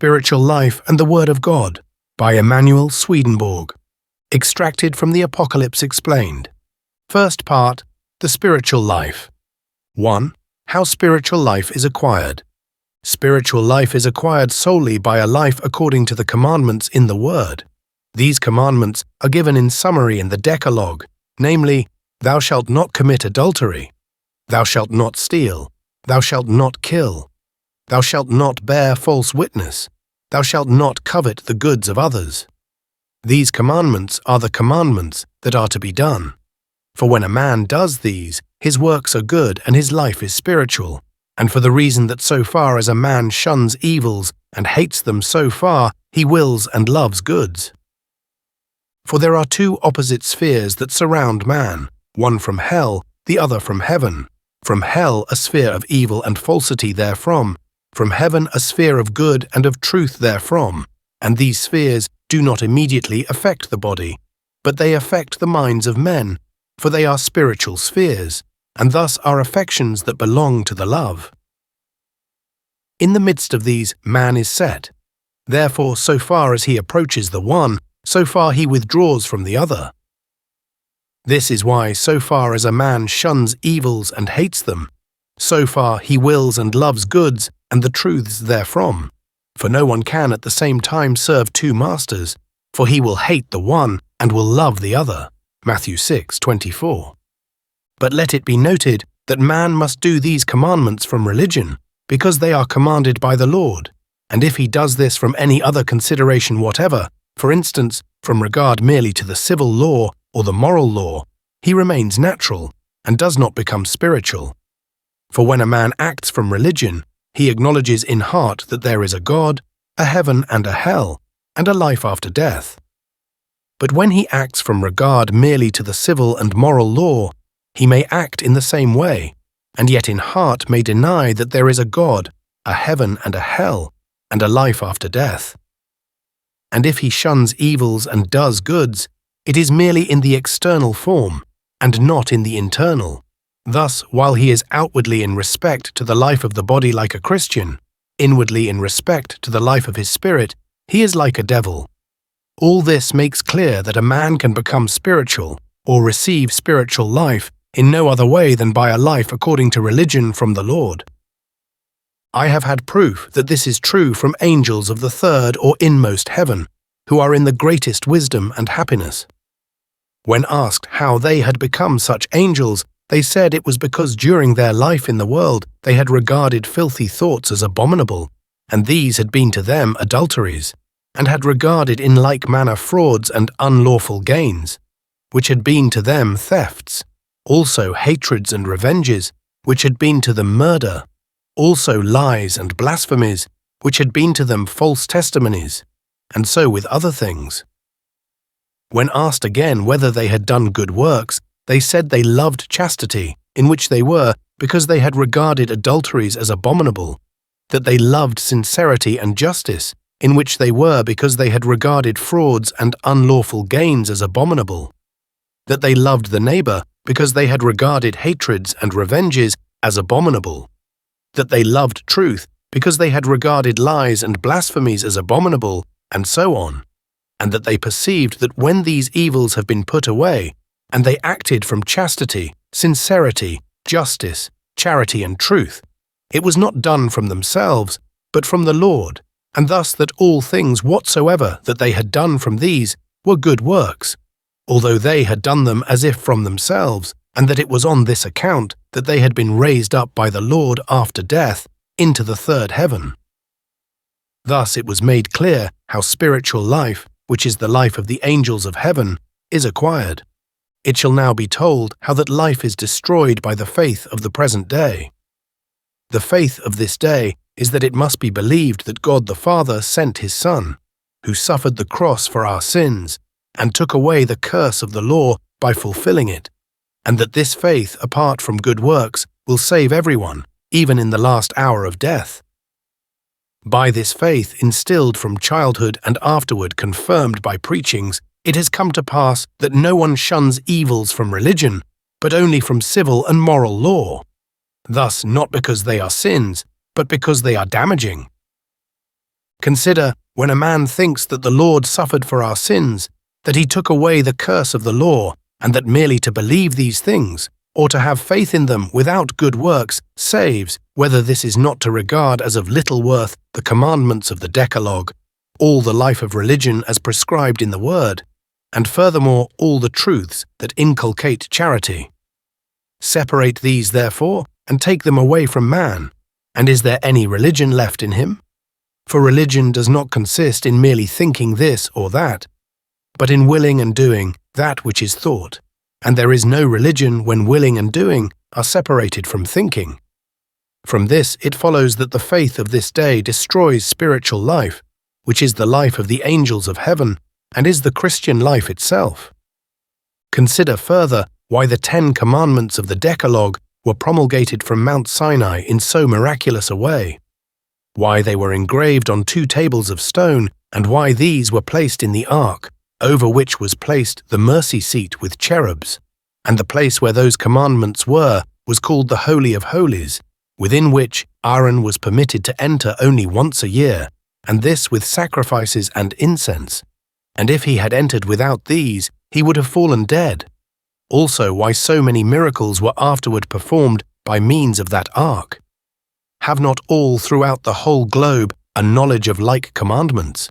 Spiritual Life and the Word of God by Emanuel Swedenborg. Extracted from the Apocalypse Explained. First part, The Spiritual Life. 1. How spiritual life is acquired. Spiritual life is acquired solely by a life according to the commandments in the Word. These commandments are given in summary in the Decalogue, namely, Thou shalt not commit adultery, Thou shalt not steal, Thou shalt not kill, Thou shalt not bear false witness, Thou shalt not covet the goods of others. These commandments are the commandments that are to be done. For when a man does these, his works are good and his life is spiritual, and for the reason that so far as a man shuns evils and hates them, so far he wills and loves goods. For there are two opposite spheres that surround man, one from hell, the other from heaven. From hell a sphere of evil and falsity therefrom, from heaven a sphere of good and of truth therefrom, and these spheres do not immediately affect the body, but they affect the minds of men, for they are spiritual spheres, and thus are affections that belong to the love. In the midst of these man is set. Therefore, so far as he approaches the one, so far he withdraws from the other. This is why, so far as a man shuns evils and hates them, so far he wills and loves goods and the truths therefrom. For no one can at the same time serve two masters, for he will hate the one and will love the other. Matthew 6:24. But let it be noted that man must do these commandments from religion, because they are commanded by the Lord, and if he does this from any other consideration whatever, for instance, from regard merely to the civil law or the moral law, he remains natural and does not become spiritual. For when a man acts from religion, he acknowledges in heart that there is a God, a heaven and a hell, and a life after death. But when he acts from regard merely to the civil and moral law, he may act in the same way, and yet in heart may deny that there is a God, a heaven and a hell, and a life after death. And if he shuns evils and does goods, it is merely in the external form, and not in the internal. Thus, while he is outwardly in respect to the life of the body like a Christian, inwardly in respect to the life of his spirit, he is like a devil. All this makes clear that a man can become spiritual, or receive spiritual life, in no other way than by a life according to religion from the Lord. I have had proof that this is true from angels of the third or inmost heaven, who are in the greatest wisdom and happiness. When asked how they had become such angels, they said it was because during their life in the world they had regarded filthy thoughts as abominable, and these had been to them adulteries, and had regarded in like manner frauds and unlawful gains, which had been to them thefts, also hatreds and revenges, which had been to them murder, also lies and blasphemies, which had been to them false testimonies, and so with other things. When asked again whether they had done good works, they said they loved chastity, in which they were, because they had regarded adulteries as abominable, that they loved sincerity and justice, in which they were, because they had regarded frauds and unlawful gains as abominable, that they loved the neighbor, because they had regarded hatreds and revenges as abominable, that they loved truth, because they had regarded lies and blasphemies as abominable, and so on, and that they perceived that when these evils have been put away, and they acted from chastity, sincerity, justice, charity and truth, it was not done from themselves, but from the Lord, and thus that all things whatsoever that they had done from these were good works, although they had done them as if from themselves, and that it was on this account that they had been raised up by the Lord after death into the third heaven. Thus it was made clear how spiritual life, which is the life of the angels of heaven, is acquired. It shall now be told how that life is destroyed by the faith of the present day. The faith of this day is that it must be believed that God the Father sent his Son, who suffered the cross for our sins, and took away the curse of the law by fulfilling it, and that this faith, apart from good works, will save everyone, even in the last hour of death. By this faith, instilled from childhood and afterward confirmed by preachings, it has come to pass that no one shuns evils from religion, but only from civil and moral law. Thus, not because they are sins, but because they are damaging. Consider, when a man thinks that the Lord suffered for our sins, that he took away the curse of the law, and that merely to believe these things, or to have faith in them without good works, saves, whether this is not to regard as of little worth the commandments of the Decalogue, all the life of religion as prescribed in the Word, and furthermore all the truths that inculcate charity. Separate these, therefore, and take them away from man, and is there any religion left in him? For religion does not consist in merely thinking this or that, but in willing and doing that which is thought, and there is no religion when willing and doing are separated from thinking. From this it follows that the faith of this day destroys spiritual life, which is the life of the angels of heaven, and is the Christian life itself. Consider further why the 10 commandments of the Decalogue were promulgated from Mount Sinai in so miraculous a way, why they were engraved on 2 tables of stone, and why these were placed in the ark, over which was placed the mercy seat with cherubs, and the place where those commandments were was called the Holy of Holies, within which Aaron was permitted to enter only once a year, and this with sacrifices and incense, and if he had entered without these, he would have fallen dead. Also why so many miracles were afterward performed by means of that ark. Have not all throughout the whole globe a knowledge of like commandments?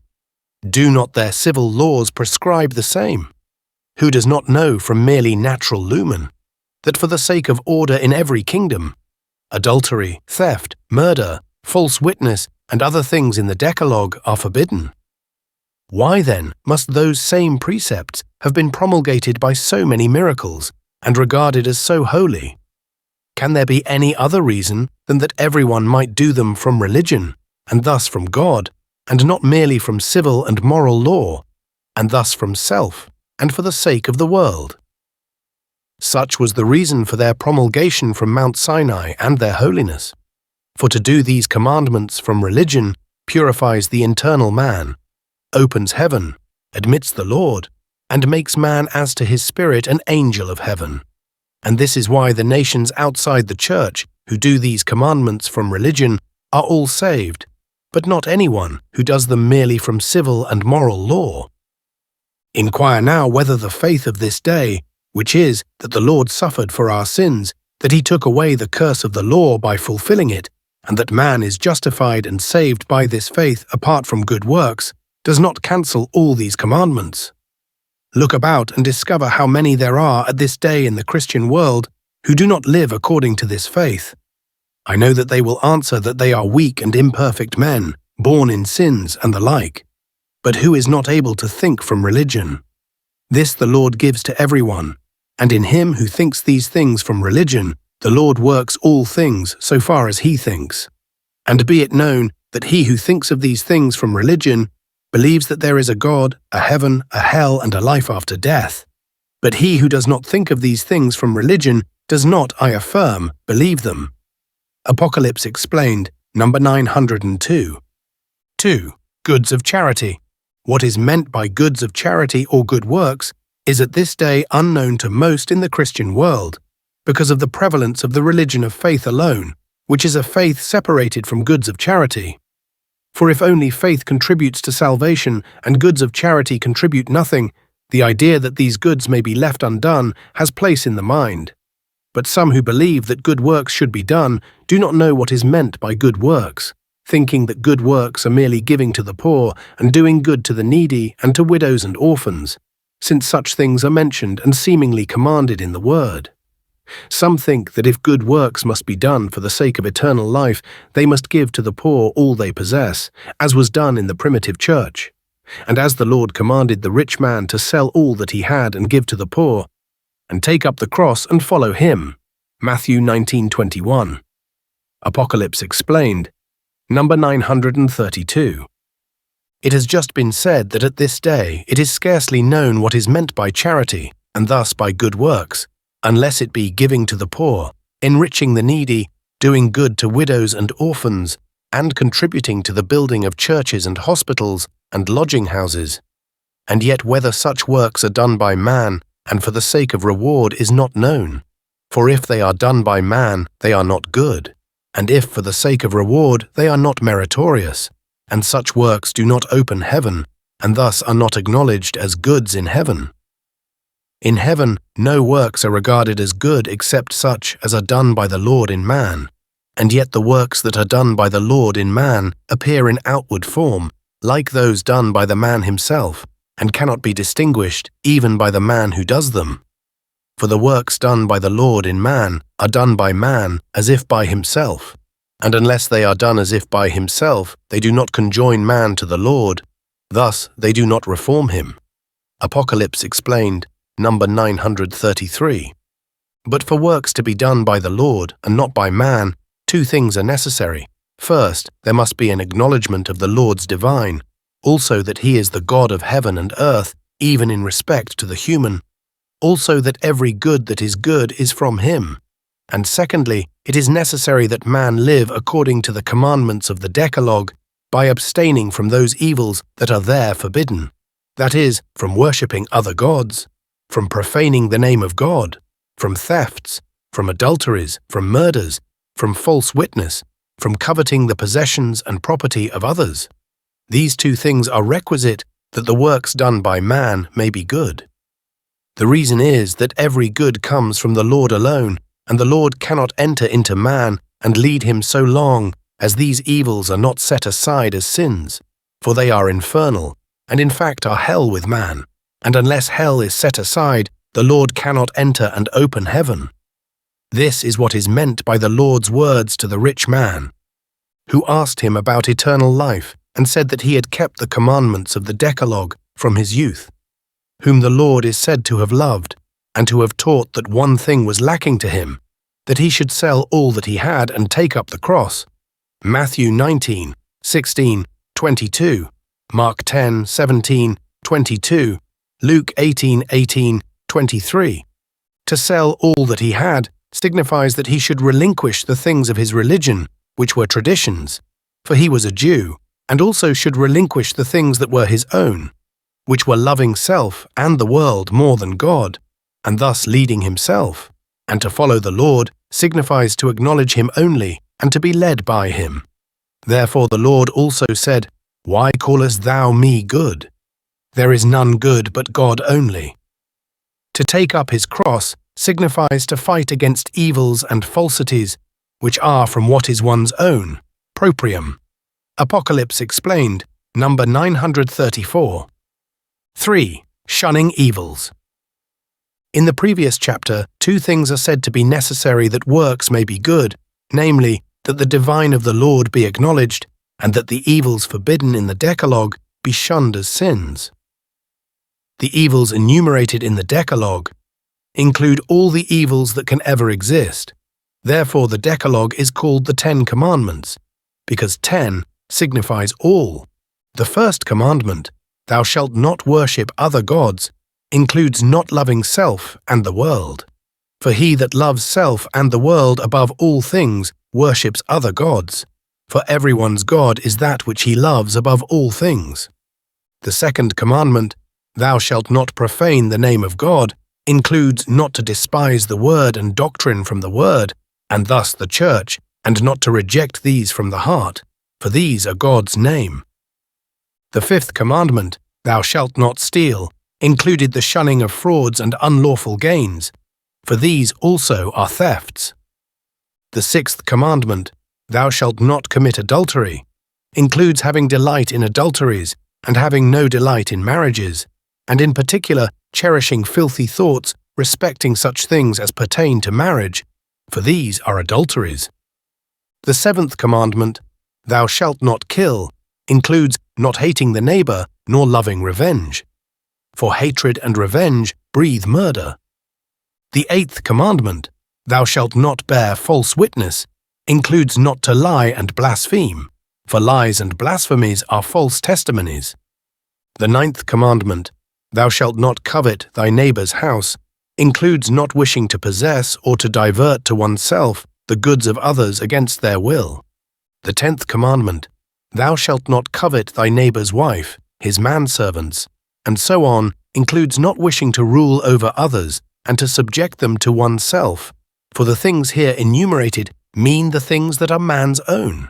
Do not their civil laws prescribe the same? Who does not know from merely natural lumen that for the sake of order in every kingdom, adultery, theft, murder, false witness, and other things in the Decalogue are forbidden? Why then must those same precepts have been promulgated by so many miracles and regarded as so holy? Can there be any other reason than that everyone might do them from religion, and thus from God, and not merely from civil and moral law, and thus from self, and for the sake of the world? Such was the reason for their promulgation from Mount Sinai and their holiness. For to do these commandments from religion purifies the internal man, opens heaven, admits the Lord, and makes man as to his spirit an angel of heaven. And this is why the nations outside the church who do these commandments from religion are all saved, but not anyone who does them merely from civil and moral law. Inquire now whether the faith of this day, which is that the Lord suffered for our sins, that he took away the curse of the law by fulfilling it, and that man is justified and saved by this faith apart from good works, does not cancel all these commandments. Look about and discover how many there are at this day in the Christian world who do not live according to this faith. I know that they will answer that they are weak and imperfect men, born in sins and the like. But who is not able to think from religion? This the Lord gives to everyone, and in him who thinks these things from religion, the Lord works all things so far as he thinks. And be it known that he who thinks of these things from religion believes that there is a God, a heaven, a hell, and a life after death. But he who does not think of these things from religion does not, I affirm, believe them. Apocalypse Explained, number 902. 2. Goods of charity. What is meant by goods of charity or good works is at this day unknown to most in the Christian world, because of the prevalence of the religion of faith alone, which is a faith separated from goods of charity. For if only faith contributes to salvation and goods of charity contribute nothing, the idea that these goods may be left undone has place in the mind. But some who believe that good works should be done do not know what is meant by good works, thinking that good works are merely giving to the poor and doing good to the needy and to widows and orphans, since such things are mentioned and seemingly commanded in the Word. Some think that if good works must be done for the sake of eternal life, they must give to the poor all they possess, as was done in the primitive church. And as the Lord commanded the rich man to sell all that he had and give to the poor, and take up the cross and follow him. Matthew 19:21. Apocalypse Explained, number 932. It has just been said that at this day it is scarcely known what is meant by charity, and thus by good works, unless it be giving to the poor, enriching the needy, doing good to widows and orphans, and contributing to the building of churches and hospitals and lodging houses. And yet whether such works are done by man and for the sake of reward is not known. For if they are done by man, they are not good, and if for the sake of reward, they are not meritorious. and such works do not open heaven, and thus are not acknowledged as goods in heaven. In heaven, no works are regarded as good except such as are done by the Lord in man, and yet the works that are done by the Lord in man appear in outward form, like those done by the man himself, and cannot be distinguished even by the man who does them. For the works done by the Lord in man are done by man as if by himself, and unless they are done as if by himself, they do not conjoin man to the Lord, thus they do not reform him. Apocalypse explained, number 933. But for works to be done by the Lord and not by man, two things are necessary. First, there must be an acknowledgement of the Lord's divine, also that he is the God of heaven and earth, even in respect to the human, also that every good that is good is from him. And secondly, it is necessary that man live according to the commandments of the Decalogue by abstaining from those evils that are there forbidden, that is, from worshipping other gods, from profaning the name of God, from thefts, from adulteries, from murders, from false witness, from coveting the possessions and property of others. These two things are requisite that the works done by man may be good. The reason is that every good comes from the Lord alone, and the Lord cannot enter into man and lead him so long as these evils are not set aside as sins, for they are infernal, and in fact are hell with man, and unless hell is set aside, the Lord cannot enter and open heaven. This is what is meant by the Lord's words to the rich man, who asked him about eternal life and said that he had kept the commandments of the Decalogue from his youth, whom the Lord is said to have loved, and to have taught that one thing was lacking to him, that he should sell all that he had and take up the cross. Matthew 19, 16, 22, Mark 10, 17, 22, Luke 18, 18, 23. To sell all that he had signifies that he should relinquish the things of his religion, which were traditions, for he was a Jew, and also should relinquish the things that were his own, which were loving self and the world more than God, and thus leading himself. And to follow the Lord signifies to acknowledge him only and to be led by him. Therefore the Lord also said, "Why callest thou me good? There is none good but God only." To take up his cross signifies to fight against evils and falsities, which are from what is one's own, proprium. Apocalypse explained, number 934. 3. Shunning evils. In the previous chapter, two things are said to be necessary that works may be good, namely, that the divine of the Lord be acknowledged, and that the evils forbidden in the Decalogue be shunned as sins. The evils enumerated in the Decalogue include all the evils that can ever exist. Therefore the Decalogue is called the 10 Commandments, because 10 signifies all. The first commandment, "Thou shalt not worship other gods," includes not loving self and the world. For he that loves self and the world above all things worships other gods, for everyone's God is that which he loves above all things. The second commandment, "Thou shalt not profane the name of God," includes not to despise the word and doctrine from the word, and thus the church, and not to reject these from the heart, for these are God's name. The fifth commandment, "Thou shalt not steal," included the shunning of frauds and unlawful gains, for these also are thefts. The sixth commandment, "Thou shalt not commit adultery," includes having delight in adulteries and having no delight in marriages, and in particular cherishing filthy thoughts respecting such things as pertain to marriage, for these are adulteries. The seventh commandment, "Thou shalt not kill," includes not hating the neighbor nor loving revenge, for hatred and revenge breathe murder. The eighth commandment, "Thou shalt not bear false witness," includes not to lie and blaspheme, for lies and blasphemies are false testimonies. The ninth commandment, "Thou shalt not covet thy neighbor's house," includes not wishing to possess or to divert to oneself the goods of others against their will. The 10th commandment, "Thou shalt not covet thy neighbor's wife, his manservants," and so on, includes not wishing to rule over others and to subject them to oneself, for the things here enumerated mean the things that are man's own.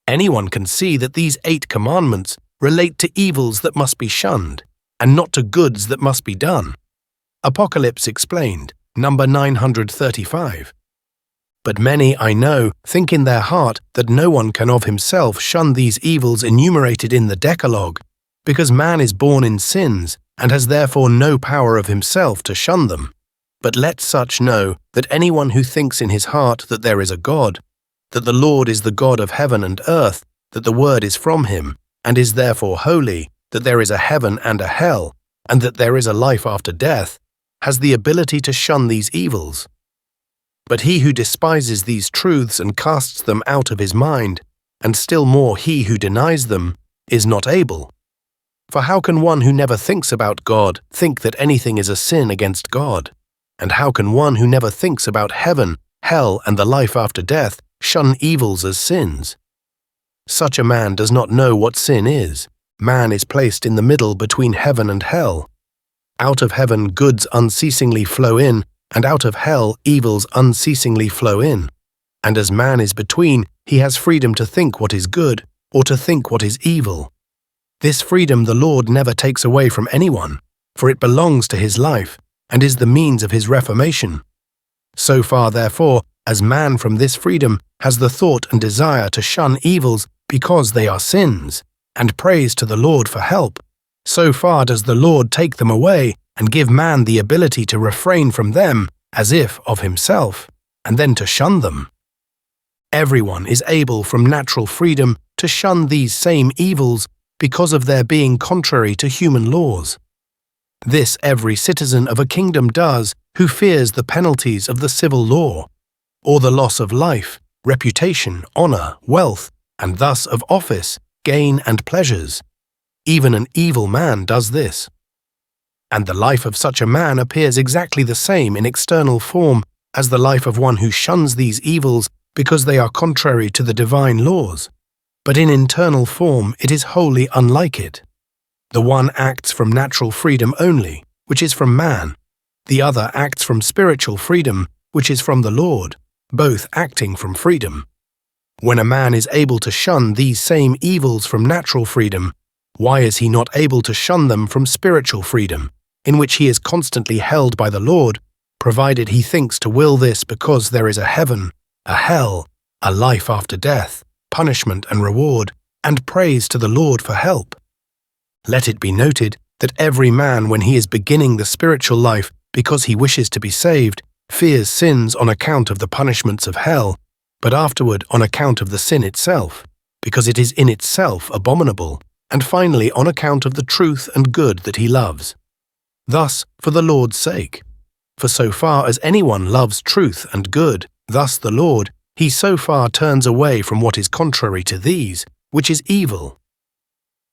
Anyone can see that these 8 commandments relate to evils that must be shunned, and not to goods that must be done. Apocalypse Explained, number 935. But many, I know, think in their heart that no one can of himself shun these evils enumerated in the Decalogue, because man is born in sins, and has therefore no power of himself to shun them. But let such know that anyone who thinks in his heart that there is a God, that the Lord is the God of heaven and earth, that the word is from him, and is therefore holy, that there is a heaven and a hell, and that there is a life after death, has the ability to shun these evils. But he who despises these truths and casts them out of his mind, and still more he who denies them, is not able. For how can one who never thinks about God think that anything is a sin against God? And how can one who never thinks about heaven, hell, and the life after death shun evils as sins? Such a man does not know what sin is. Man is placed in the middle between heaven and hell. Out of heaven goods unceasingly flow in, and out of hell evils unceasingly flow in. And as man is between, he has freedom to think what is good, or to think what is evil. This freedom the Lord never takes away from anyone, for it belongs to his life, and is the means of his reformation. So far, therefore, as man from this freedom has the thought and desire to shun evils because they are sins, and prays to the Lord for help, so far does the Lord take them away and give man the ability to refrain from them as if of himself, and then to shun them. Everyone is able from natural freedom to shun these same evils because of their being contrary to human laws. This every citizen of a kingdom does who fears the penalties of the civil law, or the loss of life, reputation, honor, wealth, and thus of office, gain, and pleasures. Even an evil man does this. And the life of such a man appears exactly the same in external form as the life of one who shuns these evils because they are contrary to the divine laws. But in internal form it is wholly unlike it. The one acts from natural freedom only, which is from man. The other acts from spiritual freedom, which is from the Lord, both acting from freedom. When a man is able to shun these same evils from natural freedom, why is he not able to shun them from spiritual freedom, in which he is constantly held by the Lord, provided he thinks to will this because there is a heaven, a hell, a life after death, punishment and reward, and prays to the Lord for help? Let it be noted that every man, when he is beginning the spiritual life because he wishes to be saved, fears sins on account of the punishments of hell, but afterward on account of the sin itself, because it is in itself abominable, and finally on account of the truth and good that he loves. Thus, for the Lord's sake. For so far as anyone loves truth and good, thus the Lord, he so far turns away from what is contrary to these, which is evil.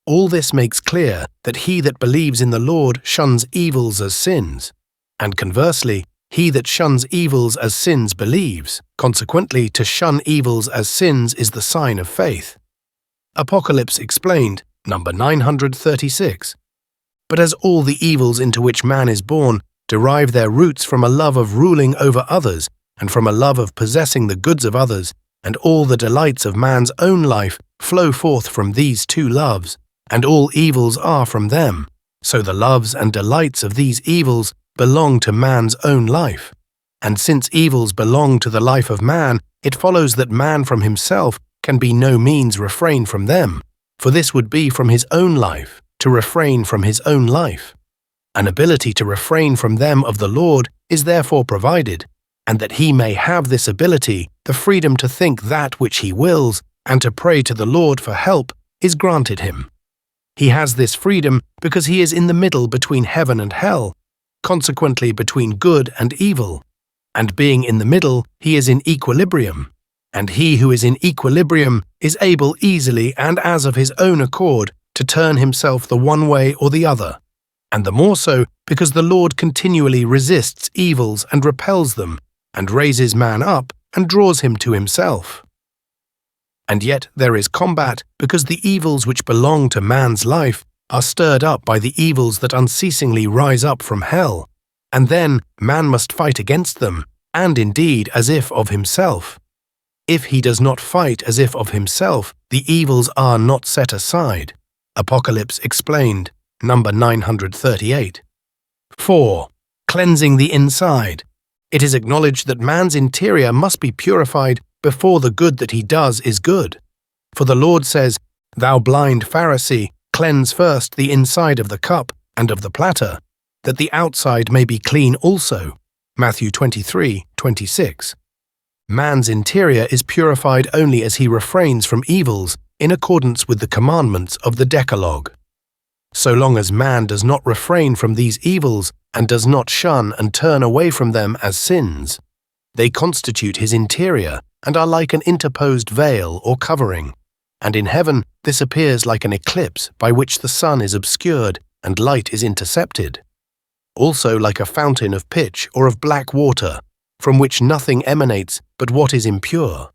All this makes clear that he that believes in the Lord shuns evils as sins, and conversely, he that shuns evils as sins believes. Consequently, to shun evils as sins is the sign of faith. Apocalypse Explained, number 936. But as all the evils into which man is born derive their roots from a love of ruling over others, and from a love of possessing the goods of others, and all the delights of man's own life flow forth from these two loves, and all evils are from them, so the loves and delights of these evils belong to man's own life. And since evils belong to the life of man, it follows that man from himself can by no means refrain from them, for this would be from his own life, to refrain from his own life. An ability to refrain from them of the Lord is therefore provided, and that he may have this ability, the freedom to think that which he wills, and to pray to the Lord for help, is granted him. He has this freedom because he is in the middle between heaven and hell, consequently between good and evil. And being in the middle, he is in equilibrium. And he who is in equilibrium is able easily and as of his own accord to turn himself the one way or the other, and the more so because the Lord continually resists evils and repels them, and raises man up and draws him to himself. And yet there is combat because the evils which belong to man's life are stirred up by the evils that unceasingly rise up from hell, and then man must fight against them, and indeed as if of himself. If he does not fight as if of himself, The evils are not set aside. Apocalypse explained, number 938. 4. Cleansing the inside. It is acknowledged that man's interior must be purified before the good that he does is good. For the Lord says, "Thou blind Pharisee, cleanse first the inside of the cup and of the platter, that the outside may be clean also." Matthew 23:26. Man's interior is purified only as he refrains from evils in accordance with the commandments of the Decalogue. So long as man does not refrain from these evils and does not shun and turn away from them as sins, they constitute his interior and are like an interposed veil or covering, and in heaven this appears like an eclipse by which the sun is obscured and light is intercepted, also like a fountain of pitch or of black water, from which nothing emanates but what is impure.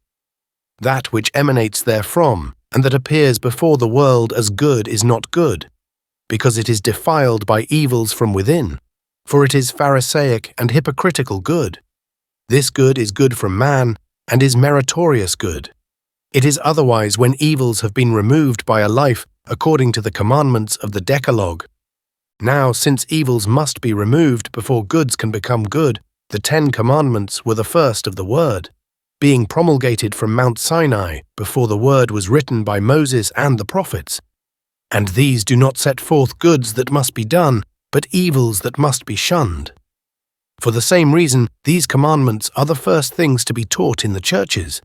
That which emanates therefrom and that appears before the world as good is not good, because it is defiled by evils from within, for it is Pharisaic and hypocritical good. This good is good from man and is meritorious good. It is otherwise when evils have been removed by a life according to the commandments of the Decalogue. Now, since evils must be removed before goods can become good, the 10 Commandments were the first of the Word, being promulgated from Mount Sinai before the Word was written by Moses and the prophets. And these do not set forth goods that must be done, but evils that must be shunned. For the same reason, these commandments are the first things to be taught in the churches.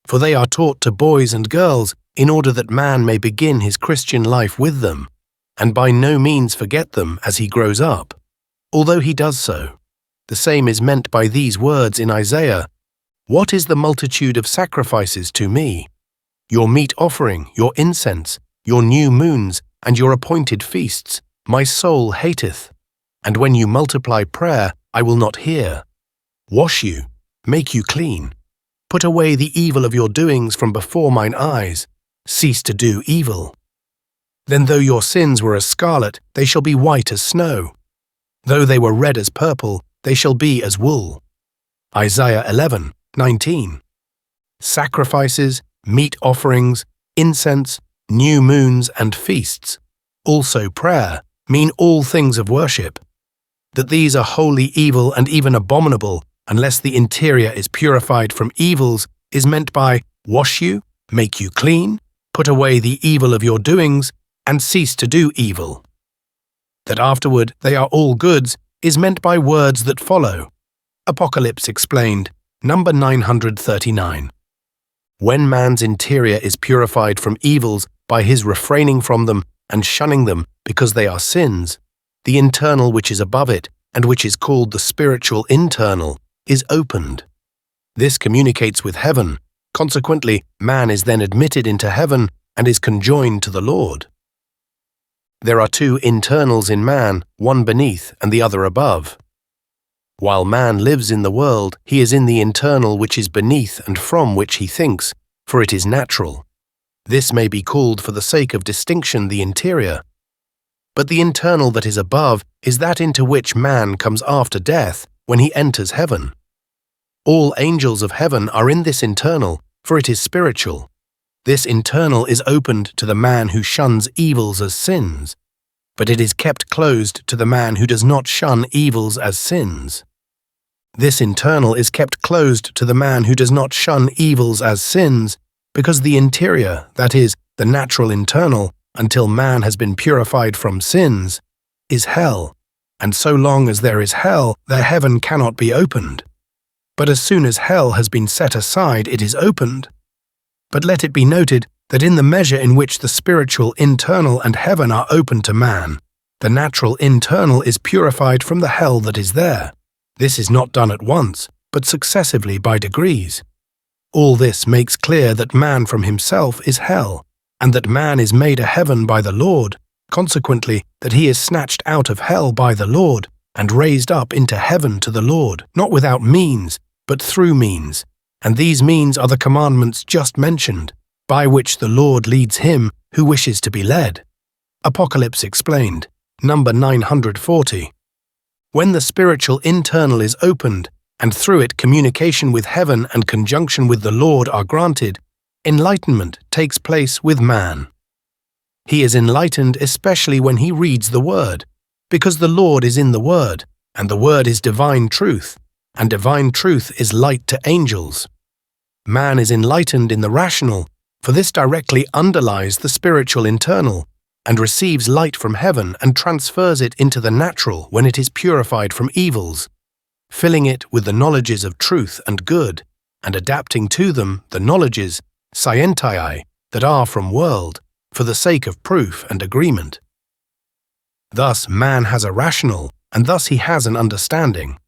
For they are taught to boys and girls in order that man may begin his Christian life with them, and by no means forget them as he grows up, although he does so. The same is meant by these words in Isaiah, "What is the multitude of sacrifices to me? Your meat offering, your incense, your new moons, and your appointed feasts, my soul hateth. And when you multiply prayer, I will not hear. Wash you, make you clean. Put away the evil of your doings from before mine eyes. Cease to do evil. Then though your sins were as scarlet, they shall be white as snow. Though they were red as purple, they shall be as wool." Isaiah 11:19. Sacrifices, meat offerings, incense, new moons and feasts, also prayer, mean all things of worship. That these are wholly evil and even abominable unless the interior is purified from evils is meant by "wash you, make you clean, put away the evil of your doings, and cease to do evil." That afterward they are all goods is meant by words that follow. Apocalypse explained, number 939. When man's interior is purified from evils by his refraining from them and shunning them because they are sins, the internal which is above it, and which is called the spiritual internal, is opened. This communicates with heaven. Consequently, man is then admitted into heaven and is conjoined to the Lord. There are 2 internals in man, one beneath and the other above. While man lives in the world, he is in the internal which is beneath and from which he thinks, for it is natural. This may be called for the sake of distinction the interior. But the internal that is above is that into which man comes after death when he enters heaven. All angels of heaven are in this internal, for it is spiritual. This internal is opened to the man who shuns evils as sins, but it is kept closed to the man who does not shun evils as sins. This internal is kept closed to the man who does not shun evils as sins, because the interior, that is, the natural internal, until man has been purified from sins, is hell, and so long as there is hell, the heaven cannot be opened. But as soon as hell has been set aside, it is opened. But let it be noted that in the measure in which the spiritual internal and heaven are open to man, the natural internal is purified from the hell that is there. This is not done at once, but successively by degrees. All this makes clear that man from himself is hell, and that man is made a heaven by the Lord, consequently that he is snatched out of hell by the Lord, and raised up into heaven to the Lord, not without means, but through means. And these means are the commandments just mentioned, by which the Lord leads him who wishes to be led. Apocalypse explained, number 940. When the spiritual internal is opened, and through it communication with heaven and conjunction with the Lord are granted, Enlightenment takes place with man. He is enlightened especially when he reads the Word, because the Lord is in the Word, and the Word is divine truth, and divine truth is light to angels. Man is enlightened in the rational, for this directly underlies the spiritual internal, and receives light from heaven and transfers it into the natural when it is purified from evils, filling it with the knowledges of truth and good, and adapting to them the knowledges, scientiae, that are from world, for the sake of proof and agreement. Thus man has a rational, and thus he has an understanding.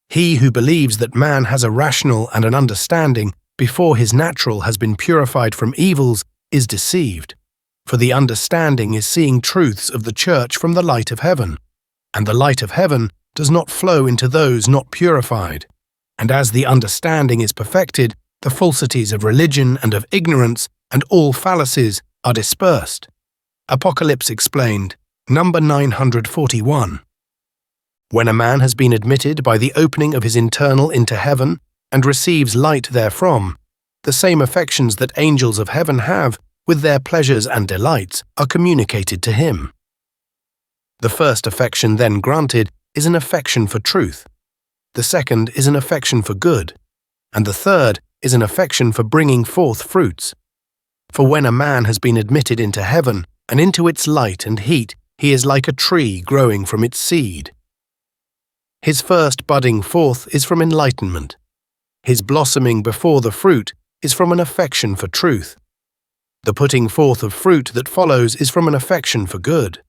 He who believes that man has a rational and an understanding before his natural has been purified from evils is deceived, for the understanding is seeing truths of the church from the light of heaven, and the light of heaven does not flow into those not purified, and as the understanding is perfected, the falsities of religion and of ignorance and all fallacies are dispersed. Apocalypse explained, number 941. When a man has been admitted by the opening of his internal into heaven and receives light therefrom, the same affections that angels of heaven have with their pleasures and delights are communicated to him. The first affection then granted is an affection for truth, the second is an affection for good, and the third is an affection for bringing forth fruits. For when a man has been admitted into heaven and into its light and heat, he is like a tree growing from its seed. His first budding forth is from enlightenment. His blossoming before the fruit is from an affection for truth. The putting forth of fruit that follows is from an affection for good.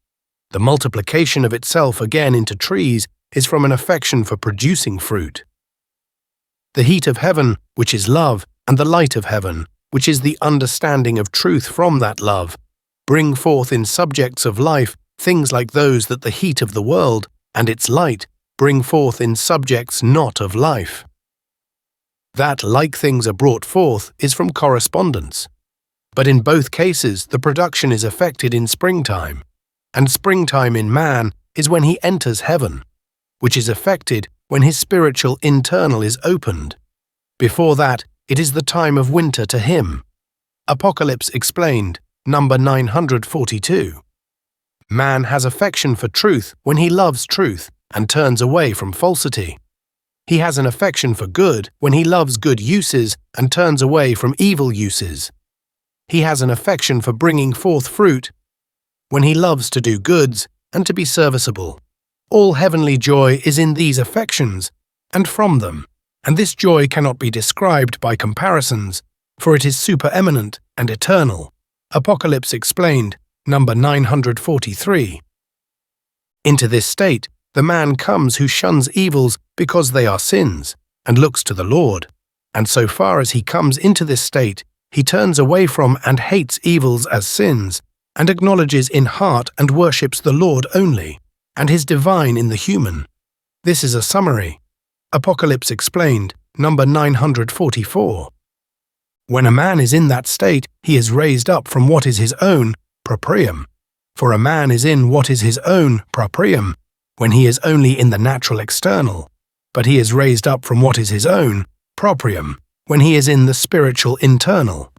The multiplication of itself again into trees is from an affection for producing fruit. The heat of heaven, which is love, and the light of heaven, which is the understanding of truth from that love, bring forth in subjects of life things like those that the heat of the world and its light bring forth in subjects not of life. That like things are brought forth is from correspondence. But in both cases the production is effected in springtime, and springtime in man is when he enters heaven, which is effected when his spiritual internal is opened. Before that, it is the time of winter to him. Apocalypse explained, number 942. Man has affection for truth when he loves truth and turns away from falsity. He has an affection for good when he loves good uses and turns away from evil uses. He has an affection for bringing forth fruit when he loves to do goods and to be serviceable. All heavenly joy is in these affections and from them, and this joy cannot be described by comparisons, for it is supereminent and eternal. Apocalypse explained, number 943. Into this state, the man comes who shuns evils because they are sins, and looks to the Lord, and so far as he comes into this state, he turns away from and hates evils as sins, and acknowledges in heart and worships the Lord only, and his divine in the human. This is a summary. Apocalypse explained, number 944. When a man is in that state, he is raised up from what is his own, proprium. For a man is in what is his own, proprium, when he is only in the natural external, but he is raised up from what is his own, proprium, when he is in the spiritual internal.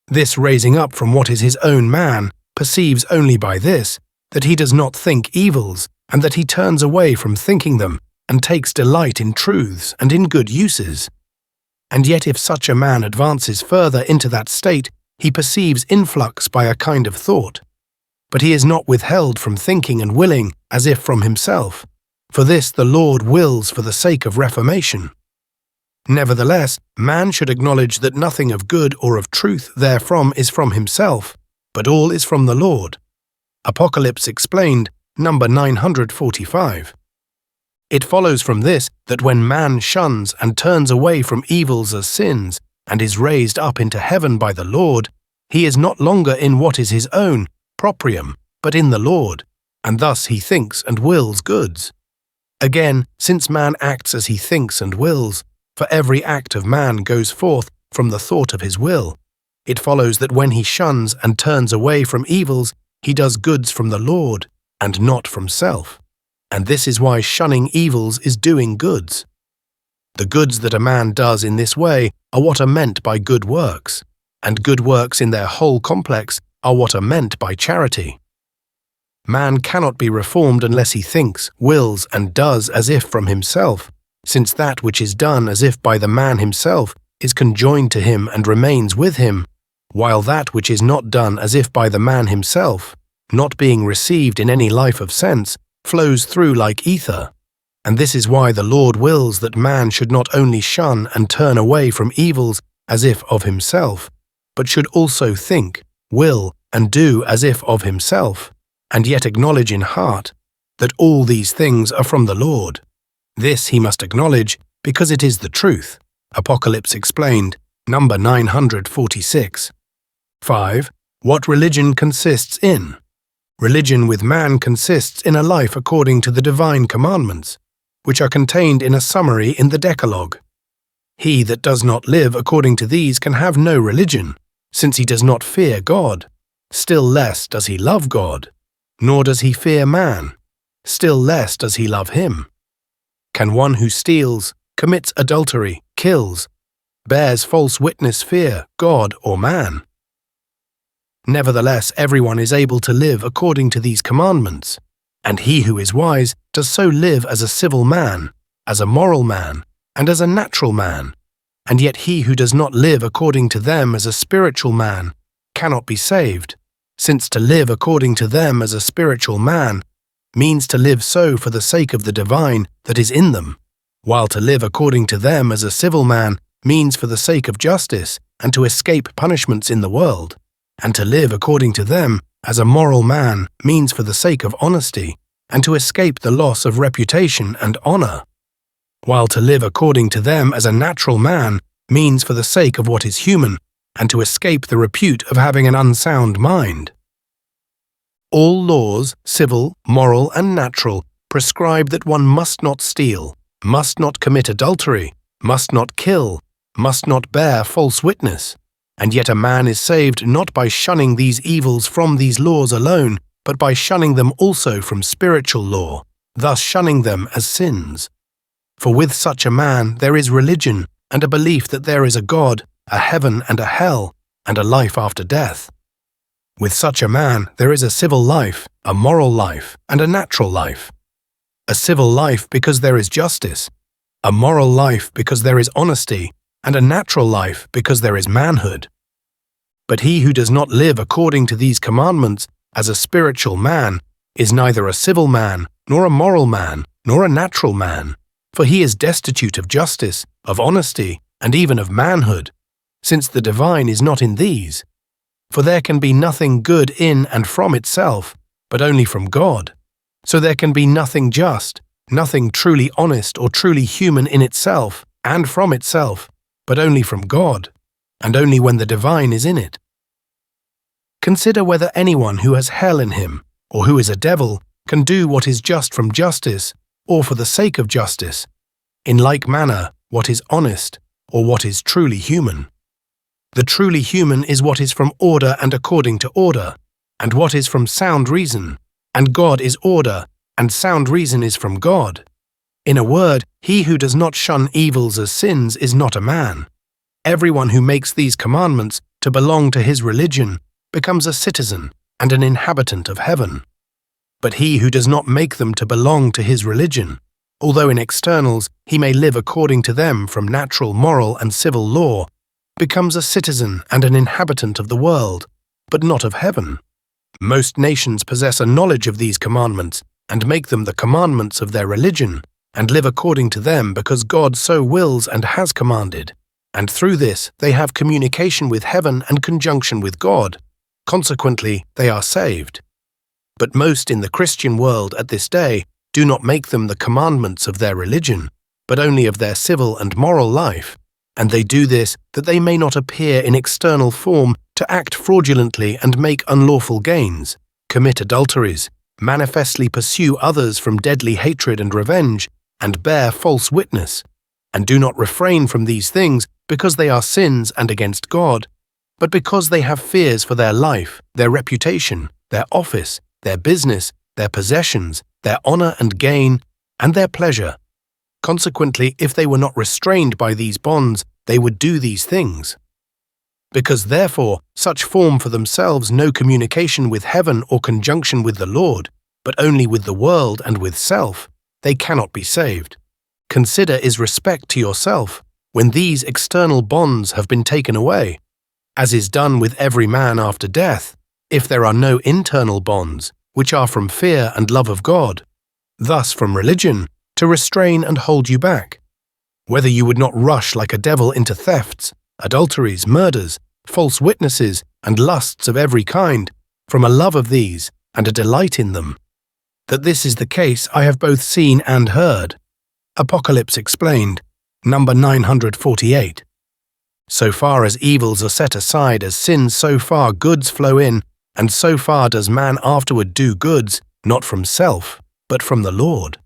This raising up from what is his own man perceives only by this that he does not think evils, and that he turns away from thinking them, and takes delight in truths and in good uses. And yet if such a man advances further into that state, he perceives influx by a kind of thought. But he is not withheld from thinking and willing as if from himself. For this the Lord wills for the sake of reformation. Nevertheless, man should acknowledge that nothing of good or of truth therefrom is from himself, but all is from the Lord. Apocalypse explained, number 945. It follows from this that when man shuns and turns away from evils as sins, and is raised up into heaven by the Lord, he is not longer in what is his own, proprium, but in the Lord, and thus he thinks and wills goods. Again, since man acts as he thinks and wills, for every act of man goes forth from the thought of his will, it follows that when he shuns and turns away from evils, he does goods from the Lord, and not from self. And this is why shunning evils is doing goods. The goods that a man does in this way are what are meant by good works. and good works in their whole complex are what are meant by charity. Man cannot be reformed unless he thinks, wills, and does as if from himself, since that which is done as if by the man himself is conjoined to him and remains with him, while that which is not done as if by the man himself, not being received in any life of sense, flows through like ether. And this is why the Lord wills that man should not only shun and turn away from evils as if of himself, but should also think, will, and do as if of himself, and yet acknowledge in heart that all these things are from the Lord. This he must acknowledge because it is the truth. Apocalypse Explained, number 946. 5. What religion consists in. Religion with man consists in a life according to the divine commandments, which are contained in a summary in the Decalogue. He that does not live according to these can have no religion, since he does not fear God. Still less does he love God, nor does he fear man. Still less does he love him. Can one who steals, commits adultery, kills, bears false witness fear God or man? Nevertheless, everyone is able to live according to these commandments, and he who is wise does so live as a civil man, as a moral man, and as a natural man, and yet he who does not live according to them as a spiritual man cannot be saved, since to live according to them as a spiritual man means to live so for the sake of the divine that is in them, while to live according to them as a civil man means for the sake of justice and to escape punishments in the world, and to live according to them as a moral man means for the sake of honesty and to escape the loss of reputation and honor, while to live according to them as a natural man means for the sake of what is human and to escape the repute of having an unsound mind. All laws, civil, moral, and natural, prescribe that one must not steal, must not commit adultery, must not kill, must not bear false witness, and yet a man is saved not by shunning these evils from these laws alone, but by shunning them also from spiritual law, thus shunning them as sins. For with such a man there is religion and a belief that there is a God, a heaven and a hell, and a life after death. With such a man there is a civil life, a moral life, and a natural life. A civil life because there is justice, a moral life because there is honesty, and a natural life because there is manhood. But he who does not live according to these commandments as a spiritual man is neither a civil man, nor a moral man, nor a natural man, for he is destitute of justice, of honesty, and even of manhood, since the divine is not in these. For there can be nothing good in and from itself, but only from God. So there can be nothing just, nothing truly honest or truly human in itself and from itself, but only from God, and only when the divine is in it. Consider whether anyone who has hell in him, or who is a devil, can do what is just from justice, or for the sake of justice. In like manner, what is honest, or what is truly human. The truly human is what is from order and according to order, and what is from sound reason, and God is order, and sound reason is from God. In a word, he who does not shun evils as sins is not a man. Everyone who makes these commandments to belong to his religion becomes a citizen and an inhabitant of heaven. But he who does not make them to belong to his religion, although in externals he may live according to them from natural, moral, and civil law, becomes a citizen and an inhabitant of the world, but not of heaven. Most nations possess a knowledge of these commandments and make them the commandments of their religion, and live according to them because God so wills and has commanded, and through this they have communication with heaven and conjunction with God. Consequently, they are saved. But most in the Christian world at this day do not make them the commandments of their religion, but only of their civil and moral life, and they do this that they may not appear in external form to act fraudulently and make unlawful gains, commit adulteries, manifestly pursue others from deadly hatred and revenge, and bear false witness, and do not refrain from these things because they are sins and against God, but because they have fears for their life, their reputation, their office, their business, their possessions, their honor and gain, and their pleasure. Consequently, if they were not restrained by these bonds, they would do these things. Because therefore such form for themselves no communication with heaven or conjunction with the Lord, but only with the world and with self, they cannot be saved. Consider is respect to yourself, when these external bonds have been taken away, as is done with every man after death, if there are no internal bonds, which are from fear and love of God, thus from religion, to restrain and hold you back. Whether you would not rush like a devil into thefts, adulteries, murders, false witnesses, and lusts of every kind, from a love of these and a delight in them. That this is the case I have both seen and heard. Apocalypse Explained, number 948. So far as evils are set aside as sins, so far goods flow in, and so far does man afterward do goods, not from self, but from the Lord.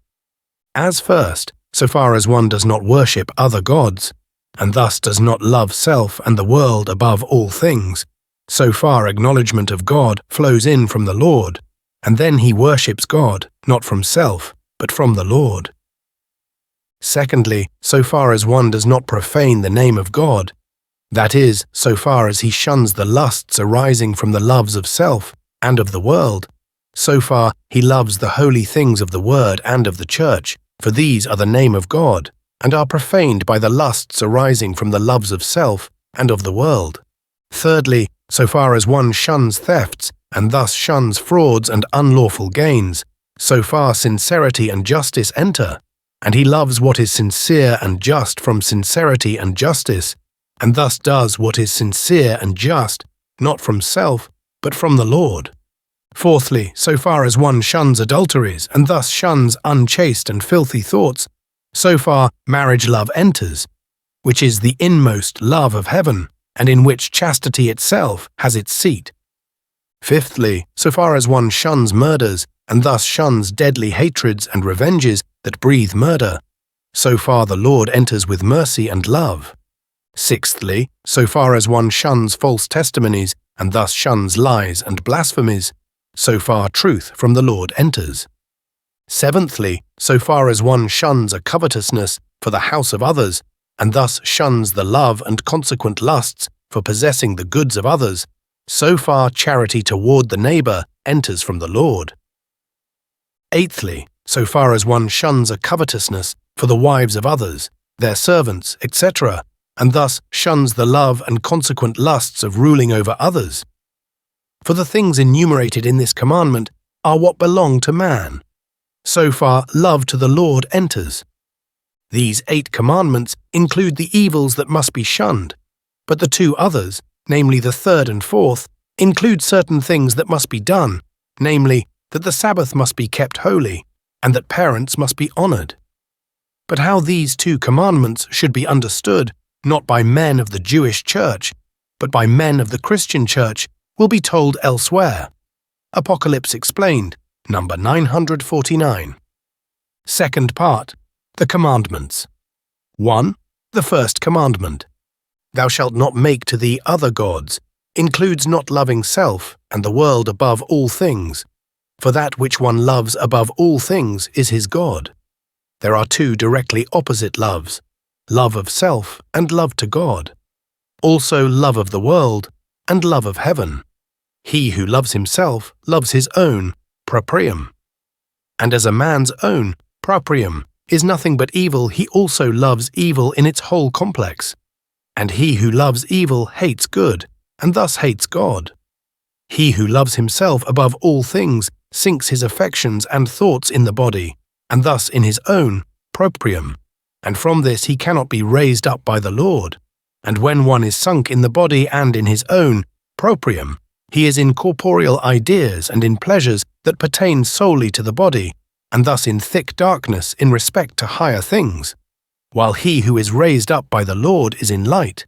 As first, so far as one does not worship other gods, and thus does not love self and the world above all things, so far acknowledgement of God flows in from the Lord, and then he worships God, not from self, but from the Lord. Secondly, so far as one does not profane the name of God, that is, so far as he shuns the lusts arising from the loves of self and of the world, so far he loves the holy things of the Word and of the Church, for these are the name of God, and are profaned by the lusts arising from the loves of self and of the world. Thirdly, so far as one shuns thefts, and thus shuns frauds and unlawful gains, so far sincerity and justice enter, and he loves what is sincere and just from sincerity and justice, and thus does what is sincere and just, not from self, but from the Lord. Fourthly, so far as one shuns adulteries, and thus shuns unchaste and filthy thoughts, so far marriage love enters, which is the inmost love of heaven, and in which chastity itself has its seat. Fifthly, so far as one shuns murders, and thus shuns deadly hatreds and revenges that breathe murder, so far the Lord enters with mercy and love. Sixthly, so far as one shuns false testimonies, and thus shuns lies and blasphemies, so far truth from the Lord enters. Seventhly, so far as one shuns a covetousness for the house of others, and thus shuns the love and consequent lusts for possessing the goods of others, so far charity toward the neighbor enters from the Lord. Eighthly, so far as one shuns a covetousness for the wives of others, their servants, etc., and thus shuns the love and consequent lusts of ruling over others. For the things enumerated in this commandment are what belong to man. So far love to the Lord enters. These 8 commandments include the evils that must be shunned, but the 2 others, namely the 3rd and 4th, include certain things that must be done, namely that the Sabbath must be kept holy, and that parents must be honored. But how these 2 commandments should be understood, not by men of the Jewish church, but by men of the Christian church, will be told elsewhere. Apocalypse Explained, number 949. Second part, the commandments. 1. The first commandment. Thou shalt not make to thee other gods, includes not loving self and the world above all things, for that which one loves above all things is his God. There are 2 directly opposite loves, love of self and love to God, also love of the world and love of heaven. He who loves himself loves his own, proprium. And as a man's own, proprium, is nothing but evil, he also loves evil in its whole complex. And he who loves evil hates good, and thus hates God. He who loves himself above all things sinks his affections and thoughts in the body, and thus in his own, proprium. And from this he cannot be raised up by the Lord. And when one is sunk in the body and in his own, proprium, he is in corporeal ideas and in pleasures that pertain solely to the body, and thus in thick darkness in respect to higher things, while he who is raised up by the Lord is in light.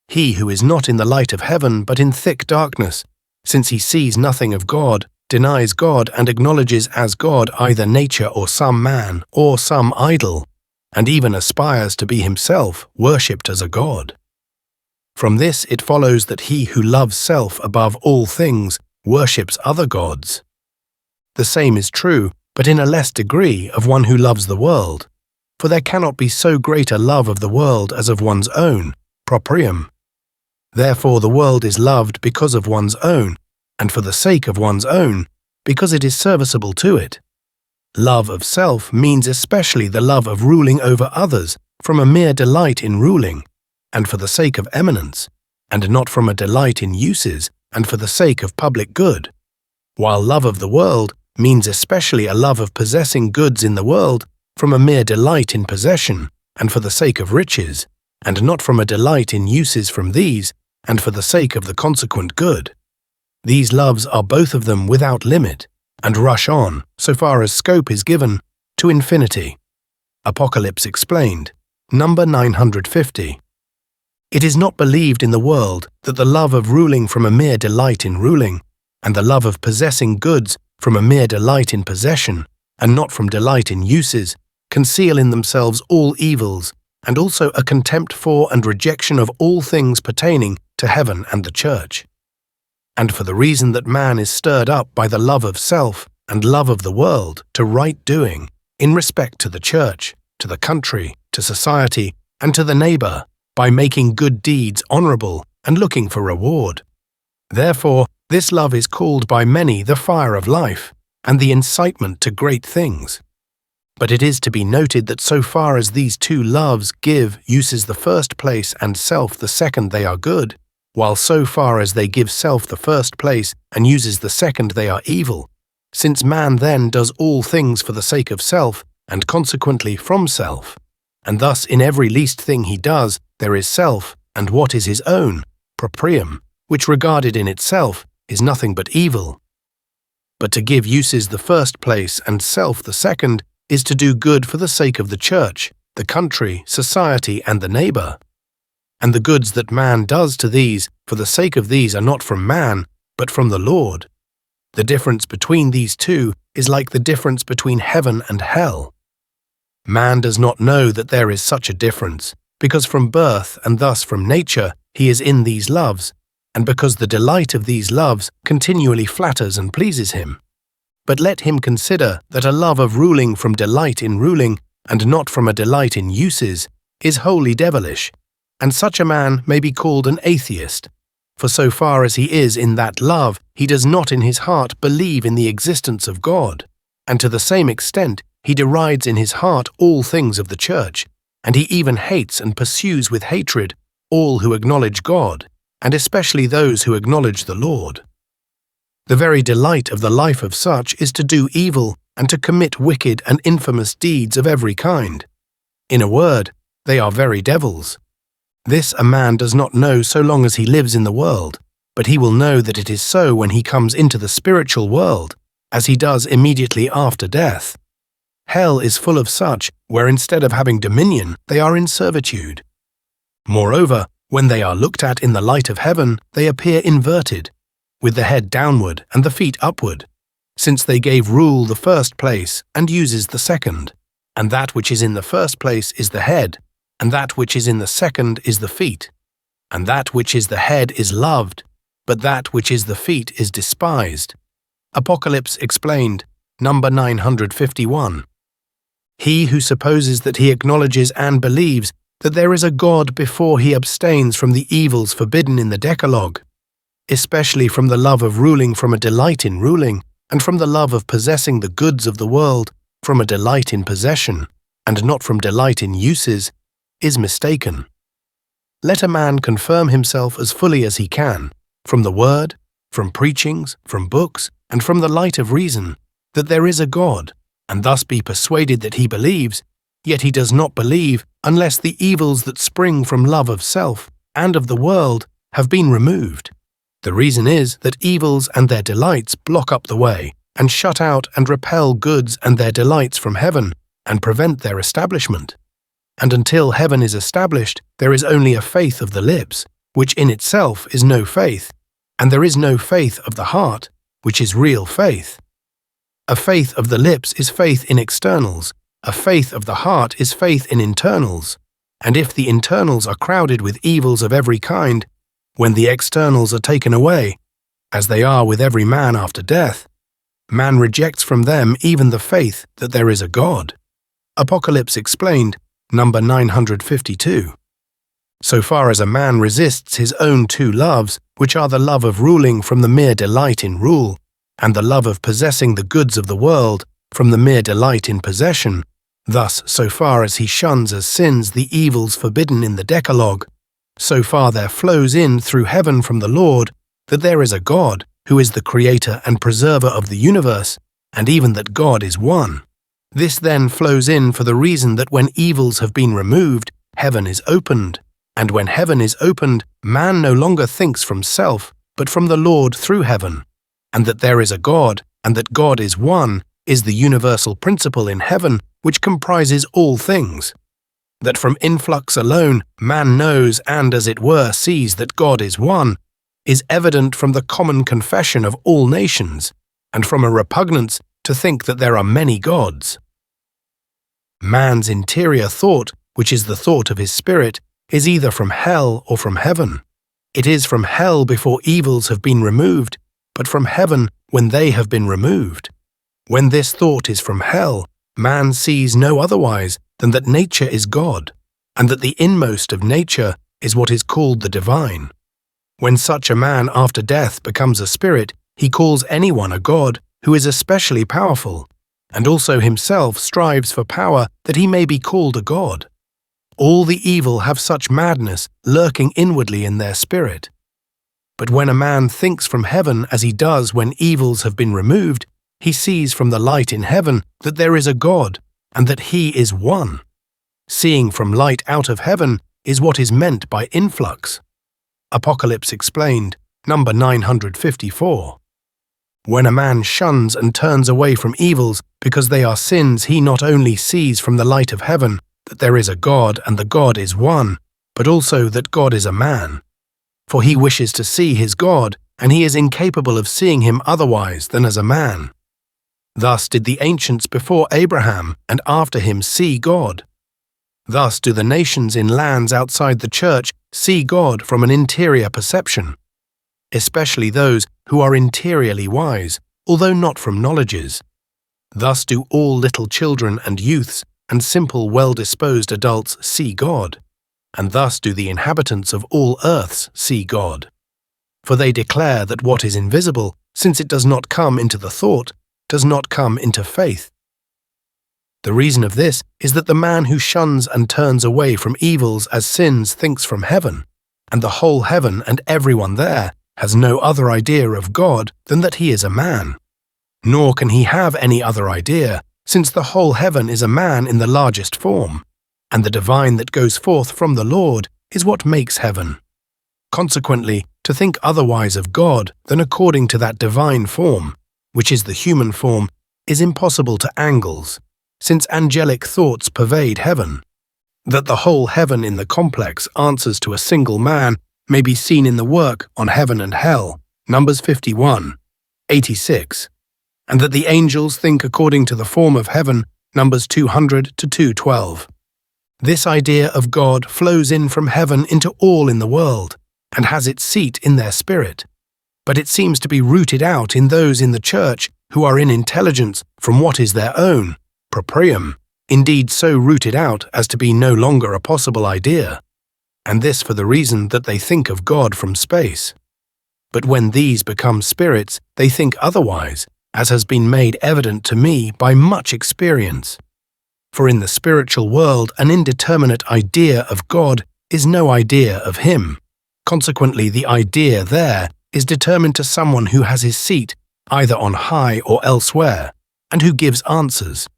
He who is not in the light of heaven but in thick darkness, since he sees nothing of God, denies God and acknowledges as God either nature or some man or some idol, and even aspires to be himself worshipped as a god. From this it follows that he who loves self above all things worships other gods. The same is true, but in a less degree, of one who loves the world, for there cannot be so great a love of the world as of one's own, proprium. Therefore the world is loved because of one's own, and for the sake of one's own, because it is serviceable to it. Love of self means especially the love of ruling over others from a mere delight in ruling, and for the sake of eminence, and not from a delight in uses and for the sake of public good, while love of the world means especially a love of possessing goods in the world from a mere delight in possession and for the sake of riches, and not from a delight in uses from these and for the sake of the consequent good. These loves are both of them without limit, and rush on, so far as scope is given, to infinity. Apocalypse Explained, number 950. It is not believed in the world that the love of ruling from a mere delight in ruling, and the love of possessing goods from a mere delight in possession, and not from delight in uses, conceal in themselves all evils, and also a contempt for and rejection of all things pertaining to heaven and the church. And for the reason that man is stirred up by the love of self and love of the world to right doing, in respect to the church, to the country, to society, and to the neighbor, by making good deeds honorable and looking for reward. Therefore, this love is called by many the fire of life, and the incitement to great things. But it is to be noted that so far as these two loves give uses the first place and self the second, they are good, while so far as they give self the first place and uses the second, they are evil, since man then does all things for the sake of self, and consequently from self, and thus in every least thing he does there is self, and what is his own, proprium, which regarded in itself is nothing but evil. But to give uses the first place and self the second is to do good for the sake of the church, the country, society, and the neighbor. And the goods that man does to these, for the sake of these, are not from man, but from the Lord. The difference between these two is like the difference between heaven and hell. Man does not know that there is such a difference, because from birth and thus from nature he is in these loves, and because the delight of these loves continually flatters and pleases him. But let him consider that a love of ruling from delight in ruling, and not from a delight in uses, is wholly devilish, and such a man may be called an atheist, for so far as he is in that love, he does not in his heart believe in the existence of God, and to the same extent he derides in his heart all things of the church, and he even hates and pursues with hatred all who acknowledge God, and especially those who acknowledge the Lord. The very delight of the life of such is to do evil and to commit wicked and infamous deeds of every kind. In a word, they are very devils. This a man does not know so long as he lives in the world, but he will know that it is so when he comes into the spiritual world, as he does immediately after death. Hell is full of such, where instead of having dominion, they are in servitude. Moreover, when they are looked at in the light of heaven, they appear inverted, with the head downward and the feet upward, since they gave rule the first place and uses the second, and that which is in the first place is the head, and that which is in the second is the feet, and that which is the head is loved, but that which is the feet is despised. Apocalypse Explained, number 951. He who supposes that he acknowledges and believes that there is a God before he abstains from the evils forbidden in the Decalogue, especially from the love of ruling from a delight in ruling, and from the love of possessing the goods of the world from a delight in possession, and not from delight in uses, is mistaken. Let a man confirm himself as fully as he can, from the word, from preachings, from books, and from the light of reason, that there is a God, and thus be persuaded that he believes, yet he does not believe unless the evils that spring from love of self and of the world have been removed. The reason is that evils and their delights block up the way, and shut out and repel goods and their delights from heaven, and prevent their establishment. And until heaven is established, there is only a faith of the lips, which in itself is no faith, and there is no faith of the heart, which is real faith. A faith of the lips is faith in externals, a faith of the heart is faith in internals, and if the internals are crowded with evils of every kind, when the externals are taken away, as they are with every man after death, man rejects from them even the faith that there is a God. Apocalypse Explained, number 952. So far as a man resists his own two loves, which are the love of ruling from the mere delight in rule, and the love of possessing the goods of the world from the mere delight in possession, thus, so far as he shuns as sins the evils forbidden in the Decalogue, so far there flows in through heaven from the Lord that there is a God who is the creator and preserver of the universe, and even that God is one. This then flows in for the reason that when evils have been removed, heaven is opened, and when heaven is opened, man no longer thinks from self, but from the Lord through heaven, and that there is a God, and that God is one, is the universal principle in heaven which comprises all things. That from influx alone man knows and, as it were, sees that God is one, is evident from the common confession of all nations, and from a repugnance to think that there are many gods. Man's interior thought, which is the thought of his spirit, is either from hell or from heaven. It is from hell before evils have been removed, but from heaven when they have been removed. When this thought is from hell, man sees no otherwise than that nature is God, and that the inmost of nature is what is called the divine. When such a man after death becomes a spirit, he calls anyone a god who is especially powerful, and also himself strives for power that he may be called a god. All the evil have such madness lurking inwardly in their spirit. But when a man thinks from heaven as he does when evils have been removed, he sees from the light in heaven that there is a God, and that he is one. Seeing from light out of heaven is what is meant by influx. Apocalypse Explained, number 954. When a man shuns and turns away from evils because they are sins, he not only sees from the light of heaven that there is a God and the God is one, but also that God is a man. For he wishes to see his God, and he is incapable of seeing him otherwise than as a man. Thus did the ancients before Abraham and after him see God. Thus do the nations in lands outside the church see God from an interior perception, especially those who are interiorly wise, although not from knowledges. Thus do all little children and youths and simple well-disposed adults see God, and thus do the inhabitants of all earths see God. For they declare that what is invisible, since it does not come into the thought, does not come into faith. The reason of this is that the man who shuns and turns away from evils as sins thinks from heaven, and the whole heaven and everyone there has no other idea of God than that he is a man. Nor can he have any other idea, since the whole heaven is a man in the largest form, and the divine that goes forth from the Lord is what makes heaven. Consequently, to think otherwise of God than according to that divine form, which is the human form, is impossible to angles, since angelic thoughts pervade heaven. That the whole heaven in the complex answers to a single man may be seen in the work on heaven and hell, Numbers 51, 86, and that the angels think according to the form of heaven, Numbers 200 to 212. This idea of God flows in from heaven into all in the world, and has its seat in their spirit. But it seems to be rooted out in those in the church who are in intelligence from what is their own, proprium, indeed so rooted out as to be no longer a possible idea, and this for the reason that they think of God from space. But when these become spirits, they think otherwise, as has been made evident to me by much experience. For in the spiritual world an indeterminate idea of God is no idea of him. Consequently, the idea there is determined to someone who has his seat either on high or elsewhere, and who gives answers.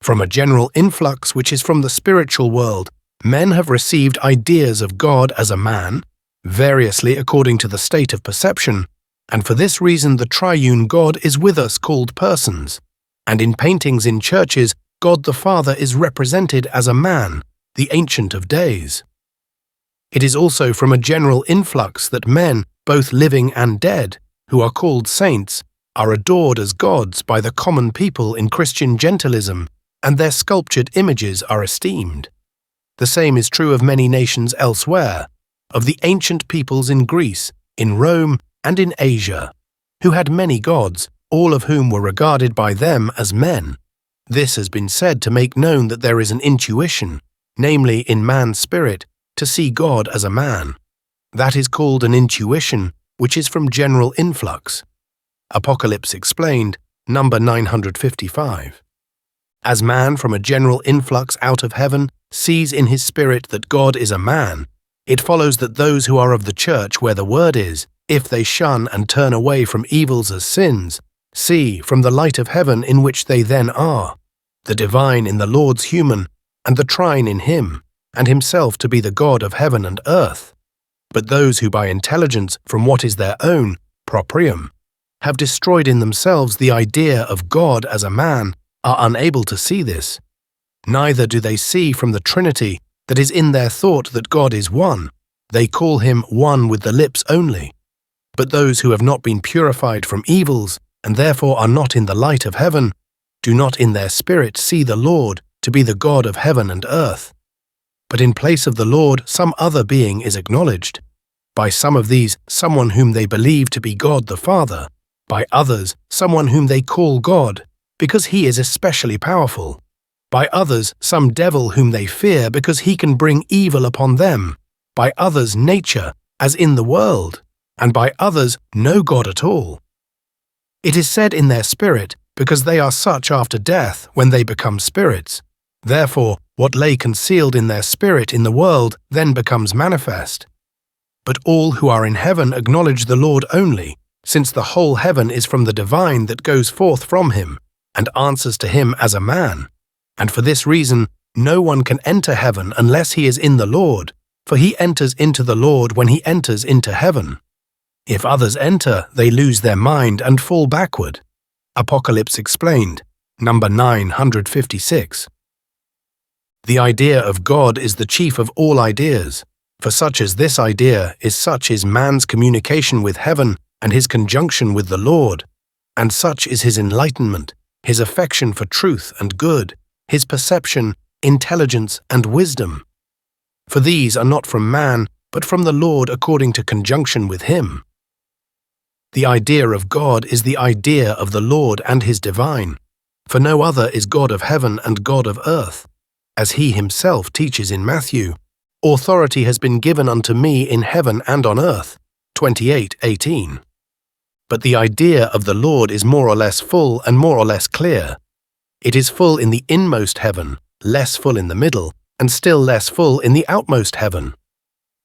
From a general influx which is from the spiritual world, men have received ideas of God as a man, variously according to the state of perception, and for this reason the triune God is with us called persons, and in paintings in churches God the Father is represented as a man, the Ancient of Days. It is also from a general influx that men, both living and dead, who are called saints, are adored as gods by the common people in Christian gentilism, and their sculptured images are esteemed. The same is true of many nations elsewhere, of the ancient peoples in Greece, in Rome, and in Asia, who had many gods, all of whom were regarded by them as men. This has been said to make known that there is an intuition, namely in man's spirit, to see God as a man. That is called an intuition, which is from general influx. Apocalypse Explained, number 955. As man from a general influx out of heaven sees in his spirit that God is a man, it follows that those who are of the church where the word is, if they shun and turn away from evils as sins, see from the light of heaven in which they then are, the divine in the Lord's human, and the trine in him, and himself to be the God of heaven and earth. But those who by intelligence from what is their own, proprium, have destroyed in themselves the idea of God as a man, are unable to see this. Neither do they see from the Trinity that is in their thought that God is one. They call him one with the lips only. But those who have not been purified from evils, and therefore are not in the light of heaven, do not in their spirit see the Lord to be the God of heaven and earth. But in place of the Lord some other being is acknowledged. By some of these, someone whom they believe to be God the Father. By others, someone whom they call God, because he is especially powerful. By others, some devil whom they fear because he can bring evil upon them. By others, nature, as in the world. And by others, no God at all. It is said in their spirit, because they are such after death when they become spirits. Therefore, what lay concealed in their spirit in the world then becomes manifest. But all who are in heaven acknowledge the Lord only, since the whole heaven is from the divine that goes forth from him, and answers to him as a man. And for this reason, no one can enter heaven unless he is in the Lord, for he enters into the Lord when he enters into heaven. If others enter, they lose their mind and fall backward. Apocalypse Explained, number 956. The idea of God is the chief of all ideas, for such as this idea is such is man's communication with heaven and his conjunction with the Lord, and such is his enlightenment, his affection for truth and good, his perception, intelligence, and wisdom. For these are not from man, but from the Lord according to conjunction with him. The idea of God is the idea of the Lord and his divine, for no other is God of heaven and God of earth. As he himself teaches in Matthew, authority has been given unto me in heaven and on earth, 28:18. But the idea of the Lord is more or less full and more or less clear. It is full in the inmost heaven, less full in the middle, and still less full in the outmost heaven.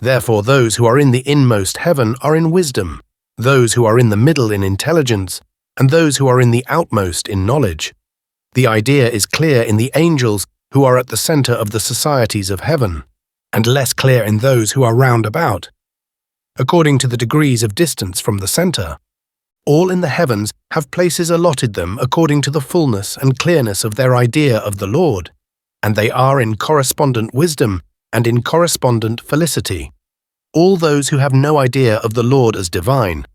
Therefore those who are in the inmost heaven are in wisdom, those who are in the middle in intelligence, and those who are in the outmost in knowledge. The idea is clear in the angels who are at the center of the societies of heaven, and less clear in those who are round about, according to the degrees of distance from the center. All in the heavens have places allotted them according to the fullness and clearness of their idea of the Lord, and they are in correspondent wisdom and in correspondent felicity. All those who have no idea of the Lord as divine,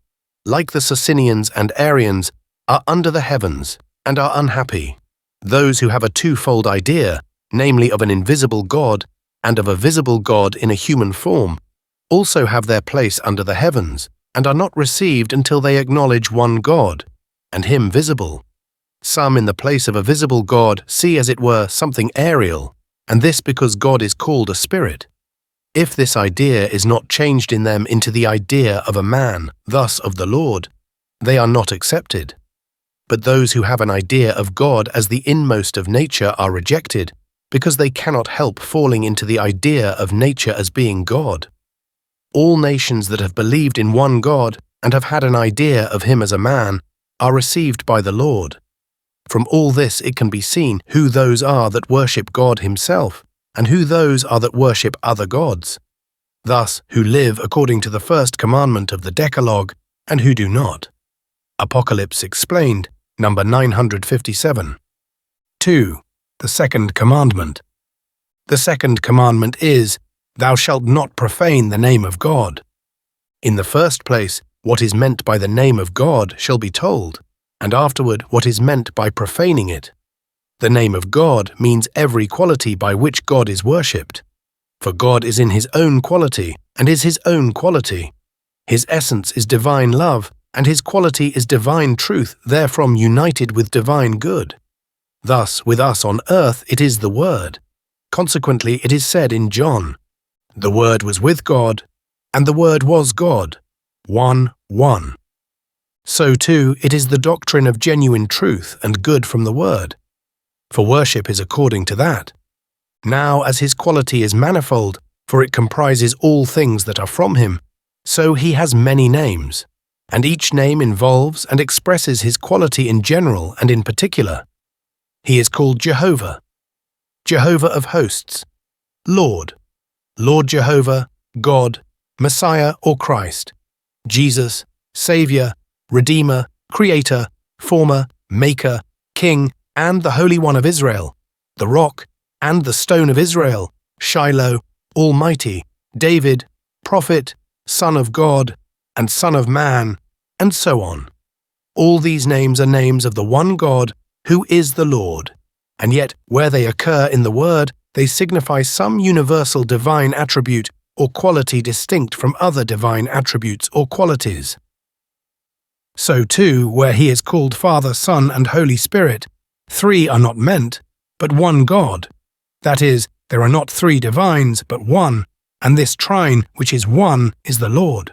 like the Socinians and Arians, are under the heavens and are unhappy. Those who have a twofold idea, namely of an invisible God and of a visible God in a human form, also have their place under the heavens, and are not received until they acknowledge one God, and him visible. Some in the place of a visible God see as it were something aerial, and this because God is called a spirit. If this idea is not changed in them into the idea of a man, thus of the Lord, they are not accepted. But those who have an idea of God as the inmost of nature are rejected, because they cannot help falling into the idea of nature as being God. All nations that have believed in one God and have had an idea of him as a man are received by the Lord. From all this it can be seen who those are that worship God himself, and who those are that worship other gods. Thus, who live according to the first commandment of the Decalogue, and who do not. Apocalypse Explained, number 957. 2. The second commandment. The second commandment is, Thou shalt not profane the name of God. In the first place, what is meant by the name of God shall be told, and afterward what is meant by profaning it. The name of God means every quality by which God is worshipped. For God is in his own quality, and is his own quality. His essence is divine love, and his quality is divine truth, therefrom united with divine good. Thus, with us on earth it is the Word. Consequently, it is said in John, The Word was with God, and the Word was God. 1:1. So too it is the doctrine of genuine truth and good from the Word. For worship is according to that. Now as his quality is manifold, for it comprises all things that are from him, so he has many names, and each name involves and expresses his quality in general and in particular. He is called Jehovah, Jehovah of hosts, Lord, Lord Jehovah, God, Messiah or Christ, Jesus, Saviour, Redeemer, Creator, Former, Maker, King, and the Holy One of Israel, the Rock, and the Stone of Israel, Shiloh, Almighty, David, Prophet, Son of God, and Son of Man, and so on. All these names are names of the one God, who is the Lord, and yet where they occur in the Word, they signify some universal divine attribute or quality distinct from other divine attributes or qualities. So too, where he is called Father, Son, and Holy Spirit, three are not meant, but one God. That is, there are not three divines, but one, and this trine, which is one, is the Lord.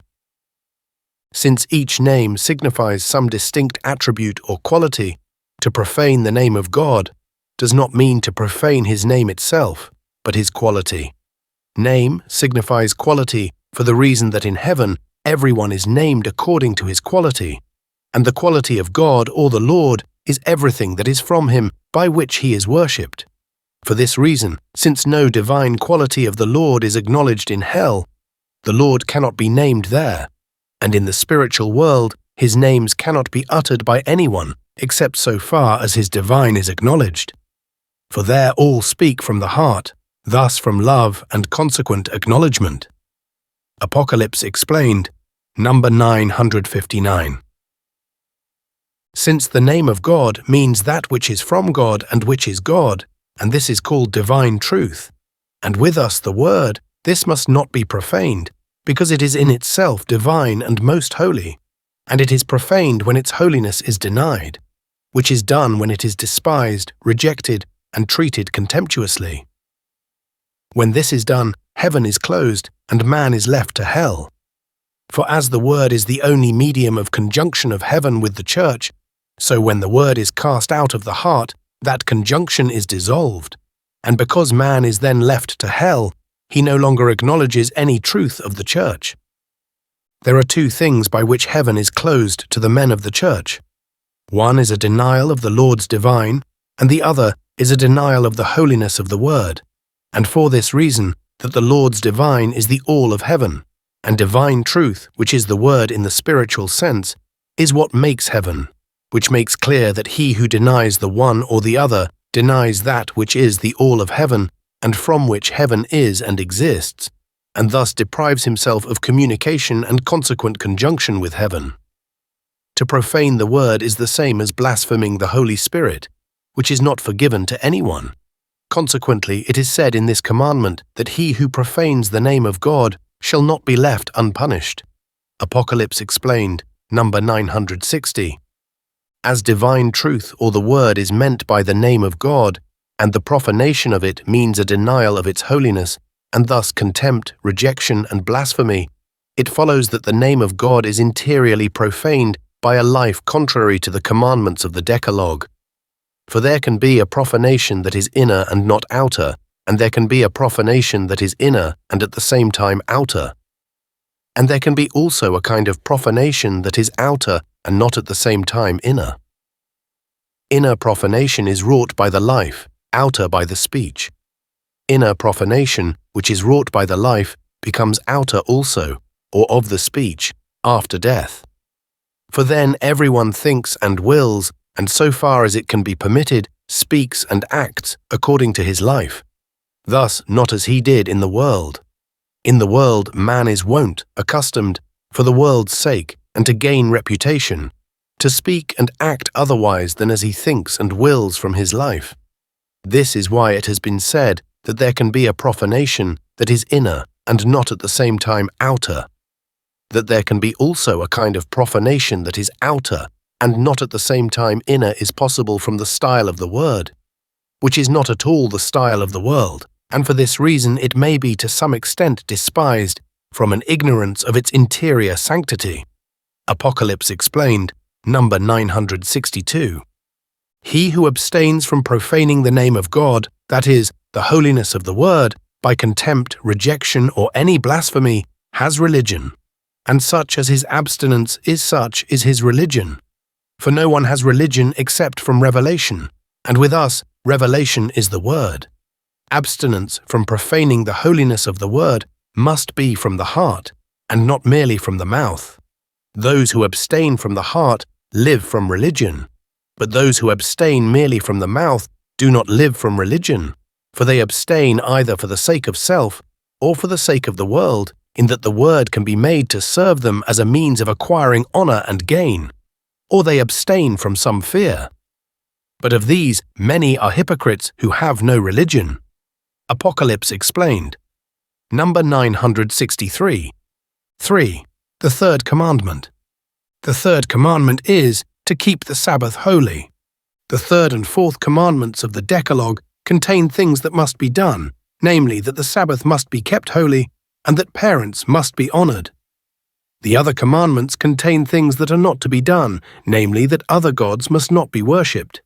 Since each name signifies some distinct attribute or quality, to profane the name of God does not mean to profane his name itself, but his quality. Name signifies quality for the reason that in heaven everyone is named according to his quality, and the quality of God or the Lord is everything that is from him by which he is worshipped. For this reason, since no divine quality of the Lord is acknowledged in hell, the Lord cannot be named there, and in the spiritual world his names cannot be uttered by anyone except so far as his divine is acknowledged. For there all speak from the heart, thus from love and consequent acknowledgement. Apocalypse explained, number 959. Since the name of God means that which is from God and which is God, and this is called divine truth, and with us the Word, this must not be profaned, because it is in itself divine and most holy, and it is profaned when its holiness is denied, which is done when it is despised, rejected, and treated contemptuously. When this is done, heaven is closed, and man is left to hell. For as the Word is the only medium of conjunction of heaven with the church, so when the Word is cast out of the heart, that conjunction is dissolved, and because man is then left to hell, he no longer acknowledges any truth of the church. There are two things by which heaven is closed to the men of the church. One is a denial of the Lord's divine, and the other is a denial of the holiness of the Word, and for this reason that the Lord's divine is the all of heaven, and divine truth, which is the Word in the spiritual sense, is what makes heaven, which makes clear that he who denies the one or the other denies that which is the all of heaven and from which heaven is and exists, and thus deprives himself of communication and consequent conjunction with heaven. To profane the Word is the same as blaspheming the Holy Spirit, which is not forgiven to anyone. Consequently, it is said in this commandment that he who profanes the name of God shall not be left unpunished. Apocalypse explained, number 960. As divine truth or the Word is meant by the name of God, and the profanation of it means a denial of its holiness, and thus contempt, rejection, and blasphemy, it follows that the name of God is interiorly profaned by a life contrary to the commandments of the Decalogue. For there can be a profanation that is inner and not outer, and there can be a profanation that is inner and at the same time outer. And there can be also a kind of profanation that is outer and not at the same time inner. Inner profanation is wrought by the life, outer by the speech. Inner profanation, which is wrought by the life, becomes outer also, or of the speech, after death. For then everyone thinks and wills, and so far as it can be permitted, speaks and acts according to his life. Thus not as he did in the world. In the world man is wont, accustomed, for the world's sake, and to gain reputation, to speak and act otherwise than as he thinks and wills from his life. This is why it has been said that there can be a profanation that is inner and not at the same time outer, that there can be also a kind of profanation that is outer and not at the same time inner is possible from the style of the Word, which is not at all the style of the world, and for this reason it may be to some extent despised from an ignorance of its interior sanctity. Apocalypse Explained, number 962. He who abstains from profaning the name of God, that is, the holiness of the word, by contempt, rejection, or any blasphemy, has religion, and such as his abstinence is such is his religion. For no one has religion except from revelation, and with us revelation is the word. Abstinence from profaning the holiness of the word must be from the heart, and not merely from the mouth. Those who abstain from the heart live from religion, but those who abstain merely from the mouth do not live from religion, for they abstain either for the sake of self or for the sake of the world, in that the word can be made to serve them as a means of acquiring honor and gain, or they abstain from some fear. But of these, many are hypocrites who have no religion. Apocalypse Explained, number 963. 3. The third commandment. The third commandment is to keep the Sabbath holy. The third and fourth commandments of the Decalogue contain things that must be done, namely that the Sabbath must be kept holy and that parents must be honored. The other commandments contain things that are not to be done, namely that other gods must not be worshipped,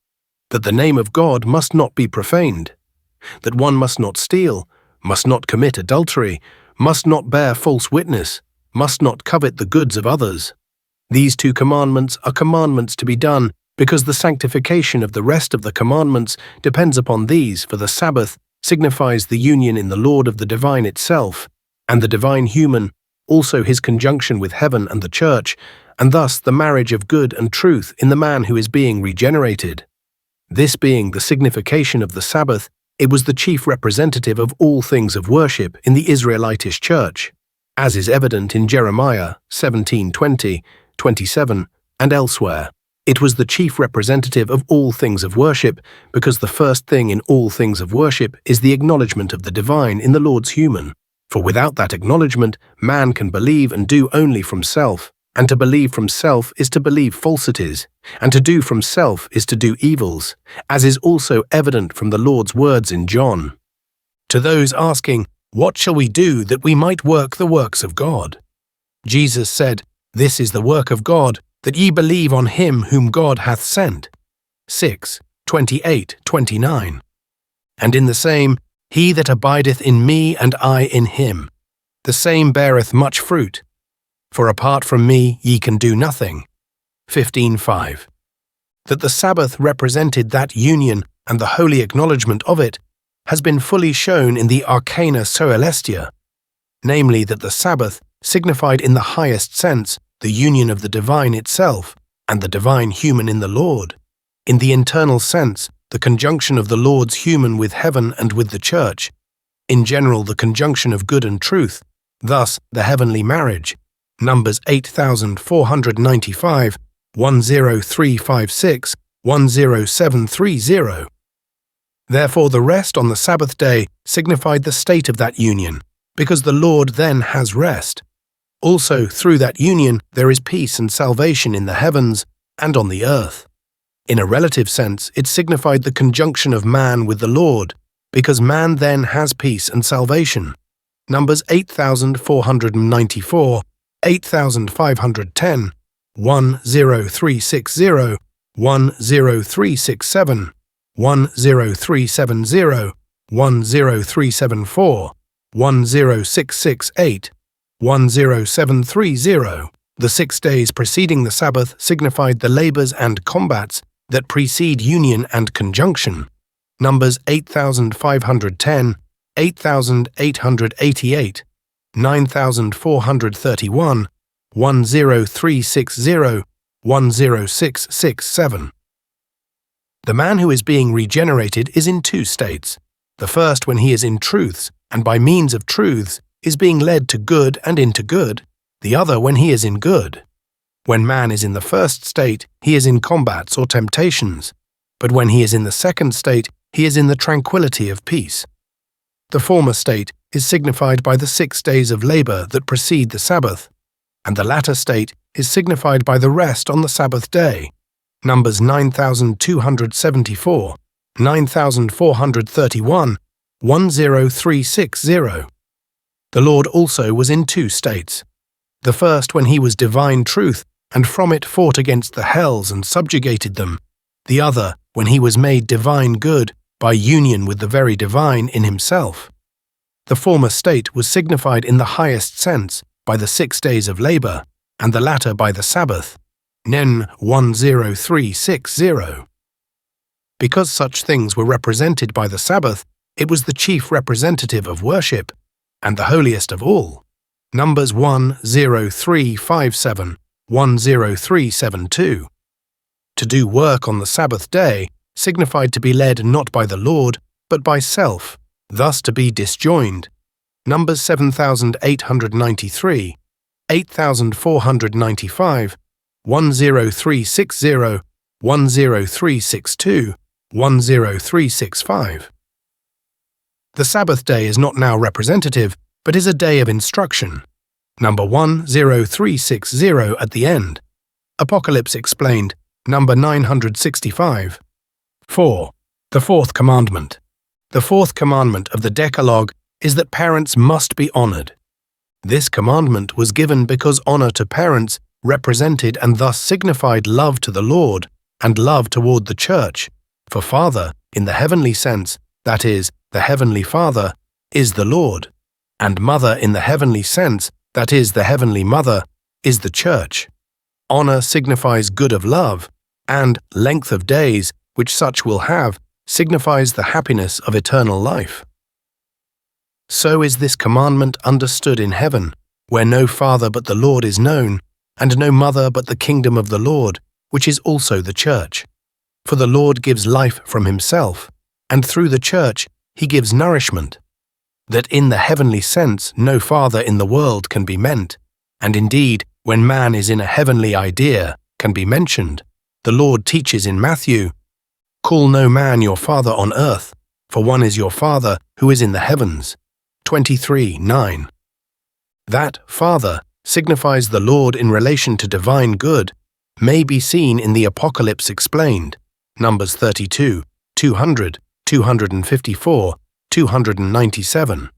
that the name of God must not be profaned, that one must not steal, must not commit adultery, must not bear false witness, must not covet the goods of others. These two commandments are commandments to be done because the sanctification of the rest of the commandments depends upon these, for the Sabbath signifies the union in the Lord of the divine itself, and the divine human, also his conjunction with heaven and the church, and thus the marriage of good and truth in the man who is being regenerated. This being the signification of the Sabbath, it was the chief representative of all things of worship in the Israelitish church, as is evident in Jeremiah 17:20, 27, and elsewhere. It was the chief representative of all things of worship, because the first thing in all things of worship is the acknowledgement of the divine in the Lord's human. For without that acknowledgement, man can believe and do only from self, and to believe from self is to believe falsities, and to do from self is to do evils, as is also evident from the Lord's words in John. To those asking, "What shall we do that we might work the works of God?" Jesus said, "This is the work of God, that ye believe on him whom God hath sent." 6:28-29. And in the same, "He that abideth in me and I in him, the same beareth much fruit. For apart from me ye can do nothing." 15:5. That the Sabbath represented that union and the holy acknowledgement of it has been fully shown in the Arcana Soelestia, namely that the Sabbath signified in the highest sense the union of the divine itself and the divine human in the Lord, in the internal sense the conjunction of the Lord's human with heaven and with the church, in general the conjunction of good and truth, thus the heavenly marriage, Numbers 8495, 10356, 10730. Therefore the rest on the Sabbath day signified the state of that union, because the Lord then has rest. Also through that union there is peace and salvation in the heavens and on the earth. In a relative sense, it signified the conjunction of man with the Lord, because man then has peace and salvation. Numbers 8494, 8510, 10360, 10367, 10370, 10374, 10668, 10730. The 6 days preceding the Sabbath signified the labors and combats that precede union and conjunction. Numbers 8510, 8888, 9431, 10360, 10667. The man who is being regenerated is in two states. The first when he is in truths, and by means of truths is being led to good and into good, the other when he is in good. When man is in the first state, he is in combats or temptations, but when he is in the second state, he is in the tranquility of peace. The former state is signified by the 6 days of labor that precede the Sabbath, and the latter state is signified by the rest on the Sabbath day. Numbers 9274, 9431, 10360. The Lord also was in two states. The first when he was divine truth, and from it fought against the hells and subjugated them. The other when he was made divine good by union with the very divine in himself. The former state was signified in the highest sense by the 6 days of labor, and the latter by the Sabbath. Nen 10360. Because such things were represented by the Sabbath, it was the chief representative of worship, and the holiest of all. Numbers 10357, 10372. To do work on the Sabbath day signified to be led not by the Lord, but by self, thus to be disjoined. Numbers 7893, 8495, 10360, 10362, 10365. The Sabbath day is not now representative, but is a day of instruction. Number 10360 at the end. Apocalypse explained. Number 965. 4. The fourth commandment. The fourth commandment of the Decalogue is that parents must be honored. This commandment was given because honor to parents represented and thus signified love to the Lord and love toward the Church, for Father, in the heavenly sense, that is, the Heavenly Father, is the Lord, and Mother in the heavenly sense, that is, the Heavenly Mother, is the Church. Honor signifies good of love, and length of days, which such will have, signifies the happiness of eternal life. So is this commandment understood in heaven, where no Father but the Lord is known, and no Mother but the kingdom of the Lord, which is also the Church. For the Lord gives life from himself, and through the Church he gives nourishment. That in the heavenly sense no Father in the world can be meant, and indeed, when man is in a heavenly idea, can be mentioned. The Lord teaches in Matthew, "Call no man your father on earth, for one is your Father who is in the heavens." 23:9. That Father signifies the Lord in relation to divine good may be seen in the Apocalypse explained, Numbers 32, 200, 254, 297.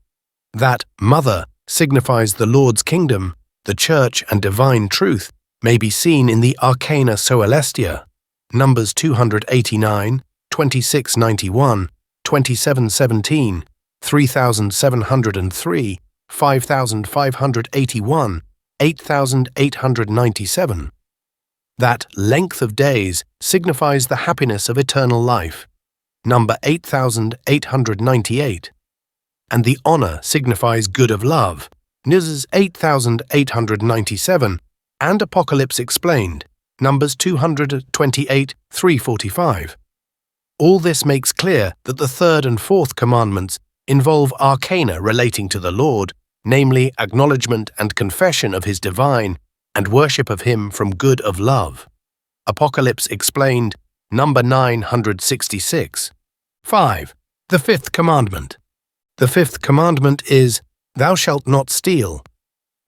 That Mother signifies the Lord's kingdom, the Church and divine truth may be seen in the Arcana Soelestia, Numbers 289, 2691, 2717, 3703, 5581, 8897. That length of days signifies the happiness of eternal life, number 8898. And the honor signifies good of love, Numbers 8897, and Apocalypse explained, Numbers 228, 345. All this makes clear that the third and fourth commandments involve arcana relating to the Lord, namely acknowledgement and confession of his divine and worship of him from good of love. Apocalypse explained, number 966. 5. The fifth commandment. The fifth commandment is, "Thou shalt not steal."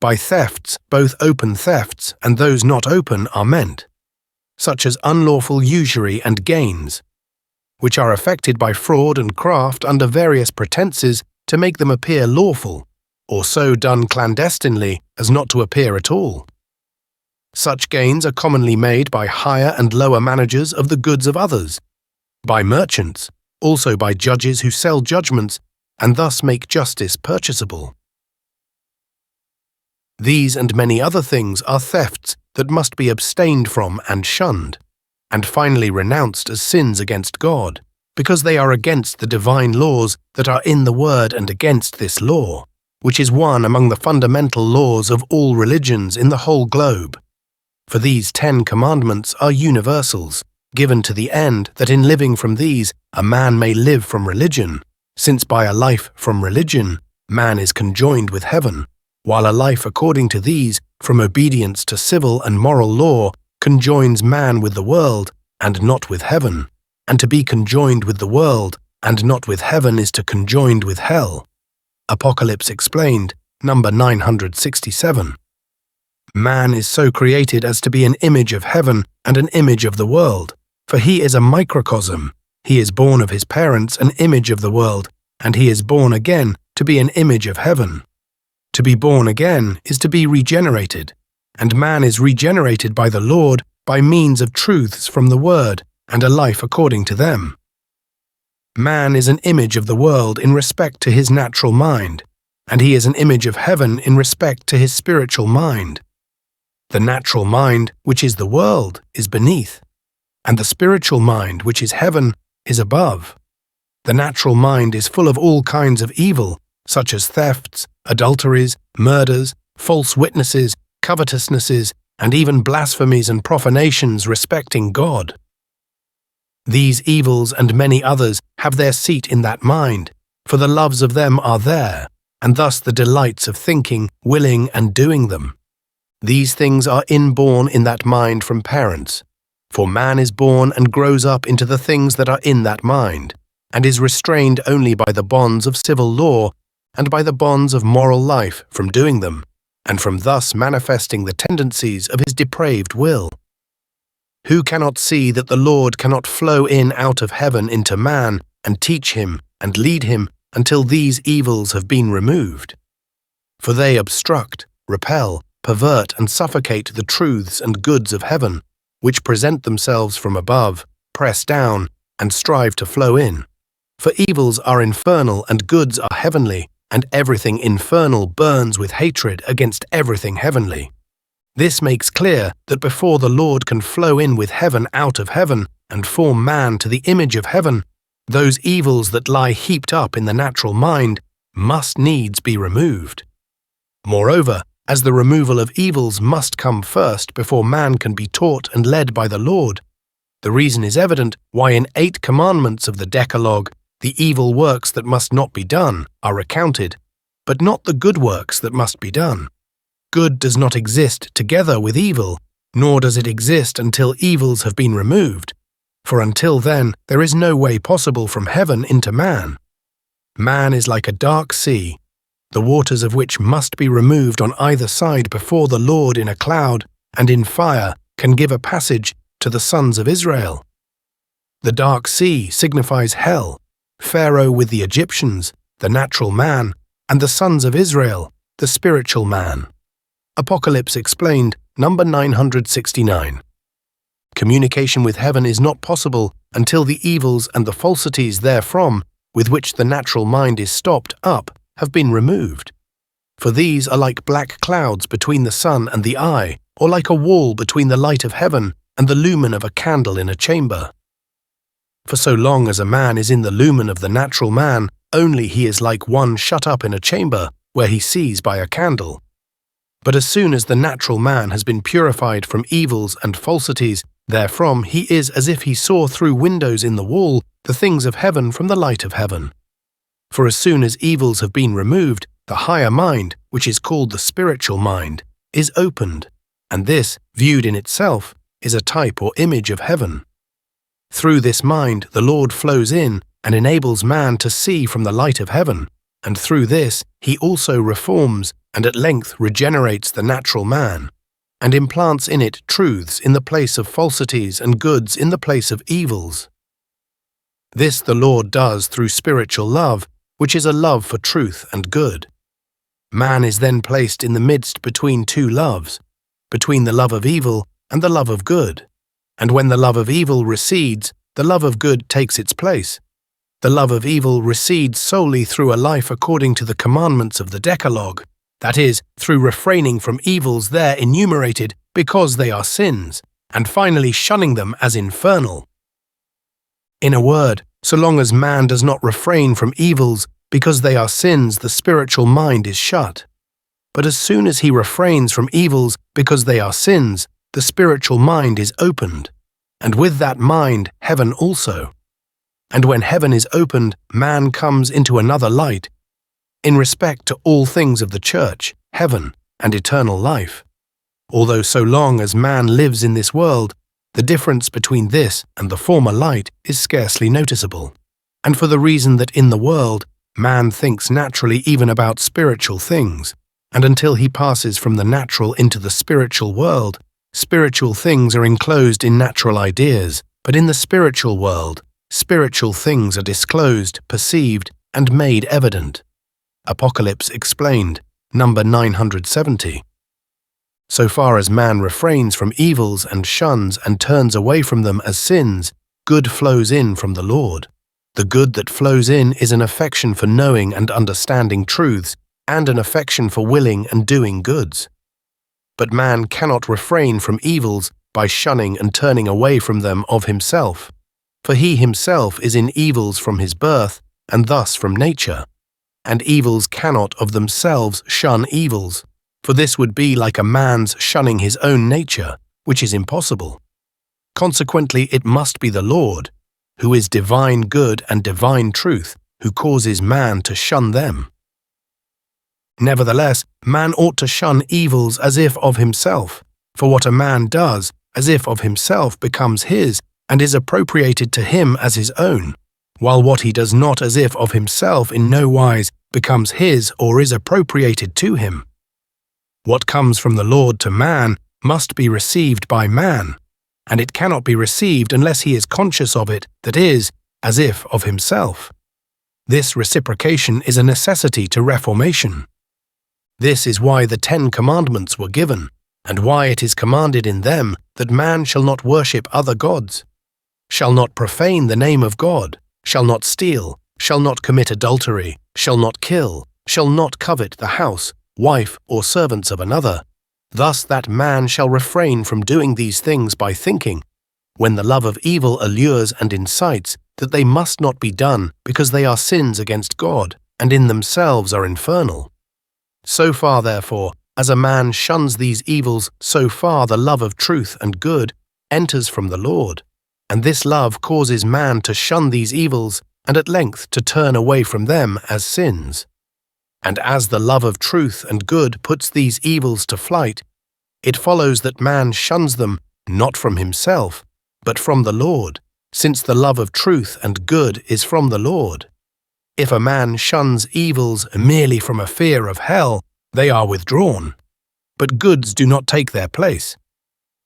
By thefts, both open thefts and those not open are meant, such as unlawful usury and gains, which are effected by fraud and craft under various pretenses to make them appear lawful, or so done clandestinely as not to appear at all. Such gains are commonly made by higher and lower managers of the goods of others, by merchants, also by judges who sell judgments and thus make justice purchasable. These and many other things are thefts that must be abstained from and shunned, and finally renounced as sins against God, because they are against the divine laws that are in the Word and against this law, which is one among the fundamental laws of all religions in the whole globe. For these 10 commandments are universals, given to the end that in living from these a man may live from religion, since by a life from religion man is conjoined with heaven, while a life according to these from obedience to civil and moral law conjoins man with the world and not with heaven, and to be conjoined with the world and not with heaven is to conjoined with hell. Apocalypse explained, number 967. Man is so created as to be an image of heaven and an image of the world, for he is a microcosm. He is born of his parents, an image of the world, and he is born again to be an image of heaven. To be born again is to be regenerated, and man is regenerated by the Lord by means of truths from the Word and a life according to them. Man is an image of the world in respect to his natural mind, and he is an image of heaven in respect to his spiritual mind. The natural mind, which is the world, is beneath, and the spiritual mind, which is heaven, is above. The natural mind is full of all kinds of evil, such as thefts, adulteries, murders, false witnesses, covetousnesses, and even blasphemies and profanations respecting God. These evils and many others have their seat in that mind, for the loves of them are there, and thus the delights of thinking, willing, and doing them. These things are inborn in that mind from parents, for man is born and grows up into the things that are in that mind, and is restrained only by the bonds of civil law and by the bonds of moral life from doing them, and from thus manifesting the tendencies of his depraved will. Who cannot see that the Lord cannot flow in out of heaven into man and teach him and lead him until these evils have been removed? For they obstruct, repel, pervert and suffocate the truths and goods of heaven, which present themselves from above, press down, and strive to flow in. For evils are infernal and goods are heavenly, and everything infernal burns with hatred against everything heavenly. This makes clear that before the Lord can flow in with heaven out of heaven and form man to the image of heaven, those evils that lie heaped up in the natural mind must needs be removed. Moreover, as the removal of evils must come first before man can be taught and led by the Lord, the reason is evident why in 8 commandments of the Decalogue the evil works that must not be done are recounted, but not the good works that must be done. Good does not exist together with evil, nor does it exist until evils have been removed, for until then there is no way possible from heaven into man. Man is like a dark sea, the waters of which must be removed on either side before the Lord in a cloud and in fire can give a passage to the sons of Israel. The dark sea signifies hell, Pharaoh with the Egyptians, the natural man, and the sons of Israel, the spiritual man. Apocalypse Explained, number 969. Communication with heaven is not possible until the evils and the falsities therefrom, with which the natural mind is stopped up, have been removed. For these are like black clouds between the sun and the eye, or like a wall between the light of heaven and the lumen of a candle in a chamber. For so long as a man is in the lumen of the natural man, only he is like one shut up in a chamber where he sees by a candle. But as soon as the natural man has been purified from evils and falsities, therefrom he is as if he saw through windows in the wall the things of heaven from the light of heaven. For as soon as evils have been removed, the higher mind, which is called the spiritual mind, is opened, and this, viewed in itself, is a type or image of heaven. Through this mind the Lord flows in and enables man to see from the light of heaven, and through this he also reforms and at length regenerates the natural man, and implants in it truths in the place of falsities and goods in the place of evils. This the Lord does through spiritual love, which is a love for truth and good. Man is then placed in the midst between 2 loves, between the love of evil and the love of good, and when the love of evil recedes, the love of good takes its place. The love of evil recedes solely through a life according to the commandments of the Decalogue, that is, through refraining from evils there enumerated because they are sins, and finally shunning them as infernal. In a word, so long as man does not refrain from evils because they are sins, the spiritual mind is shut. But as soon as he refrains from evils because they are sins, the spiritual mind is opened, and with that mind heaven also. And when heaven is opened, man comes into another light, in respect to all things of the church, heaven, and eternal life. Although so long as man lives in this world, the difference between this and the former light is scarcely noticeable, and for the reason that in the world, man thinks naturally even about spiritual things, and until he passes from the natural into the spiritual world, spiritual things are enclosed in natural ideas, but in the spiritual world, spiritual things are disclosed, perceived, and made evident. Apocalypse explained, number 970. So far as man refrains from evils and shuns and turns away from them as sins, good flows in from the Lord. The good that flows in is an affection for knowing and understanding truths, and an affection for willing and doing goods. But man cannot refrain from evils by shunning and turning away from them of himself, for he himself is in evils from his birth, and thus from nature. And evils cannot of themselves shun evils, for this would be like a man's shunning his own nature, which is impossible. Consequently, it must be the Lord, who is divine good and divine truth, who causes man to shun them. Nevertheless, man ought to shun evils as if of himself, for what a man does as if of himself becomes his and is appropriated to him as his own, while what he does not as if of himself in no wise becomes his or is appropriated to him. What comes from the Lord to man must be received by man, and it cannot be received unless he is conscious of it, that is, as if of himself. This reciprocation is a necessity to reformation. This is why the 10 Commandments were given, and why it is commanded in them that man shall not worship other gods, shall not profane the name of God, shall not steal, shall not commit adultery, shall not kill, shall not covet the house, wife, or servants of another. Thus that man shall refrain from doing these things by thinking, when the love of evil allures and incites, that they must not be done because they are sins against God, and in themselves are infernal. So far, therefore, as a man shuns these evils, so far the love of truth and good enters from the Lord, and this love causes man to shun these evils and at length to turn away from them as sins. And as the love of truth and good puts these evils to flight, it follows that man shuns them not from himself, but from the Lord, since the love of truth and good is from the Lord. If a man shuns evils merely from a fear of hell, they are withdrawn. But goods do not take their place.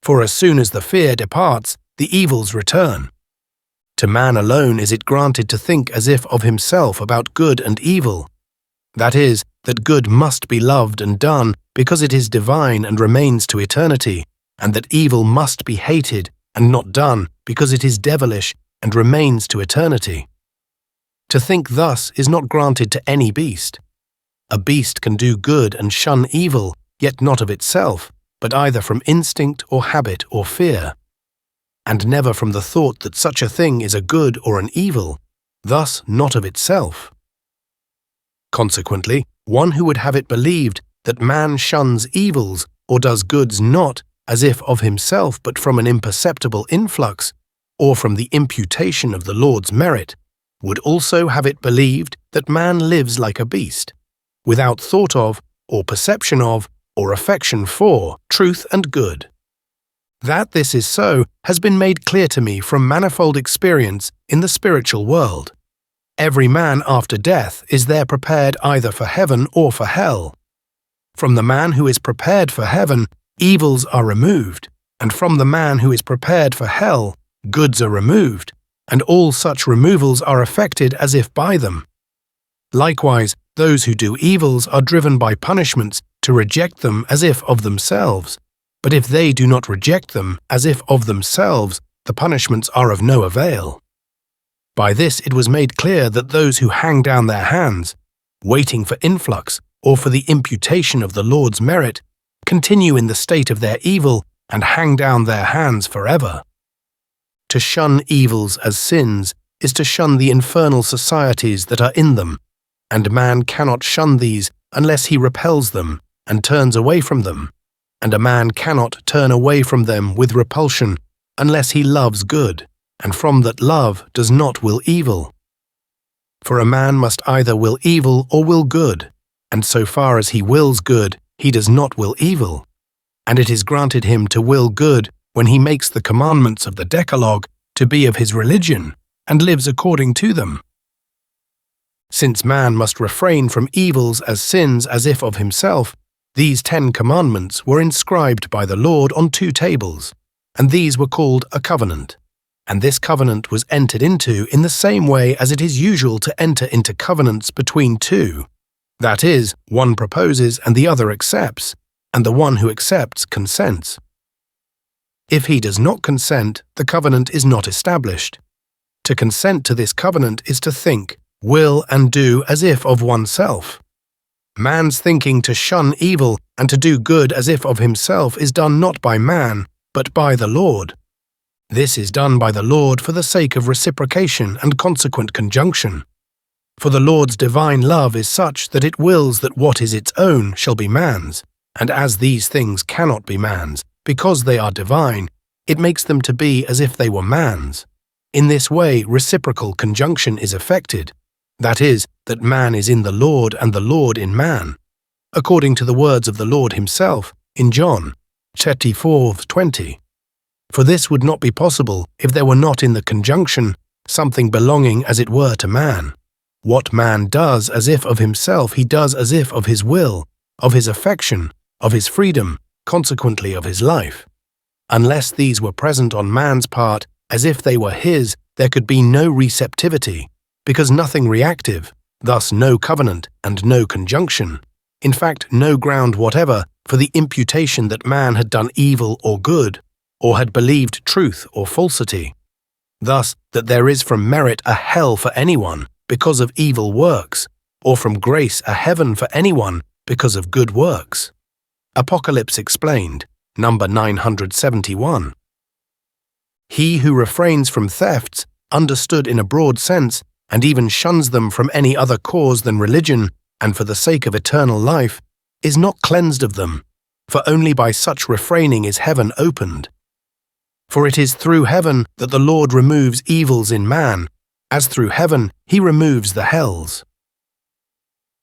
For as soon as the fear departs, the evils return. To man alone is it granted to think as if of himself about good and evil. That is, that good must be loved and done because it is divine and remains to eternity, and that evil must be hated and not done because it is devilish and remains to eternity. To think thus is not granted to any beast. A beast can do good and shun evil, yet not of itself, but either from instinct or habit or fear, and never from the thought that such a thing is a good or an evil, thus not of itself. Consequently, one who would have it believed that man shuns evils or does goods not as if of himself but from an imperceptible influx, or from the imputation of the Lord's merit, would also have it believed that man lives like a beast, without thought of, or perception of, or affection for truth and good. That this is so has been made clear to me from manifold experience in the spiritual world. Every man after death is there prepared either for heaven or for hell. From the man who is prepared for heaven, evils are removed, and from the man who is prepared for hell, goods are removed, and all such removals are effected as if by them. Likewise, those who do evils are driven by punishments to reject them as if of themselves, but if they do not reject them as if of themselves, the punishments are of no avail. By this it was made clear that those who hang down their hands, waiting for influx or for the imputation of the Lord's merit, continue in the state of their evil and hang down their hands forever. To shun evils as sins is to shun the infernal societies that are in them, and man cannot shun these unless he repels them and turns away from them, and a man cannot turn away from them with repulsion unless he loves good, and from that love does not will evil. For a man must either will evil or will good, and so far as he wills good, he does not will evil, and it is granted him to will good when he makes the commandments of the Decalogue to be of his religion, and lives according to them. Since man must refrain from evils as sins as if of himself, these 10 commandments were inscribed by the Lord on 2 tables, and these were called a covenant. and this covenant was entered into in the same way as it is usual to enter into covenants between two. That is, one proposes and the other accepts, and the one who accepts consents. If he does not consent, the covenant is not established. To consent to this covenant is to think, will, and do as if of oneself. Man's thinking to shun evil and to do good as if of himself is done not by man, but by the Lord. This is done by the Lord for the sake of reciprocation and consequent conjunction. For the Lord's divine love is such that it wills that what is its own shall be man's, and as these things cannot be man's, because they are divine, it makes them to be as if they were man's. In this way, reciprocal conjunction is effected, that is, that man is in the Lord and the Lord in man, according to the words of the Lord himself in John 4:20. For this would not be possible if there were not in the conjunction something belonging as it were to man. What man does as if of himself he does as if of his will, of his affection, of his freedom, consequently of his life. Unless these were present on man's part as if they were his, there could be no receptivity, because nothing reactive, thus no covenant and no conjunction, in fact no ground whatever for the imputation that man had done evil or good, or had believed truth or falsity. Thus that there is from merit a hell for anyone because of evil works, or from grace a heaven for anyone because of good works. Apocalypse explained, number 971. He who refrains from thefts, understood in a broad sense, and even shuns them from any other cause than religion and for the sake of eternal life, is not cleansed of them, for only by such refraining is heaven opened. For it is through heaven that the Lord removes evils in man, as through heaven he removes the hells.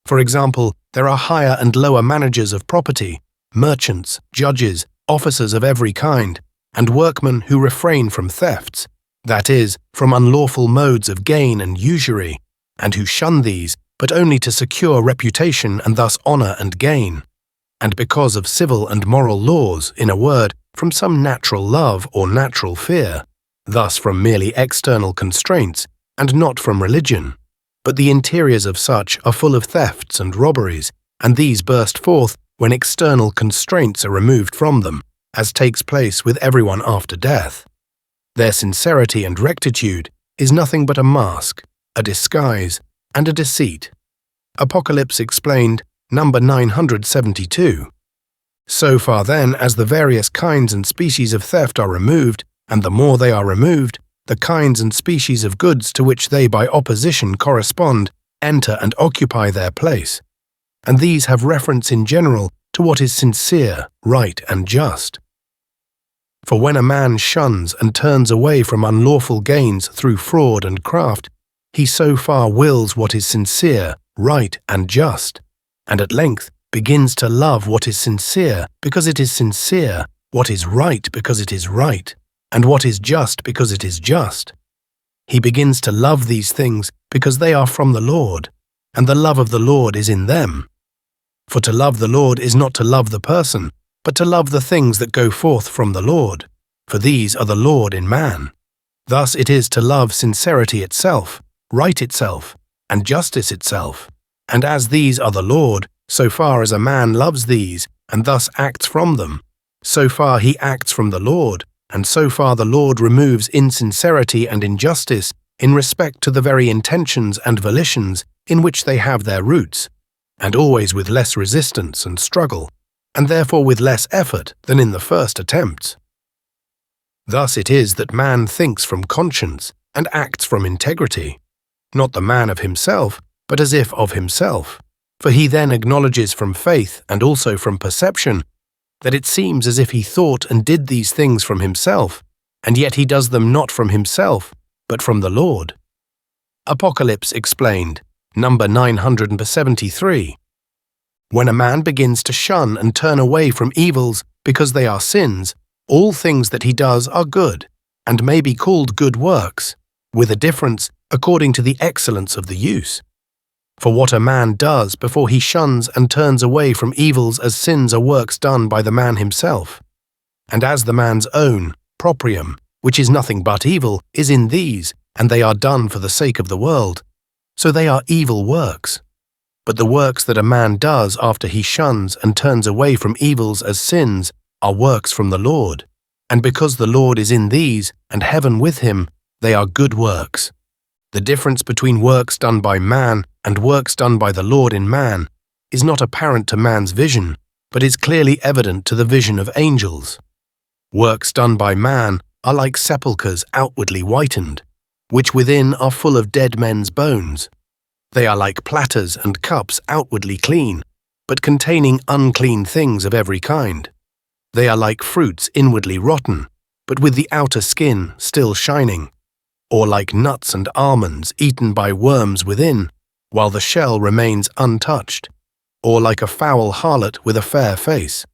For example, there are higher and lower managers of property, merchants, judges, officers of every kind, and workmen who refrain from thefts, that is, from unlawful modes of gain and usury, and who shun these, but only to secure reputation and thus honor and gain, and because of civil and moral laws, in a word, from some natural love or natural fear, thus from merely external constraints, and not from religion. But the interiors of such are full of thefts and robberies, and these burst forth when external constraints are removed from them, as takes place with everyone after death. Their sincerity and rectitude is nothing but a mask, a disguise, and a deceit. Apocalypse explained, number 972. So far then as the various kinds and species of theft are removed, and the more they are removed, the kinds and species of goods to which they by opposition correspond enter and occupy their place, and these have reference in general to what is sincere, right, and just. For when a man shuns and turns away from unlawful gains through fraud and craft, he so far wills what is sincere, right, and just, and at length begins to love what is sincere because it is sincere, what is right because it is right, and what is just because it is just. He begins to love these things because they are from the Lord, and the love of the Lord is in them. For to love the Lord is not to love the person, but to love the things that go forth from the Lord, for these are the Lord in man. Thus it is to love sincerity itself, right itself, and justice itself, and as these are the Lord, so far as a man loves these, and thus acts from them, so far he acts from the Lord, and so far the Lord removes insincerity and injustice in respect to the very intentions and volitions in which they have their roots, and always with less resistance and struggle, and therefore with less effort than in the first attempts. Thus it is that man thinks from conscience and acts from integrity, not the man of himself, but as if of himself, for he then acknowledges from faith and also from perception that it seems as if he thought and did these things from himself, and yet he does them not from himself, but from the Lord. Apocalypse explained, number 973. When a man begins to shun and turn away from evils because they are sins, all things that he does are good, and may be called good works, with a difference according to the excellence of the use. For what a man does before he shuns and turns away from evils as sins are works done by the man himself, and as the man's own, proprium, which is nothing but evil, is in these, and they are done for the sake of the world. So they are evil works. But the works that a man does after he shuns and turns away from evils as sins are works from the Lord. And because the Lord is in these, and heaven with him, they are good works. The difference between works done by man and works done by the Lord in man is not apparent to man's vision, but is clearly evident to the vision of angels. Works done by man are like sepulchres outwardly whitened, which within are full of dead men's bones. They are like platters and cups outwardly clean, but containing unclean things of every kind. They are like fruits inwardly rotten, but with the outer skin still shining, or like nuts and almonds eaten by worms within, while the shell remains untouched, or like a foul harlot with a fair face.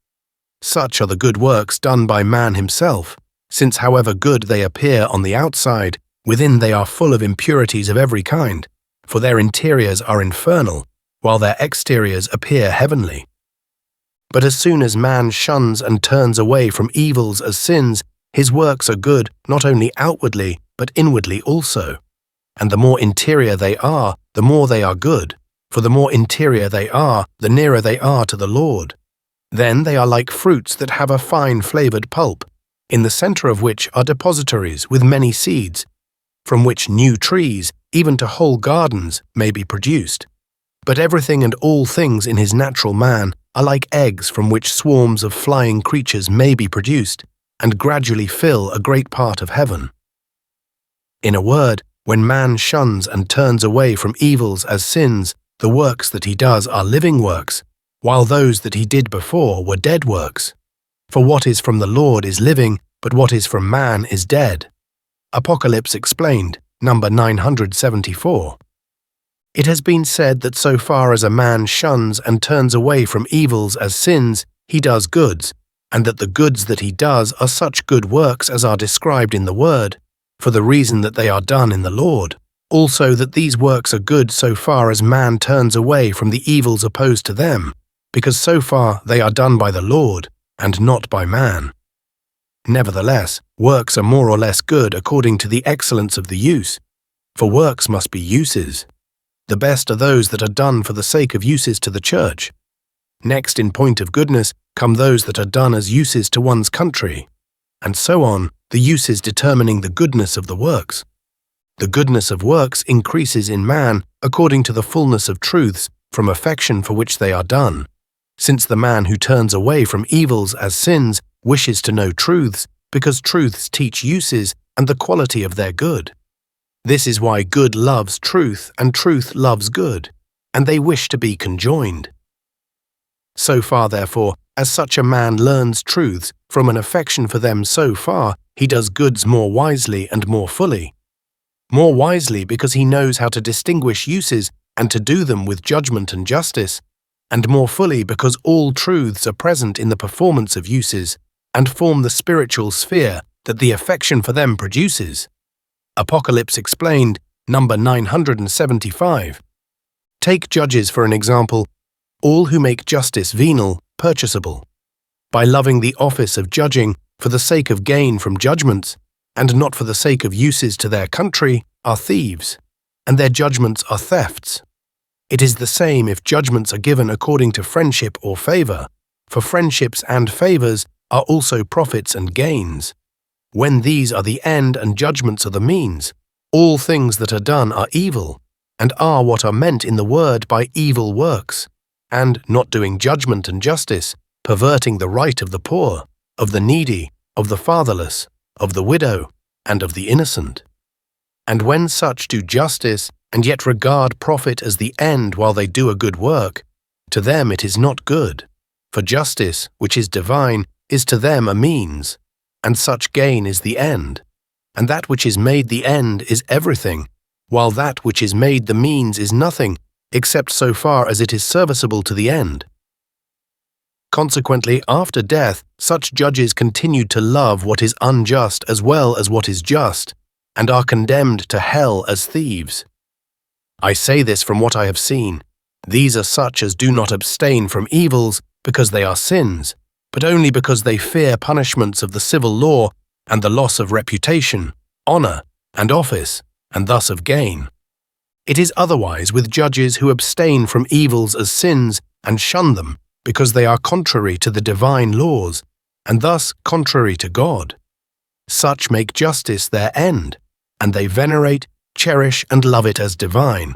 Such are the good works done by man himself, since however good they appear on the outside, within they are full of impurities of every kind, for their interiors are infernal, while their exteriors appear heavenly. But as soon as man shuns and turns away from evils as sins, his works are good not only outwardly, but inwardly also. And the more interior they are, the more they are good, for the more interior they are, the nearer they are to the Lord. Then they are like fruits that have a fine flavoured pulp, in the centre of which are depositories with many seeds, from which new trees, even to whole gardens, may be produced. But everything and all things in his natural man are like eggs from which swarms of flying creatures may be produced, and gradually fill a great part of heaven. In a word, when man shuns and turns away from evils as sins, the works that he does are living works, while those that he did before were dead works. For what is from the Lord is living, but what is from man is dead. Apocalypse Explained, number 974. It has been said that so far as a man shuns and turns away from evils as sins, he does goods, and that the goods that he does are such good works as are described in the Word, for the reason that they are done in the Lord. Also that these works are good so far as man turns away from the evils opposed to them, because so far they are done by the Lord, and not by man. Nevertheless, works are more or less good according to the excellence of the use, for works must be uses. The best are those that are done for the sake of uses to the church. Next in point of goodness come those that are done as uses to one's country, and so on, the uses determining the goodness of the works. The goodness of works increases in man according to the fullness of truths from affection for which they are done, since the man who turns away from evils as sins wishes to know truths, because truths teach uses and the quality of their good. This is why good loves truth and truth loves good, and they wish to be conjoined. So far, therefore, as such a man learns truths from an affection for them, so far he does goods more wisely and more fully. More wisely because he knows how to distinguish uses and to do them with judgment and justice, and more fully because all truths are present in the performance of uses and form the spiritual sphere that the affection for them produces. Apocalypse Explained, number 975. Take judges for an example, all who make justice venal, purchasable. By loving the office of judging for the sake of gain from judgments, and not for the sake of uses to their country, are thieves, and their judgments are thefts. It is the same if judgments are given according to friendship or favour, for friendships and favours are also profits and gains. When these are the end and judgments are the means, all things that are done are evil, and are what are meant in the word by evil works, and not doing judgment and justice, perverting the right of the poor, of the needy, of the fatherless, of the widow, and of the innocent. And when such do justice, and yet regard profit as the end while they do a good work, to them it is not good, for justice, which is divine, is to them a means, and such gain is the end, and that which is made the end is everything, while that which is made the means is nothing, except so far as it is serviceable to the end. Consequently, after death, such judges continue to love what is unjust as well as what is just, and are condemned to hell as thieves. I say this from what I have seen. These are such as do not abstain from evils because they are sins, but only because they fear punishments of the civil law and the loss of reputation, honor, and office, and thus of gain. It is otherwise with judges who abstain from evils as sins and shun them because they are contrary to the divine laws, and thus contrary to God. Such make justice their end, and they venerate, cherish, and love it as divine.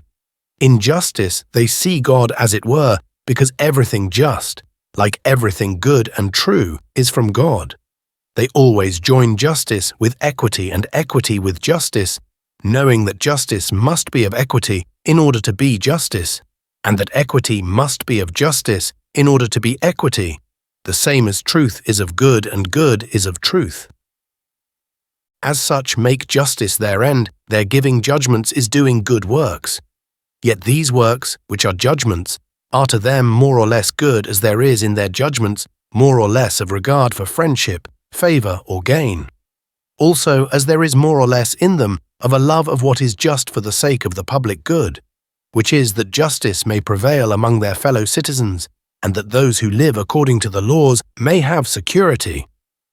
In justice they see God as it were, because everything just, like everything good and true, is from God. They always join justice with equity and equity with justice, knowing that justice must be of equity in order to be justice, and that equity must be of justice in order to be equity, the same as truth is of good and good is of truth. As such make justice their end, their giving judgments is doing good works. Yet these works, which are judgments, are to them more or less good as there is in their judgments more or less of regard for friendship, favor, or gain. Also as there is more or less in them of a love of what is just for the sake of the public good, which is that justice may prevail among their fellow citizens, and that those who live according to the laws may have security.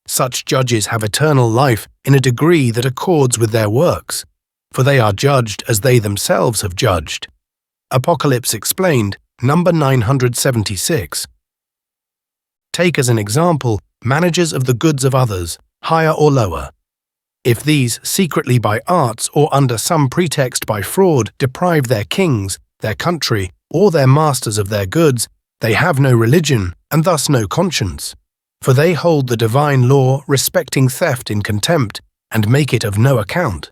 Such judges have eternal life in a degree that accords with their works, for they are judged as they themselves have judged. Apocalypse Explained, number 976. Take as an example managers of the goods of others, higher or lower. If these, secretly by arts or under some pretext by fraud, deprive their kings, their country, or their masters of their goods, they have no religion, and thus no conscience. For they hold the divine law respecting theft in contempt, and make it of no account.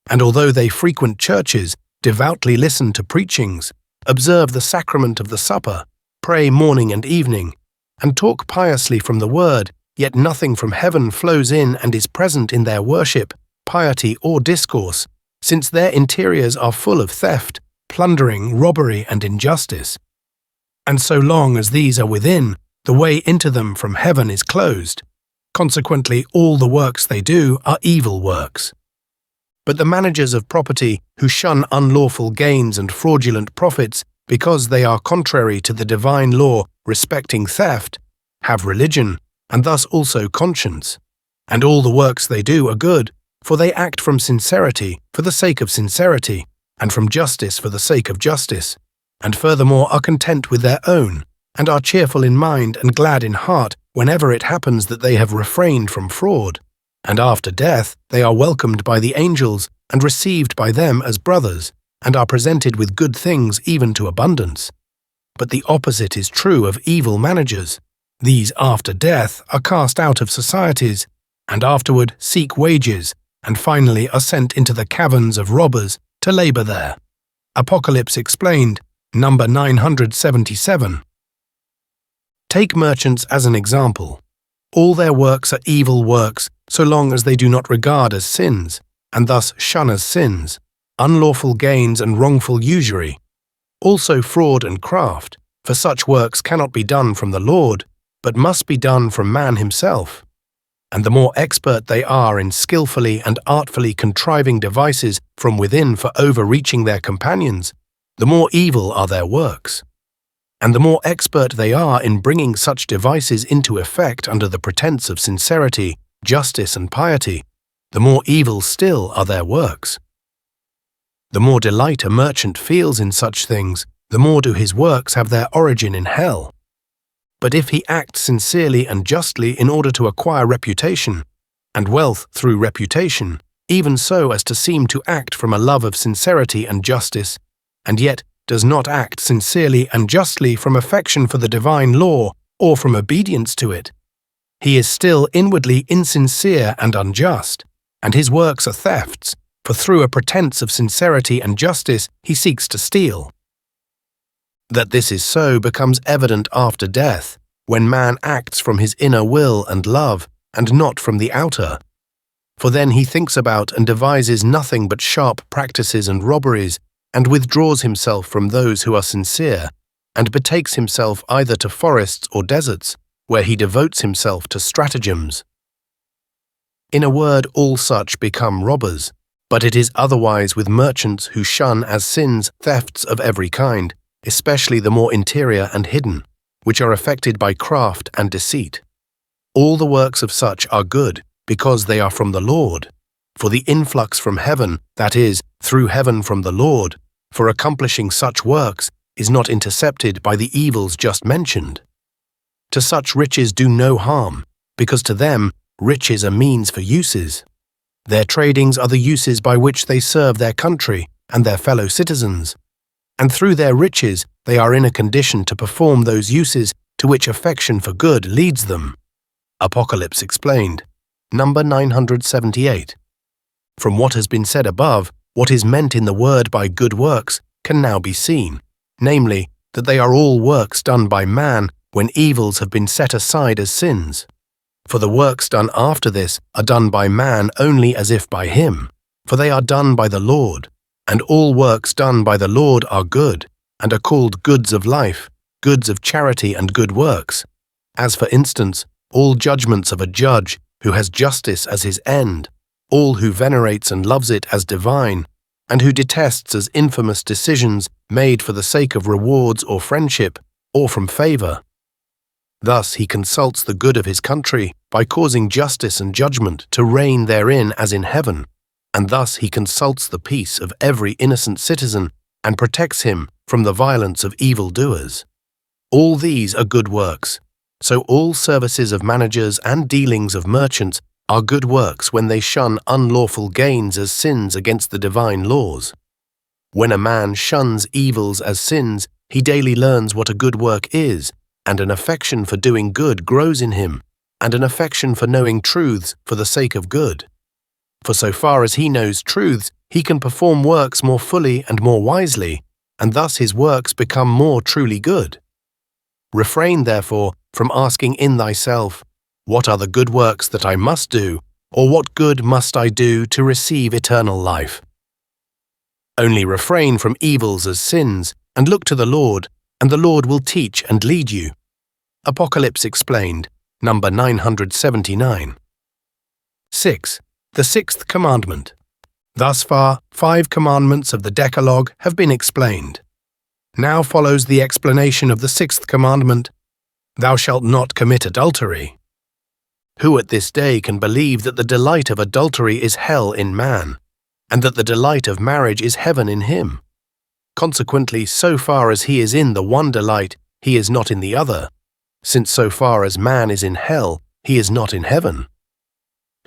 And although they frequent churches, devoutly listen to preachings, observe the sacrament of the supper, pray morning and evening, and talk piously from the word, yet nothing from heaven flows in and is present in their worship, piety, or discourse, since their interiors are full of theft, plundering, robbery, and injustice. And so long as these are within, the way into them from heaven is closed. Consequently, all the works they do are evil works. But the managers of property who shun unlawful gains and fraudulent profits because they are contrary to the divine law respecting theft, have religion, and thus also conscience. And all the works they do are good, for they act from sincerity for the sake of sincerity, and from justice for the sake of justice, and furthermore are content with their own, and are cheerful in mind and glad in heart whenever it happens that they have refrained from fraud. And after death they are welcomed by the angels and received by them as brothers, and are presented with good things even to abundance. But the opposite is true of evil managers. These after death are cast out of societies, and afterward seek wages, and finally are sent into the caverns of robbers to labor there. Apocalypse Explained, number 977. Take merchants as an example. All their works are evil works so long as they do not regard as sins, and thus shun as sins, unlawful gains and wrongful usury. Also fraud and craft, for such works cannot be done from the Lord, but must be done from man himself. And the more expert they are in skillfully and artfully contriving devices from within for overreaching their companions, the more evil are their works. And the more expert they are in bringing such devices into effect under the pretense of sincerity, justice, and piety, the more evil still are their works. The more delight a merchant feels in such things, the more do his works have their origin in hell. But if he acts sincerely and justly in order to acquire reputation, and wealth through reputation, even so as to seem to act from a love of sincerity and justice, and yet does not act sincerely and justly from affection for the divine law or from obedience to it, he is still inwardly insincere and unjust, and his works are thefts, for through a pretense of sincerity and justice he seeks to steal. That this is so becomes evident after death, when man acts from his inner will and love, and not from the outer. For then he thinks about and devises nothing but sharp practices and robberies, and withdraws himself from those who are sincere, and betakes himself either to forests or deserts, where he devotes himself to stratagems. In a word, all such become robbers, but it is otherwise with merchants who shun as sins thefts of every kind, especially the more interior and hidden, which are effected by craft and deceit. All the works of such are good, because they are from the Lord. For the influx from heaven, that is, through heaven from the Lord, for accomplishing such works, is not intercepted by the evils just mentioned. To such riches do no harm, because to them riches are means for uses. Their tradings are the uses by which they serve their country and their fellow citizens, and through their riches they are in a condition to perform those uses to which affection for good leads them. Apocalypse explained, number 978. From what has been said above, what is meant in the word by good works can now be seen, namely, that they are all works done by man when evils have been set aside as sins. For the works done after this are done by man only as if by him, for they are done by the Lord, and all works done by the Lord are good, and are called goods of life, goods of charity and good works, as for instance, all judgments of a judge who has justice as his end, all who venerates and loves it as divine, and who detests as infamous decisions made for the sake of rewards or friendship, or from favor. Thus he consults the good of his country by causing justice and judgment to reign therein as in heaven, and thus he consults the peace of every innocent citizen and protects him from the violence of evildoers. All these are good works. So all services of managers and dealings of merchants are good works when they shun unlawful gains as sins against the divine laws. When a man shuns evils as sins, he daily learns what a good work is, and an affection for doing good grows in him, and an affection for knowing truths for the sake of good. For so far as he knows truths, he can perform works more fully and more wisely, and thus his works become more truly good. Refrain, therefore, from asking in thyself, what are the good works that I must do, or what good must I do to receive eternal life? Only refrain from evils as sins, and look to the Lord, and the Lord will teach and lead you. Apocalypse explained, number 979. 6. The sixth commandment. Thus far, 5 commandments of the Decalogue have been explained. Now follows the explanation of the sixth commandment, Thou shalt not commit adultery. Who at this day can believe that the delight of adultery is hell in man, and that the delight of marriage is heaven in him? Consequently, so far as he is in the one delight, he is not in the other, since so far as man is in hell, he is not in heaven.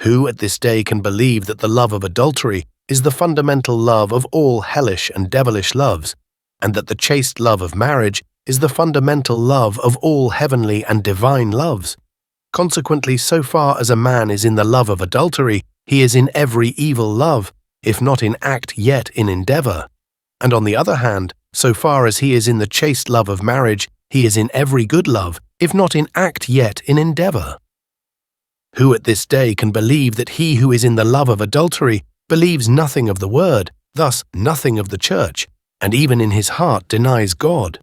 Who at this day can believe that the love of adultery is the fundamental love of all hellish and devilish loves, and that the chaste love of marriage is the fundamental love of all heavenly and divine loves? Consequently, so far as a man is in the love of adultery, he is in every evil love, if not in act yet in endeavor. And on the other hand, so far as he is in the chaste love of marriage, he is in every good love, if not in act yet in endeavor. Who at this day can believe that he who is in the love of adultery believes nothing of the word, thus nothing of the church, and even in his heart denies God?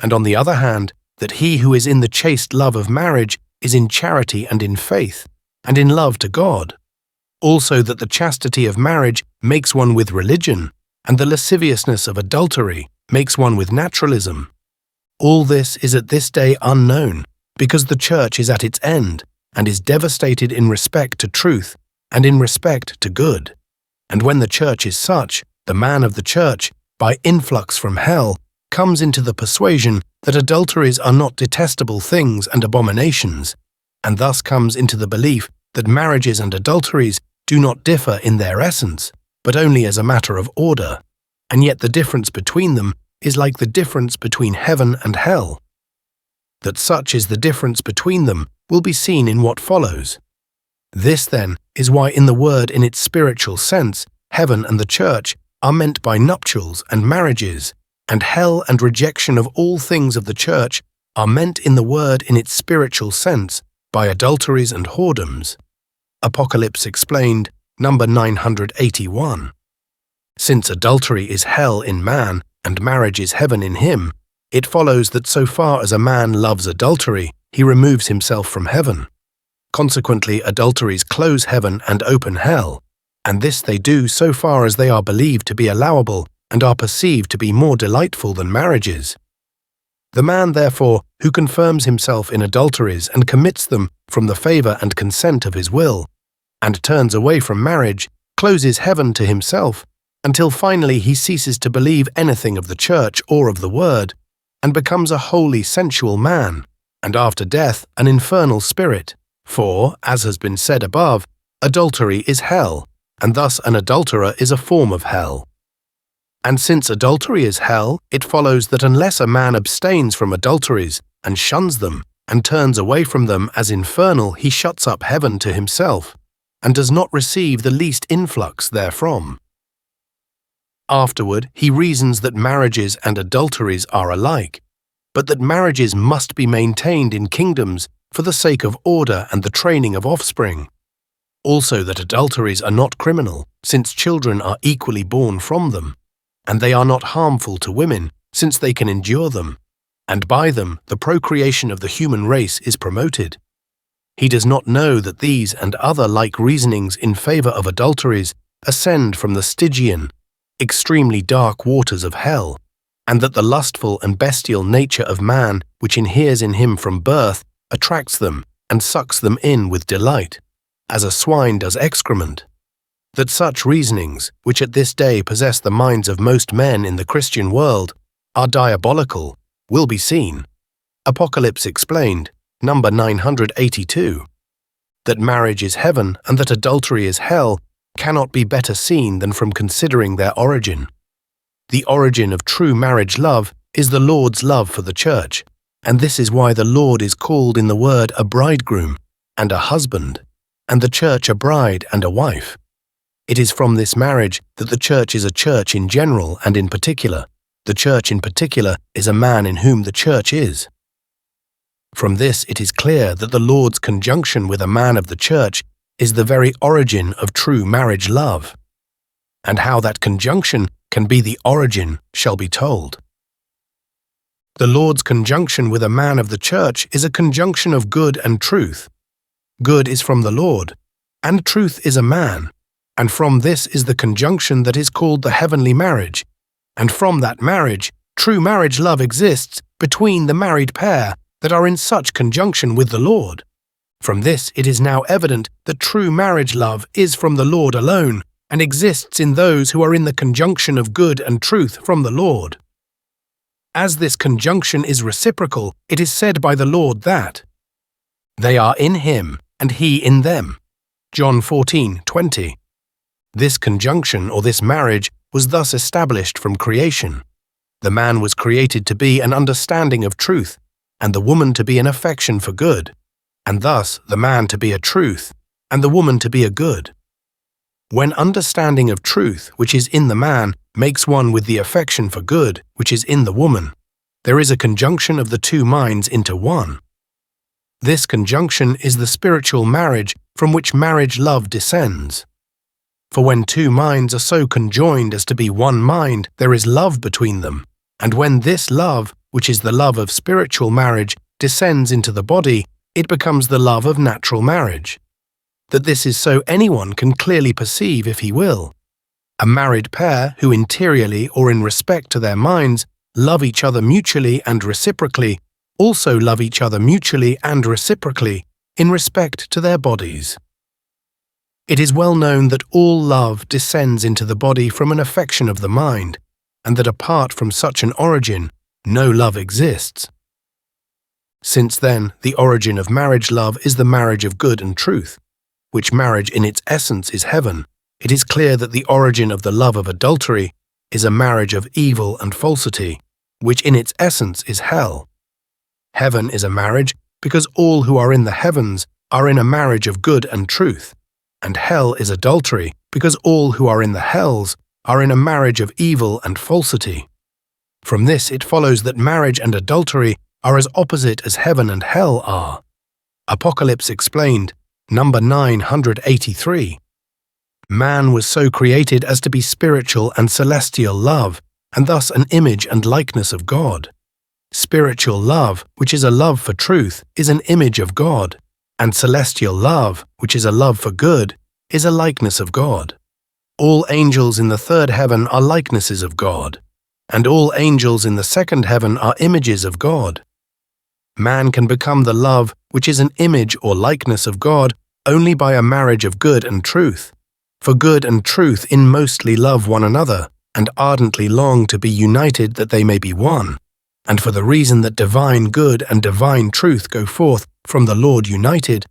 And on the other hand, that he who is in the chaste love of marriage is in charity and in faith, and in love to God. Also that the chastity of marriage makes one with religion, and the lasciviousness of adultery makes one with naturalism. All this is at this day unknown, because the church is at its end, and is devastated in respect to truth and in respect to good. And when the church is such, the man of the church, by influx from hell, comes into the persuasion that adulteries are not detestable things and abominations, and thus comes into the belief that marriages and adulteries do not differ in their essence, but only as a matter of order, and yet the difference between them is like the difference between heaven and hell. That such is the difference between them will be seen in what follows. This, then, is why in the word in its spiritual sense, heaven and the church are meant by nuptials and marriages, and hell and rejection of all things of the church are meant in the word in its spiritual sense by adulteries and whoredoms. Apocalypse explained, number 981. Since adultery is hell in man and marriage is heaven in him, it follows that so far as a man loves adultery, he removes himself from heaven. Consequently, adulteries close heaven and open hell, and this they do so far as they are believed to be allowable and are perceived to be more delightful than marriages. The man, therefore, who confirms himself in adulteries and commits them from the favor and consent of his will, and turns away from marriage, closes heaven to himself, until finally he ceases to believe anything of the church or of the word, and becomes a wholly sensual man, and after death an infernal spirit. For, as has been said above, adultery is hell, and thus an adulterer is a form of hell. And since adultery is hell, it follows that unless a man abstains from adulteries, and shuns them, and turns away from them as infernal, he shuts up heaven to himself, and does not receive the least influx therefrom. Afterward, he reasons that marriages and adulteries are alike, but that marriages must be maintained in kingdoms for the sake of order and the training of offspring. Also that adulteries are not criminal, since children are equally born from them, and they are not harmful to women, since they can endure them, and by them the procreation of the human race is promoted. He does not know that these and other like reasonings in favor of adulteries ascend from the Stygian, extremely dark waters of hell, and that the lustful and bestial nature of man, which inheres in him from birth, attracts them and sucks them in with delight, as a swine does excrement. That such reasonings, which at this day possess the minds of most men in the Christian world, are diabolical, will be seen. Apocalypse explained, number 982. That marriage is heaven and that adultery is hell cannot be better seen than from considering their origin. The origin of true marriage love is the Lord's love for the church, and this is why the Lord is called in the word a bridegroom and a husband, and the church a bride and a wife. It is from this marriage that the church is a church in general and in particular. The church in particular is a man in whom the church is. From this it is clear that the Lord's conjunction with a man of the church is the very origin of true marriage love. And how that conjunction can be the origin shall be told. The Lord's conjunction with a man of the church is a conjunction of good and truth. Good is from the Lord, and truth is a man, and from this is the conjunction that is called the heavenly marriage, and from that marriage, true marriage love exists between the married pair that are in such conjunction with the Lord. From this it is now evident that true marriage love is from the Lord alone, and exists in those who are in the conjunction of good and truth from the Lord. As this conjunction is reciprocal, it is said by the Lord that they are in him, and he in them. John 14:20. This conjunction or this marriage was thus established from creation. The man was created to be an understanding of truth, and the woman to be an affection for good, and thus the man to be a truth, and the woman to be a good. When understanding of truth, which is in the man, makes one with the affection for good, which is in the woman, there is a conjunction of the two minds into one. This conjunction is the spiritual marriage from which marriage love descends. For when two minds are so conjoined as to be one mind, there is love between them, and when this love, which is the love of spiritual marriage, descends into the body, it becomes the love of natural marriage. That this is so anyone can clearly perceive if he will. A married pair who interiorly or in respect to their minds love each other mutually and reciprocally also love each other mutually and reciprocally in respect to their bodies. It is well known that all love descends into the body from an affection of the mind, and that apart from such an origin, no love exists. Since then, the origin of marriage love is the marriage of good and truth, which marriage in its essence is heaven, it is clear that the origin of the love of adultery is a marriage of evil and falsity, which in its essence is hell. Heaven is a marriage because all who are in the heavens are in a marriage of good and truth, and hell is adultery because all who are in the hells are in a marriage of evil and falsity. From this it follows that marriage and adultery are as opposite as heaven and hell are. Apocalypse explained, number 983. Man was so created as to be spiritual and celestial love, and thus an image and likeness of God. Spiritual love, which is a love for truth, is an image of God, and celestial love, which is a love for good, is a likeness of God. All angels in the third heaven are likenesses of God, and all angels in the second heaven are images of God. Man can become the love which is an image or likeness of God only by a marriage of good and truth. For good and truth inmostly love one another, and ardently long to be united that they may be one. And for the reason that divine good and divine truth go forth from the Lord united,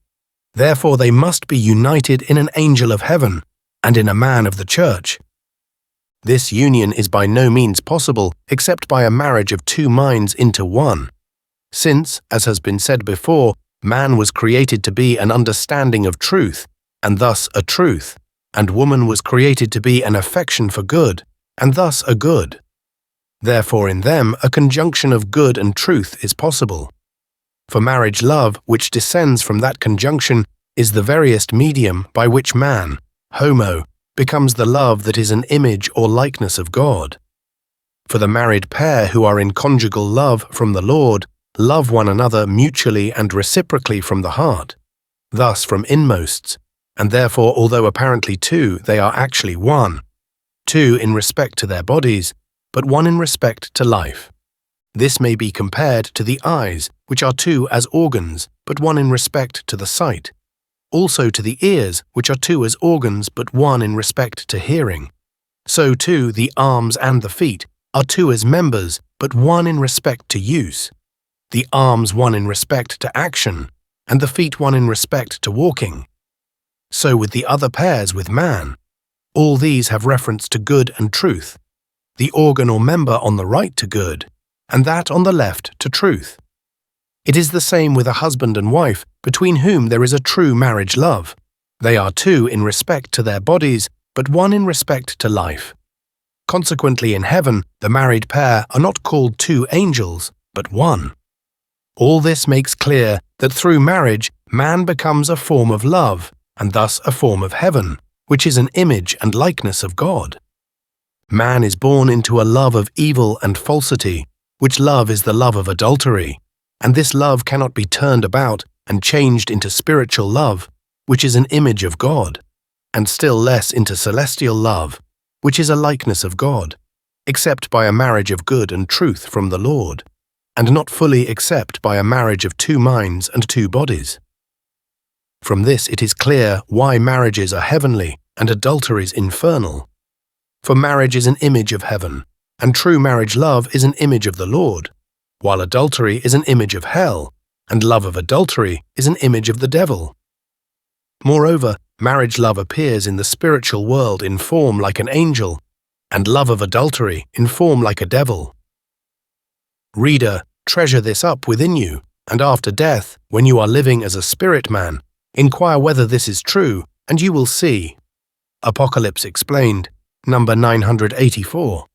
therefore they must be united in an angel of heaven, and in a man of the church. This union is by no means possible except by a marriage of two minds into one. Since, as has been said before, man was created to be an understanding of truth, and thus a truth, and woman was created to be an affection for good, and thus a good. Therefore in them a conjunction of good and truth is possible. For marriage love, which descends from that conjunction, is the veriest medium by which man, homo, becomes the love that is an image or likeness of God. For the married pair who are in conjugal love from the Lord love one another mutually and reciprocally from the heart, thus from inmosts, and therefore although apparently two, they are actually one, two in respect to their bodies, but one in respect to life. This may be compared to the eyes, which are two as organs, but one in respect to the sight. Also to the ears, which are two as organs, but one in respect to hearing. So too the arms and the feet are two as members, but one in respect to use. The arms one in respect to action, and the feet one in respect to walking. So with the other pairs with man. All these have reference to good and truth, the organ or member on the right to good, and that on the left to truth. It is the same with a husband and wife, between whom there is a true marriage love. They are two in respect to their bodies, but one in respect to life. Consequently in heaven, the married pair are not called two angels, but one. All this makes clear that through marriage, man becomes a form of love, and thus a form of heaven, which is an image and likeness of God. Man is born into a love of evil and falsity, which love is the love of adultery, and this love cannot be turned about and changed into spiritual love, which is an image of God, and still less into celestial love, which is a likeness of God, except by a marriage of good and truth from the Lord, and not fully except by a marriage of two minds and two bodies. From this it is clear why marriages are heavenly and adulteries infernal. For marriage is an image of heaven, and true marriage love is an image of the Lord, while adultery is an image of hell, and love of adultery is an image of the devil. Moreover, marriage love appears in the spiritual world in form like an angel, and love of adultery in form like a devil. Reader, treasure this up within you, and after death, when you are living as a spirit man, inquire whether this is true, and you will see. Apocalypse Explained, number 984.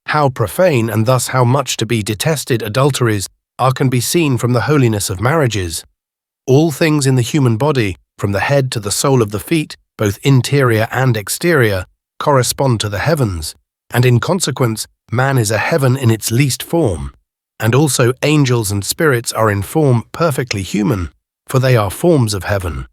How profane and thus how much to be detested adulteries can be seen from the holiness of marriages. All things in the human body, from the head to the sole of the feet, both interior and exterior, correspond to the heavens, and in consequence, man is a heaven in its least form, and also angels and spirits are in form perfectly human, for they are forms of heaven.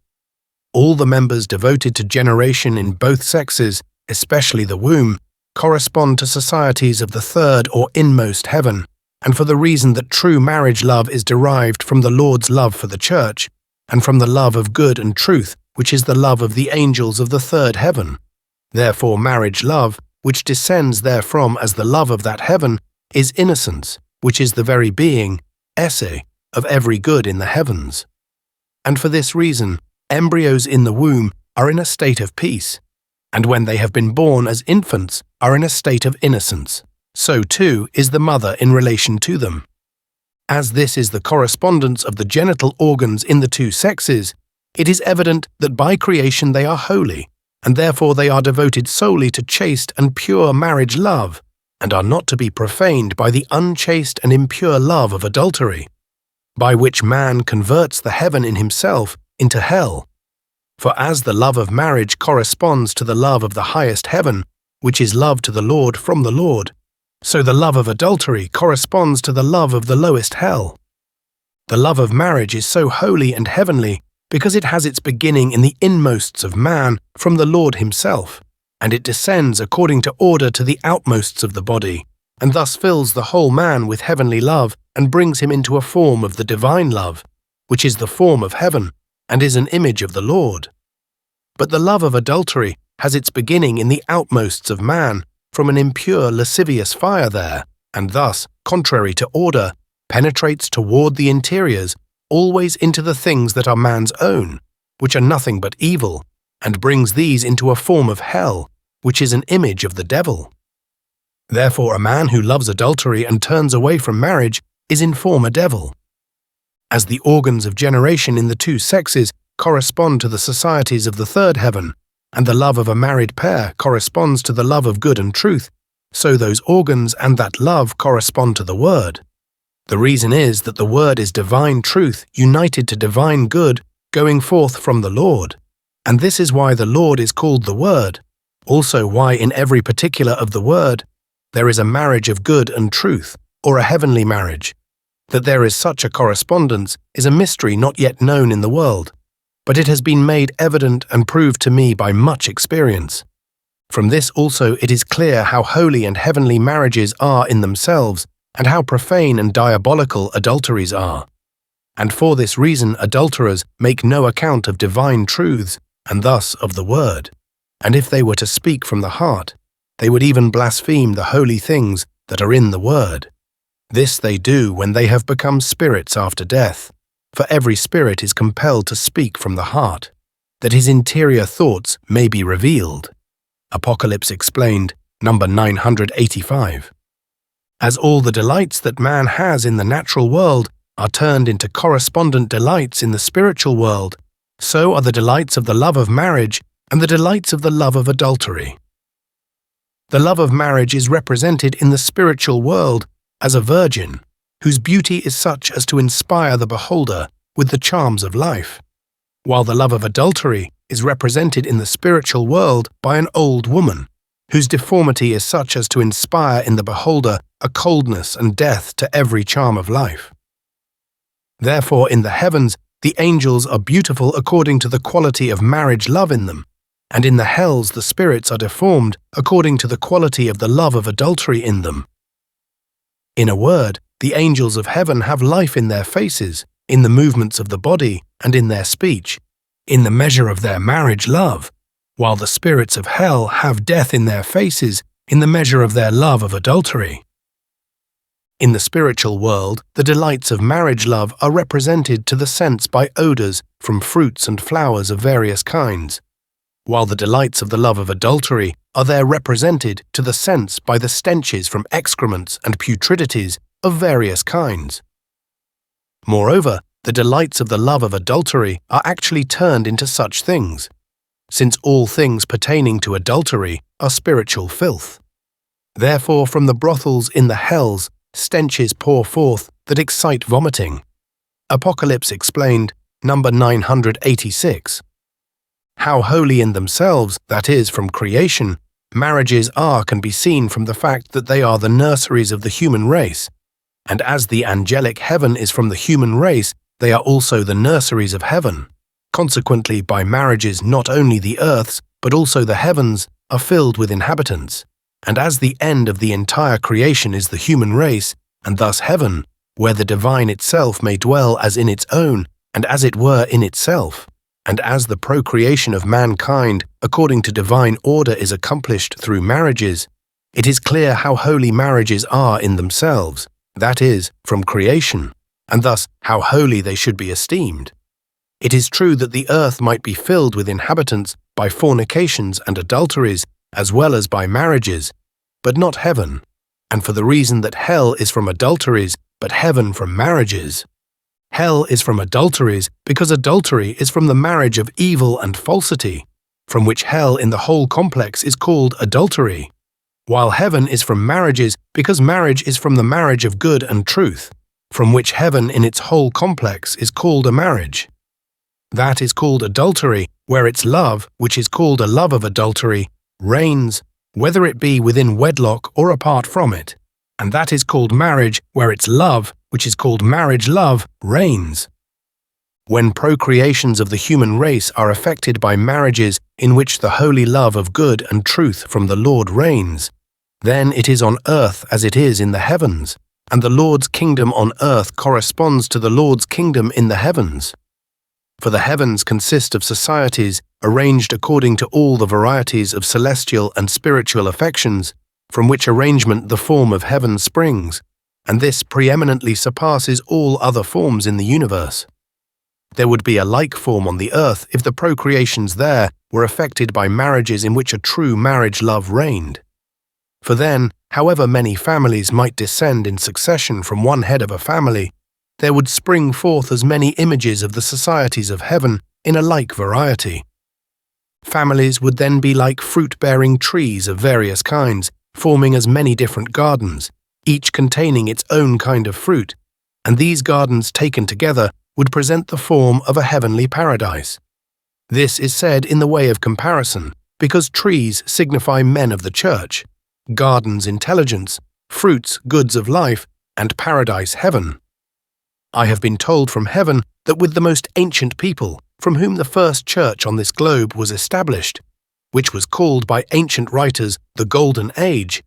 All the members devoted to generation in both sexes, especially the womb, correspond to societies of the third or inmost heaven, and for the reason that true marriage love is derived from the Lord's love for the church, and from the love of good and truth, which is the love of the angels of the third heaven. Therefore marriage love, which descends therefrom as the love of that heaven, is innocence, which is the very being, esse, of every good in the heavens. And for this reason, embryos in the womb are in a state of peace, and when they have been born as infants are in a state of innocence. So too is the mother in relation to them. As this is the correspondence of the genital organs in the two sexes, it is evident that by creation they are holy, and therefore they are devoted solely to chaste and pure marriage love, and are not to be profaned by the unchaste and impure love of adultery, by which man converts the heaven in himself into hell. For as the love of marriage corresponds to the love of the highest heaven, which is love to the Lord from the Lord, so the love of adultery corresponds to the love of the lowest hell. The love of marriage is so holy and heavenly because it has its beginning in the inmosts of man from the Lord himself, and it descends according to order to the outmosts of the body, and thus fills the whole man with heavenly love and brings him into a form of the divine love, which is the form of heaven, and is an image of the Lord. But the love of adultery has its beginning in the outmosts of man, from an impure lascivious fire there, and thus, contrary to order, penetrates toward the interiors, always into the things that are man's own, which are nothing but evil, and brings these into a form of hell, which is an image of the devil. Therefore a man who loves adultery and turns away from marriage is in form a devil. As the organs of generation in the two sexes correspond to the societies of the third heaven, and the love of a married pair corresponds to the love of good and truth, so those organs and that love correspond to the Word. The reason is that the Word is divine truth united to divine good going forth from the Lord, and this is why the Lord is called the Word, also why in every particular of the Word there is a marriage of good and truth, or a heavenly marriage. That there is such a correspondence is a mystery not yet known in the world, but it has been made evident and proved to me by much experience. From this also it is clear how holy and heavenly marriages are in themselves, and how profane and diabolical adulteries are. And for this reason adulterers make no account of divine truths, and thus of the Word. And if they were to speak from the heart, they would even blaspheme the holy things that are in the Word. This they do when they have become spirits after death, for every spirit is compelled to speak from the heart, that his interior thoughts may be revealed. Apocalypse Explained, number 985. As all the delights that man has in the natural world are turned into correspondent delights in the spiritual world, so are the delights of the love of marriage and the delights of the love of adultery. The love of marriage is represented in the spiritual world as a virgin, whose beauty is such as to inspire the beholder with the charms of life, while the love of adultery is represented in the spiritual world by an old woman, whose deformity is such as to inspire in the beholder a coldness and death to every charm of life. Therefore in the heavens the angels are beautiful according to the quality of marriage love in them, and in the hells the spirits are deformed according to the quality of the love of adultery in them. In a word, the angels of heaven have life in their faces, in the movements of the body, and in their speech, in the measure of their marriage love, while the spirits of hell have death in their faces, in the measure of their love of adultery. In the spiritual world, the delights of marriage love are represented to the sense by odors from fruits and flowers of various kinds, while the delights of the love of adultery are there represented to the sense by the stenches from excrements and putridities of various kinds. Moreover, the delights of the love of adultery are actually turned into such things, since all things pertaining to adultery are spiritual filth. Therefore from the brothels in the hells stenches pour forth that excite vomiting. Apocalypse Explained, number 986. How holy in themselves, that is, from creation, marriages are can be seen from the fact that they are the nurseries of the human race, and as the angelic heaven is from the human race, they are also the nurseries of heaven. Consequently, by marriages not only the earths, but also the heavens, are filled with inhabitants, and as the end of the entire creation is the human race, and thus heaven, where the divine itself may dwell as in its own, and as it were in itself, and as the procreation of mankind according to divine order is accomplished through marriages, it is clear how holy marriages are in themselves, that is, from creation, and thus how holy they should be esteemed. It is true that the earth might be filled with inhabitants by fornications and adulteries, as well as by marriages, but not heaven, and for the reason that hell is from adulteries, but heaven from marriages. Hell is from adulteries because adultery is from the marriage of evil and falsity, from which hell in the whole complex is called adultery, while heaven is from marriages because marriage is from the marriage of good and truth, from which heaven in its whole complex is called a marriage. That is called adultery, where its love, which is called a love of adultery, reigns, whether it be within wedlock or apart from it, and that is called marriage, where its love, which is called marriage love, reigns. When procreations of the human race are affected by marriages in which the holy love of good and truth from the Lord reigns, then it is on earth as it is in the heavens, and the Lord's kingdom on earth corresponds to the Lord's kingdom in the heavens. For the heavens consist of societies arranged according to all the varieties of celestial and spiritual affections, from which arrangement the form of heaven springs, and this preeminently surpasses all other forms in the universe. There would be a like form on the earth if the procreations there were effected by marriages in which a true marriage love reigned. For then, however many families might descend in succession from one head of a family, there would spring forth as many images of the societies of heaven in a like variety. Families would then be like fruit-bearing trees of various kinds, forming as many different gardens, each containing its own kind of fruit, and these gardens taken together would present the form of a heavenly paradise. This is said in the way of comparison, because trees signify men of the church, gardens intelligence, fruits goods of life, and paradise heaven. I have been told from heaven that with the most ancient people, from whom the first church on this globe was established, which was called by ancient writers the Golden Age,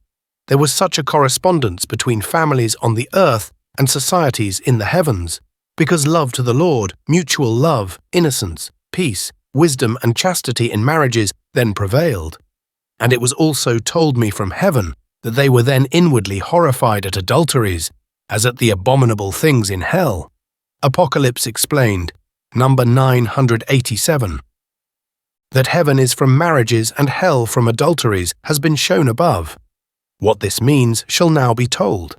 there was such a correspondence between families on the earth and societies in the heavens, because love to the Lord, mutual love, innocence, peace, wisdom, and chastity in marriages then prevailed. And it was also told me from heaven that they were then inwardly horrified at adulteries, as at the abominable things in hell. Apocalypse explained, number 987. That heaven is from marriages and hell from adulteries has been shown above. What this means shall now be told.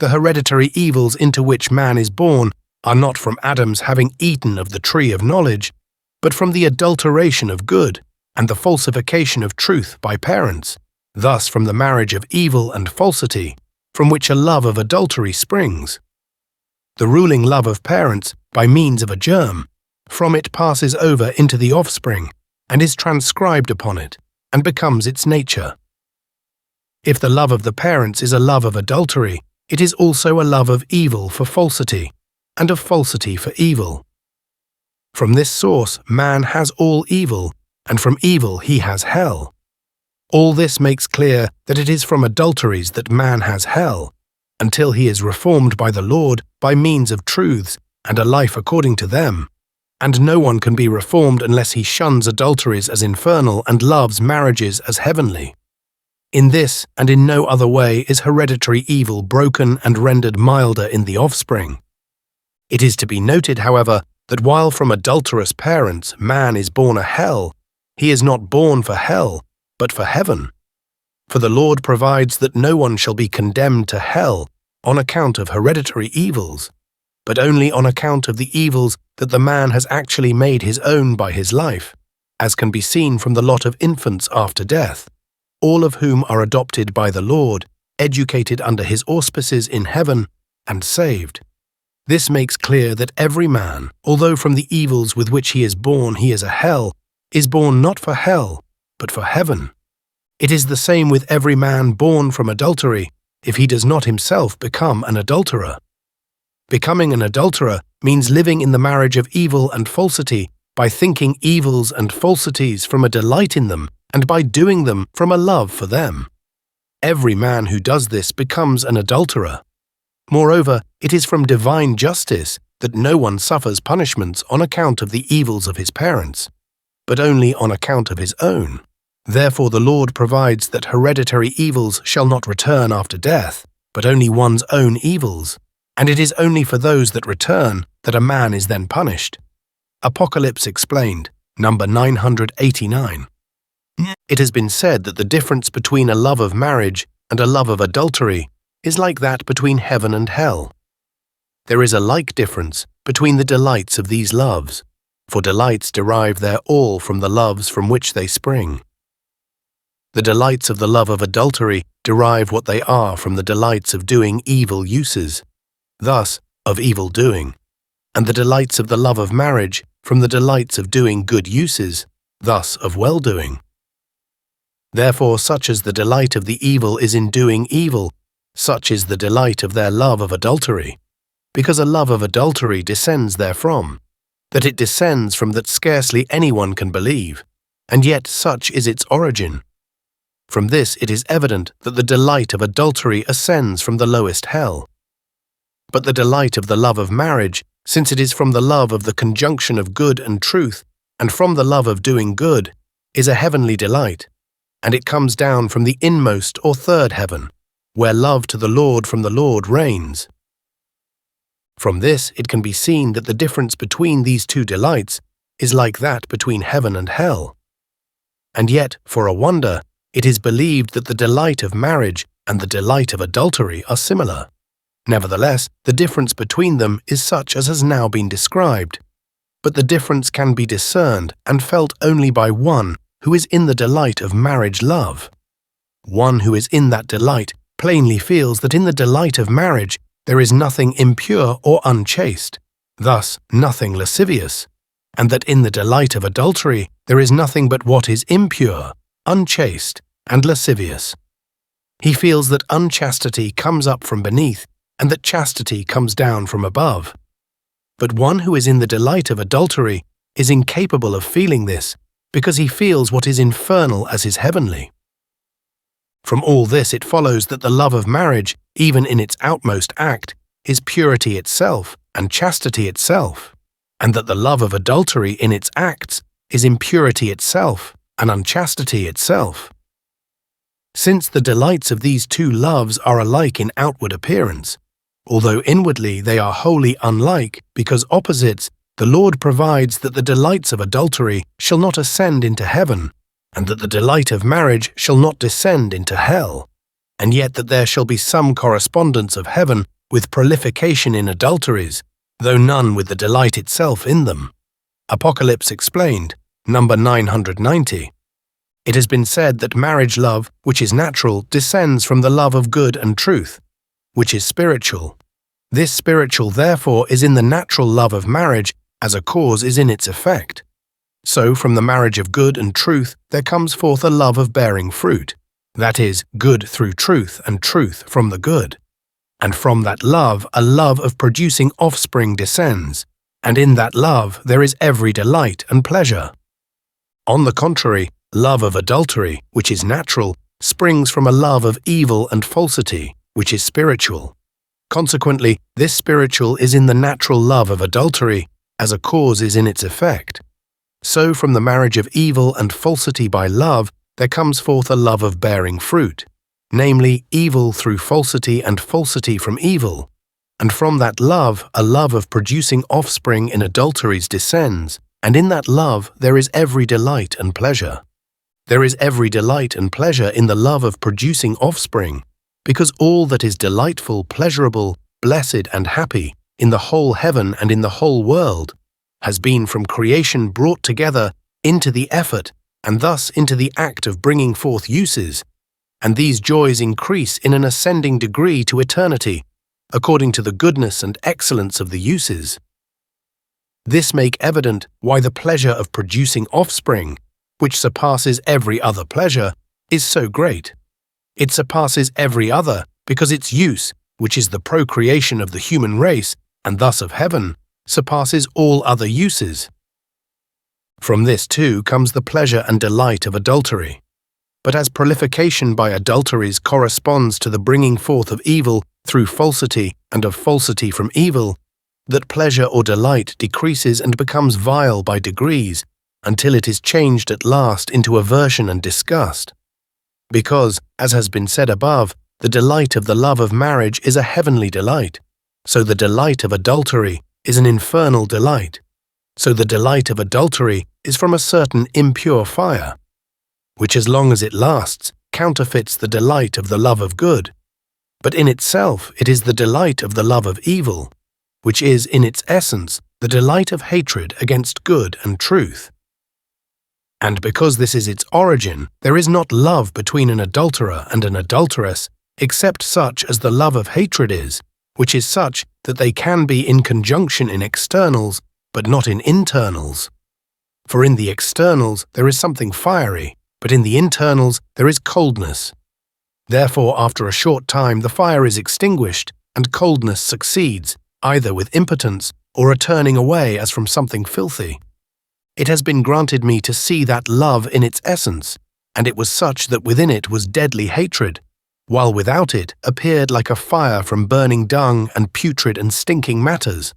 The hereditary evils into which man is born are not from Adam's having eaten of the tree of knowledge, but from the adulteration of good and the falsification of truth by parents, thus from the marriage of evil and falsity, from which a love of adultery springs. The ruling love of parents, by means of a germ, from it passes over into the offspring, and is transcribed upon it, and becomes its nature. If the love of the parents is a love of adultery, it is also a love of evil for falsity, and of falsity for evil. From this source man has all evil, and from evil he has hell. All this makes clear that it is from adulteries that man has hell, until he is reformed by the Lord by means of truths and a life according to them. And no one can be reformed unless he shuns adulteries as infernal and loves marriages as heavenly. In this and in no other way is hereditary evil broken and rendered milder in the offspring. It is to be noted, however, that while from adulterous parents man is born a hell, he is not born for hell, but for heaven. For the Lord provides that no one shall be condemned to hell on account of hereditary evils, but only on account of the evils that the man has actually made his own by his life, as can be seen from the lot of infants after death, all of whom are adopted by the Lord, educated under his auspices in heaven, and saved. This makes clear that every man, although from the evils with which he is born he is a hell, is born not for hell, but for heaven. It is the same with every man born from adultery, if he does not himself become an adulterer. Becoming an adulterer means living in the marriage of evil and falsity by thinking evils and falsities from a delight in them and by doing them from a love for them. Every man who does this becomes an adulterer. Moreover, it is from divine justice that no one suffers punishments on account of the evils of his parents, but only on account of his own. Therefore the Lord provides that hereditary evils shall not return after death, but only one's own evils, and it is only for those that return that a man is then punished. Apocalypse explained, number 989. It has been said that the difference between a love of marriage and a love of adultery is like that between heaven and hell. There is a like difference between the delights of these loves, for delights derive their all from the loves from which they spring. The delights of the love of adultery derive what they are from the delights of doing evil uses, thus of evil doing, and the delights of the love of marriage from the delights of doing good uses, thus of well-doing. Therefore, such as the delight of the evil is in doing evil, such is the delight of their love of adultery, because a love of adultery descends therefrom, that it descends from that scarcely anyone can believe, and yet such is its origin. From this it is evident that the delight of adultery ascends from the lowest hell. But the delight of the love of marriage since it is from the love of the conjunction of good and truth, and from the love of doing good, is a heavenly delight, and it comes down from the inmost or third heaven, where love to the Lord from the Lord reigns. From this it can be seen that the difference between these two delights is like that between heaven and hell. And yet, for a wonder, it is believed that the delight of marriage and the delight of adultery are similar. Nevertheless, the difference between them is such as has now been described. But the difference can be discerned and felt only by one who is in the delight of marriage love. One who is in that delight plainly feels that in the delight of marriage there is nothing impure or unchaste, thus nothing lascivious, and that in the delight of adultery there is nothing but what is impure, unchaste, and lascivious. He feels that unchastity comes up from beneath and that chastity comes down from above. But one who is in the delight of adultery is incapable of feeling this because he feels what is infernal as is heavenly. From all this it follows that the love of marriage, even in its outmost act, is purity itself and chastity itself, and that the love of adultery in its acts is impurity itself and unchastity itself. Since the delights of these two loves are alike in outward appearance, although inwardly they are wholly unlike because opposites, the Lord provides that the delights of adultery shall not ascend into heaven, and that the delight of marriage shall not descend into hell, and yet that there shall be some correspondence of heaven with prolification in adulteries, though none with the delight itself in them. Apocalypse Explained, number 990. It has been said that marriage love, which is natural, descends from the love of good and truth, which is spiritual. This spiritual, therefore, is in the natural love of marriage as a cause is in its effect. So from the marriage of good and truth there comes forth a love of bearing fruit, that is, good through truth and truth from the good. And from that love a love of producing offspring descends, and in that love there is every delight and pleasure. On the contrary, love of adultery, which is natural, springs from a love of evil and falsity, which is spiritual. Consequently, this spiritual is in the natural love of adultery, as a cause is in its effect. So from the marriage of evil and falsity by love there comes forth a love of bearing fruit, namely evil through falsity and falsity from evil, and from that love a love of producing offspring in adulteries descends, and in that love there is every delight and pleasure. There is every delight and pleasure in the love of producing offspring, because all that is delightful, pleasurable, blessed, and happy in the whole heaven and in the whole world has been from creation brought together into the effort and thus into the act of bringing forth uses, and these joys increase in an ascending degree to eternity, according to the goodness and excellence of the uses. This make evident why the pleasure of producing offspring, which surpasses every other pleasure, is so great. It surpasses every other because its use, which is the procreation of the human race, and thus of heaven, surpasses all other uses. From this too comes the pleasure and delight of adultery. But as prolification by adulteries corresponds to the bringing forth of evil through falsity and of falsity from evil, that pleasure or delight decreases and becomes vile by degrees, until it is changed at last into aversion and disgust. Because, as has been said above, the delight of the love of marriage is a heavenly delight, so the delight of adultery is an infernal delight. So the delight of adultery is from a certain impure fire, which as long as it lasts, counterfeits the delight of the love of good. But in itself it is the delight of the love of evil, which is in its essence the delight of hatred against good and truth. And because this is its origin, there is not love between an adulterer and an adulteress, except such as the love of hatred is, which is such that they can be in conjunction in externals, but not in internals. For in the externals there is something fiery, but in the internals there is coldness. Therefore, after a short time the fire is extinguished, and coldness succeeds, either with impotence or a turning away as from something filthy. It has been granted me to see that love in its essence, and it was such that within it was deadly hatred, while without it appeared like a fire from burning dung and putrid and stinking matters.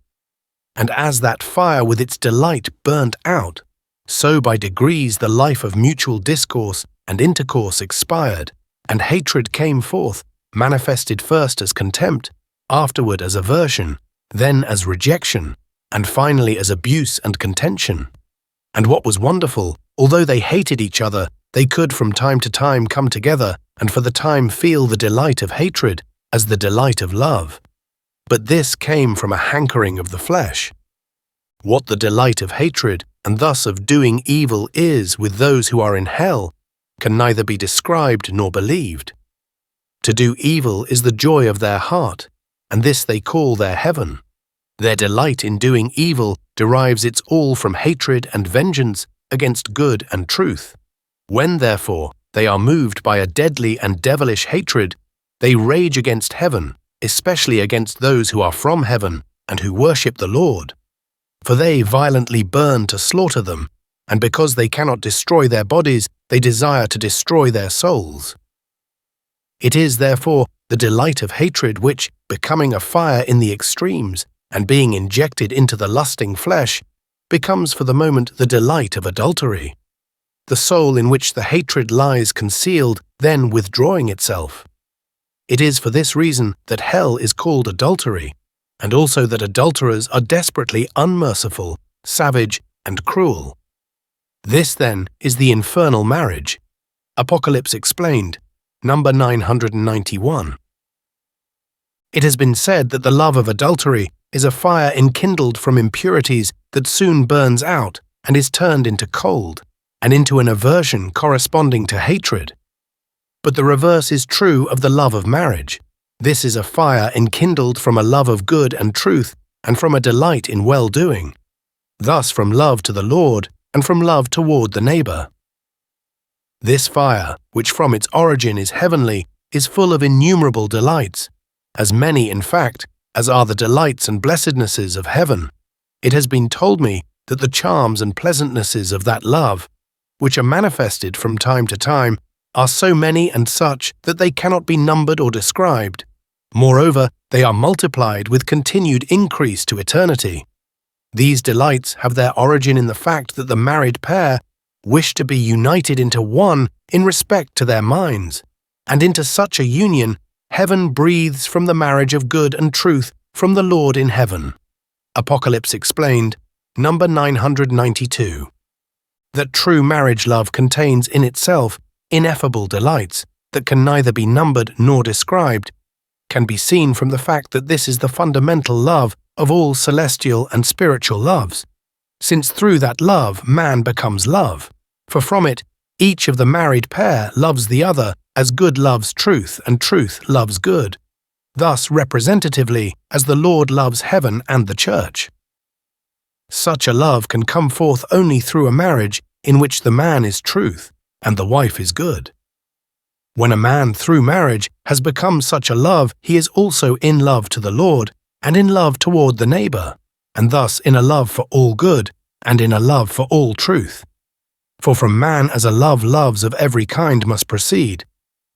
And as that fire with its delight burnt out, so by degrees the life of mutual discourse and intercourse expired, and hatred came forth, manifested first as contempt, afterward as aversion, then as rejection, and finally as abuse and contention. And what was wonderful, although they hated each other, they could from time to time come together and for the time feel the delight of hatred as the delight of love. But this came from a hankering of the flesh. What the delight of hatred and thus of doing evil is with those who are in hell can neither be described nor believed. To do evil is the joy of their heart, and this they call their heaven. Their delight in doing evil derives its all from hatred and vengeance against good and truth. When, therefore, they are moved by a deadly and devilish hatred, they rage against heaven, especially against those who are from heaven and who worship the Lord. For they violently burn to slaughter them, and because they cannot destroy their bodies, they desire to destroy their souls. It is, therefore, the delight of hatred which, becoming a fire in the extremes, and being injected into the lusting flesh, becomes for the moment the delight of adultery. The soul in which the hatred lies concealed, then withdrawing itself. It is for this reason that hell is called adultery, and also that adulterers are desperately unmerciful, savage, and cruel. This, then, is the infernal marriage. Apocalypse Explained, number 991. It has been said that the love of adultery is a fire enkindled from impurities that soon burns out and is turned into cold, and into an aversion corresponding to hatred. But the reverse is true of the love of marriage. This is a fire enkindled from a love of good and truth, and from a delight in well-doing, thus from love to the Lord, and from love toward the neighbor. This fire, which from its origin is heavenly, is full of innumerable delights, as many, in fact, as are the delights and blessednesses of heaven. It has been told me that the charms and pleasantnesses of that love, which are manifested from time to time, are so many and such that they cannot be numbered or described. Moreover, they are multiplied with continued increase to eternity. These delights have their origin in the fact that the married pair wish to be united into one in respect to their minds, and into such a union heaven breathes from the marriage of good and truth from the Lord in heaven. Apocalypse Explained, number 992. That true marriage love contains in itself ineffable delights that can neither be numbered nor described, can be seen from the fact that this is the fundamental love of all celestial and spiritual loves, since through that love man becomes love, for from it each of the married pair loves the other as good loves truth and truth loves good, thus representatively as the Lord loves heaven and the church. Such a love can come forth only through a marriage in which the man is truth and the wife is good. When a man through marriage has become such a love, he is also in love to the Lord and in love toward the neighbor, and thus in a love for all good and in a love for all truth. For from man as a love loves of every kind must proceed.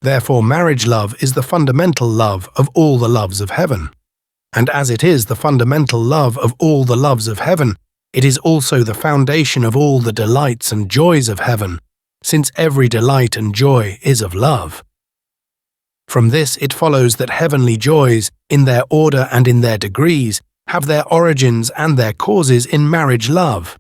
Therefore marriage love is the fundamental love of all the loves of heaven. And as it is the fundamental love of all the loves of heaven, it is also the foundation of all the delights and joys of heaven, since every delight and joy is of love. From this it follows that heavenly joys, in their order and in their degrees, have their origins and their causes in marriage love.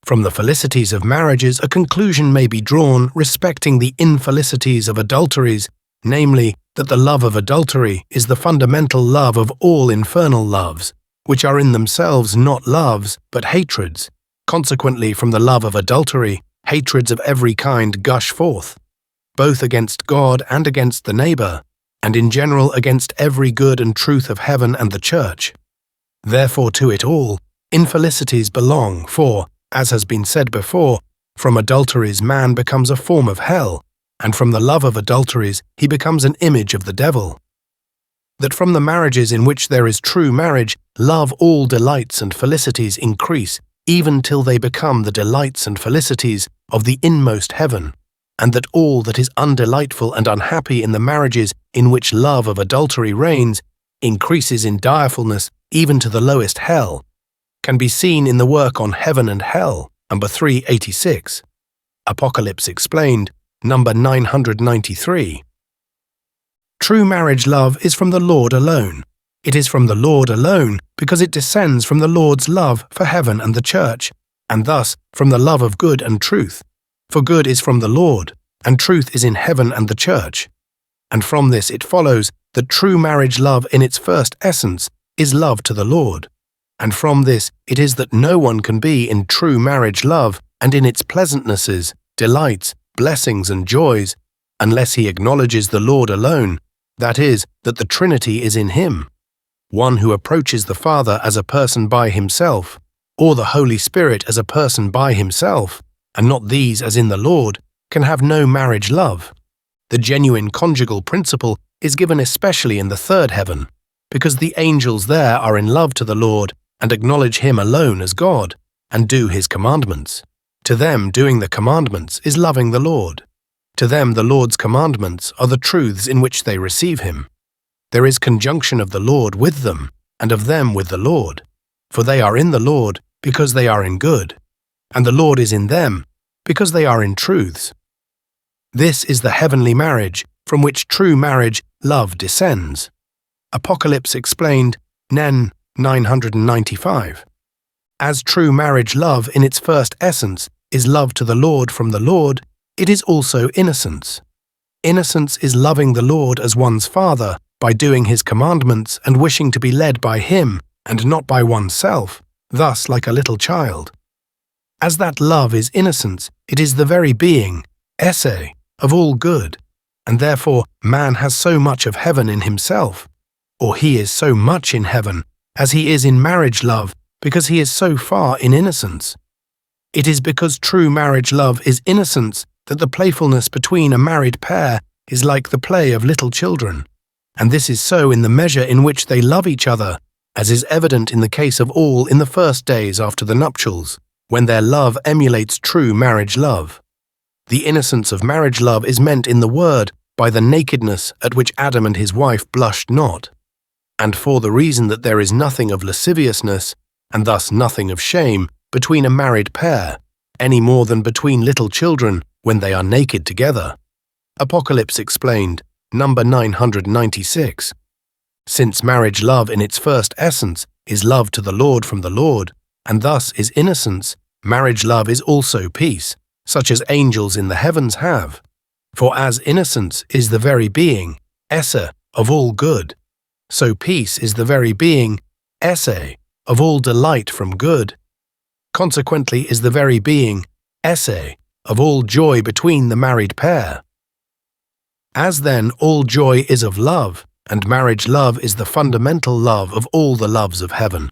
From the felicities of marriages a conclusion may be drawn respecting the infelicities of adulteries, namely, that the love of adultery is the fundamental love of all infernal loves, which are in themselves not loves, but hatreds. Consequently, from the love of adultery, hatreds of every kind gush forth, both against God and against the neighbor, and in general against every good and truth of heaven and the church. Therefore to it all, infelicities belong, for, as has been said before, from adulteries man becomes a form of hell, and from the love of adulteries he becomes an image of the devil. That from the marriages in which there is true marriage, love all delights and felicities increase, even till they become the delights and felicities of the inmost heaven, and that all that is undelightful and unhappy in the marriages in which love of adultery reigns, increases in direfulness even to the lowest hell, can be seen in the work on Heaven and Hell, number 386. Apocalypse Explained, number 993. True marriage love is from the Lord alone. It is from the Lord alone because it descends from the Lord's love for heaven and the church, and thus from the love of good and truth. For good is from the Lord, and truth is in heaven and the church. And from this it follows that true marriage love in its first essence is love to the Lord. And from this it is that no one can be in true marriage love and in its pleasantnesses, delights, blessings and joys, unless he acknowledges the Lord alone, that is, that the Trinity is in him. One who approaches the Father as a person by himself, or the Holy Spirit as a person by himself, and not these as in the Lord, can have no marriage love. The genuine conjugal principle is given especially in the third heaven, because the angels there are in love to the Lord and acknowledge him alone as God, and do his commandments. To them doing the commandments is loving the Lord. To them the Lord's commandments are the truths in which they receive him. There is conjunction of the Lord with them, and of them with the Lord, for they are in the Lord because they are in good, and the Lord is in them because they are in truths. This is the heavenly marriage from which true marriage love descends. Apocalypse Explained, Nen 995. As true marriage love in its first essence is love to the Lord from the Lord, it is also innocence. Innocence is loving the Lord as one's Father by doing his commandments and wishing to be led by him and not by oneself, thus like a little child. As that love is innocence, it is the very being, esse, of all good, and therefore man has so much of heaven in himself, or he is so much in heaven as he is in marriage love because he is so far in innocence. It is because true marriage love is innocence that the playfulness between a married pair is like the play of little children, and this is so in the measure in which they love each other, as is evident in the case of all in the first days after the nuptials, when their love emulates true marriage love. The innocence of marriage love is meant in the word by the nakedness at which Adam and his wife blushed not, and for the reason that there is nothing of lasciviousness, and thus nothing of shame, between a married pair, any more than between little children when they are naked together. Apocalypse Explained, number 996. Since marriage love in its first essence is love to the Lord from the Lord, and thus is innocence, marriage love is also peace, such as angels in the heavens have. For as innocence is the very being, esse, of all good, so peace is the very being, esse, of all delight from good. Consequently is the very being, esse, of all joy between the married pair. As then all joy is of love, and marriage love is the fundamental love of all the loves of heaven,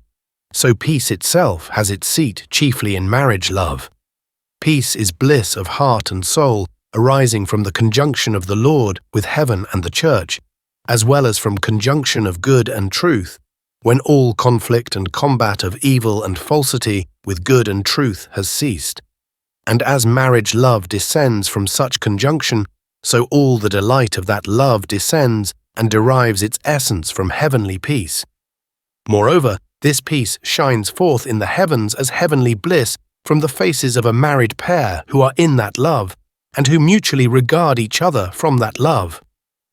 so peace itself has its seat chiefly in marriage love. Peace is bliss of heart and soul arising from the conjunction of the Lord with heaven and the church, as well as from conjunction of good and truth, when all conflict and combat of evil and falsity with good and truth has ceased. And as marriage love descends from such conjunction, so all the delight of that love descends and derives its essence from heavenly peace. Moreover, this peace shines forth in the heavens as heavenly bliss from the faces of a married pair who are in that love, and who mutually regard each other from that love.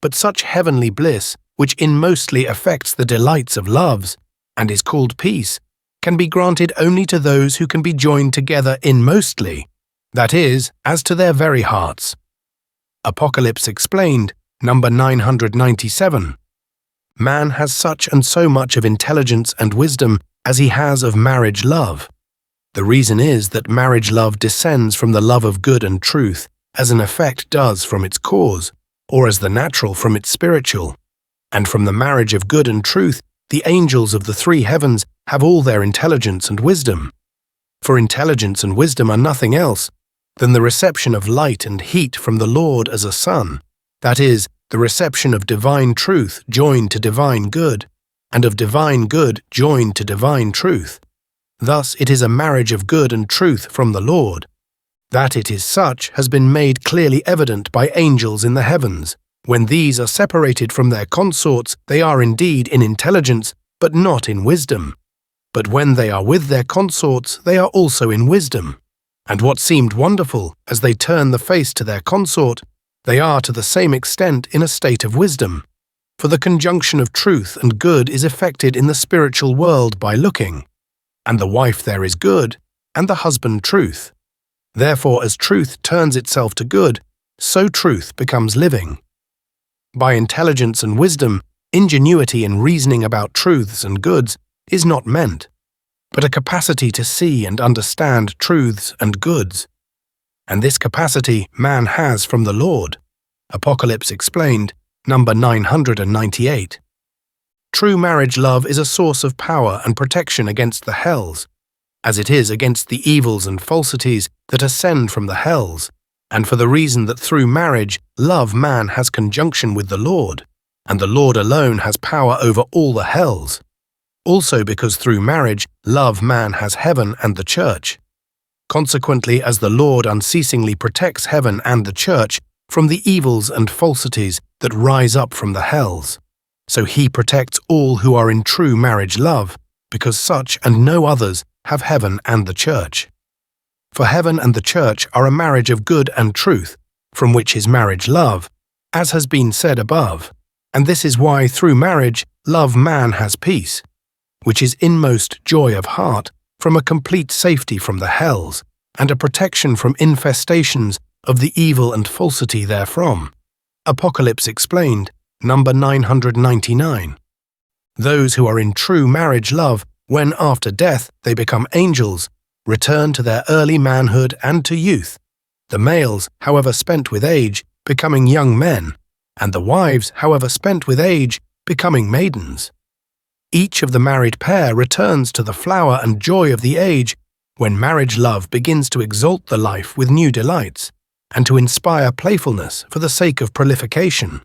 But such heavenly bliss, which in mostly affects the delights of loves, and is called peace, can be granted only to those who can be joined together in mostly, that is, as to their very hearts. Apocalypse Explained, number 997. Man has such and so much of intelligence and wisdom as he has of marriage love. The reason is that marriage love descends from the love of good and truth, as an effect does from its cause, or as the natural from its spiritual. And from the marriage of good and truth, the angels of the three heavens have all their intelligence and wisdom. For intelligence and wisdom are nothing else than the reception of light and heat from the Lord as a sun, that is, the reception of divine truth joined to divine good, and of divine good joined to divine truth. Thus it is a marriage of good and truth from the Lord. That it is such has been made clearly evident by angels in the heavens. When these are separated from their consorts, they are indeed in intelligence, but not in wisdom. But when they are with their consorts, they are also in wisdom. And what seemed wonderful, as they turn the face to their consort, they are to the same extent in a state of wisdom. For the conjunction of truth and good is effected in the spiritual world by looking. And the wife there is good, and the husband truth. Therefore, as truth turns itself to good, so truth becomes living. By intelligence and wisdom, ingenuity in reasoning about truths and goods is not meant, but a capacity to see and understand truths and goods. And this capacity man has from the Lord. Apocalypse Explained, number 998. True marriage love is a source of power and protection against the hells, as it is against the evils and falsities that ascend from the hells, and for the reason that through marriage, love man has conjunction with the Lord, and the Lord alone has power over all the hells. Also because through marriage, love man has heaven and the church. Consequently, as the Lord unceasingly protects heaven and the church from the evils and falsities that rise up from the hells, so he protects all who are in true marriage love, because such and no others have heaven and the church. For heaven and the church are a marriage of good and truth, from which is marriage love, as has been said above, and this is why through marriage love man has peace, which is inmost joy of heart, from a complete safety from the hells, and a protection from infestations of the evil and falsity therefrom. Apocalypse Explained, number 999. Those who are in true marriage love, when after death they become angels, return to their early manhood and to youth, the males, however spent with age, becoming young men, and the wives, however spent with age, becoming maidens. Each of the married pair returns to the flower and joy of the age, when marriage love begins to exalt the life with new delights, and to inspire playfulness for the sake of prolification.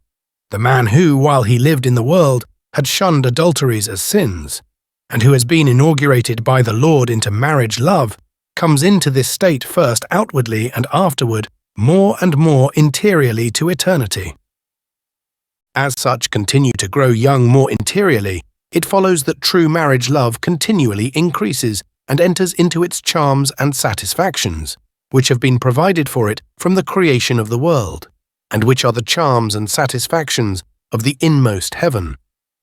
The man who, while he lived in the world, had shunned adulteries as sins, and who has been inaugurated by the Lord into marriage love, comes into this state first outwardly and afterward more and more interiorly to eternity. As such continue to grow young more interiorly, it follows that true marriage love continually increases and enters into its charms and satisfactions, which have been provided for it from the creation of the world, and which are the charms and satisfactions of the inmost heaven,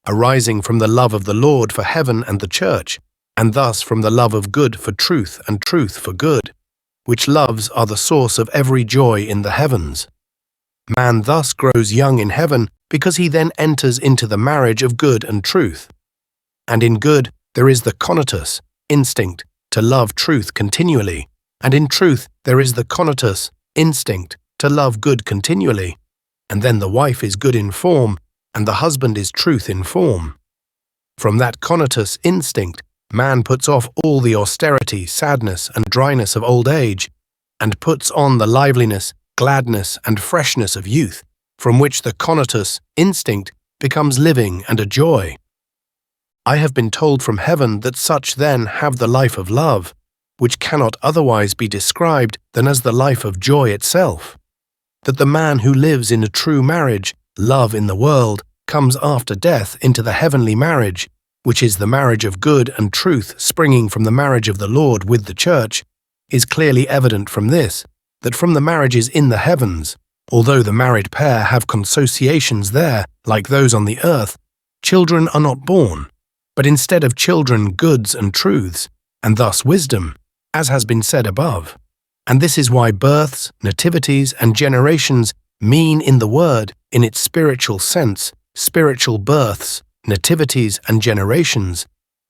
arising from the love of the Lord for heaven and the church, and thus from the love of good for truth and truth for good, which loves are the source of every joy in the heavens. Man thus grows young in heaven because he then enters into the marriage of good and truth. And in good there is the conatus, instinct, to love truth continually, and in truth there is the conatus, instinct, to love good continually, and then the wife is good in form, and the husband is truth in form. From that conatus instinct, man puts off all the austerity, sadness, and dryness of old age, and puts on the liveliness, gladness, and freshness of youth, from which the conatus instinct becomes living and a joy. I have been told from heaven that such then have the life of love, which cannot otherwise be described than as the life of joy itself. That the man who lives in a true marriage, love in the world, comes after death into the heavenly marriage, which is the marriage of good and truth springing from the marriage of the Lord with the church, is clearly evident from this, that from the marriages in the heavens, although the married pair have consociations there, like those on the earth, children are not born, but instead of children goods and truths, and thus wisdom, as has been said above. And this is why births, nativities, and generations mean in the word, in its spiritual sense, spiritual births, nativities, and generations,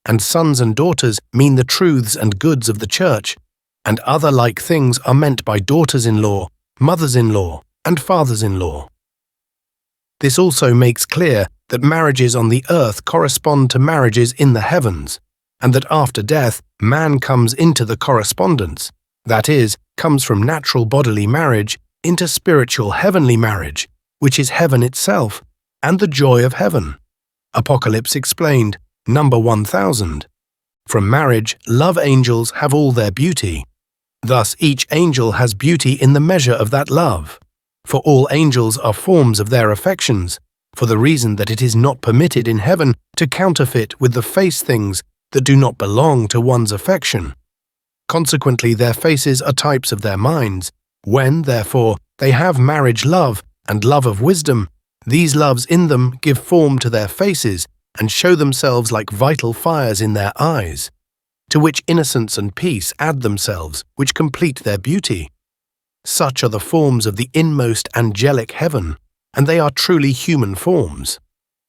and sons and daughters mean the truths and goods of the church, and other like things are meant by daughters-in-law, mothers-in-law, and fathers-in-law. This also makes clear that marriages on the earth correspond to marriages in the heavens, and that after death man comes into the correspondence, that is, comes from natural bodily marriage into spiritual heavenly marriage, which is heaven itself, and the joy of heaven. Apocalypse Explained, number 1000. From marriage, love angels have all their beauty. Thus each angel has beauty in the measure of that love. For all angels are forms of their affections, for the reason that it is not permitted in heaven to counterfeit with the face things that do not belong to one's affection. Consequently, their faces are types of their minds. When, therefore, they have marriage love and love of wisdom, these loves in them give form to their faces and show themselves like vital fires in their eyes, to which innocence and peace add themselves, which complete their beauty. Such are the forms of the inmost angelic heaven, and they are truly human forms.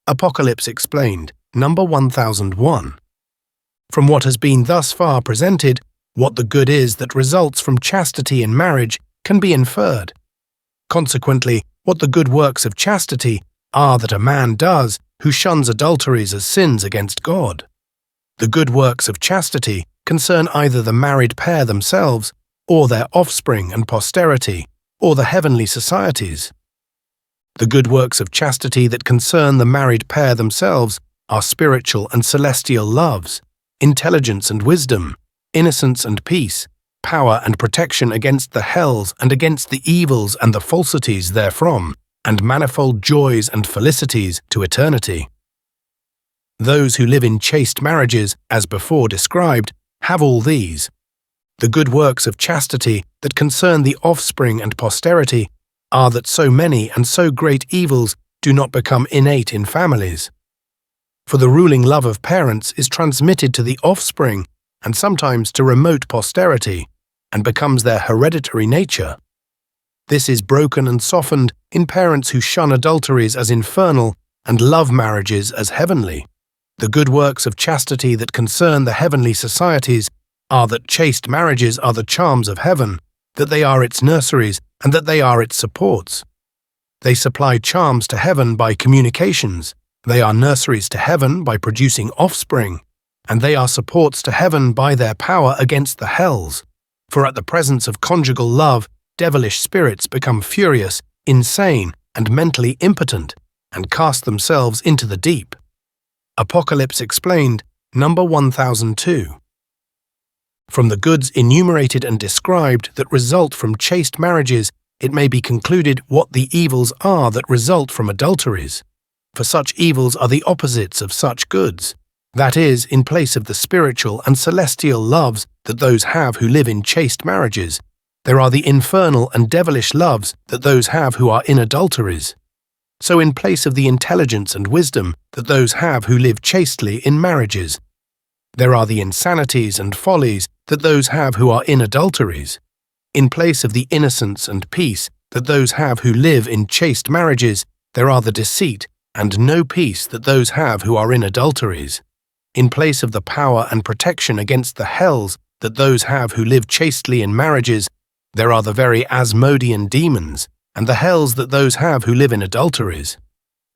Apocalypse Explained, number 1001. From what has been thus far presented, what the good is that results from chastity in marriage can be inferred. Consequently, what the good works of chastity are that a man does who shuns adulteries as sins against God. The good works of chastity concern either the married pair themselves, or their offspring and posterity, or the heavenly societies. The good works of chastity that concern the married pair themselves are spiritual and celestial loves, intelligence and wisdom, innocence and peace, power and protection against the hells and against the evils and the falsities therefrom, and manifold joys and felicities to eternity. Those who live in chaste marriages, as before described, have all these. The good works of chastity that concern the offspring and posterity are that so many and so great evils do not become innate in families. For the ruling love of parents is transmitted to the offspring and sometimes to remote posterity, and becomes their hereditary nature. This is broken and softened in parents who shun adulteries as infernal and love marriages as heavenly. The good works of chastity that concern the heavenly societies are that chaste marriages are the charms of heaven, that they are its nurseries, and that they are its supports. They supply charms to heaven by communications, they are nurseries to heaven by producing offspring, and they are supports to heaven by their power against the hells. For at the presence of conjugal love, devilish spirits become furious, insane, and mentally impotent, and cast themselves into the deep. Apocalypse Explained, number 1002. From the goods enumerated and described that result from chaste marriages, it may be concluded what the evils are that result from adulteries. For such evils are the opposites of such goods. That is, in place of the spiritual and celestial loves that those have who live in chaste marriages, there are the infernal and devilish loves that those have who are in adulteries. So in place of the intelligence and wisdom that those have who live chastely in marriages, there are the insanities and follies that those have who are in adulteries. In place of the innocence and peace that those have who live in chaste marriages, there are the deceit and no peace that those have who are in adulteries. In place of the power and protection against the hells that those have who live chastely in marriages, there are the very Asmodean demons, and the hells that those have who live in adulteries.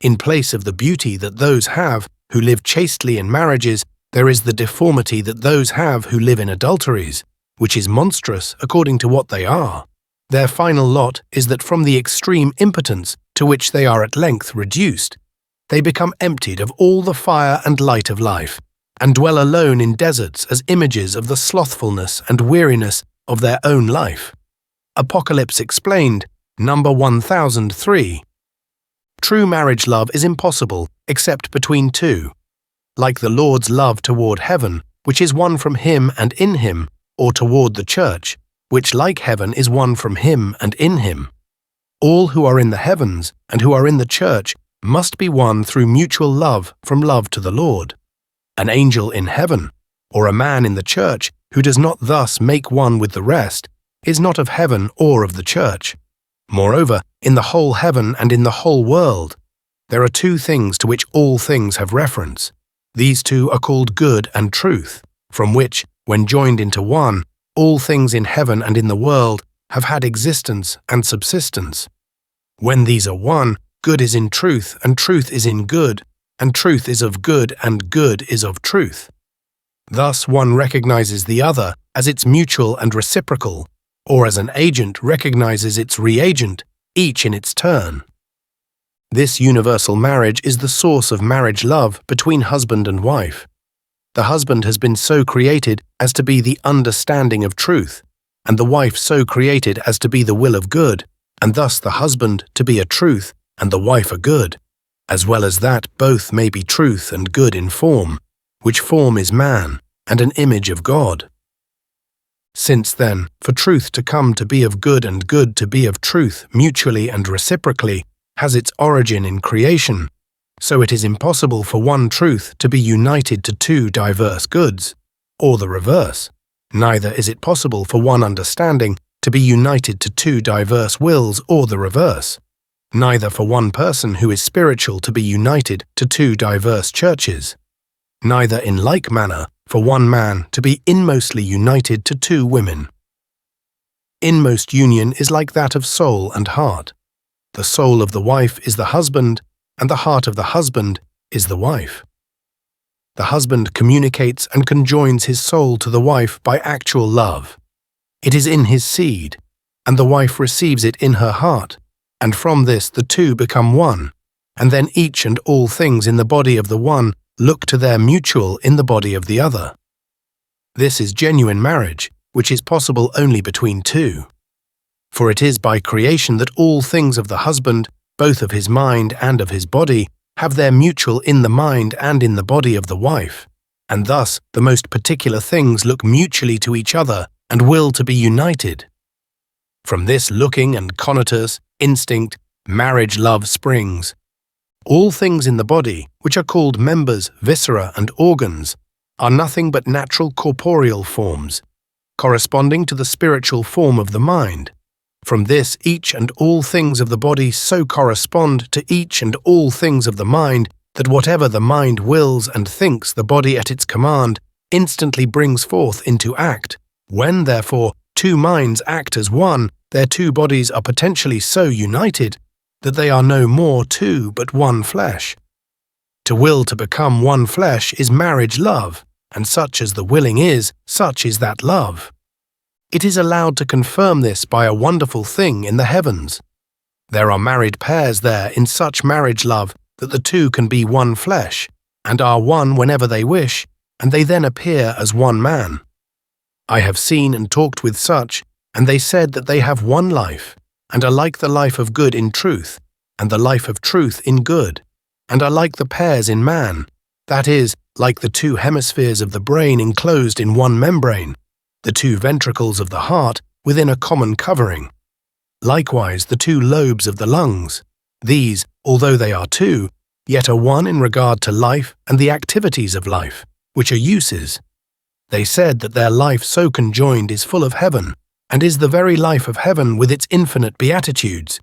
In place of the beauty that those have who live chastely in marriages, there is the deformity that those have who live in adulteries, which is monstrous according to what they are. Their final lot is that from the extreme impotence to which they are at length reduced, they become emptied of all the fire and light of life, and dwell alone in deserts as images of the slothfulness and weariness of their own life. Apocalypse Explained, number 1003. True marriage love is impossible except between two. Like the Lord's love toward heaven, which is one from him and in him, or toward the church, which like heaven is one from him and in him. All who are in the heavens and who are in the church must be one through mutual love from love to the Lord. An angel in heaven, or a man in the church who does not thus make one with the rest, is not of heaven or of the church. Moreover, in the whole heaven and in the whole world, there are two things to which all things have reference. These two are called good and truth, from which, when joined into one, all things in heaven and in the world have had existence and subsistence. When these are one, good is in truth and truth is in good, and truth is of good and good is of truth. Thus one recognizes the other as its mutual and reciprocal, or as an agent recognizes its reagent, each in its turn. This universal marriage is the source of marriage love between husband and wife. The husband has been so created as to be the understanding of truth, and the wife so created as to be the will of good, and thus the husband to be a truth and the wife a good, as well as that both may be truth and good in form, which form is man, and an image of God. Since then, for truth to come to be of good and good to be of truth mutually and reciprocally has its origin in creation, so it is impossible for one truth to be united to two diverse goods, or the reverse. Neither is it possible for one understanding to be united to two diverse wills, or the reverse. Neither for one person who is spiritual to be united to two diverse churches. Neither in like manner for one man to be inmostly united to two women. Inmost union is like that of soul and heart. The soul of the wife is the husband, and the heart of the husband is the wife. The husband communicates and conjoins his soul to the wife by actual love. It is in his seed, and the wife receives it in her heart, and from this the two become one, and then each and all things in the body of the one look to their mutual in the body of the other. This is genuine marriage, which is possible only between two. For it is by creation that all things of the husband, both of his mind and of his body, have their mutual in the mind and in the body of the wife, and thus the most particular things look mutually to each other and will to be united. From this looking and conatus, instinct, marriage love springs. All things in the body, which are called members, viscera, and organs, are nothing but natural corporeal forms, corresponding to the spiritual form of the mind. From this each and all things of the body so correspond to each and all things of the mind that whatever the mind wills and thinks the body at its command instantly brings forth into act. When, therefore, two minds act as one, their two bodies are potentially so united that they are no more two but one flesh. To will to become one flesh is marriage love, and such as the willing is, such is that love. It is allowed to confirm this by a wonderful thing in the heavens. There are married pairs there in such marriage love that the two can be one flesh, and are one whenever they wish, and they then appear as one man. I have seen and talked with such, and they said that they have one life, and are like the life of good in truth, and the life of truth in good, and are like the pairs in man, that is, like the two hemispheres of the brain enclosed in one membrane, the two ventricles of the heart within a common covering. Likewise the two lobes of the lungs. These, although they are two, yet are one in regard to life and the activities of life, which are uses. They said that their life so conjoined is full of heaven, and is the very life of heaven with its infinite beatitudes,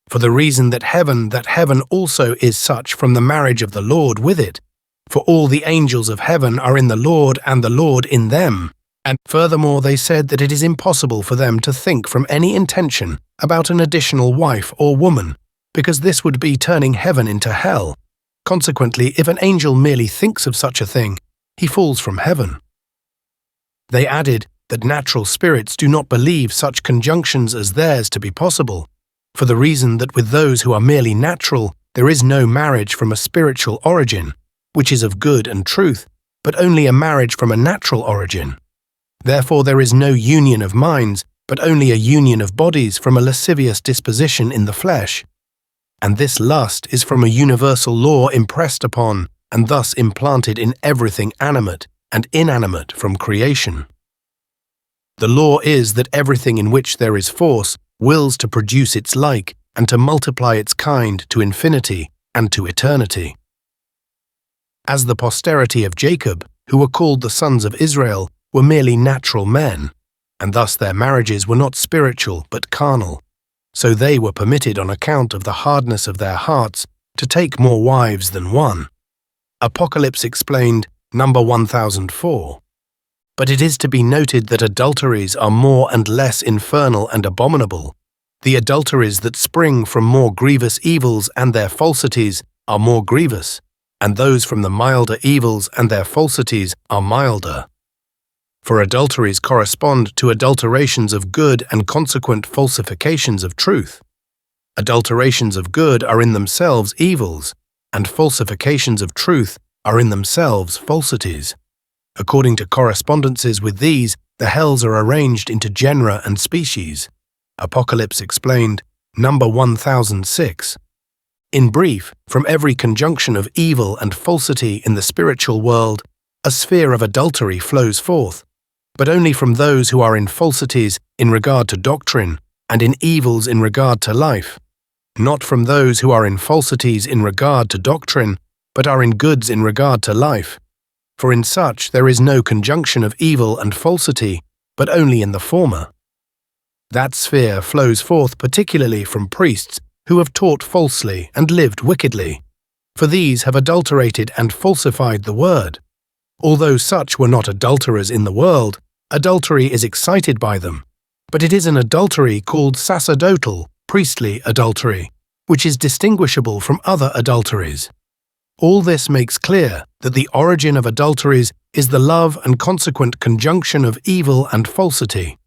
for the reason that heaven also is such from the marriage of the Lord with it, for all the angels of heaven are in the Lord and the Lord in them. And furthermore they said that it is impossible for them to think from any intention about an additional wife or woman, because this would be turning heaven into hell. Consequently, if an angel merely thinks of such a thing, he falls from heaven. They added that natural spirits do not believe such conjunctions as theirs to be possible, for the reason that with those who are merely natural there is no marriage from a spiritual origin, which is of good and truth, but only a marriage from a natural origin. Therefore there is no union of minds, but only a union of bodies from a lascivious disposition in the flesh. And this lust is from a universal law impressed upon, and thus implanted in everything animate and inanimate from creation. The law is that everything in which there is force wills to produce its like and to multiply its kind to infinity and to eternity. As the posterity of Jacob, who were called the sons of Israel, were merely natural men, and thus their marriages were not spiritual but carnal, so they were permitted on account of the hardness of their hearts to take more wives than one. Apocalypse explained, number 1004. But it is to be noted that adulteries are more and less infernal and abominable. The adulteries that spring from more grievous evils and their falsities are more grievous, and those from the milder evils and their falsities are milder. For adulteries correspond to adulterations of good and consequent falsifications of truth. Adulterations of good are in themselves evils, and falsifications of truth are in themselves falsities. According to correspondences with these, the hells are arranged into genera and species. Apocalypse explained, number 1006. In brief, from every conjunction of evil and falsity in the spiritual world, a sphere of adultery flows forth, but only from those who are in falsities in regard to doctrine and in evils in regard to life, not from those who are in falsities in regard to doctrine, but are in goods in regard to life. For in such there is no conjunction of evil and falsity, but only in the former. That sphere flows forth particularly from priests who have taught falsely and lived wickedly, for these have adulterated and falsified the word. Although such were not adulterers in the world, adultery is excited by them, but it is an adultery called sacerdotal, priestly adultery, which is distinguishable from other adulteries. All this makes clear that the origin of adulteries is the love and consequent conjunction of evil and falsity.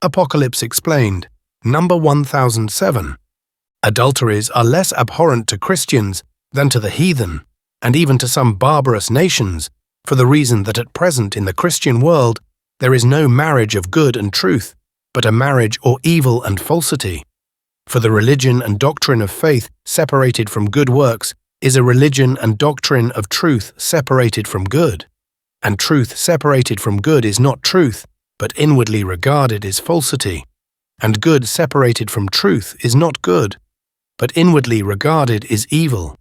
Apocalypse Explained, number 1007. Adulteries are less abhorrent to Christians than to the heathen, and even to some barbarous nations, for the reason that at present in the Christian world there is no marriage of good and truth, but a marriage or evil and falsity. For the religion and doctrine of faith separated from good works is a religion and doctrine of truth separated from good, and truth separated from good is not truth, but inwardly regarded is falsity, and good separated from truth is not good, but inwardly regarded is evil.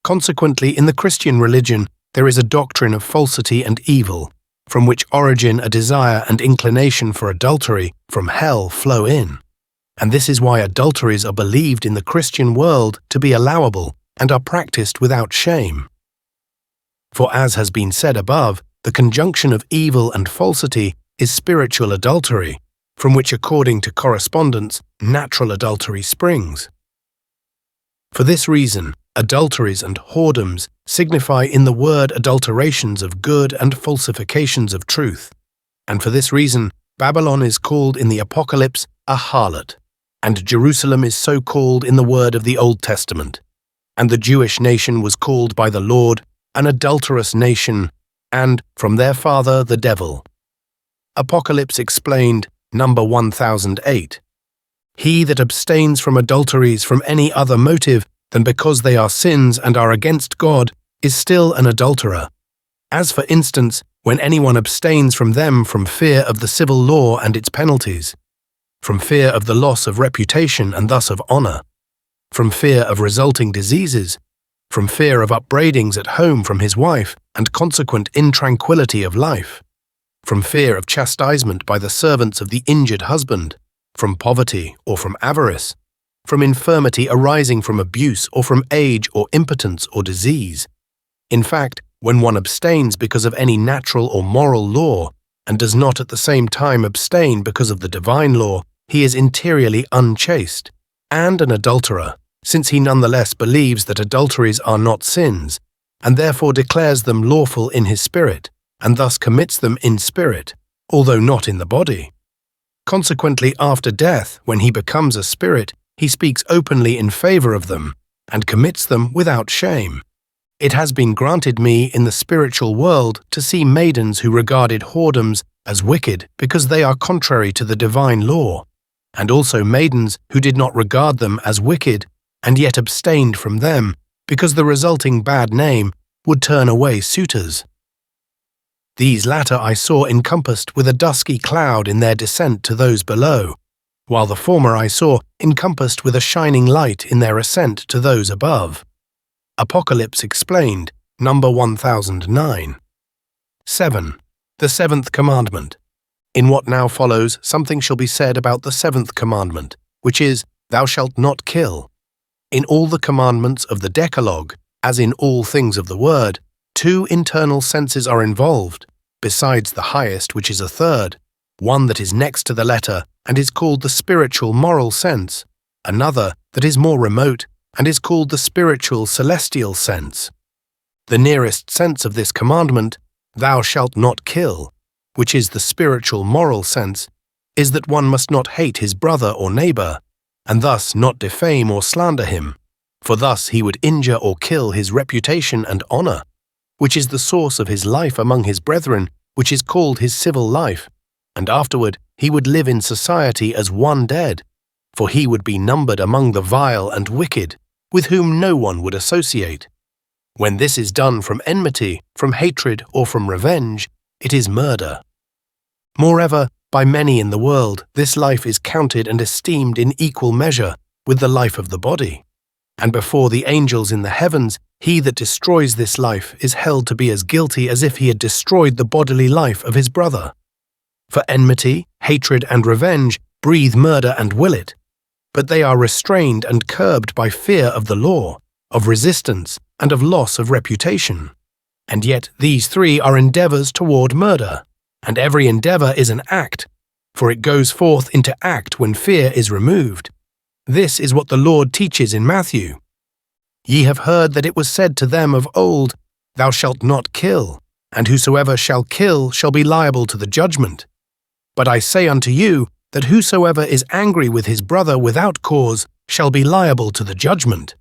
Consequently, in the Christian religion there is a doctrine of falsity and evil, from which origin a desire and inclination for adultery from hell flow in. And this is why adulteries are believed in the Christian world to be allowable and are practiced without shame. For as has been said above, the conjunction of evil and falsity is spiritual adultery, from which according to Correspondence, natural adultery springs. For this reason, adulteries and whoredoms signify in the word adulterations of good and falsifications of truth. And for this reason, Babylon is called in the Apocalypse a harlot, and Jerusalem is so called in the word of the Old Testament. And the Jewish nation was called by the Lord an adulterous nation, and from their father the devil. Apocalypse Explained, number 1008. He that abstains from adulteries from any other motive than because they are sins and are against God is still an adulterer. As for instance, when anyone abstains from them from fear of the civil law and its penalties, from fear of the loss of reputation and thus of honor, from fear of resulting diseases, from fear of upbraidings at home from his wife and consequent intranquility of life, from fear of chastisement by the servants of the injured husband, from poverty or from avarice, from infirmity arising from abuse or from age or impotence or disease. In fact, when one abstains because of any natural or moral law, and does not at the same time abstain because of the divine law, he is interiorly unchaste, and an adulterer, since he nonetheless believes that adulteries are not sins, and therefore declares them lawful in his spirit, and thus commits them in spirit, although not in the body. Consequently, after death, when he becomes a spirit, he speaks openly in favor of them, and commits them without shame. It has been granted me in the spiritual world to see maidens who regarded whoredoms as wicked because they are contrary to the divine law, and also maidens who did not regard them as wicked and yet abstained from them because the resulting bad name would turn away suitors. These latter I saw encompassed with a dusky cloud in their descent to those below, while the former I saw encompassed with a shining light in their ascent to those above. Apocalypse Explained, number 1009. 7. The Seventh Commandment. In what now follows, something shall be said about the seventh commandment, which is, Thou shalt not kill. In all the commandments of the Decalogue, as in all things of the Word, 2 internal senses are involved, besides the highest, which is a third, one that is next to the letter and is called the spiritual moral sense, another that is more remote and is called the spiritual celestial sense. The nearest sense of this commandment, Thou shalt not kill, which is the spiritual moral sense, is that one must not hate his brother or neighbor, and thus not defame or slander him, for thus he would injure or kill his reputation and honor, which is the source of his life among his brethren, which is called his civil life, and afterward he would live in society as one dead, for he would be numbered among the vile and wicked, with whom no one would associate. When this is done from enmity, from hatred, or from revenge, it is murder. Moreover, by many in the world, this life is counted and esteemed in equal measure with the life of the body. And before the angels in the heavens, he that destroys this life is held to be as guilty as if he had destroyed the bodily life of his brother. For enmity, hatred, and revenge breathe murder and will it, but they are restrained and curbed by fear of the law, of resistance, and of loss of reputation. And yet these three are endeavors toward murder, and every endeavor is an act, for it goes forth into act when fear is removed. This is what the Lord teaches in Matthew. Ye have heard that it was said to them of old, Thou shalt not kill, and whosoever shall kill shall be liable to the judgment. But I say unto you, that whosoever is angry with his brother without cause shall be liable to the judgment.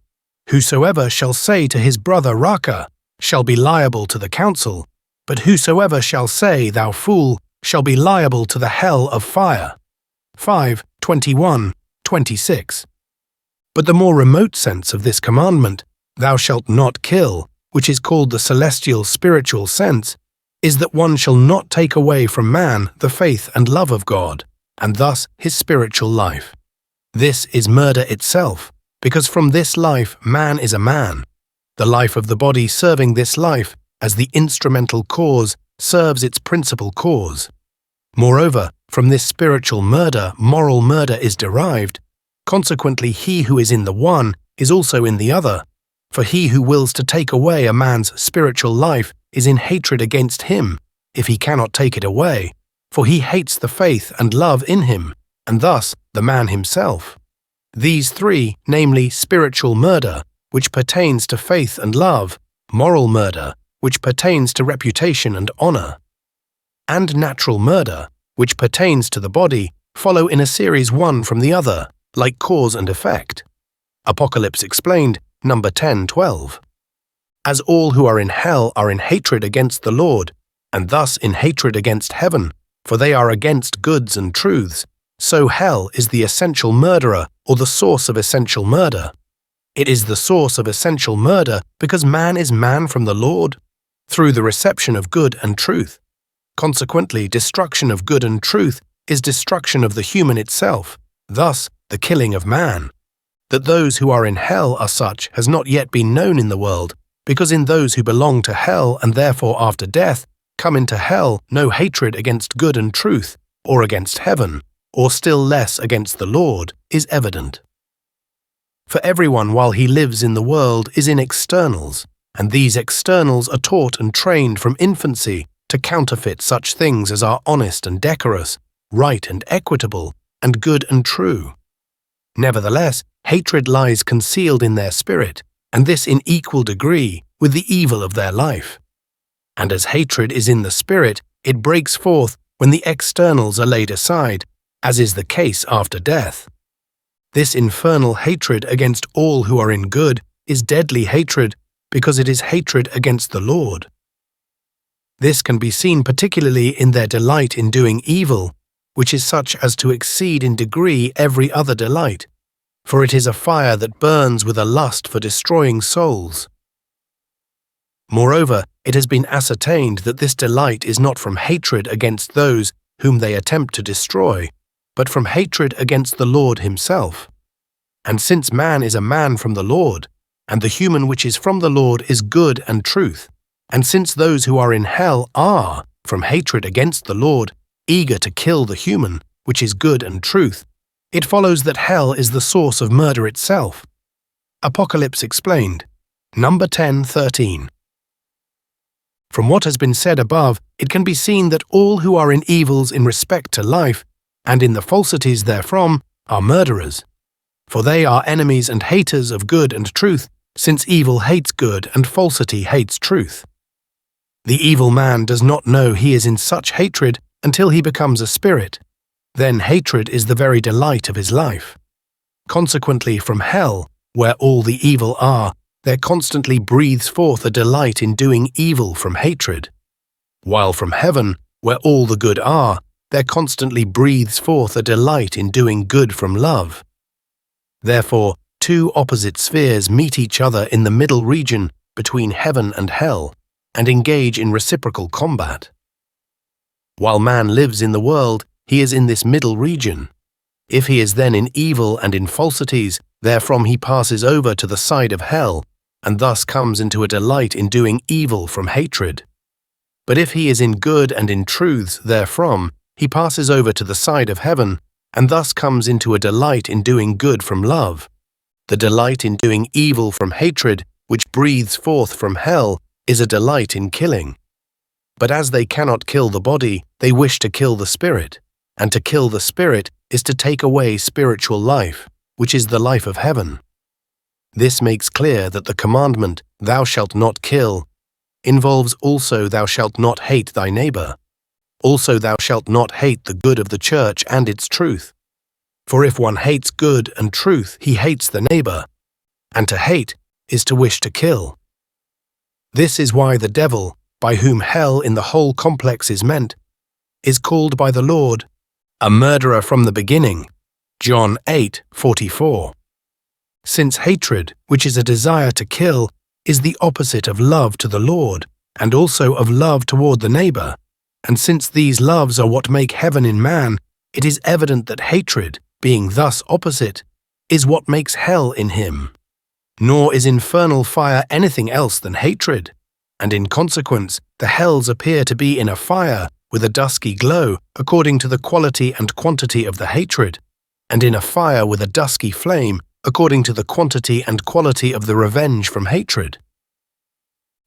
Whosoever shall say to his brother Raca shall be liable to the council, but whosoever shall say, Thou fool, shall be liable to the hell of fire. 5:21-26. But the more remote sense of this commandment, Thou shalt not kill, which is called the celestial spiritual sense, is that one shall not take away from man the faith and love of God, and thus his spiritual life. This is murder itself, because from this life man is a man. The life of the body serving this life as the instrumental cause serves its principal cause. Moreover, from this spiritual murder, moral murder is derived. Consequently, he who is in the one is also in the other, for he who wills to take away a man's spiritual life is in hatred against him, if he cannot take it away, for he hates the faith and love in him, and thus the man himself. These three, namely spiritual murder, which pertains to faith and love, moral murder, which pertains to reputation and honor, and natural murder, which pertains to the body, follow in a series one from the other, like cause and effect. Apocalypse explained, number 10:12. As all who are in hell are in hatred against the Lord, and thus in hatred against heaven, for they are against goods and truths, so hell is the essential murderer or the source of essential murder. It is the source of essential murder because man is man from the Lord, through the reception of good and truth. Consequently, destruction of good and truth is destruction of the human itself, thus the killing of man. That those who are in hell are such has not yet been known in the world, because in those who belong to hell and therefore after death come into hell no hatred against good and truth, or against heaven, or still less against the Lord, is evident. For everyone while he lives in the world is in externals, and these externals are taught and trained from infancy to counterfeit such things as are honest and decorous, right and equitable, and good and true. Nevertheless, hatred lies concealed in their spirit, and this in equal degree with the evil of their life. And as hatred is in the spirit, it breaks forth when the externals are laid aside, as is the case after death. This infernal hatred against all who are in good is deadly hatred, because it is hatred against the Lord. This can be seen particularly in their delight in doing evil, which is such as to exceed in degree every other delight, for it is a fire that burns with a lust for destroying souls. Moreover, it has been ascertained that this delight is not from hatred against those whom they attempt to destroy, but from hatred against the Lord himself. And since man is a man from the Lord, and the human which is from the Lord is good and truth, and since those who are in hell are, from hatred against the Lord, eager to kill the human, which is good and truth, it follows that hell is the source of murder itself. Apocalypse explained, number 10:13. From what has been said above, it can be seen that all who are in evils in respect to life, and in the falsities therefrom, are murderers. For they are enemies and haters of good and truth, since evil hates good and falsity hates truth. The evil man does not know he is in such hatred until he becomes a spirit. Then hatred is the very delight of his life. Consequently, from hell, where all the evil are, there constantly breathes forth a delight in doing evil from hatred. While from heaven, where all the good are, there constantly breathes forth a delight in doing good from love. Therefore, two opposite spheres meet each other in the middle region, between heaven and hell and engage in reciprocal combat. While man lives in the world, he is in this middle region. If he is then in evil and in falsities, therefrom he passes over to the side of hell, and thus comes into a delight in doing evil from hatred. But if he is in good and in truths therefrom, he passes over to the side of heaven, and thus comes into a delight in doing good from love. The delight in doing evil from hatred, which breathes forth from hell, is a delight in killing. But as they cannot kill the body, they wish to kill the spirit, and to kill the spirit is to take away spiritual life, which is the life of heaven. This makes clear that the commandment, "Thou shalt not kill," involves also "Thou shalt not hate thy neighbor." Also thou shalt not hate the good of the church and its truth. For if one hates good and truth, he hates the neighbor, and to hate is to wish to kill. This is why the devil, by whom hell in the whole complex is meant, is called by the Lord a murderer from the beginning. John 8:44. Since hatred, which is a desire to kill, is the opposite of love to the Lord, and also of love toward the neighbor, and since these loves are what make heaven in man, it is evident that hatred, being thus opposite, is what makes hell in him. Nor is infernal fire anything else than hatred, and in consequence the hells appear to be in a fire with a dusky glow according to the quality and quantity of the hatred, and in a fire with a dusky flame according to the quantity and quality of the revenge from hatred.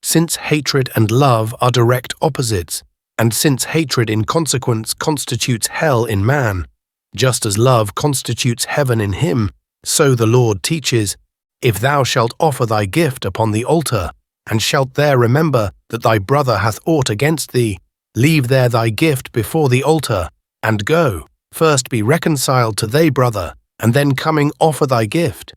Since hatred and love are direct opposites, and since hatred in consequence constitutes hell in man, just as love constitutes heaven in him, so the Lord teaches, "If thou shalt offer thy gift upon the altar, and shalt there remember that thy brother hath aught against thee, leave there thy gift before the altar, and go, first be reconciled to thy brother, and then coming offer thy gift.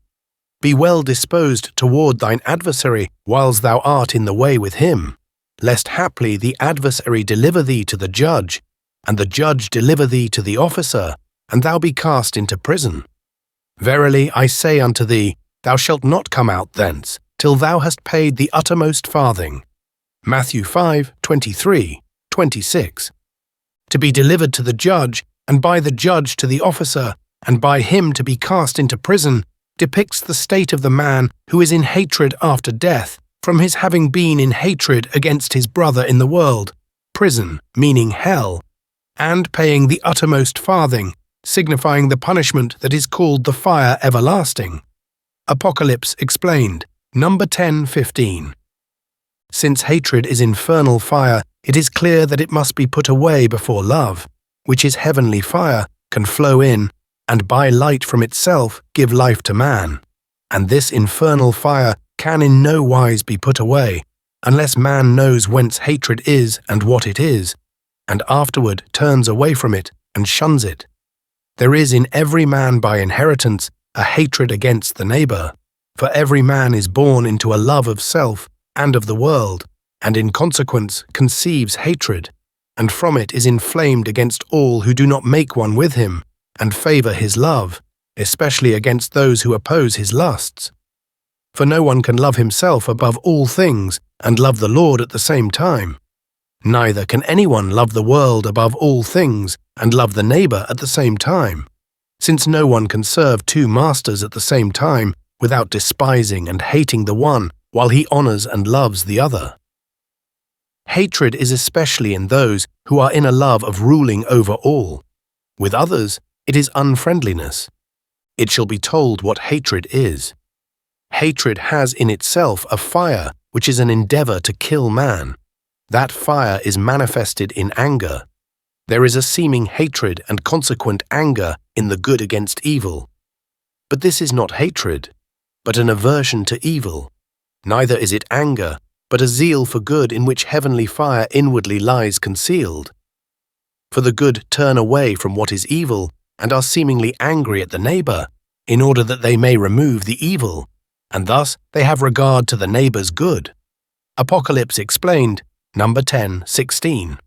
Be well disposed toward thine adversary whiles thou art in the way with him, lest haply the adversary deliver thee to the judge, and the judge deliver thee to the officer, and thou be cast into prison. Verily I say unto thee, thou shalt not come out thence, till thou hast paid the uttermost farthing." Matthew 5:23, 26. To be delivered to the judge, and by the judge to the officer, and by him to be cast into prison, depicts the state of the man who is in hatred after death, from his having been in hatred against his brother in the world, prison, meaning hell, and paying the uttermost farthing, signifying the punishment that is called the fire everlasting. Apocalypse explained, number 10:15. Since hatred is infernal fire, it is clear that it must be put away before love, which is heavenly fire, can flow in, and by light from itself give life to man. And this infernal fire can in no wise be put away, unless man knows whence hatred is and what it is, and afterward turns away from it and shuns it. There is in every man by inheritance a hatred against the neighbor, for every man is born into a love of self and of the world, and in consequence conceives hatred, and from it is inflamed against all who do not make one with him, and favor his love, especially against those who oppose his lusts. For no one can love himself above all things and love the Lord at the same time. Neither can anyone love the world above all things and love the neighbor at the same time, since no one can serve two masters at the same time without despising and hating the one while he honors and loves the other. Hatred is especially in those who are in a love of ruling over all. With others, it is unfriendliness. It shall be told what hatred is. Hatred has in itself a fire which is an endeavor to kill man. That fire is manifested in anger. There is a seeming hatred and consequent anger in the good against evil. But this is not hatred, but an aversion to evil. Neither is it anger, but a zeal for good in which heavenly fire inwardly lies concealed. For the good turn away from what is evil and are seemingly angry at the neighbor, in order that they may remove the evil, and thus they have regard to the neighbor's good. Apocalypse explained, number 10:16.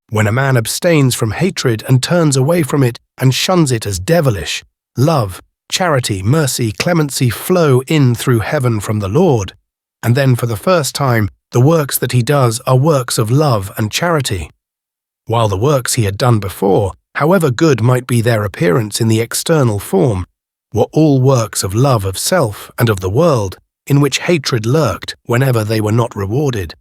When a man abstains from hatred and turns away from it and shuns it as devilish, love, charity, mercy, clemency flow in through heaven from the Lord, and then for the first time, the works that he does are works of love and charity. While the works he had done before, however good might be their appearance in the external form, were all works of love of self and of the world, in which hatred lurked whenever they were not rewarded.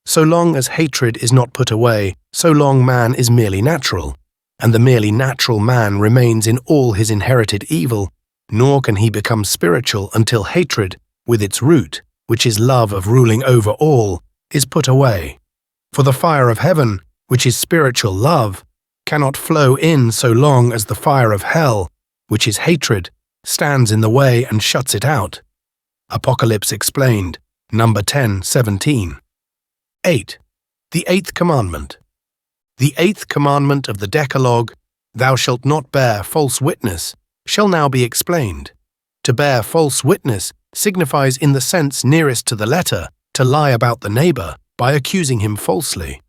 So long as hatred is not put away, so long man is merely natural, and the merely natural man remains in all his inherited evil, nor can he become spiritual until hatred, with its root, which is love of ruling over all, is put away. For the fire of heaven, which is spiritual love, cannot flow in so long as the fire of hell, which is hatred, stands in the way and shuts it out. Apocalypse Explained, number 10:17. 8. The Eighth Commandment. The eighth commandment of the Decalogue, "Thou shalt not bear false witness," shall now be explained. To bear false witness signifies in the sense nearest to the letter to lie about the neighbor by accusing him falsely.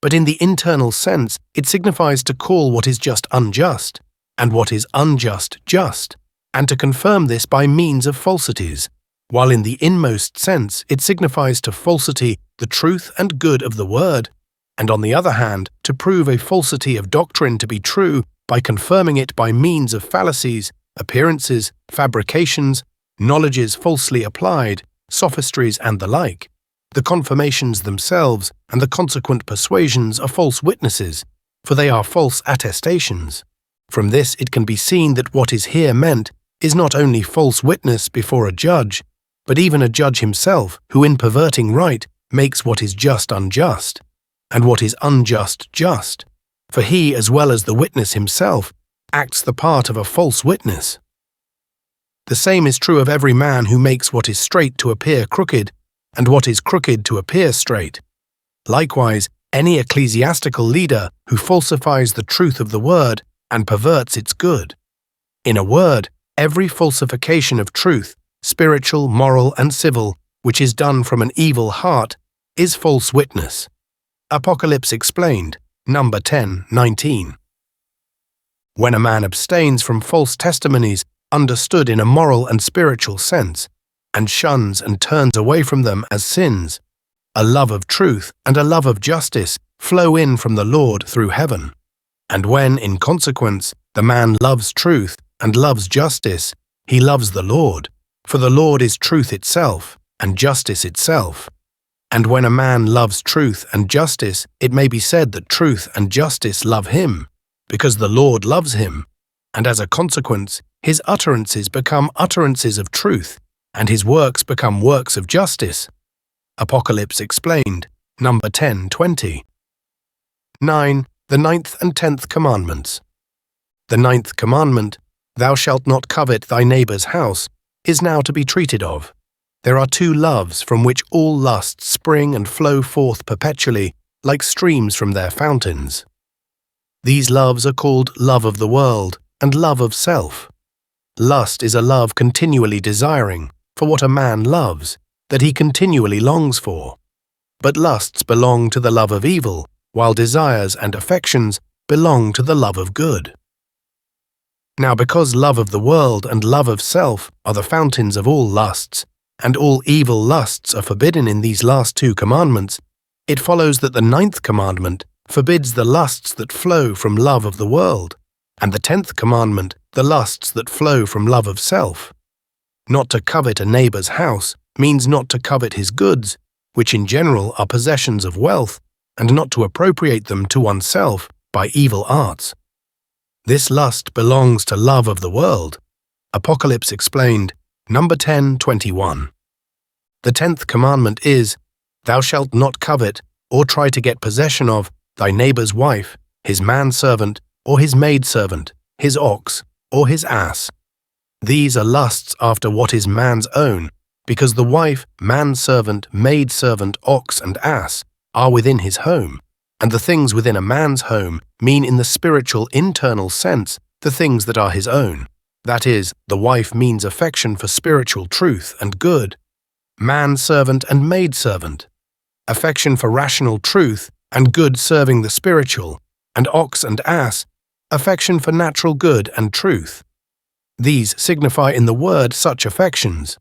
But in the internal sense, it signifies to call what is just unjust, and what is unjust just, and to confirm this by means of falsities, while in the inmost sense it signifies to falsity the truth and good of the word, and on the other hand, to prove a falsity of doctrine to be true by confirming it by means of fallacies, appearances, fabrications, knowledges falsely applied, sophistries and the like. The confirmations themselves and the consequent persuasions are false witnesses, for they are false attestations. From this it can be seen that what is here meant is not only false witness before a judge, but even a judge himself who in perverting right makes what is just unjust, and what is unjust just, for he as well as the witness himself acts the part of a false witness. The same is true of every man who makes what is straight to appear crooked, and what is crooked to appear straight. Likewise, any ecclesiastical leader who falsifies the truth of the word and perverts its good. In a word, every falsification of truth, spiritual, moral, and civil, which is done from an evil heart, is false witness. Apocalypse Explained, number 10:19. When a man abstains from false testimonies understood in a moral and spiritual sense, and shuns and turns away from them as sins, a love of truth and a love of justice flow in from the Lord through heaven. And when, in consequence, the man loves truth and loves justice, he loves the Lord, for the Lord is truth itself and justice itself. And when a man loves truth and justice, it may be said that truth and justice love him, because the Lord loves him, and as a consequence, his utterances become utterances of truth, and his works become works of justice. Apocalypse Explained, number 10:20. 9. The ninth and 10th commandments. The ninth commandment, "Thou shalt not covet thy neighbor's house," is now to be treated of. There are two loves from which all lusts spring and flow forth perpetually, like streams from their fountains. These loves are called love of the world and love of self. Lust is a love continually desiring for what a man loves, that he continually longs for. But lusts belong to the love of evil, while desires and affections belong to the love of good. Now because love of the world and love of self are the fountains of all lusts, and all evil lusts are forbidden in these last two commandments, it follows that the ninth commandment forbids the lusts that flow from love of the world, and the 10th commandment the lusts that flow from love of self. Not to covet a neighbor's house means not to covet his goods, which in general are possessions of wealth, and not to appropriate them to oneself by evil arts. This lust belongs to love of the world. Apocalypse Explained, number 10:21. The 10th commandment is, "Thou shalt not covet or try to get possession of thy neighbor's wife, his manservant, or his maidservant, his ox, or his ass." These are lusts after what is man's own, because the wife, manservant, maidservant, ox, and ass are within his home, and the things within a man's home mean in the spiritual internal sense the things that are his own. That is, the wife means affection for spiritual truth and good, manservant and maidservant, affection for rational truth and good serving the spiritual, and ox and ass, affection for natural good and truth. These signify in the word such affections.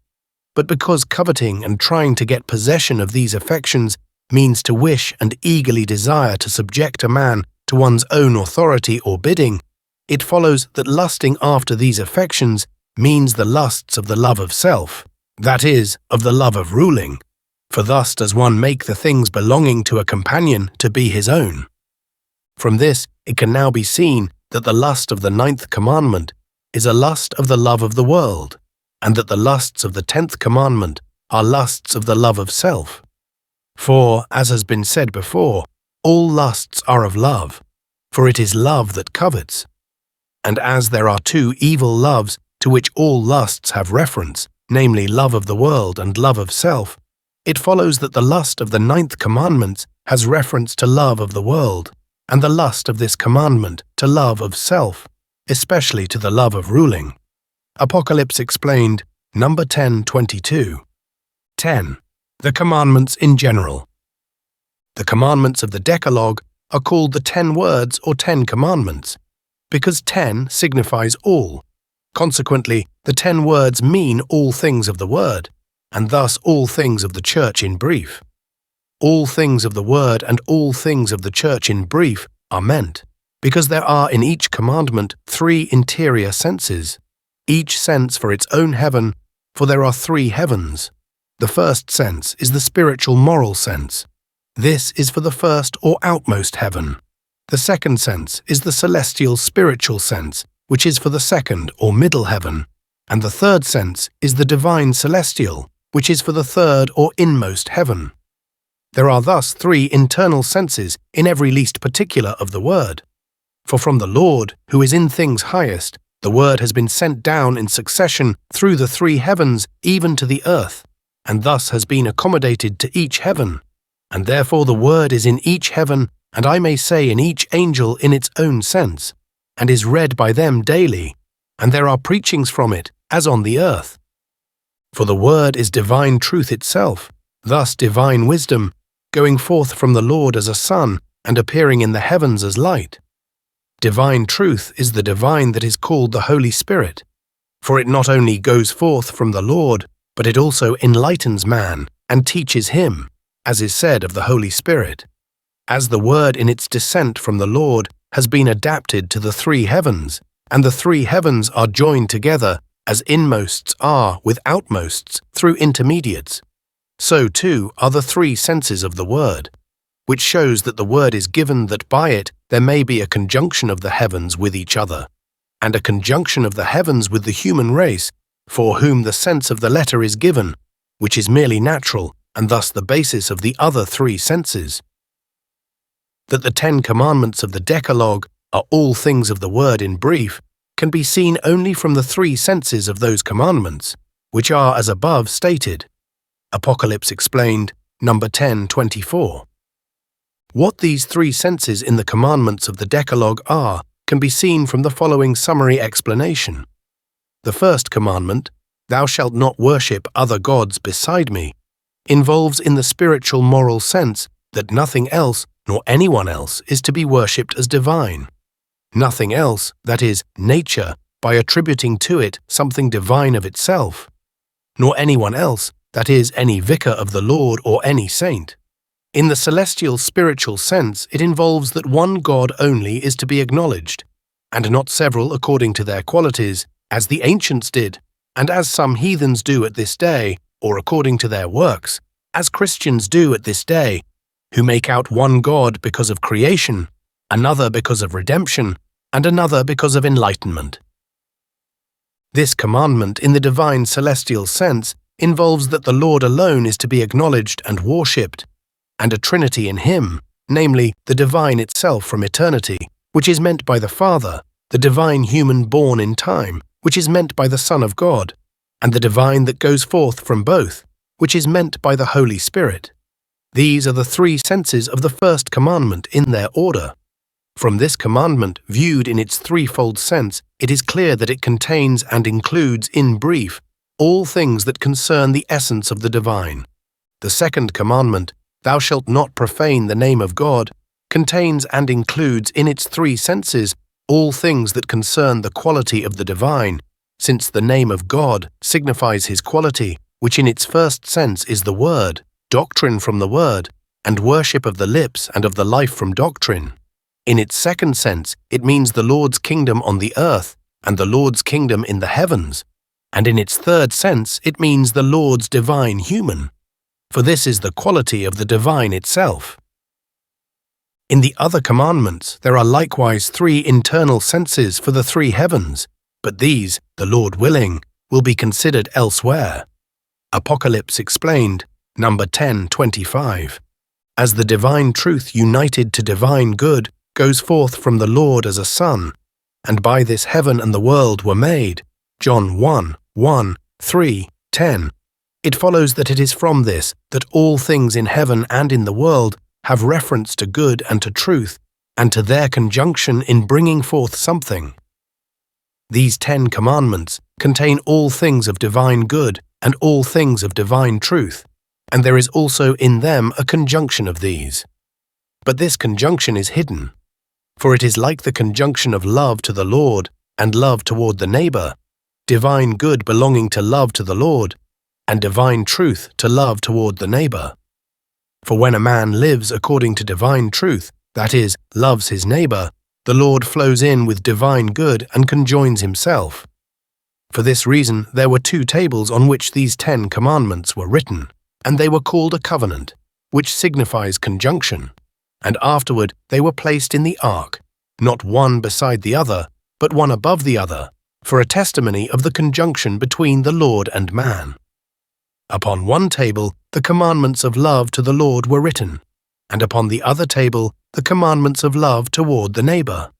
but because coveting and trying to get possession of these affections means to wish and eagerly desire to subject a man to one's own authority or bidding, it follows that lusting after these affections means the lusts of the love of self, that is, of the love of ruling, for thus does one make the things belonging to a companion to be his own. From this it can now be seen that the lust of the 9th commandment is a lust of the love of the world, and that the lusts of the 10th commandment are lusts of the love of self. For, as has been said before, all lusts are of love, for it is love that covets. And as there are two evil loves to which all lusts have reference, namely love of the world and love of self, it follows that the lust of the 9th commandment has reference to love of the world, and the lust of this commandment to love of self, especially to the love of ruling. Apocalypse explained, number 10:22. 10. The commandments in general. The commandments of the Decalogue are called the 10 words or 10 commandments, because 10 signifies all. Consequently, the 10 words mean all things of the Word, and thus all things of the Church in brief. All things of the Word and all things of the Church in brief are meant, because there are in each commandment 3 interior senses, each sense for its own heaven, for there are 3 heavens. The first sense is the spiritual moral sense. This is for the first or outmost heaven. The second sense is the celestial spiritual sense, which is for the second or middle heaven, and the third sense is the divine celestial, which is for the third or inmost heaven. There are thus 3 internal senses in every least particular of the Word. For from the Lord, who is in things highest, the Word has been sent down in succession through the 3 heavens even to the earth, and thus has been accommodated to each heaven. And therefore the Word is in each heaven, and I may say in each angel in its own sense, and is read by them daily, and there are preachings from it, as on the earth. For the Word is divine truth itself, thus divine wisdom, going forth from the Lord as a sun, and appearing in the heavens as light. Divine truth is the divine that is called the Holy Spirit, for it not only goes forth from the Lord, but it also enlightens man, and teaches him, as is said of the Holy Spirit. As the Word in its descent from the Lord has been adapted to the 3 heavens, and the 3 heavens are joined together as inmosts are with outmosts through intermediates, so too are the 3 senses of the Word, which shows that the Word is given that by it there may be a conjunction of the heavens with each other, and a conjunction of the heavens with the human race, for whom the sense of the letter is given, which is merely natural, and thus the basis of the other 3 senses. That the 10 commandments of the Decalogue are all things of the Word in brief can be seen only from the 3 senses of those commandments, which are as above stated. Apocalypse explained, number 10:24. What these 3 senses in the commandments of the Decalogue are can be seen from the following summary explanation. The first commandment, "Thou shalt not worship other gods beside me," involves in the spiritual moral sense that nothing else nor anyone else is to be worshipped as divine. Nothing else, that is, nature, by attributing to it something divine of itself, nor anyone else, that is, any vicar of the Lord or any saint. In the celestial spiritual sense, it involves that one God only is to be acknowledged, and not several according to their qualities, as the ancients did, and as some heathens do at this day, or according to their works, as Christians do at this day, who make out one God because of creation, another because of redemption, and another because of enlightenment. This commandment in the divine celestial sense involves that the Lord alone is to be acknowledged and worshipped, and a trinity in him, namely the divine itself from eternity, which is meant by the Father, the divine human born in time, which is meant by the Son of God, and the divine that goes forth from both, which is meant by the Holy Spirit. These are the 3 senses of the first commandment in their order. From this commandment, viewed in its threefold sense, it is clear that it contains and includes, in brief, all things that concern the essence of the divine. The second commandment, "Thou shalt not profane the name of God," contains and includes in its 3 senses all things that concern the quality of the divine, since the name of God signifies his quality, which in its first sense is the word, doctrine from the word, and worship of the lips and of the life from doctrine. In its second sense, it means the Lord's kingdom on the earth and the Lord's kingdom in the heavens, and in its third sense, it means the Lord's divine human, for this is the quality of the divine itself. In the other commandments, there are likewise 3 internal senses for the 3 heavens, but these, the Lord willing, will be considered elsewhere. Apocalypse explained, number 10:25. As the divine truth united to divine good goes forth from the Lord as a sun, and by this heaven and the world were made, John 1:1, 3:10. It follows that it is from this that all things in heaven and in the world have reference to good and to truth, and to their conjunction in bringing forth something. These 10 commandments contain all things of divine good and all things of divine truth, and there is also in them a conjunction of these. But this conjunction is hidden, for it is like the conjunction of love to the Lord and love toward the neighbor, divine good belonging to love to the Lord, and divine truth to love toward the neighbor. For when a man lives according to divine truth, that is, loves his neighbor, the Lord flows in with divine good and conjoins himself. For this reason there were 2 tables on which these 10 commandments were written, and they were called a covenant, which signifies conjunction, and afterward they were placed in the ark, not one beside the other, but one above the other, for a testimony of the conjunction between the Lord and man. Upon one table the commandments of love to the Lord were written, and upon the other table the commandments of love toward the neighbor.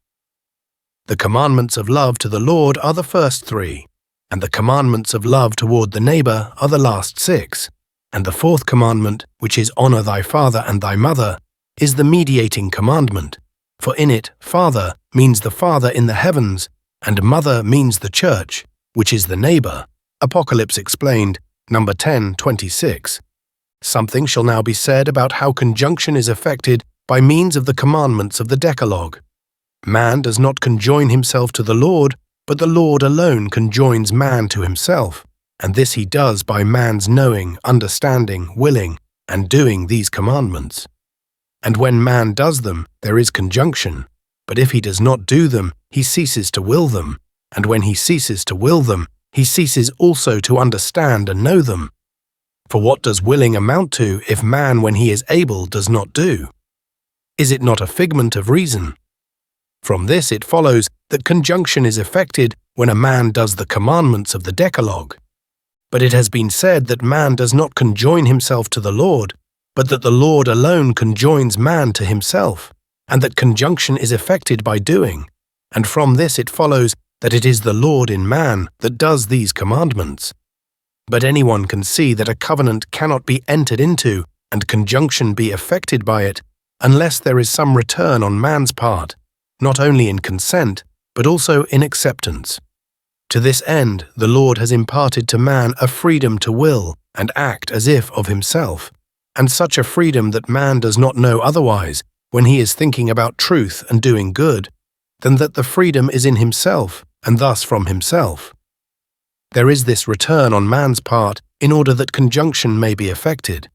The commandments of love to the Lord are the first 3, and the commandments of love toward the neighbor are the last 6, and the 4th commandment, which is honor thy father and thy mother, is the mediating commandment, for in it father means the Father in the heavens, and mother means the church, which is the neighbor. Apocalypse explained, number 10:26. Something shall now be said about how conjunction is effected by means of the commandments of the Decalogue. Man does not conjoin himself to the Lord, but the Lord alone conjoins man to himself, and this he does by man's knowing, understanding, willing, and doing these commandments. And when man does them, there is conjunction, but if he does not do them, he ceases to will them, and when he ceases to will them, he ceases also to understand and know them. For what does willing amount to if man, when he is able, does not do? Is it not a figment of reason? From this it follows that conjunction is effected when a man does the commandments of the Decalogue. But it has been said that man does not conjoin himself to the Lord, but that the Lord alone conjoins man to himself, and that conjunction is effected by doing, and from this it follows that it is the Lord in man that does these commandments. But anyone can see that a covenant cannot be entered into and conjunction be effected by it unless there is some return on man's part, not only in consent, but also in acceptance. To this end, the Lord has imparted to man a freedom to will and act as if of himself, and such a freedom that man does not know otherwise when he is thinking about truth and doing good, than that the freedom is in himself and thus from himself. There is this return on man's part in order that conjunction may be effected.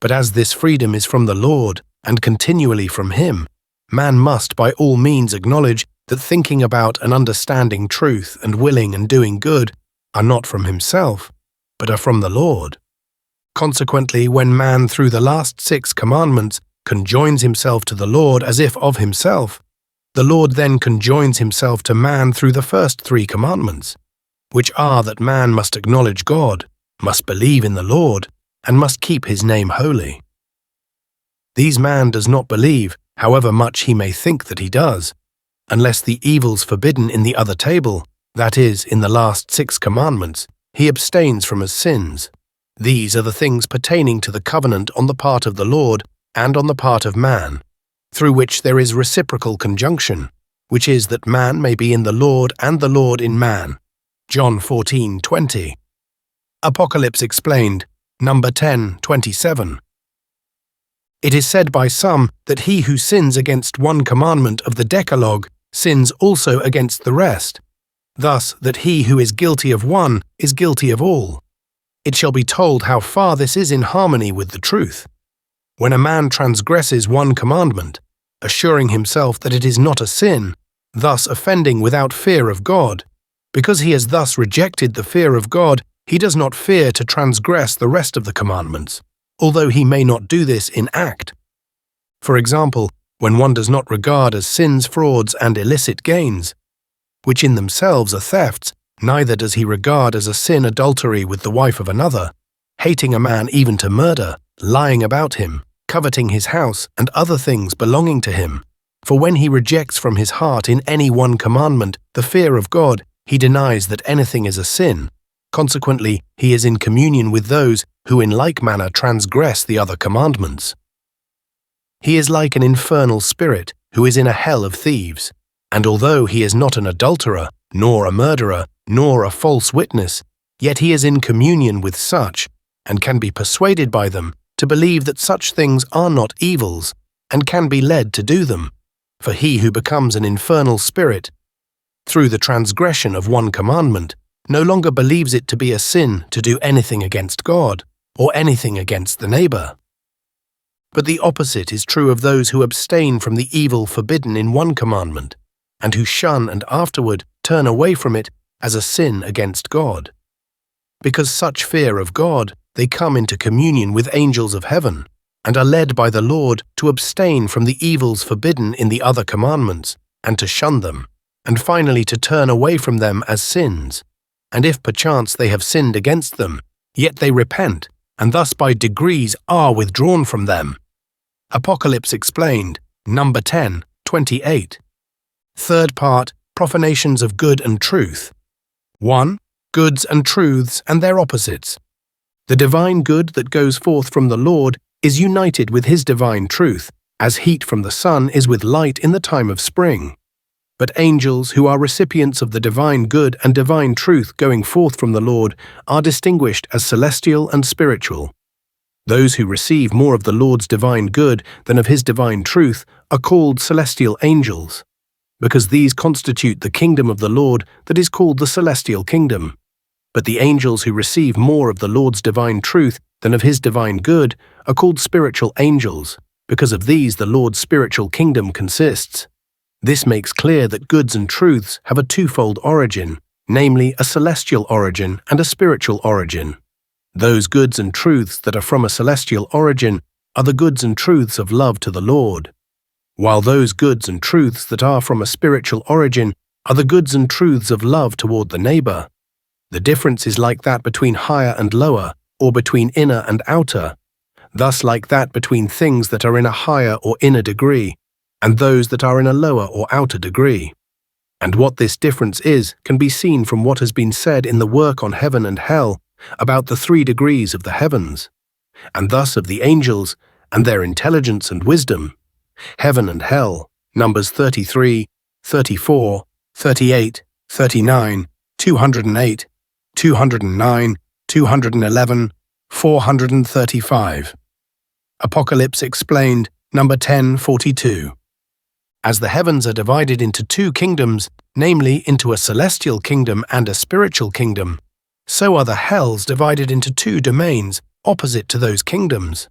But as this freedom is from the Lord and continually from him, man must by all means acknowledge that thinking about and understanding truth and willing and doing good are not from himself, but are from the Lord. Consequently, when man through the last 6 commandments conjoins himself to the Lord as if of himself, the Lord then conjoins himself to man through the first 3 commandments, which are that man must acknowledge God, must believe in the Lord, and must keep his name holy. These man does not believe, however much he may think that he does, unless the evils forbidden in the other table, that is, in the last 6 commandments, he abstains from as sins. These are the things pertaining to the covenant on the part of the Lord and on the part of man, through which there is reciprocal conjunction, which is that man may be in the Lord and the Lord in man. John 14:20. Apocalypse explained, number 10:27. It is said by some that he who sins against one commandment of the Decalogue sins also against the rest, thus that he who is guilty of one is guilty of all. it shall be told how far this is in harmony with the truth. When a man transgresses one commandment, assuring himself that it is not a sin, thus offending without fear of God, because he has thus rejected the fear of God, he does not fear to transgress the rest of the commandments, although he may not do this in act. For example, when one does not regard as sins frauds and illicit gains, which in themselves are thefts, neither does he regard as a sin adultery with the wife of another, hating a man even to murder, lying about him, coveting his house and other things belonging to him. For when he rejects from his heart in any one commandment the fear of God, he denies that anything is a sin. Consequently, he is in communion with those who in like manner transgress the other commandments. He is like an infernal spirit who is in a hell of thieves, and although he is not an adulterer, nor a murderer, nor a false witness, yet he is in communion with such, and can be persuaded by them to believe that such things are not evils, and can be led to do them. For he who becomes an infernal spirit, through the transgression of one commandment, no longer believes it to be a sin to do anything against God, or anything against the neighbor. But the opposite is true of those who abstain from the evil forbidden in one commandment, and who shun and afterward turn away from it as a sin against God. Because such fear of God, they come into communion with angels of heaven, and are led by the Lord to abstain from the evils forbidden in the other commandments, and to shun them, and finally to turn away from them as sins. And if perchance they have sinned against them, yet they repent, and thus by degrees are withdrawn from them. Apocalypse Explained, number 10, 28. Third part, Profanations of Good and Truth. 1. Goods and truths and their opposites. The divine good that goes forth from the Lord is united with his divine truth, as heat from the sun is with light in the time of spring. But angels who are recipients of the divine good and divine truth going forth from the Lord are distinguished as celestial and spiritual. Those who receive more of the Lord's divine good than of his divine truth are called celestial angels, because these constitute the kingdom of the Lord that is called the celestial kingdom. But the angels who receive more of the Lord's divine truth than of his divine good are called spiritual angels, because of these the Lord's spiritual kingdom consists. This makes clear that goods and truths have a twofold origin, namely a celestial origin and a spiritual origin. Those goods and truths that are from a celestial origin are the goods and truths of love to the Lord, while those goods and truths that are from a spiritual origin are the goods and truths of love toward the neighbor. The difference is like that between higher and lower, or between inner and outer, thus like that between things that are in a higher or inner degree, and those that are in a lower or outer degree. And what this difference is can be seen from what has been said in the work on heaven and hell about the 3 degrees of the heavens, and thus of the angels and their intelligence and wisdom. Heaven and hell, Numbers 33, 34, 38, 39, 208, 209, 211, 435. Apocalypse Explained, number 1042. As the heavens are divided into 2 kingdoms, namely into a celestial kingdom and a spiritual kingdom, so are the hells divided into 2 domains opposite to those kingdoms.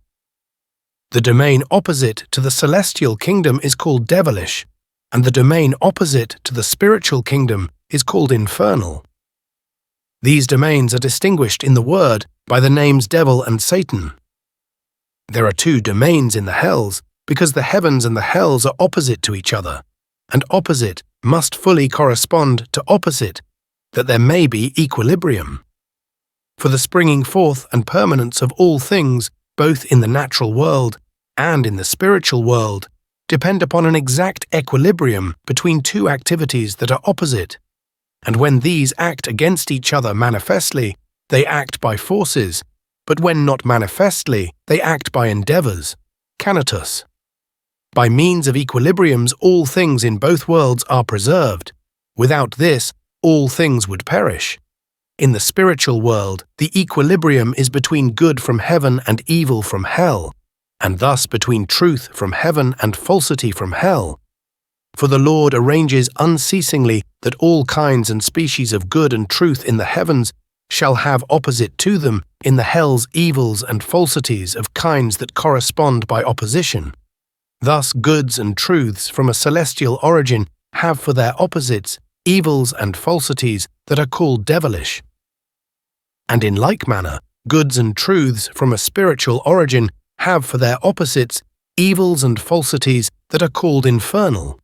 The domain opposite to the celestial kingdom is called devilish, and the domain opposite to the spiritual kingdom is called infernal. These domains are distinguished in the word by the names devil and Satan. There are 2 domains in the hells, because the heavens and the hells are opposite to each other, and opposite must fully correspond to opposite, that there may be equilibrium. For the springing forth and permanence of all things, both in the natural world and in the spiritual world, depend upon an exact equilibrium between 2 activities that are opposite, and when these act against each other manifestly, they act by forces, but when not manifestly, they act by endeavors, canatus. By means of equilibriums, all things in both worlds are preserved. Without this, all things would perish. In the spiritual world, the equilibrium is between good from heaven and evil from hell, and thus between truth from heaven and falsity from hell. For the Lord arranges unceasingly that all kinds and species of good and truth in the heavens shall have opposite to them in the hell's evils and falsities of kinds that correspond by opposition. Thus goods and truths from a celestial origin have for their opposites evils and falsities that are called devilish. And in like manner, goods and truths from a spiritual origin have for their opposites evils and falsities that are called infernal.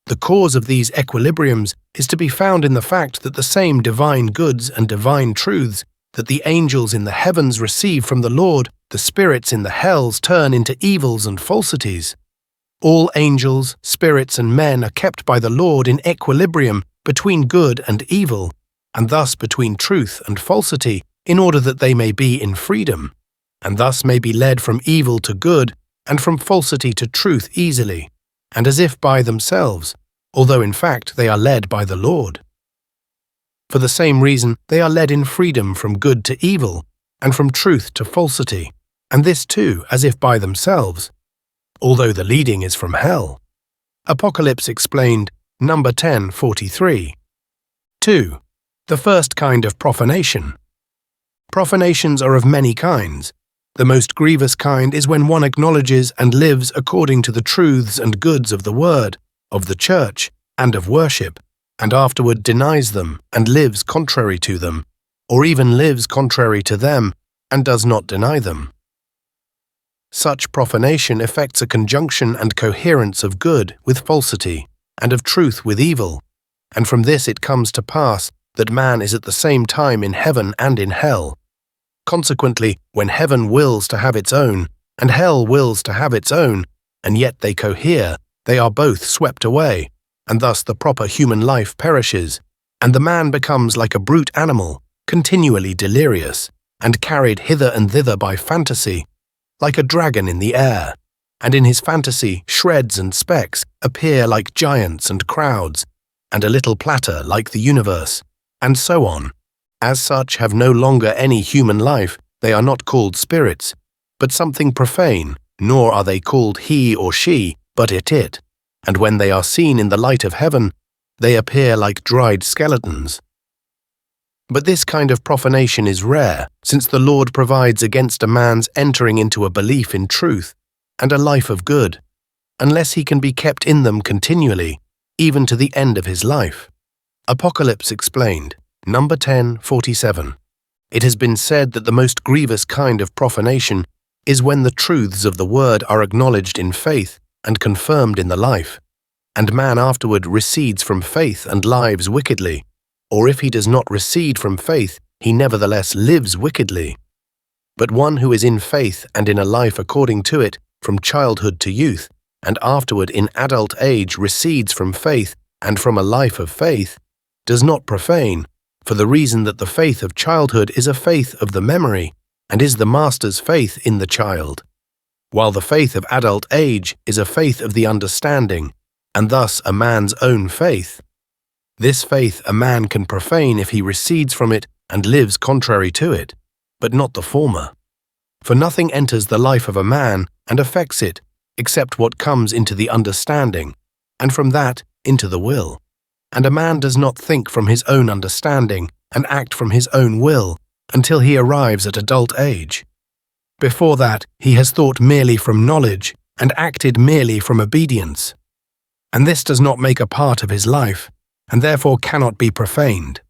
The cause of these equilibriums is to be found in the fact that the same divine goods and divine truths that the angels in the heavens receive from the Lord, the spirits in the hells turn into evils and falsities. All angels, spirits, and men are kept by the Lord in equilibrium between good and evil, and thus between truth and falsity, in order that they may be in freedom, and thus may be led from evil to good and from falsity to truth easily, and as if by themselves, although in fact they are led by the Lord. For the same reason, they are led in freedom from good to evil, and from truth to falsity, and this too as if by themselves, although the leading is from hell. Apocalypse explained, number 1043. 2. The first kind of profanation. Profanations are of many kinds. The most grievous kind is when one acknowledges and lives according to the truths and goods of the Word, of the Church, and of worship, and afterward denies them and lives contrary to them, or even lives contrary to them and does not deny them. Such profanation effects a conjunction and coherence of good with falsity, and of truth with evil, and from this it comes to pass that man is at the same time in heaven and in hell. Consequently, when heaven wills to have its own, and hell wills to have its own, and yet they cohere, they are both swept away, and thus the proper human life perishes, and the man becomes like a brute animal, continually delirious, and carried hither and thither by fantasy, like a dragon in the air, and in his fantasy shreds and specks appear like giants and crowds, and a little platter like the universe, and so on. As such have no longer any human life, they are not called spirits, but something profane, nor are they called he or she, but it, and when they are seen in the light of heaven, they appear like dried skeletons. But this kind of profanation is rare, since the Lord provides against a man's entering into a belief in truth and a life of good, unless he can be kept in them continually, even to the end of his life. Apocalypse explained, number 1047. It has been said that the most grievous kind of profanation is when the truths of the Word are acknowledged in faith and confirmed in the life, and man afterward recedes from faith and lives wickedly, or if he does not recede from faith, he nevertheless lives wickedly. But one who is in faith and in a life according to it from childhood to youth, and afterward in adult age recedes from faith and from a life of faith, does not profane, for the reason that the faith of childhood is a faith of the memory, and is the master's faith in the child, while the faith of adult age is a faith of the understanding, and thus a man's own faith. This faith a man can profane if he recedes from it and lives contrary to it, but not the former. For nothing enters the life of a man and affects it, except what comes into the understanding, and from that into the will. And a man does not think from his own understanding and act from his own will until he arrives at adult age. Before that, he has thought merely from knowledge and acted merely from obedience. And this does not make a part of his life, and therefore cannot be profaned.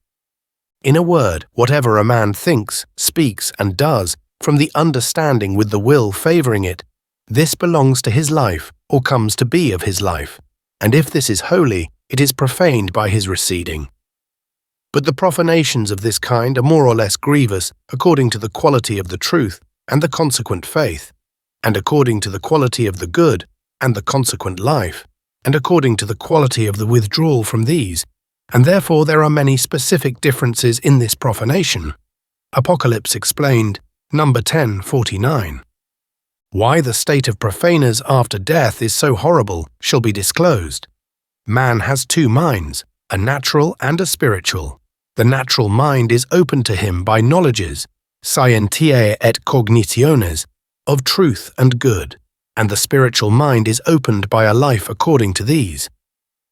In a word, whatever a man thinks, speaks, and does, from the understanding with the will favoring it, this belongs to his life or comes to be of his life, and if this is holy, it is profaned by his receding. But the profanations of this kind are more or less grievous according to the quality of the truth and the consequent faith, and according to the quality of the good and the consequent life, and according to the quality of the withdrawal from these, and therefore there are many specific differences in this profanation. Apocalypse explained, number 1049. Why the state of profaners after death is so horrible shall be disclosed. Man has two minds, a natural and a spiritual. The natural mind is open to him by knowledges, scientiae et cognitiones, of truth and good, and the spiritual mind is opened by a life according to these.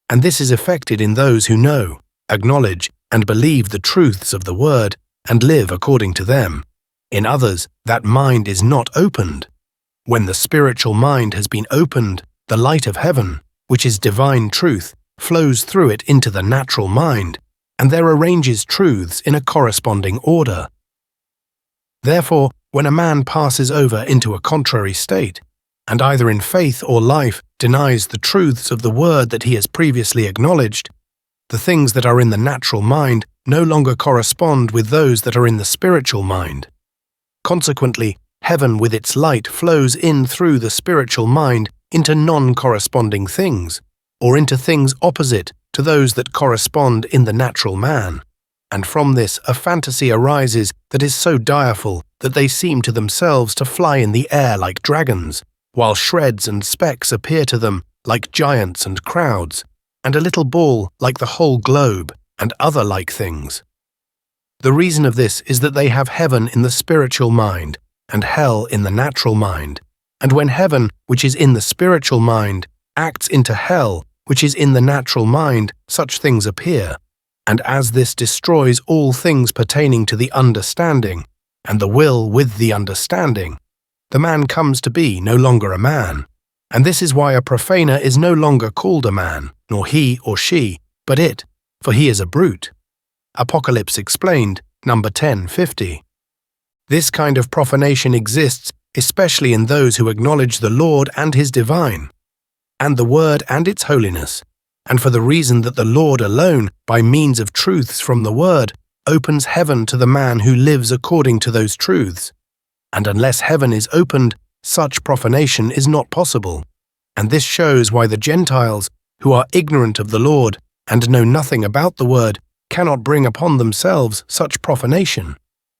And this is effected in those who know, acknowledge, and believe the truths of the Word, and live according to them. In others, that mind is not opened. When the spiritual mind has been opened, the light of heaven, which is divine truth, flows through it into the natural mind, and there arranges truths in a corresponding order. Therefore, when a man passes over into a contrary state, and either in faith or life denies the truths of the word that he has previously acknowledged, the things that are in the natural mind no longer correspond with those that are in the spiritual mind. Consequently, heaven with its light flows in through the spiritual mind into non-corresponding things, or into things opposite to those that correspond in the natural man, and from this a fantasy arises that is so direful that they seem to themselves to fly in the air like dragons, while shreds and specks appear to them like giants and crowds, and a little ball like the whole globe, and other like things. The reason of this is that they have heaven in the spiritual mind, and hell in the natural mind, and when heaven, which is in the spiritual mind, acts into hell, which is in the natural mind, such things appear, and as this destroys all things pertaining to the understanding, and the will with the understanding, the man comes to be no longer a man, and this is why a profaner is no longer called a man, nor he or she, but it, for he is a brute. Apocalypse Explained, number 1050. This kind of profanation exists especially in those who acknowledge the Lord and his divine, and the Word and its holiness, and for the reason that the Lord alone, by means of truths from the Word, opens heaven to the man who lives according to those truths. And unless heaven is opened, such profanation is not possible. And this shows why the Gentiles, who are ignorant of the Lord and know nothing about the Word, cannot bring upon themselves such profanation.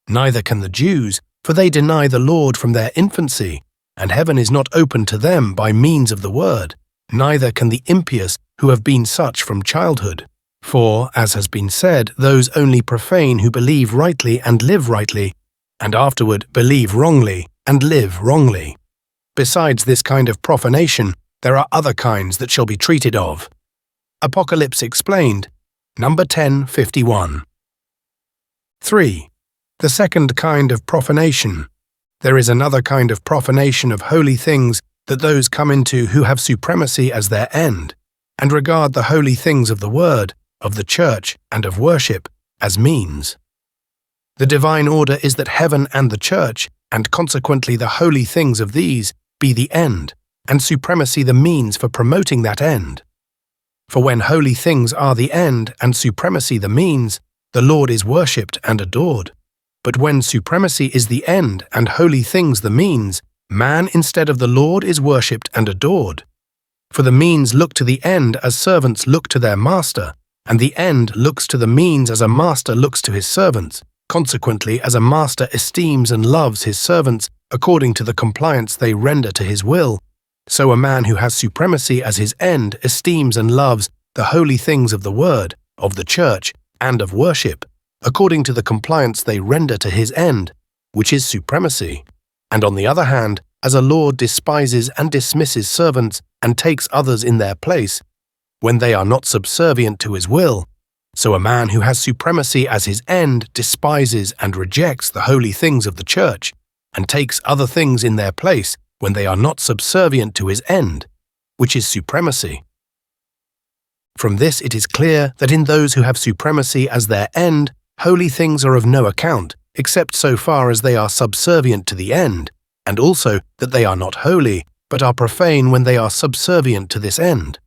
Neither can the Jews, for they deny the Lord from their infancy, and heaven is not opened to them by means of the Word. Neither can the impious, who have been such from childhood. For, as has been said, those only profane who believe rightly and live rightly, and afterward believe wrongly and live wrongly. Besides this kind of profanation, there are other kinds that shall be treated of. Apocalypse Explained, number 1051. 3. The second kind of profanation. There is another kind of profanation of holy things that those come into who have supremacy as their end, and regard the holy things of the Word, of the Church, and of worship as means. The divine order is that heaven and the Church, and consequently the holy things of these, be the end, and supremacy the means for promoting that end. For when holy things are the end and supremacy the means, the Lord is worshipped and adored. But when supremacy is the end and holy things the means, man instead of the Lord is worshipped and adored. For the means look to the end as servants look to their master, and the end looks to the means as a master looks to his servants. Consequently, as a master esteems and loves his servants according to the compliance they render to his will, so a man who has supremacy as his end esteems and loves the holy things of the Word, of the Church, and of worship, according to the compliance they render to his end, which is supremacy. And on the other hand, as a lord despises and dismisses servants and takes others in their place, when they are not subservient to his will, so a man who has supremacy as his end despises and rejects the holy things of the Church, and takes other things in their place when they are not subservient to his end, which is supremacy. From this it is clear that in those who have supremacy as their end, holy things are of no account, except so far as they are subservient to the end, and also that they are not holy, but are profane when they are subservient to this end.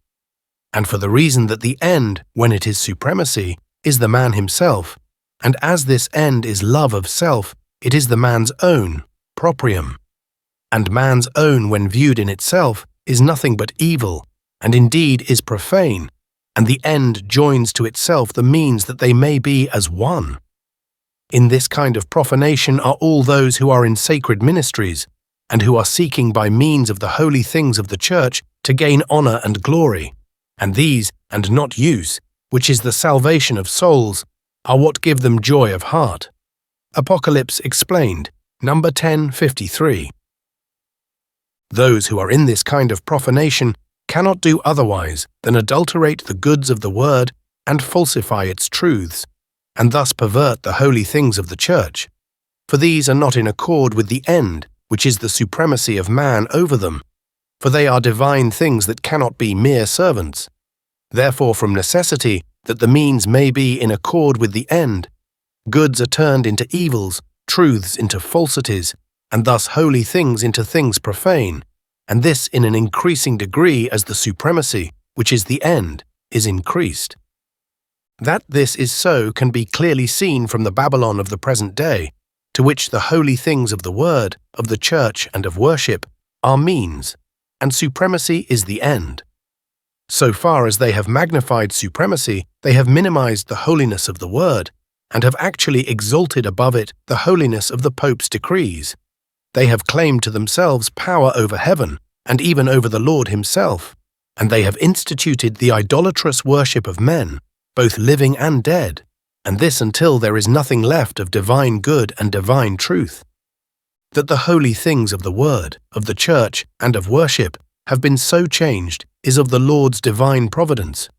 And for the reason that the end, when it is supremacy, is the man himself, and as this end is love of self, it is the man's own, proprium. And man's own, when viewed in itself, is nothing but evil, and indeed is profane, and the end joins to itself the means that they may be as one. In this kind of profanation are all those who are in sacred ministries, and who are seeking by means of the holy things of the Church to gain honor and glory, and these, and not use, which is the salvation of souls, are what give them joy of heart. Apocalypse Explained, number 1053. Those who are in this kind of profanation cannot do otherwise than adulterate the goods of the Word and falsify its truths, and thus pervert the holy things of the Church. For these are not in accord with the end, which is the supremacy of man over them. For they are divine things that cannot be mere servants. Therefore, from necessity, that the means may be in accord with the end, goods are turned into evils, truths into falsities, and thus holy things into things profane, and this in an increasing degree as the supremacy, which is the end, is increased. That this is so can be clearly seen from the Babylon of the present day, to which the holy things of the Word, of the Church, and of worship are means, and supremacy is the end. So far as they have magnified supremacy, they have minimized the holiness of the Word, and have actually exalted above it the holiness of the Pope's decrees. They have claimed to themselves power over heaven, and even over the Lord himself, and they have instituted the idolatrous worship of men, both living and dead, and this until there is nothing left of divine good and divine truth. That the holy things of the Word, of the Church, and of worship have been so changed is of the Lord's divine providence,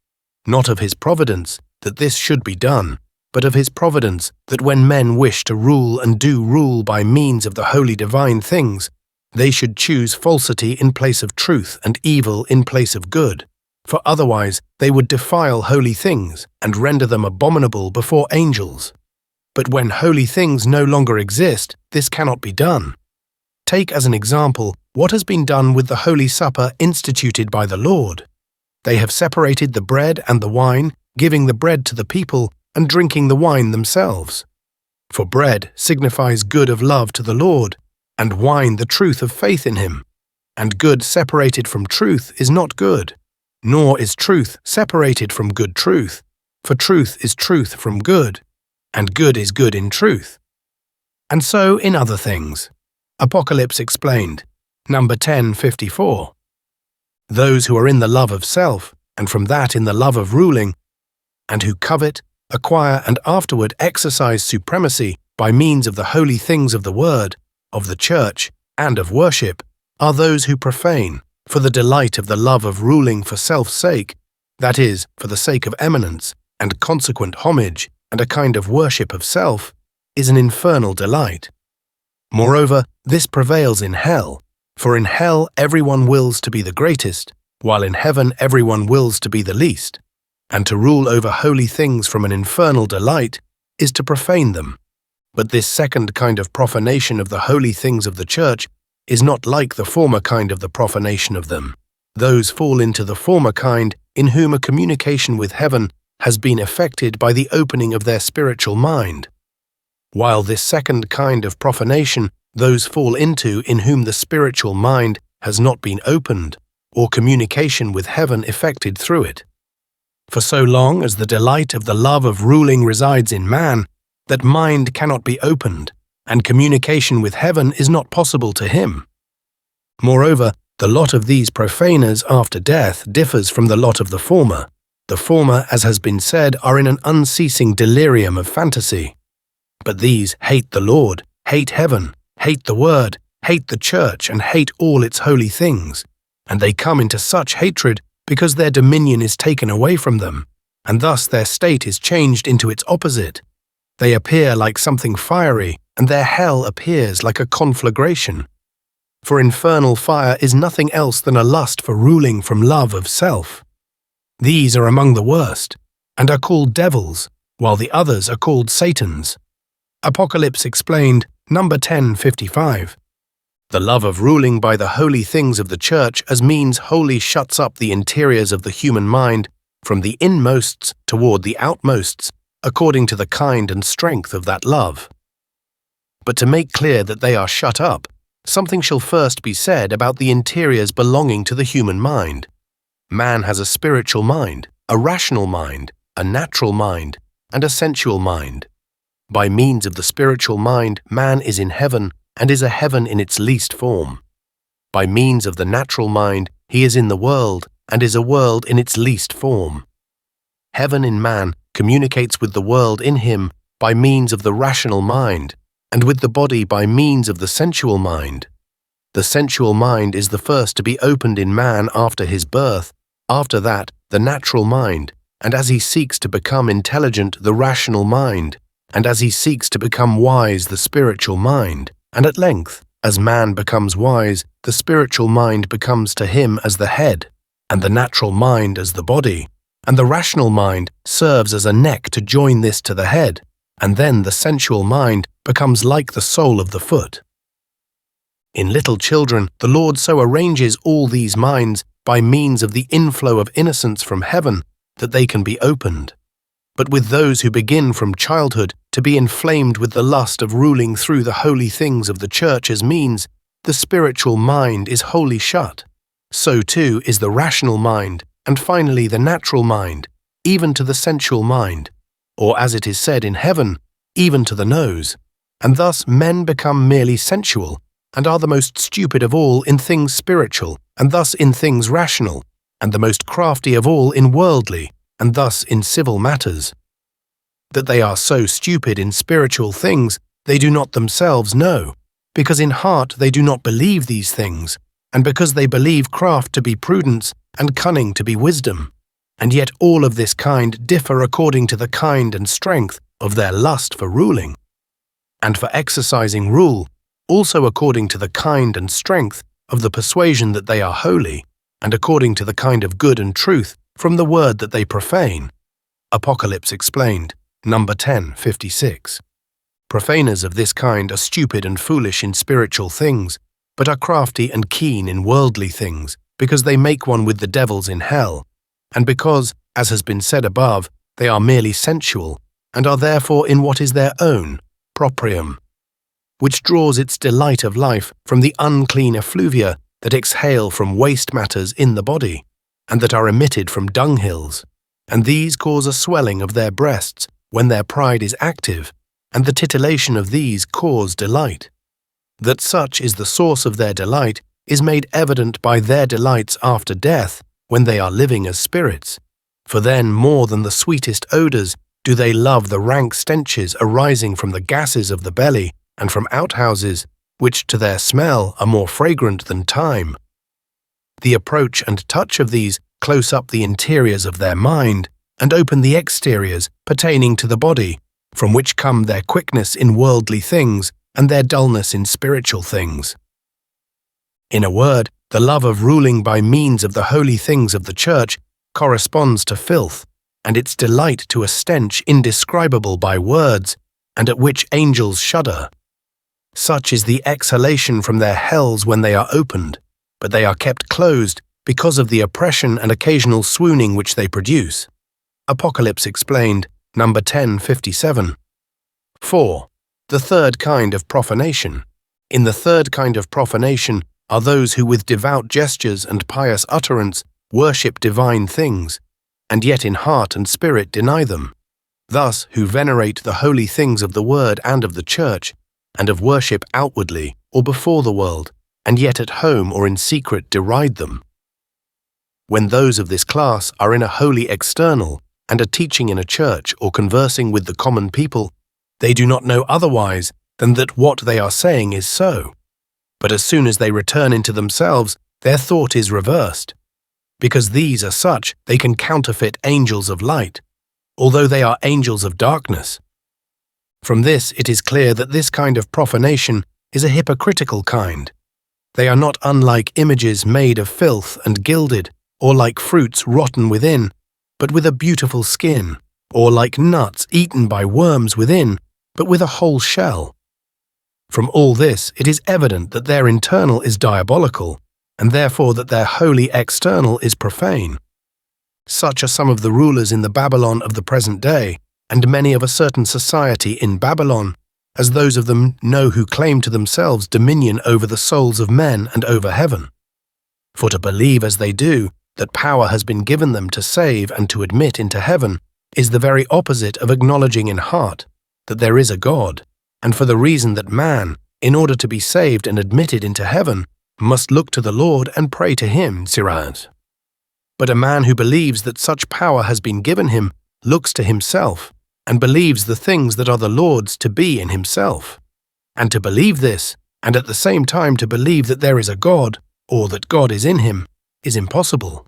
not of his providence that this should be done, but of his providence that when men wish to rule and do rule by means of the holy divine things, they should choose falsity in place of truth and evil in place of good, for otherwise they would defile holy things and render them abominable before angels. But when holy things no longer exist, this cannot be done. Take as an example what has been done with the Holy Supper instituted by the Lord. They have separated the bread and the wine, giving the bread to the people and drinking the wine themselves. For bread signifies good of love to the Lord, and wine the truth of faith in him. And good separated from truth is not good, nor is truth separated from good truth, for truth is truth from good, and good is good in truth. And so in other things. Apocalypse explained, number 1054. Those who are in the love of self, and from that in the love of ruling, and who covet, acquire, and afterward exercise supremacy by means of the holy things of the Word, of the Church, and of worship, are those who profane, for the delight of the love of ruling for self's sake, that is, for the sake of eminence, and consequent homage, and a kind of worship of self, is an infernal delight. Moreover, this prevails in hell, for in hell everyone wills to be the greatest, while in heaven everyone wills to be the least, and to rule over holy things from an infernal delight is to profane them. But this second kind of profanation of the holy things of the Church is not like the former kind of the profanation of them. Those fall into the former kind in whom a communication with heaven has been effected by the opening of their spiritual mind, while this second kind of profanation those fall into in whom the spiritual mind has not been opened, or communication with heaven effected through it. For so long as the delight of the love of ruling resides in man, that mind cannot be opened, and communication with heaven is not possible to him. Moreover, the lot of these profaners after death differs from the lot of the former. The former, as has been said, are in an unceasing delirium of fantasy. But these hate the Lord, hate heaven, hate the Word, hate the Church, and hate all its holy things, and they come into such hatred because their dominion is taken away from them, and thus their state is changed into its opposite. They appear like something fiery, and their hell appears like a conflagration. For infernal fire is nothing else than a lust for ruling from love of self. These are among the worst, and are called devils, while the others are called Satans. Apocalypse explained, number 1055. The love of ruling by the holy things of the Church as means wholly shuts up the interiors of the human mind from the inmosts toward the outmosts, according to the kind and strength of that love. But to make clear that they are shut up, something shall first be said about the interiors belonging to the human mind. Man has a spiritual mind, a rational mind, a natural mind, and a sensual mind. By means of the spiritual mind, man is in heaven, and is a heaven in its least form. By means of the natural mind, he is in the world, and is a world in its least form. Heaven in man communicates with the world in him by means of the rational mind, and with the body by means of the sensual mind. The sensual mind is the first to be opened in man after his birth, after that the natural mind, and as he seeks to become intelligent, the rational mind, and as he seeks to become wise, the spiritual mind, and at length, as man becomes wise, the spiritual mind becomes to him as the head, and the natural mind as the body, and the rational mind serves as a neck to join this to the head, and then the sensual mind becomes like the sole of the foot. In little children, the Lord so arranges all these minds by means of the inflow of innocence from heaven that they can be opened. But with those who begin from childhood to be inflamed with the lust of ruling through the holy things of the church as means, the spiritual mind is wholly shut. So too is the rational mind, and finally the natural mind, even to the sensual mind, or as it is said in heaven, even to the nose. And thus men become merely sensual, and are the most stupid of all in things spiritual, and thus in things rational, and the most crafty of all in worldly, and thus in civil matters. That they are so stupid in spiritual things they do not themselves know, because in heart they do not believe these things, and because they believe craft to be prudence and cunning to be wisdom. And yet all of this kind differ according to the kind and strength of their lust for ruling, and for exercising rule, also according to the kind and strength of the persuasion that they are holy, and according to the kind of good and truth from the word that they profane. Apocalypse explained, number 10:56. Profaners of this kind are stupid and foolish in spiritual things, but are crafty and keen in worldly things, because they make one with the devils in hell, and because, as has been said above, they are merely sensual, and are therefore in what is their own, proprium, which draws its delight of life from the unclean effluvia that exhale from waste matters in the body, and that are emitted from dunghills, and these cause a swelling of their breasts when their pride is active, and the titillation of these cause delight. That such is the source of their delight is made evident by their delights after death, when they are living as spirits, for then more than the sweetest odours do they love the rank stenches arising from the gases of the belly and from outhouses, which to their smell are more fragrant than thyme. The approach and touch of these close up the interiors of their mind, and open the exteriors pertaining to the body, from which come their quickness in worldly things and their dullness in spiritual things. In a word, the love of ruling by means of the holy things of the church corresponds to filth, and its delight to a stench indescribable by words, and at which angels shudder. Such is the exhalation from their hells when they are opened, but they are kept closed because of the oppression and occasional swooning which they produce. Apocalypse explained, number 10:57. 4. The third kind of profanation. In the third kind of profanation are those who with devout gestures and pious utterance worship divine things, and yet in heart and spirit deny them. Thus, who venerate the holy things of the word and of the church, and of worship outwardly or before the world, and yet at home or in secret deride them. When those of this class are in a holy external, and are teaching in a church or conversing with the common people, they do not know otherwise than that what they are saying is so. But as soon as they return into themselves, their thought is reversed. Because these are such, they can counterfeit angels of light, although they are angels of darkness. From this it is clear that this kind of profanation is a hypocritical kind. They are not unlike images made of filth and gilded, or like fruits rotten within, but with a beautiful skin, or like nuts eaten by worms within, but with a whole shell. From all this it is evident that their internal is diabolical, and therefore that their holy external is profane. Such are some of the rulers in the Babylon of the present day, and many of a certain society in Babylon, as those of them know who claim to themselves dominion over the souls of men and over heaven. For to believe as they do, that power has been given them to save and to admit into heaven, is the very opposite of acknowledging in heart that there is a God, and for the reason that man, in order to be saved and admitted into heaven, must look to the Lord and pray to him, Sirat. But a man who believes that such power has been given him looks to himself, and believes the things that are the Lord's to be in himself. And to believe this, and at the same time to believe that there is a God, or that God is in him, is impossible.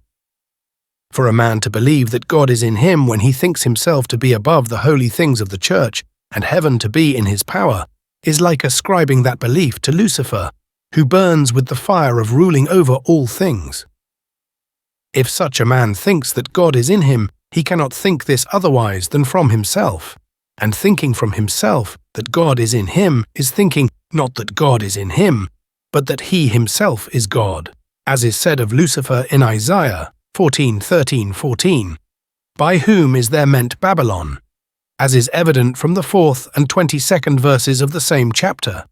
For a man to believe that God is in him when he thinks himself to be above the holy things of the church and heaven to be in his power is like ascribing that belief to Lucifer, who burns with the fire of ruling over all things. If such a man thinks that God is in him, he cannot think this otherwise than from himself. And thinking from himself that God is in him is thinking not that God is in him, but that he himself is God, as is said of Lucifer in Isaiah 14:13-14, by whom is there meant Babylon, as is evident from the 4th and 22nd verses of the same chapter.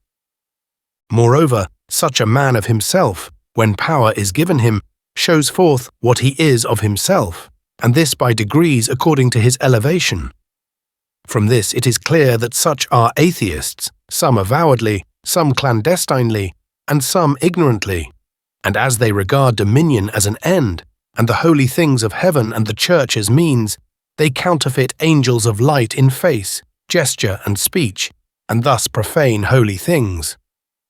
Moreover, such a man of himself, when power is given him, shows forth what he is of himself, and this by degrees according to his elevation. From this it is clear that such are atheists, some avowedly, some clandestinely, and some ignorantly, and as they regard dominion as an end, and the holy things of heaven and the church as means, they counterfeit angels of light in face, gesture, and speech, and thus profane holy things.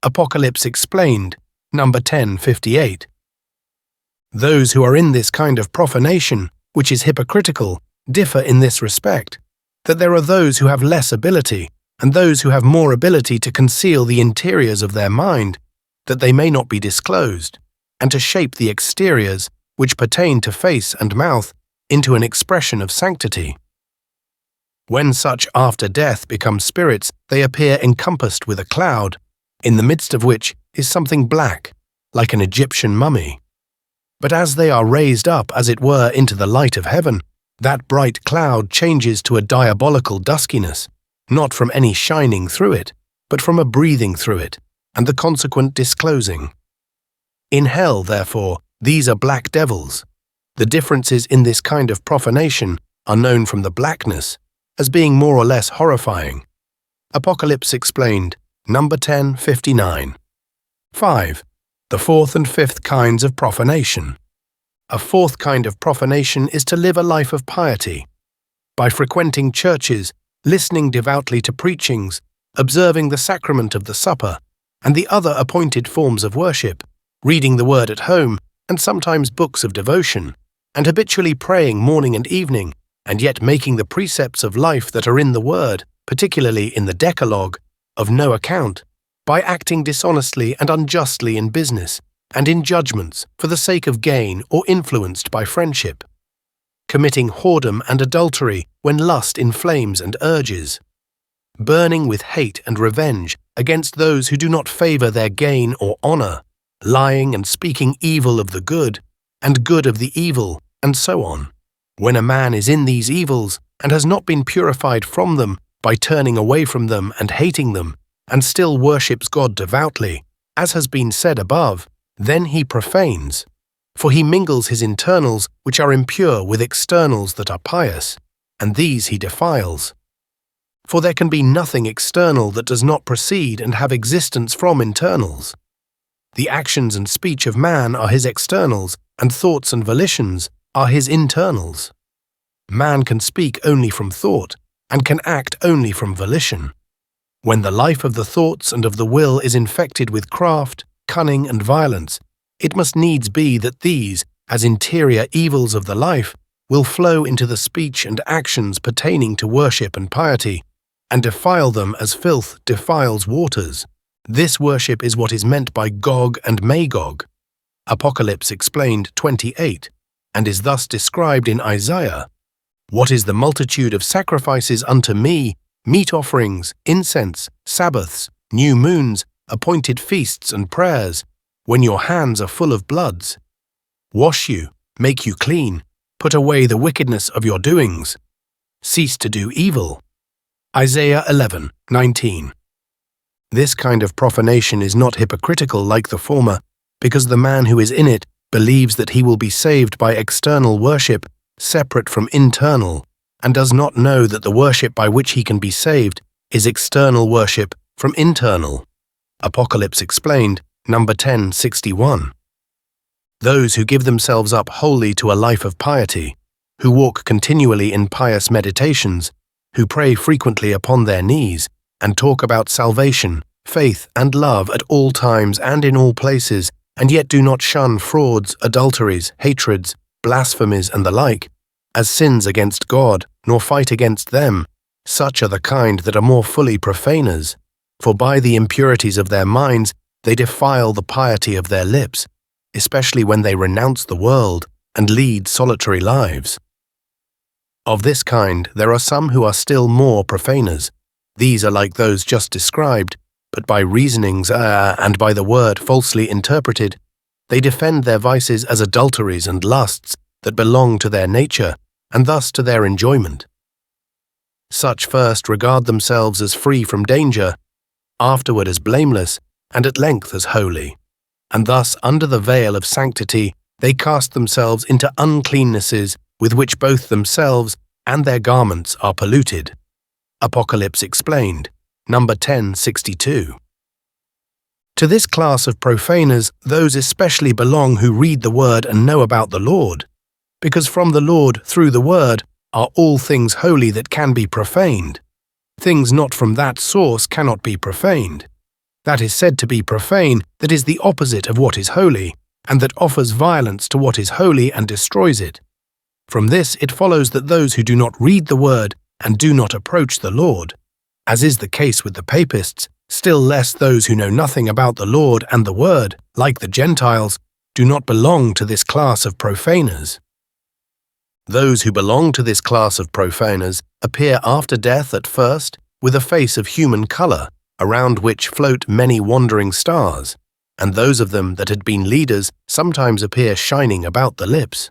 Apocalypse Explained, number 1058. Those who are in this kind of profanation, which is hypocritical, differ in this respect, that there are those who have less ability, and those who have more ability to conceal the interiors of their mind, that they may not be disclosed, and to shape the exteriors, which pertain to face and mouth, into an expression of sanctity. When such after death become spirits, they appear encompassed with a cloud, in the midst of which is something black, like an Egyptian mummy. But as they are raised up, as it were, into the light of heaven, that bright cloud changes to a diabolical duskiness, not from any shining through it, but from a breathing through it, and the consequent disclosing. In hell, therefore, these are black devils. The differences in this kind of profanation are known from the blackness, as being more or less horrifying. Apocalypse Explained, number 1059. 5. The fourth and fifth kinds of profanation. A fourth kind of profanation is to live a life of piety. By frequenting churches, listening devoutly to preachings, observing the sacrament of the supper, and the other appointed forms of worship, reading the word at home, and sometimes books of devotion, and habitually praying morning and evening, and yet making the precepts of life that are in the word, particularly in the Decalogue, of no account, by acting dishonestly and unjustly in business, and in judgments for the sake of gain or influenced by friendship, committing whoredom and adultery when lust inflames and urges, burning with hate and revenge against those who do not favor their gain or honor, lying and speaking evil of the good, and good of the evil, and so on. When a man is in these evils, and has not been purified from them by turning away from them and hating them, and still worships God devoutly, as has been said above, then he profanes, for he mingles his internals which are impure with externals that are pious, and these he defiles. For there can be nothing external that does not proceed and have existence from internals. The actions and speech of man are his externals, and thoughts and volitions are his internals. Man can speak only from thought, and can act only from volition. When the life of the thoughts and of the will is infected with craft, cunning, and violence, it must needs be that these, as interior evils of the life, will flow into the speech and actions pertaining to worship and piety, and defile them as filth defiles waters. This worship is what is meant by Gog and Magog. Apocalypse Explained 28, and is thus described in Isaiah. What is the multitude of sacrifices unto me, meat offerings, incense, Sabbaths, new moons, appointed feasts and prayers, when your hands are full of bloods? Wash you, make you clean, put away the wickedness of your doings. Cease to do evil. Isaiah 11:19. This kind of profanation is not hypocritical like the former, because the man who is in it believes that he will be saved by external worship separate from internal, and does not know that the worship by which he can be saved is external worship from internal. Apocalypse Explained, number 1061. Those who give themselves up wholly to a life of piety, who walk continually in pious meditations, who pray frequently upon their knees, and talk about salvation, faith, and love at all times and in all places, and yet do not shun frauds, adulteries, hatreds, blasphemies and the like, as sins against God, nor fight against them, such are the kind that are more fully profaners, for by the impurities of their minds they defile the piety of their lips, especially when they renounce the world and lead solitary lives. Of this kind there are some who are still more profaners. These are like those just described, but by reasonings and by the word falsely interpreted, they defend their vices as adulteries and lusts that belong to their nature, and thus to their enjoyment. Such first regard themselves as free from danger, afterward as blameless, and at length as holy. And thus, under the veil of sanctity, they cast themselves into uncleannesses with which both themselves and their garments are polluted. Apocalypse Explained, number 1062. To this class of profaners, those especially belong who read the Word and know about the Lord, because from the Lord, through the Word, are all things holy that can be profaned. Things not from that source cannot be profaned. That is said to be profane that is the opposite of what is holy, and that offers violence to what is holy and destroys it. From this it follows that those who do not read the Word and do not approach the Lord, as is the case with the Papists, still less those who know nothing about the Lord and the Word, like the Gentiles, do not belong to this class of profaners. Those who belong to this class of profaners appear after death at first with a face of human color, around which float many wandering stars, and those of them that had been leaders sometimes appear shining about the lips.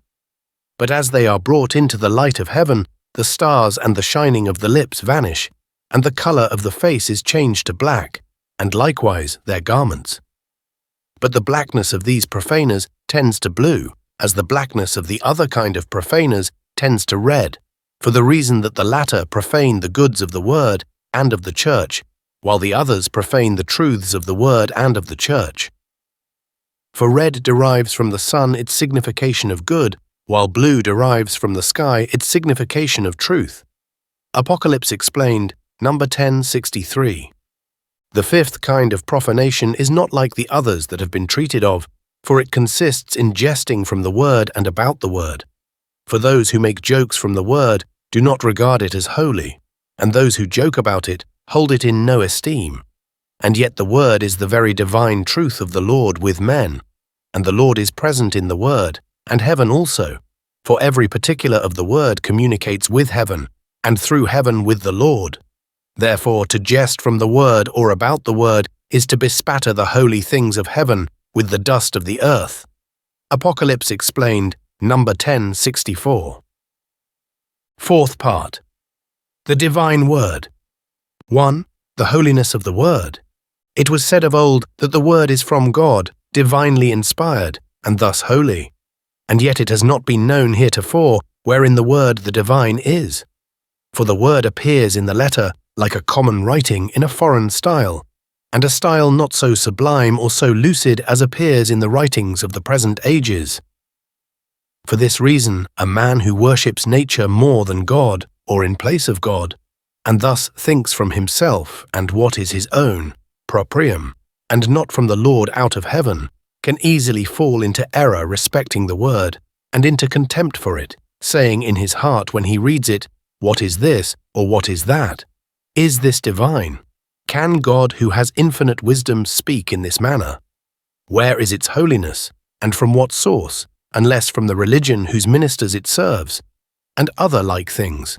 But as they are brought into the light of heaven, the stars and the shining of the lips vanish, and the color of the face is changed to black, and likewise their garments. But the blackness of these profaners tends to blue, as the blackness of the other kind of profaners tends to red, for the reason that the latter profane the goods of the Word and of the Church, while the others profane the truths of the Word and of the Church. For red derives from the sun its signification of good, while blue derives from the sky its signification of truth. Apocalypse Explained, number 1063. The fifth kind of profanation is not like the others that have been treated of, for it consists in jesting from the Word and about the Word. For those who make jokes from the Word do not regard it as holy, and those who joke about it hold it in no esteem. And yet the Word is the very divine truth of the Lord with men, and the Lord is present in the Word, and heaven also, for every particular of the Word communicates with heaven, and through heaven with the Lord. Therefore, to jest from the Word or about the Word is to bespatter the holy things of heaven with the dust of the earth. Apocalypse Explained, number 1064. Fourth part. The Divine Word. 1. The holiness of the Word. It was said of old that the Word is from God, divinely inspired, and thus holy. And yet it has not been known heretofore wherein the Word the divine is. For the Word appears in the letter like a common writing in a foreign style, and a style not so sublime or so lucid as appears in the writings of the present ages. For this reason, a man who worships nature more than God, or in place of God, and thus thinks from himself and what is his own, proprium, and not from the Lord out of heaven, can easily fall into error respecting the Word, and into contempt for it, saying in his heart when he reads it, "What is this, or what is that? Is this divine? Can God who has infinite wisdom speak in this manner? Where is its holiness, and from what source, unless from the religion whose ministers it serves?" And other like things.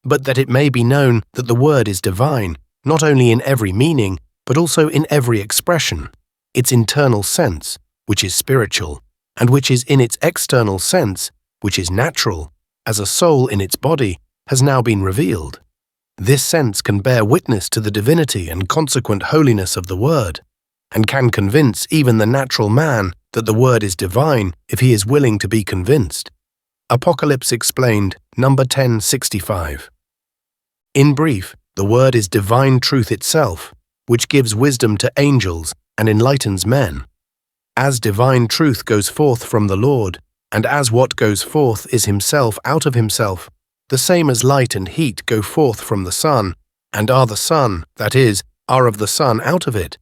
But that it may be known that the Word is divine, not only in every meaning, but also in every expression, its internal sense, which is spiritual, and which is in its external sense, which is natural, as a soul in its body, has now been revealed. This sense can bear witness to the divinity and consequent holiness of the Word, and can convince even the natural man that the Word is divine if he is willing to be convinced. Apocalypse Explained, number 1065. In brief, the Word is divine truth itself, which gives wisdom to angels and enlightens men. As divine truth goes forth from the Lord, and as what goes forth is himself out of himself, the same as light and heat go forth from the sun, and are the sun, that is, are of the sun out of it,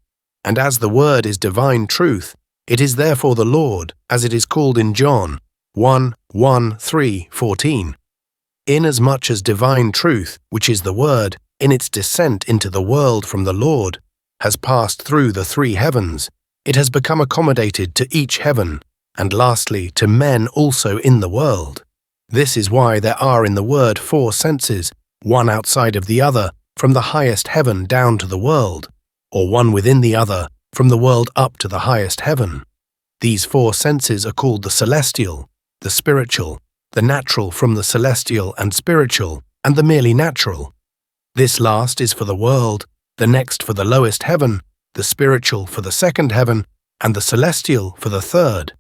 and as the Word is divine truth, it is therefore the Lord, as it is called in John, 1:1-3:14. Inasmuch as divine truth, which is the Word, in its descent into the world from the Lord, has passed through the three heavens, it has become accommodated to each heaven, and lastly to men also in the world. This is why there are in the Word 4 senses, one outside of the other, from the highest heaven down to the world, or one within the other, from the world up to the highest heaven. These 4 senses are called the celestial, the spiritual, the natural from the celestial and spiritual, and the merely natural. This last is for the world, the next for the lowest heaven, the spiritual for the second heaven, and the celestial for the third.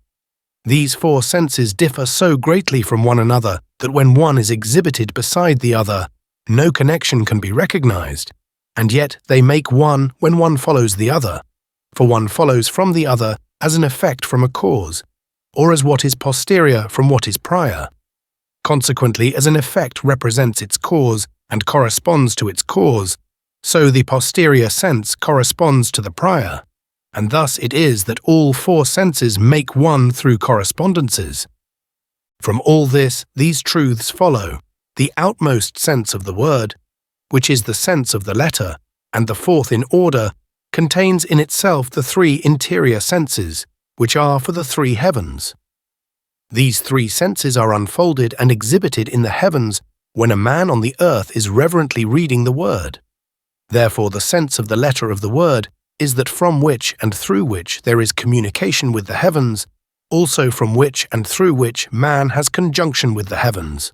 These 4 senses differ so greatly from one another that when one is exhibited beside the other, no connection can be recognized, and yet they make one when one follows the other, for one follows from the other as an effect from a cause, or as what is posterior from what is prior. Consequently, as an effect represents its cause and corresponds to its cause, so the posterior sense corresponds to the prior, and thus it is that all 4 senses make one through correspondences. From all this, these truths follow: the outmost sense of the word, which is the sense of the letter, and the 4th in order, contains in itself the 3 interior senses, which are for the 3 heavens. These 3 senses are unfolded and exhibited in the heavens when a man on the earth is reverently reading the word. Therefore, the sense of the letter of the word is that from which and through which there is communication with the heavens, also from which and through which man has conjunction with the heavens.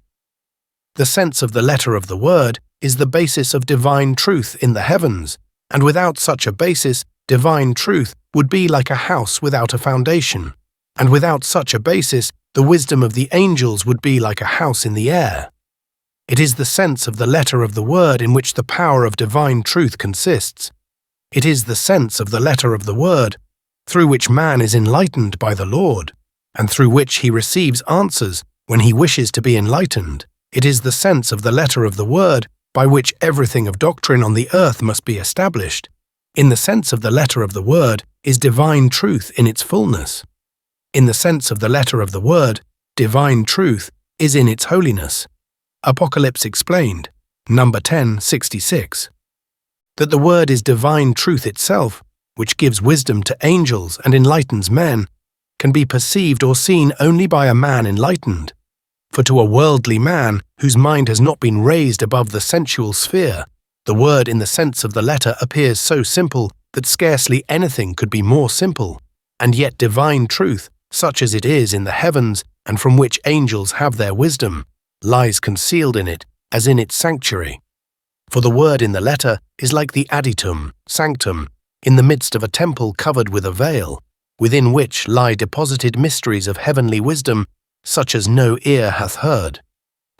The sense of the letter of the word is the basis of divine truth in the heavens, and without such a basis, divine truth would be like a house without a foundation, and without such a basis, the wisdom of the angels would be like a house in the air. It is the sense of the letter of the word in which the power of divine truth consists. It is the sense of the letter of the word, through which man is enlightened by the Lord, and through which he receives answers when he wishes to be enlightened. It is the sense of the letter of the word by which everything of doctrine on the earth must be established. In the sense of the letter of the word is divine truth in its fullness. In the sense of the letter of the word, divine truth is in its holiness. Apocalypse explained, number 1066. That the word is divine truth itself, which gives wisdom to angels and enlightens men, can be perceived or seen only by a man enlightened. For to a worldly man, whose mind has not been raised above the sensual sphere, the word in the sense of the letter appears so simple that scarcely anything could be more simple, and yet divine truth, such as it is in the heavens and from which angels have their wisdom, lies concealed in it as in its sanctuary. For the word in the letter is like the aditum, sanctum, in the midst of a temple covered with a veil, within which lie deposited mysteries of heavenly wisdom, such as no ear hath heard.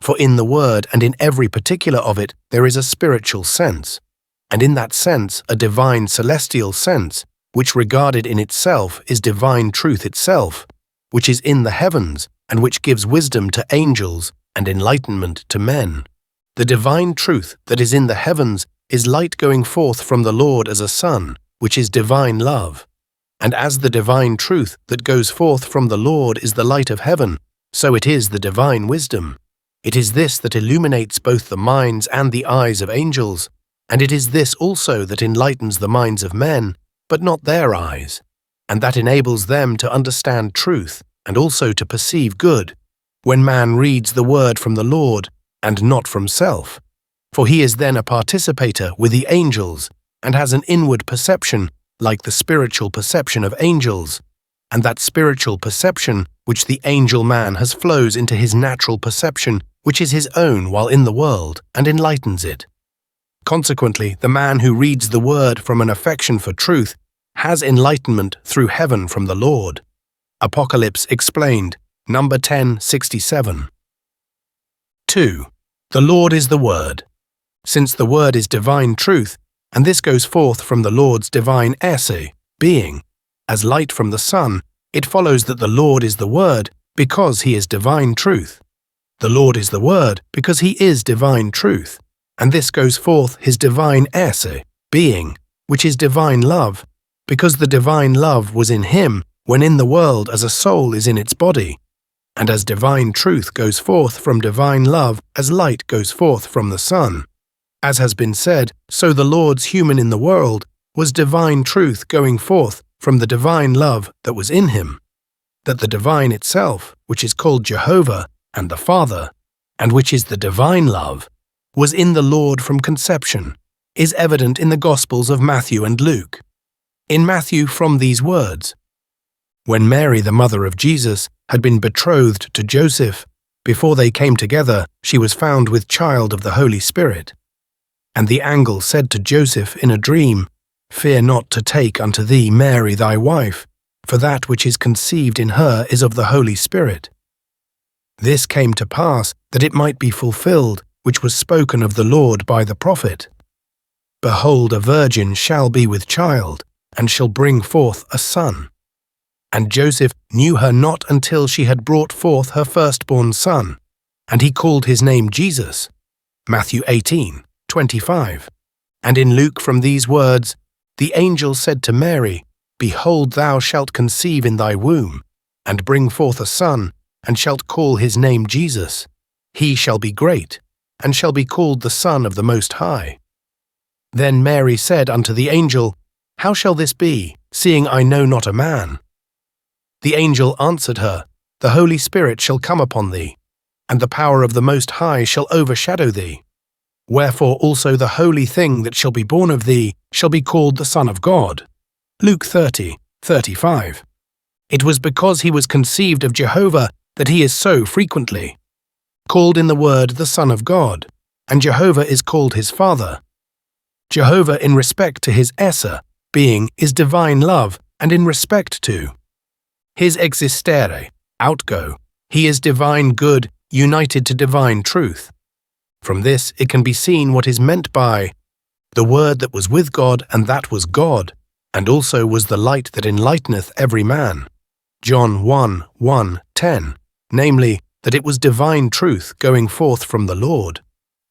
For in the word and in every particular of it there is a spiritual sense, and in that sense a divine celestial sense, which regarded in itself is divine truth itself, which is in the heavens and which gives wisdom to angels and enlightenment to men. The divine truth that is in the heavens is light going forth from the Lord as a sun, which is divine love. And as the divine truth that goes forth from the Lord is the light of heaven, so it is the divine wisdom. It is this that illuminates both the minds and the eyes of angels, and it is this also that enlightens the minds of men, but not their eyes, and that enables them to understand truth and also to perceive good, when man reads the word from the Lord and not from self, for he is then a participator with the angels and has an inward perception like the spiritual perception of angels, and that spiritual perception which the angel man has flows into his natural perception, which is his own while in the world, and enlightens it. Consequently, the man who reads the word from an affection for truth has enlightenment through heaven from the Lord. Apocalypse explained, number 1067. 2. The Lord is the Word. Since the Word is divine truth, and this goes forth from the Lord's divine esse, being, as light from the sun, it follows that the Lord is the Word because he is divine truth. The Lord is the Word because he is divine truth, and this goes forth his divine esse, being, which is divine love, because the divine love was in him when in the world as a soul is in its body. And as divine truth goes forth from divine love, as light goes forth from the sun. As has been said, so the Lord's human in the world was divine truth going forth from the divine love that was in him, that the divine itself, which is called Jehovah and the Father, and which is the divine love, was in the Lord from conception, is evident in the Gospels of Matthew and Luke. In Matthew, from these words, "When Mary, the mother of Jesus, had been betrothed to Joseph, before they came together, she was found with child of the Holy Spirit. And the angel said to Joseph in a dream, Fear not to take unto thee Mary thy wife, for that which is conceived in her is of the Holy Spirit. This came to pass that it might be fulfilled, which was spoken of the Lord by the prophet. Behold, a virgin shall be with child, and shall bring forth a son. And Joseph knew her not until she had brought forth her firstborn son, and he called his name Jesus." Matthew 18:25. And in Luke, from these words, "The angel said to Mary, Behold, thou shalt conceive in thy womb, and bring forth a son, and shalt call his name Jesus. He shall be great, and shall be called the Son of the Most High. Then Mary said unto the angel, How shall this be, seeing I know not a man? The angel answered her, The Holy Spirit shall come upon thee, and the power of the Most High shall overshadow thee. Wherefore also the holy thing that shall be born of thee shall be called the Son of God." Luke 30:35. It was because he was conceived of Jehovah that he is so frequently called in the word the Son of God, and Jehovah is called his Father. Jehovah, in respect to his Esa, being, is divine love, and in respect to his existere, outgo, he is divine good, united to divine truth. From this it can be seen what is meant by the Word that was with God, and that was God, and also was the light that enlighteneth every man. John 1:10, namely, that it was divine truth going forth from the Lord.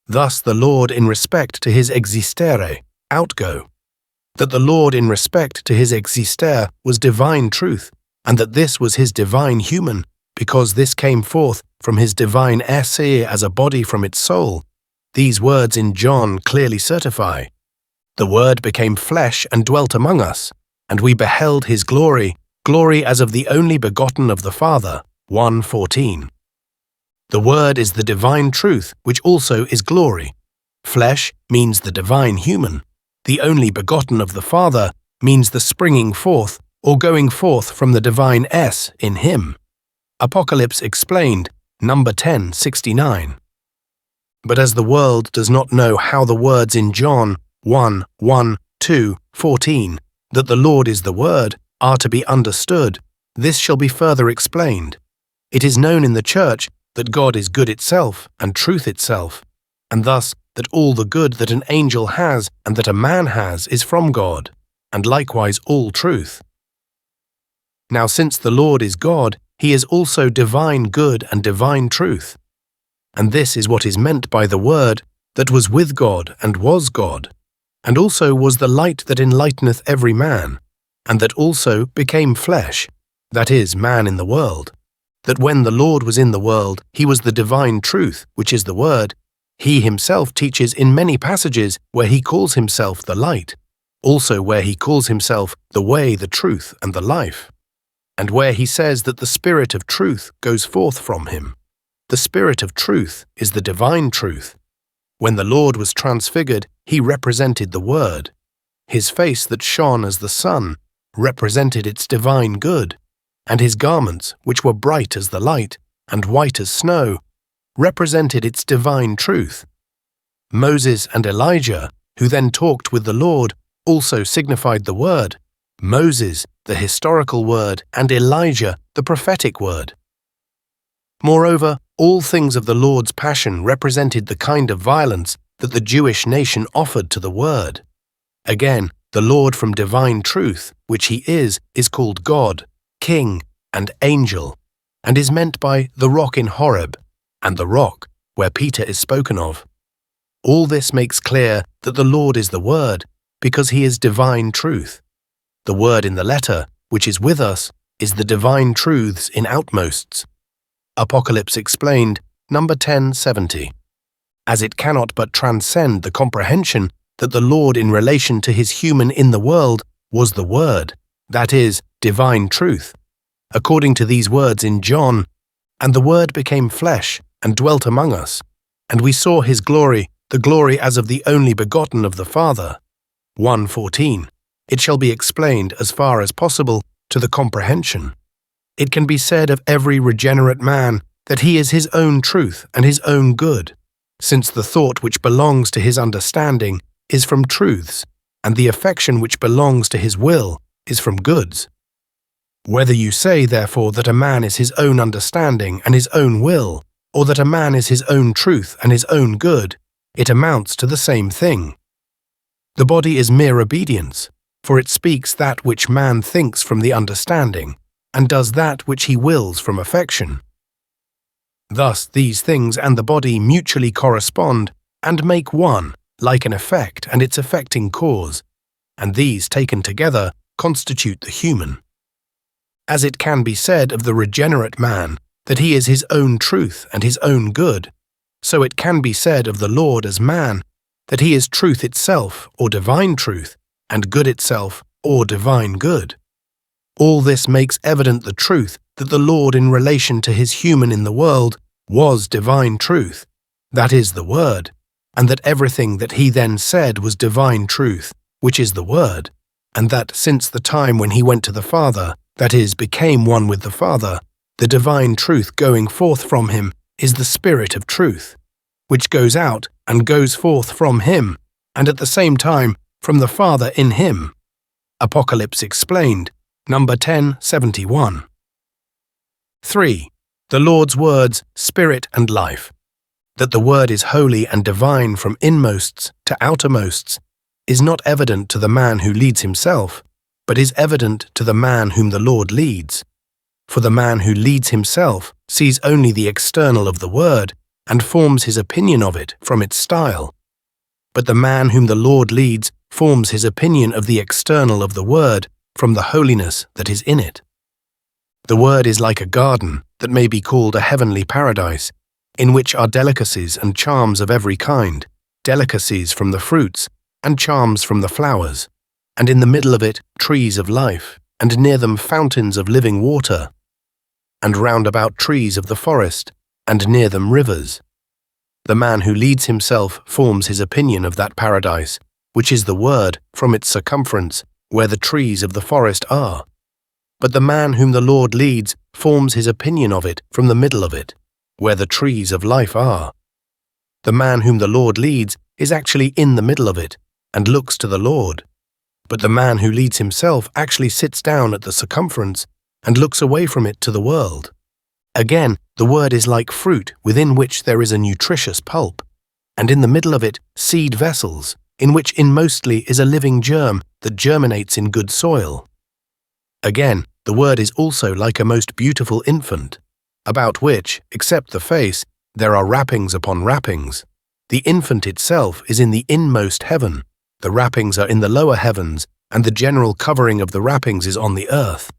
Thus the Lord in respect to his existere, outgo. That the Lord in respect to his existere was divine truth, and that this was his divine human, because this came forth from his divine esse as a body from its soul. These words in John clearly certify, "The Word became flesh and dwelt among us, and we beheld his glory, glory as of the only begotten of the Father." 1:14. The Word is the divine truth, which also is glory. Flesh means the divine human. The only begotten of the Father means the springing forth or going forth from the divine S in him. Apocalypse explained, number 1069. But as the world does not know how the words in John 1:1-2:14, that the Lord is the Word, are to be understood, this shall be further explained. It is known in the Church that God is good itself and truth itself, and thus that all the good that an angel has and that a man has is from God, and likewise all truth. Now since the Lord is God, he is also divine good and divine truth. And this is what is meant by the Word that was with God and was God, and also was the light that enlighteneth every man, and that also became flesh, that is, man in the world. That when the Lord was in the world, he was the divine truth, which is the Word. He himself teaches in many passages where he calls himself the light, also where he calls himself the way, the truth, and the life, and where he says that the Spirit of truth goes forth from him. The Spirit of truth is the divine truth. When the Lord was transfigured, he represented the Word. His face that shone as the sun represented its divine good, and his garments, which were bright as the light and white as snow, represented its divine truth. Moses and Elijah, who then talked with the Lord, also signified the Word. Moses, the historical word, and Elijah, the prophetic word. Moreover, all things of the Lord's passion represented the kind of violence that the Jewish nation offered to the Word. Again, the Lord from divine truth, which he is called God, King, and Angel, and is meant by the rock in Horeb, and the rock where Peter is spoken of. All this makes clear that the Lord is the Word, because he is divine truth. The Word in the letter, which is with us, is the divine truths in outmosts. Apocalypse Explained, number 1070. As it cannot but transcend the comprehension that the Lord in relation to his human in the world was the Word, that is, divine truth. According to these words in John, "And the Word became flesh and dwelt among us, and we saw his glory, the glory as of the only begotten of the Father." 1:14. It shall be explained as far as possible to the comprehension. It can be said of every regenerate man that he is his own truth and his own good, since the thought which belongs to his understanding is from truths, and the affection which belongs to his will is from goods. Whether you say, therefore, that a man is his own understanding and his own will, or that a man is his own truth and his own good, it amounts to the same thing. The body is mere obedience, for it speaks that which man thinks from the understanding, and does that which he wills from affection. Thus these things and the body mutually correspond and make one, like an effect and its affecting cause, and these taken together constitute the human. As it can be said of the regenerate man that he is his own truth and his own good, so it can be said of the Lord as man that he is truth itself or divine truth, and good itself or divine good. All this makes evident the truth that the Lord in relation to his human in the world was divine truth, that is the Word, and that everything that he then said was divine truth, which is the Word, and that since the time when he went to the Father, that is, became one with the Father, the divine truth going forth from him is the Spirit of truth, which goes out and goes forth from him, and at the same time from the Father in him. Apocalypse Explained, number 1071. 3. The Lord's words, spirit and life. That the Word is holy and divine from inmosts to outermosts is not evident to the man who leads himself, but is evident to the man whom the Lord leads. For the man who leads himself sees only the external of the Word and forms his opinion of it from its style. But the man whom the Lord leads forms his opinion of the external of the Word from the holiness that is in it. The Word is like a garden that may be called a heavenly paradise, in which are delicacies and charms of every kind, delicacies from the fruits and charms from the flowers, and in the middle of it trees of life, and near them fountains of living water, and round about trees of the forest, and near them rivers. The man who leads himself forms his opinion of that paradise, which is the Word, from its circumference, where the trees of the forest are. But the man whom the Lord leads forms his opinion of it from the middle of it, where the trees of life are. The man whom the Lord leads is actually in the middle of it, and looks to the Lord. But the man who leads himself actually sits down at the circumference and looks away from it to the world. Again, the Word is like fruit within which there is a nutritious pulp, and in the middle of it seed vessels, in which inmostly is a living germ that germinates in good soil. Again, the Word is also like a most beautiful infant, about which, except the face, there are wrappings upon wrappings. The infant itself is in the inmost heaven, the wrappings are in the lower heavens, and the general covering of the wrappings is on the earth.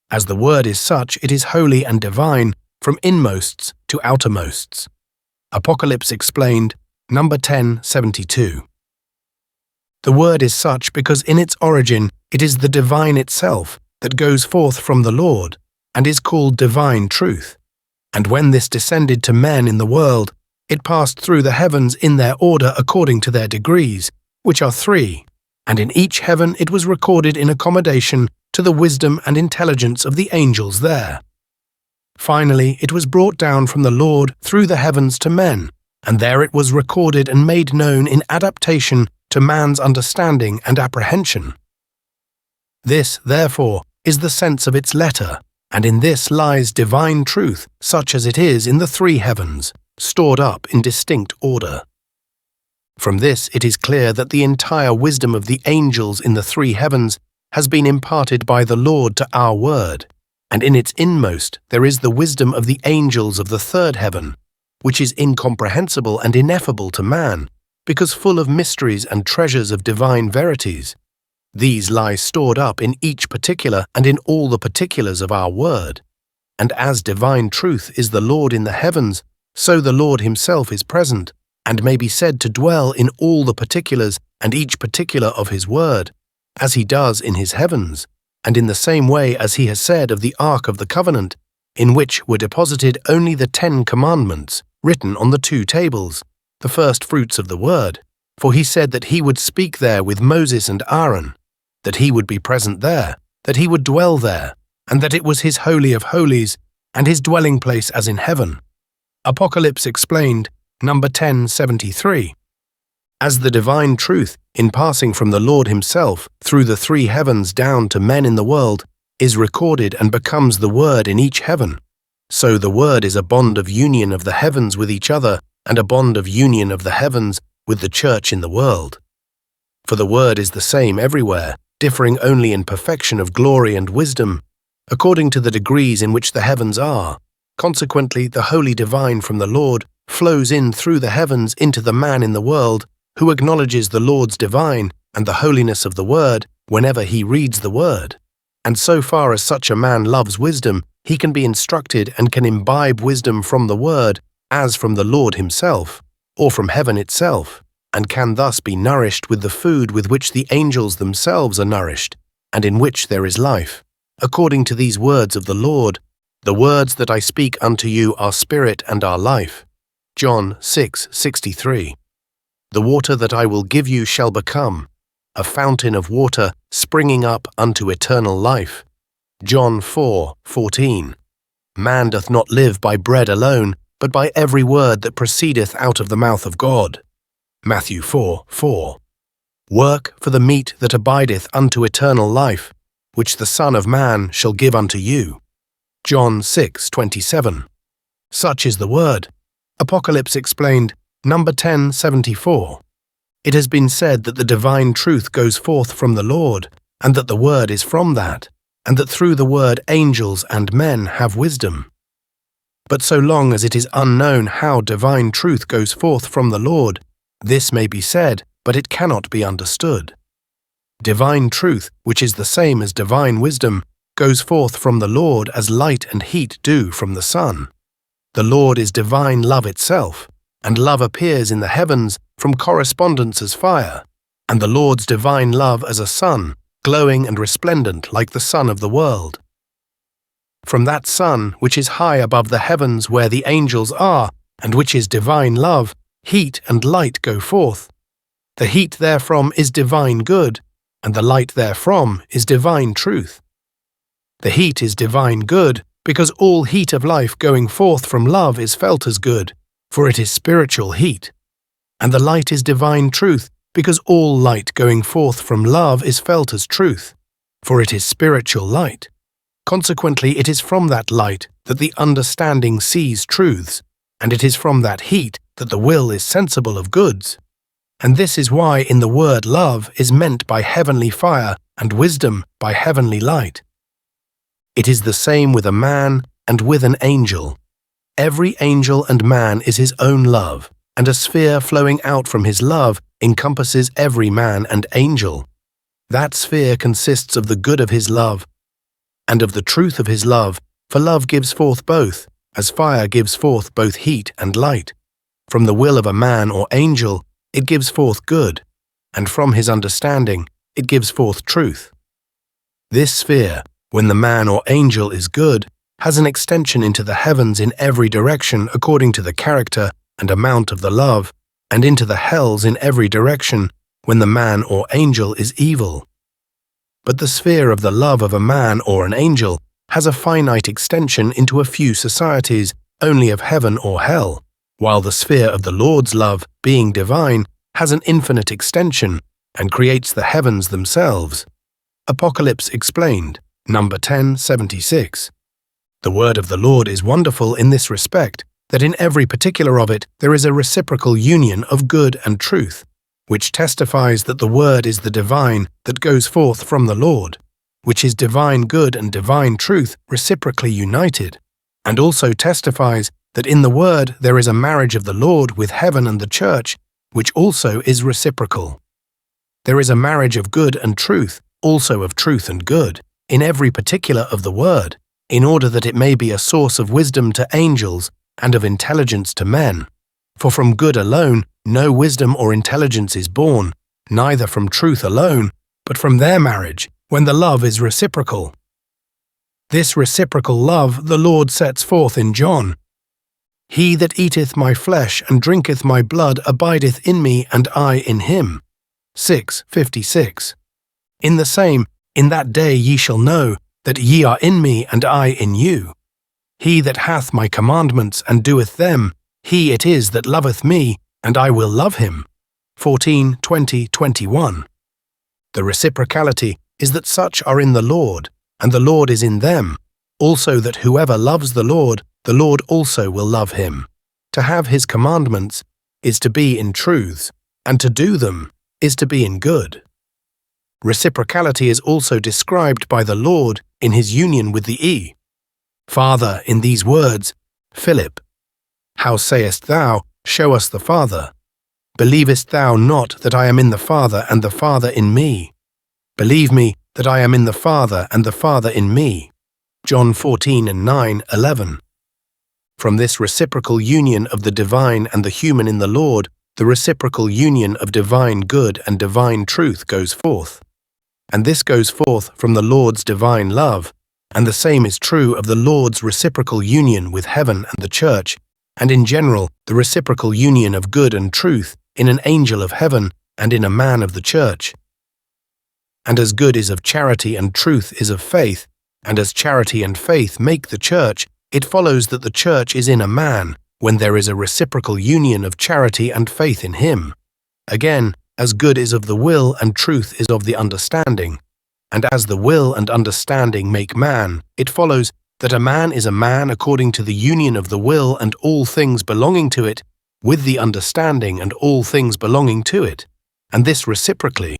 As the Word is such, it is holy and divine from inmosts to outermosts. Apocalypse Explained, number 1072. The Word is such because in its origin it is the divine itself that goes forth from the Lord, and is called divine truth. And when this descended to men in the world, it passed through the heavens in their order according to their degrees, which are 3, and in each heaven it was recorded in accommodation to the wisdom and intelligence of the angels there. Finally, it was brought down from the Lord through the heavens to men, and there it was recorded and made known in adaptation to man's understanding and apprehension. This, therefore, is the sense of its letter, and in this lies divine truth, such as it is in the 3 heavens, stored up in distinct order. From this it is clear that the entire wisdom of the angels in the 3 heavens has been imparted by the Lord to our Word, and in its inmost there is the wisdom of the angels of the 3rd heaven, which is incomprehensible and ineffable to man, because full of mysteries and treasures of divine verities. These lie stored up in each particular and in all the particulars of our Word. And as divine truth is the Lord in the heavens, so the Lord himself is present, and may be said to dwell in all the particulars and each particular of his word, as he does in his heavens, and in the same way as he has said of the Ark of the Covenant, in which were deposited only the 10 commandments, written on the 2 tables, the first fruits of the word. For he said that he would speak there with Moses and Aaron, that he would be present there, that he would dwell there, and that it was his Holy of Holies, and his dwelling place as in heaven. Apocalypse explained, number 1073. As the divine truth, in passing from the Lord himself through the 3 heavens down to men in the world, is recorded and becomes the Word in each heaven, so the Word is a bond of union of the heavens with each other, and a bond of union of the heavens with the church in the world. For the Word is the same everywhere, differing only in perfection of glory and wisdom, according to the degrees in which the heavens are. Consequently, the Holy Divine from the Lord flows in through the heavens into the man in the world, who acknowledges the Lord's divine and the holiness of the Word whenever he reads the Word. And so far as such a man loves wisdom, he can be instructed and can imbibe wisdom from the Word, as from the Lord himself, or from heaven itself, and can thus be nourished with the food with which the angels themselves are nourished, and in which there is life. According to these words of the Lord, the words that I speak unto you are spirit and are life. John 6:63. The water that I will give you shall become a fountain of water springing up unto eternal life. John 4:14. Man doth not live by bread alone, but by every word that proceedeth out of the mouth of God. Matthew 4:4. Work for the meat that abideth unto eternal life, which the Son of Man shall give unto you. John 6:27. Such is the word. Apocalypse explained, number 1074. It has been said that the divine truth goes forth from the Lord, and that the word is from that, and that through the word angels and men have wisdom. But so long as it is unknown how divine truth goes forth from the Lord, this may be said, but it cannot be understood. Divine truth, which is the same as divine wisdom, goes forth from the Lord as light and heat do from the sun. The Lord is divine love itself, and love appears in the heavens from Correspondences fire, and the Lord's divine love as a sun, glowing and resplendent like the sun of the world. From that sun, which is high above the heavens where the angels are, and which is divine love, heat and light go forth. The heat therefrom is divine good, and the light therefrom is divine truth. The heat is divine good, because all heat of life going forth from love is felt as good, for it is spiritual heat. And the light is divine truth, because all light going forth from love is felt as truth, for it is spiritual light. Consequently, it is from that light that the understanding sees truths, and it is from that heat that the will is sensible of goods. And this is why in the word love is meant by heavenly fire and wisdom by heavenly light. It is the same with a man and with an angel. Every angel and man is his own love, and a sphere flowing out from his love encompasses every man and angel. That sphere consists of the good of his love and of the truth of his love, for love gives forth both, as fire gives forth both heat and light. From the will of a man or angel, it gives forth good, and from his understanding, it gives forth truth. This sphere, when the man or angel is good, has an extension into the heavens in every direction according to the character and amount of the love, and into the hells in every direction when the man or angel is evil. But the sphere of the love of a man or an angel has a finite extension into a few societies only of heaven or hell, while the sphere of the Lord's love, being divine, has an infinite extension and creates the heavens themselves. Apocalypse explained, number 1076. The word of the Lord is wonderful in this respect, that in every particular of it there is a reciprocal union of good and truth, which testifies that the word is the divine that goes forth from the Lord, which is divine good and divine truth reciprocally united, and also testifies that in the word there is a marriage of the Lord with heaven and the church, which also is reciprocal. There is a marriage of good and truth, also of truth and good, in every particular of the word, in order that it may be a source of wisdom to angels and of intelligence to men. For from good alone no wisdom or intelligence is born, neither from truth alone, but from their marriage, when the love is reciprocal. This reciprocal love the Lord sets forth in John. He that eateth my flesh and drinketh my blood abideth in me, and I in him. 6:56. In the same, in that day ye shall know that ye are in me, and I in you. He that hath my commandments and doeth them, he it is that loveth me, and I will love him. 14:20-21. The reciprocality is that such are in the Lord, and the Lord is in them, also that whoever loves the Lord also will love him. To have his commandments is to be in truths, and to do them is to be in good. Reciprocality is also described by the Lord in his union with the E. Father in these words, Philip, how sayest thou, show us the Father? Believest thou not that I am in the Father, and the Father in me? Believe me that I am in the Father, and the Father in me. John 14:9-11. From this reciprocal union of the divine and the human in the Lord, the reciprocal union of divine good and divine truth goes forth. And this goes forth from the Lord's divine love, and the same is true of the Lord's reciprocal union with heaven and the church, and in general the reciprocal union of good and truth in an angel of heaven and in a man of the church. And as good is of charity and truth is of faith, and as charity and faith make the church, it follows that the church is in a man when there is a reciprocal union of charity and faith in him. Again, as good is of the will and truth is of the understanding, and as the will and understanding make man, it follows that a man is a man according to the union of the will and all things belonging to it, with the understanding and all things belonging to it, and this reciprocally.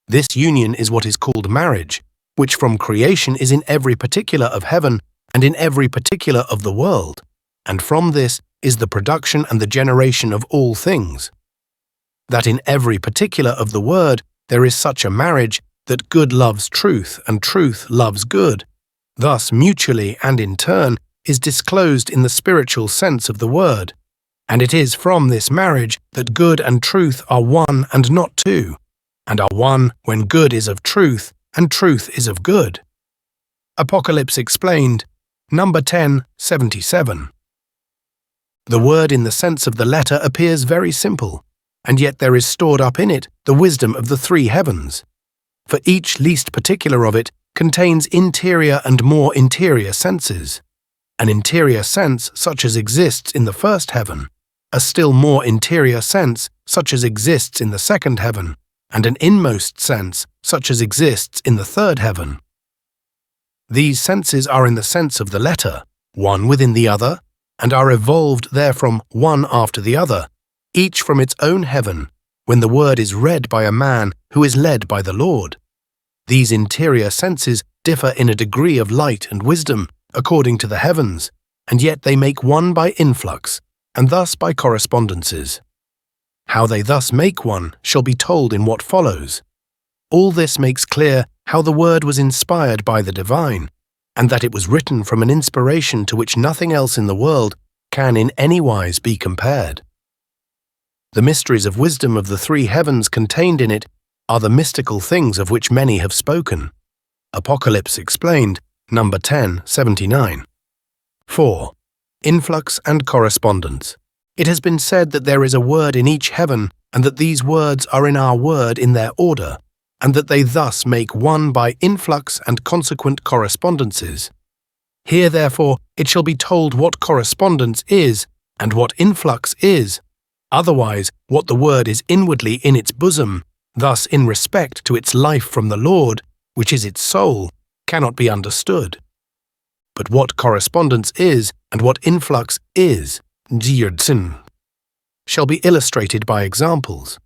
This union is what is called marriage, which from creation is in every particular of heaven and in every particular of the world, and from this is the production and the generation of all things. That in every particular of the word there is such a marriage that good loves truth and truth loves good, thus mutually and in turn is disclosed in the spiritual sense of the word, and it is from this marriage that good and truth are one and not two, and are one when good is of truth and truth is of good. Apocalypse Explained, number 1077. The word in the sense of the letter appears very simple, and yet there is stored up in it the wisdom of the three heavens. For each least particular of it contains interior and more interior senses. An interior sense such as exists in the first heaven, a still more interior sense such as exists in the second heaven, and an inmost sense such as exists in the third heaven. These senses are in the sense of the letter, one within the other, and are evolved therefrom one after the other, each from its own heaven, when the word is read by a man who is led by the Lord. These interior senses differ in a degree of light and wisdom according to the heavens, and yet they make one by influx, and thus by correspondences. How they thus make one shall be told in what follows. All this makes clear how the word was inspired by the divine, and that it was written from an inspiration to which nothing else in the world can in any wise be compared. The mysteries of wisdom of the three heavens contained in it are the mystical things of which many have spoken. Apocalypse Explained, number 1079. 4. Influx and correspondence. It has been said that there is a word in each heaven, and that these words are in our word in their order, and that they thus make one by influx and consequent correspondences. Here, therefore, it shall be told what correspondence is, and what influx is, otherwise what the word is inwardly in its bosom, thus in respect to its life from the Lord, which is its soul, cannot be understood. But what correspondence is, and what influx is, shall be illustrated by examples.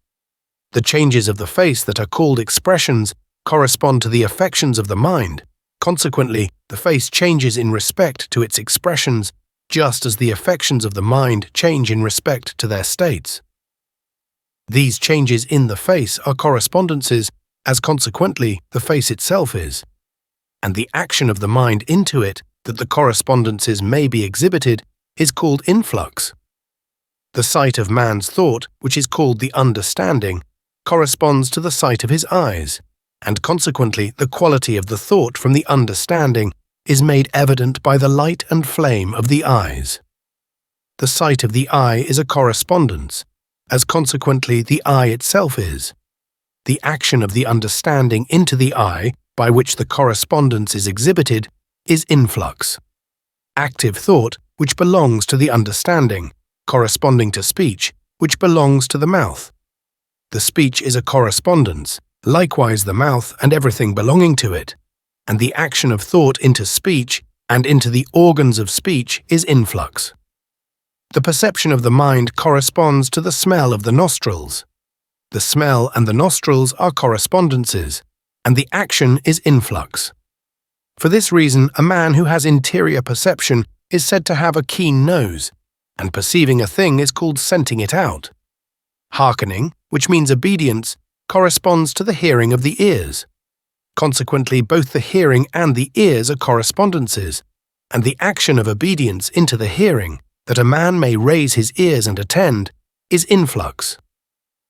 The changes of the face that are called expressions correspond to the affections of the mind. Consequently, the face changes in respect to its expressions, just as the affections of the mind change in respect to their states. These changes in the face are correspondences, as consequently the face itself is, and the action of the mind into it that the correspondences may be exhibited, is called influx. The sight of man's thought, which is called the understanding, corresponds to the sight of his eyes, and consequently the quality of the thought from the understanding is made evident by the light and flame of the eyes. The sight of the eye is a correspondence, as consequently the eye itself is. The action of the understanding into the eye, by which the correspondence is exhibited, is influx. Active thought, which belongs to the understanding, corresponding to speech, which belongs to the mouth. The speech is a correspondence, likewise the mouth and everything belonging to it, and the action of thought into speech and into the organs of speech is influx. The perception of the mind corresponds to the smell of the nostrils. The smell and the nostrils are correspondences, and the action is influx. For this reason, a man who has interior perception is said to have a keen nose, and perceiving a thing is called scenting it out. Hearkening, which means obedience, corresponds to the hearing of the ears. Consequently, both the hearing and the ears are correspondences, and the action of obedience into the hearing, that a man may raise his ears and attend, is influx.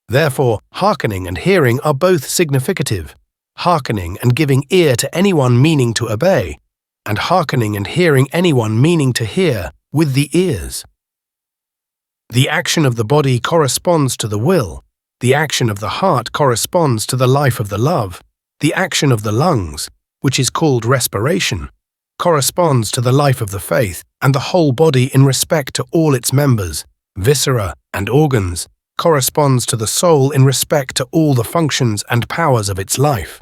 Therefore, hearkening and hearing are both significative, hearkening and giving ear to anyone meaning to obey, and hearkening and hearing anyone meaning to hear with the ears. The action of the body corresponds to the will, the action of the heart corresponds to the life of the love, the action of the lungs, which is called respiration, corresponds to the life of the faith, and the whole body in respect to all its members, viscera and organs, corresponds to the soul in respect to all the functions and powers of its life.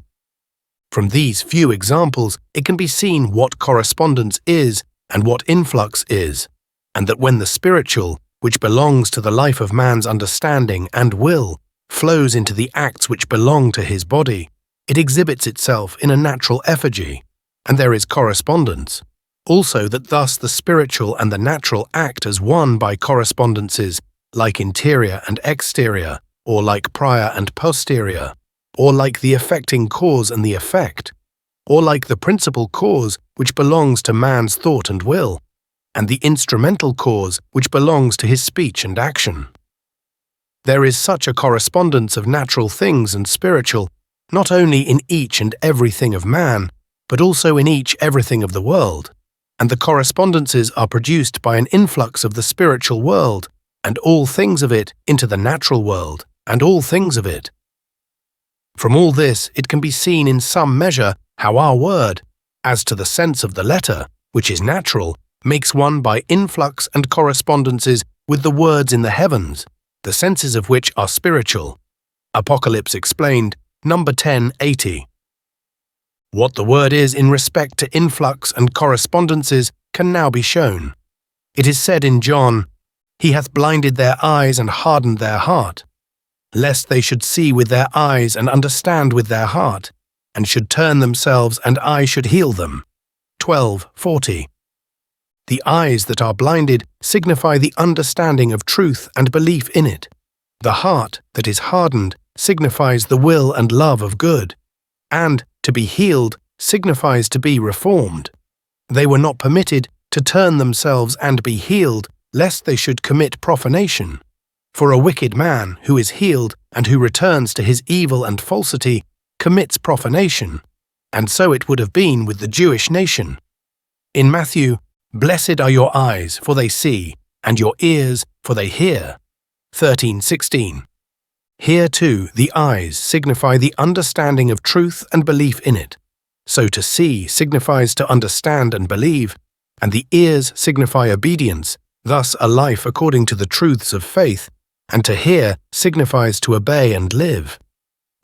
From these few examples, it can be seen what correspondence is and what influx is, and that when the spiritual, which belongs to the life of man's understanding and will, flows into the acts which belong to his body, it exhibits itself in a natural effigy, and there is correspondence. Also that thus the spiritual and the natural act as one by correspondences, like interior and exterior, or like prior and posterior, or like the affecting cause and the effect, or like the principal cause which belongs to man's thought and will, and the instrumental cause which belongs to his speech and action. There is such a correspondence of natural things and spiritual, not only in each and everything of man, but also in each everything of the world, and the correspondences are produced by an influx of the spiritual world, and all things of it into the natural world, and all things of it. From all this it can be seen in some measure how our word, as to the sense of the letter, which is natural, makes one by influx and correspondences with the words in the heavens, the senses of which are spiritual. Apocalypse explained, number 1080. What the word is in respect to influx and correspondences can now be shown. It is said in John, "He hath blinded their eyes and hardened their heart, lest they should see with their eyes and understand with their heart, and should turn themselves and I should heal them." 12:40. The eyes that are blinded signify the understanding of truth and belief in it. The heart that is hardened signifies the will and love of good, and to be healed signifies to be reformed. They were not permitted to turn themselves and be healed, lest they should commit profanation. For a wicked man who is healed and who returns to his evil and falsity commits profanation, and so it would have been with the Jewish nation. In Matthew, "Blessed are your eyes, for they see, and your ears, for they hear." 13:16. Here too the eyes signify the understanding of truth and belief in it. So to see signifies to understand and believe, and the ears signify obedience, thus a life according to the truths of faith, and to hear signifies to obey and live.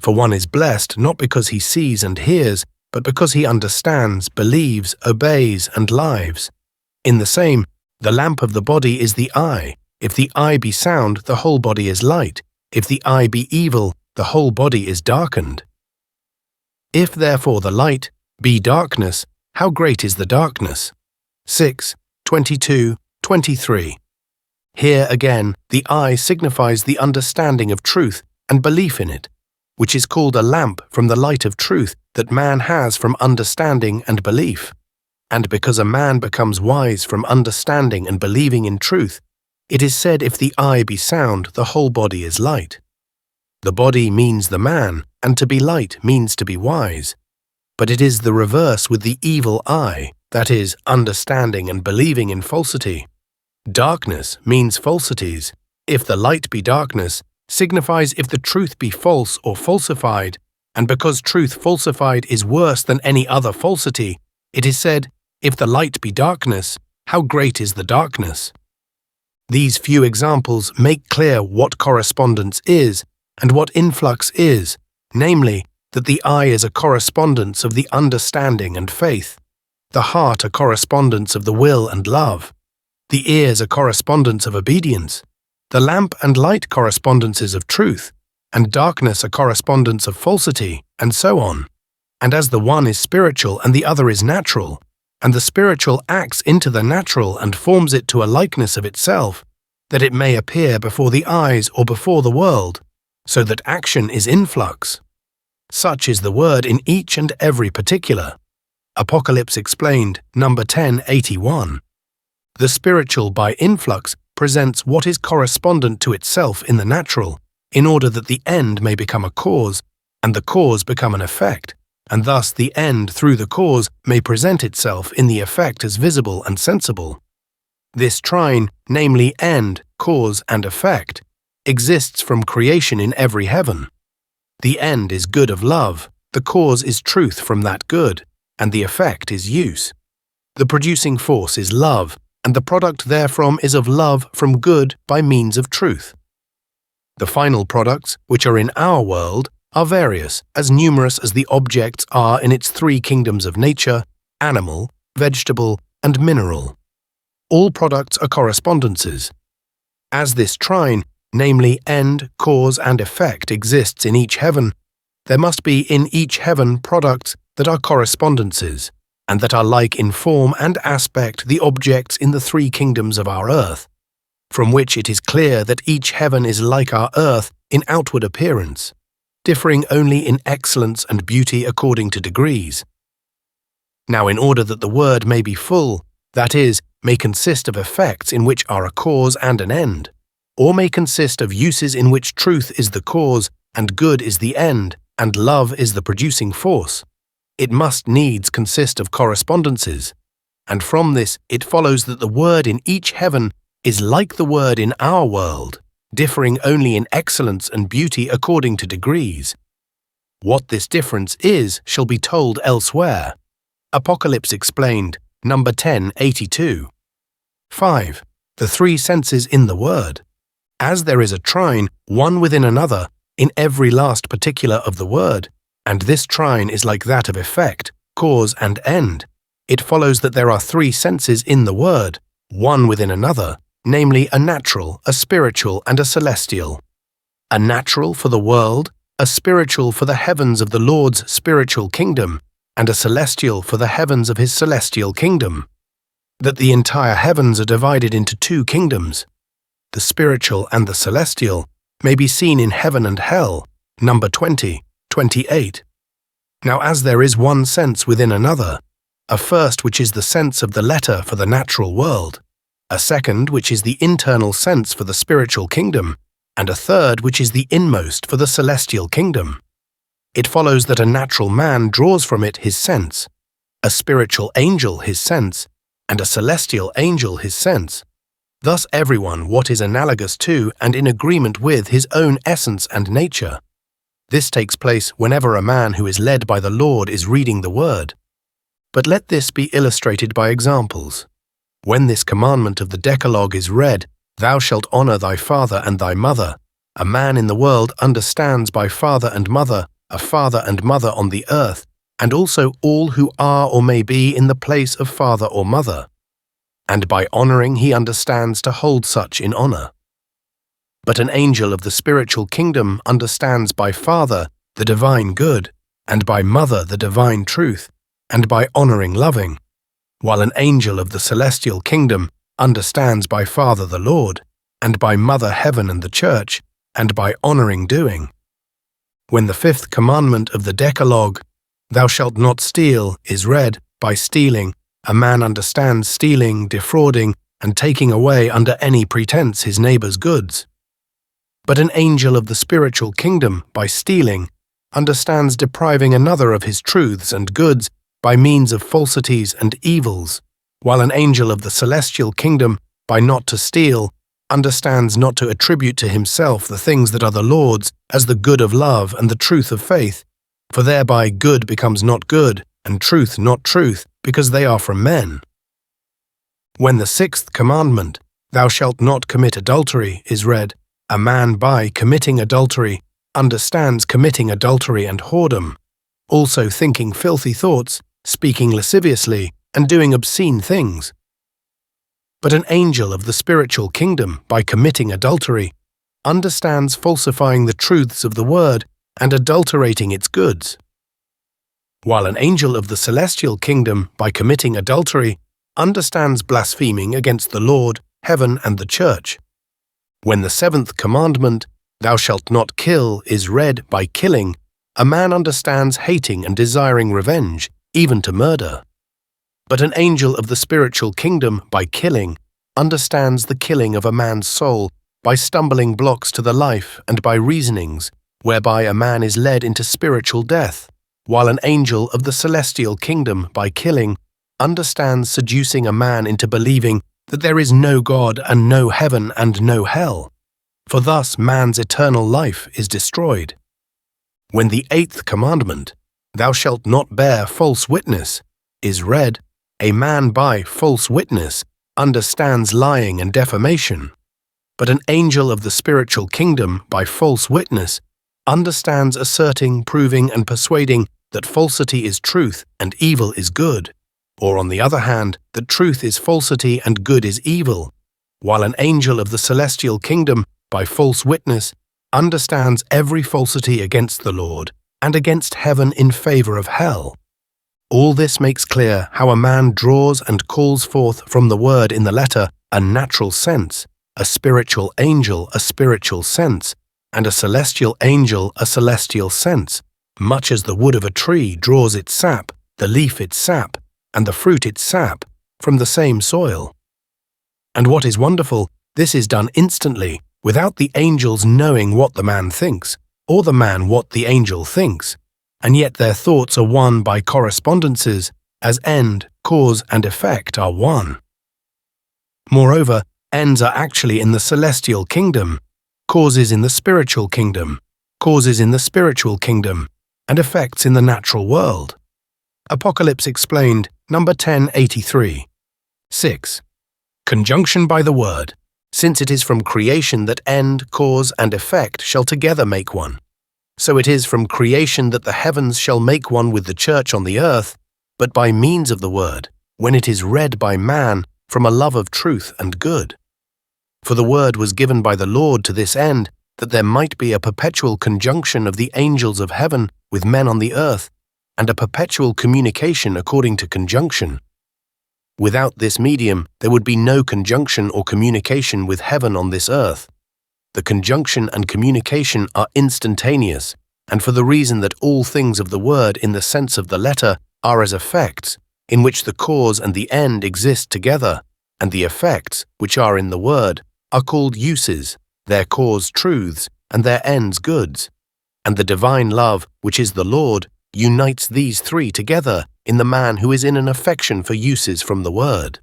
For one is blessed not because he sees and hears, but because he understands, believes, obeys, and lives. In the same, the lamp of the body is the eye. If the eye be sound, the whole body is light. If the eye be evil, the whole body is darkened. If therefore the light be darkness, how great is the darkness? 6:22-23. Here again, the eye signifies the understanding of truth and belief in it, which is called a lamp from the light of truth that man has from understanding and belief. And because a man becomes wise from understanding and believing in truth, it is said, if the eye be sound, the whole body is light. The body means the man, and to be light means to be wise. But it is the reverse with the evil eye, that is, understanding and believing in falsity. Darkness means falsities. If the light be darkness, signifies if the truth be false or falsified, and because truth falsified is worse than any other falsity, it is said, if the light be darkness, how great is the darkness? These few examples make clear what correspondence is and what influx is, namely, that the eye is a correspondence of the understanding and faith, the heart a correspondence of the will and love, the ears a correspondence of obedience, the lamp and light correspondences of truth, and darkness a correspondence of falsity, and so on. And as the one is spiritual and the other is natural, and the spiritual acts into the natural and forms it to a likeness of itself, that it may appear before the eyes or before the world, so that action is influx. Such is the word in each and every particular. Apocalypse Explained, number 1081. The spiritual by influx presents what is correspondent to itself in the natural, in order that the end may become a cause, and the cause become an effect, and thus the end through the cause may present itself in the effect as visible and sensible. This trine, namely end, cause, and effect, exists from creation in every heaven. The end is good of love, the cause is truth from that good, and the effect is use. The producing force is love, and the product therefrom is of love from good by means of truth. The final products, which are in our world, are various, as numerous as the objects are in its three kingdoms of nature, animal, vegetable, and mineral. All products are correspondences. As this trine, namely end, cause, and effect, exists in each heaven, there must be in each heaven products that are correspondences, and that are like in form and aspect the objects in the three kingdoms of our earth, from which it is clear that each heaven is like our earth in outward appearance, differing only in excellence and beauty according to degrees. Now, in order that the word may be full, that is, may consist of effects in which are a cause and an end, or may consist of uses in which truth is the cause, and good is the end, and love is the producing force, it must needs consist of correspondences, and from this it follows that the word in each heaven is like the word in our world, differing only in excellence and beauty according to degrees. What this difference is shall be told elsewhere. Apocalypse Explained, number 1082. 5. The three senses in the word. As there is a trine, one within another, in every last particular of the word, and this trine is like that of effect, cause, and end, it follows that there are three senses in the word, one within another, namely a natural, a spiritual, and a celestial. A natural for the world, a spiritual for the heavens of the Lord's spiritual kingdom, and a celestial for the heavens of his celestial kingdom. That the entire heavens are divided into two kingdoms, the spiritual and the celestial, may be seen in heaven and hell, number 20, 28. Now as there is one sense within another, a first which is the sense of the letter for the natural world, a second which is the internal sense for the spiritual kingdom, and a third which is the inmost for the celestial kingdom. It follows that a natural man draws from it his sense, a spiritual angel his sense, and a celestial angel his sense. Thus everyone what is analogous to and in agreement with his own essence and nature. This takes place whenever a man who is led by the Lord is reading the word. But let this be illustrated by examples. When this commandment of the Decalogue is read, "Thou shalt honor thy father and thy mother," a man in the world understands by father and mother a father and mother on the earth, and also all who are or may be in the place of father or mother. And by honoring he understands to hold such in honor. But an angel of the spiritual kingdom understands by father the divine good, and by mother the divine truth, and by honoring loving, while an angel of the celestial kingdom understands by father the Lord, and by mother heaven and the church, and by honoring doing. When the fifth commandment of the Decalogue, "Thou shalt not steal," is read, by stealing, a man understands stealing, defrauding, and taking away under any pretense his neighbor's goods. But an angel of the spiritual kingdom, by stealing, understands depriving another of his truths and goods by means of falsities and evils, while an angel of the celestial kingdom, by not to steal, understands not to attribute to himself the things that are the Lord's as the good of love and the truth of faith, for thereby good becomes not good, and truth not truth, because they are from men. When the sixth commandment, "Thou shalt not commit adultery," is read, a man by committing adultery understands committing adultery and whoredom, also thinking filthy thoughts, speaking lasciviously, and doing obscene things. But an angel of the spiritual kingdom, by committing adultery, understands falsifying the truths of the word and adulterating its goods, while an angel of the celestial kingdom, by committing adultery, understands blaspheming against the Lord, heaven, and the church. When the seventh commandment, "Thou shalt not kill," is read, by killing, a man understands hating and desiring revenge, even to murder. But an angel of the spiritual kingdom, by killing, understands the killing of a man's soul by stumbling blocks to the life and by reasonings, whereby a man is led into spiritual death, while an angel of the celestial kingdom, by killing, understands seducing a man into believing that there is no God and no heaven and no hell, for thus man's eternal life is destroyed. When the eighth commandment, "Thou shalt not bear false witness," is read, a man by false witness understands lying and defamation, but an angel of the spiritual kingdom, by false witness, understands asserting, proving, and persuading that falsity is truth and evil is good, or on the other hand, that truth is falsity and good is evil, while an angel of the celestial kingdom, by false witness, understands every falsity against the Lord and against heaven in favor of hell. All this makes clear how a man draws and calls forth from the word in the letter a natural sense, a spiritual angel a spiritual sense, and a celestial angel a celestial sense, much as the wood of a tree draws its sap, the leaf its sap, and the fruit its sap, from the same soil. And what is wonderful, this is done instantly, without the angels knowing what the man thinks, or the man what the angel thinks, and yet their thoughts are one by correspondences, as end, cause, and effect are one. Moreover, ends are actually in the celestial kingdom, causes in the spiritual kingdom, causes in the spiritual kingdom, and effects in the natural world. Apocalypse Explained, number 1083. 6. Conjunction by the word, since it is from creation that end, cause, and effect shall together make one. So it is from creation that the heavens shall make one with the church on the earth, but by means of the word, when it is read by man from a love of truth and good. For the word was given by the Lord to this end, that there might be a perpetual conjunction of the angels of heaven with men on the earth, and a perpetual communication according to conjunction. Without this medium, there would be no conjunction or communication with heaven on this earth. The conjunction and communication are instantaneous, and for the reason that all things of the word in the sense of the letter are as effects, in which the cause and the end exist together, and the effects, which are in the word, are called uses, their cause truths, and their ends goods. And the divine love, which is the Lord, unites these three together in the man who is in an affection for uses from the word.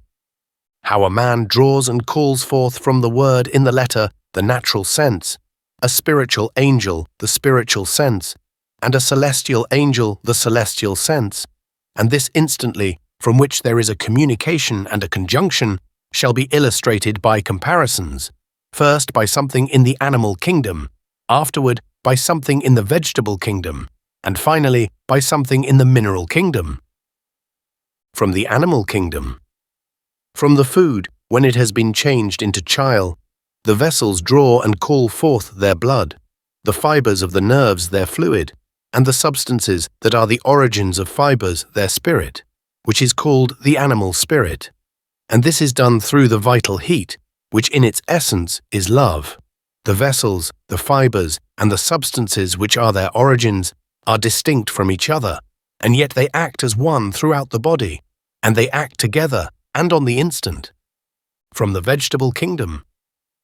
How a man draws and calls forth from the word in the letter the natural sense, a spiritual angel the spiritual sense, and a celestial angel the celestial sense, and this instantly, from which there is a communication and a conjunction, shall be illustrated by comparisons, first by something in the animal kingdom, afterward by something in the vegetable kingdom, and finally by something in the mineral kingdom. From the animal kingdom. From the food, when it has been changed into chyle, the vessels draw and call forth their blood, the fibers of the nerves their fluid, and the substances that are the origins of fibers their spirit, which is called the animal spirit. And this is done through the vital heat, which in its essence is love. The vessels, the fibers, and the substances which are their origins are distinct from each other, and yet they act as one throughout the body, and they act together and on the instant. From the vegetable kingdom,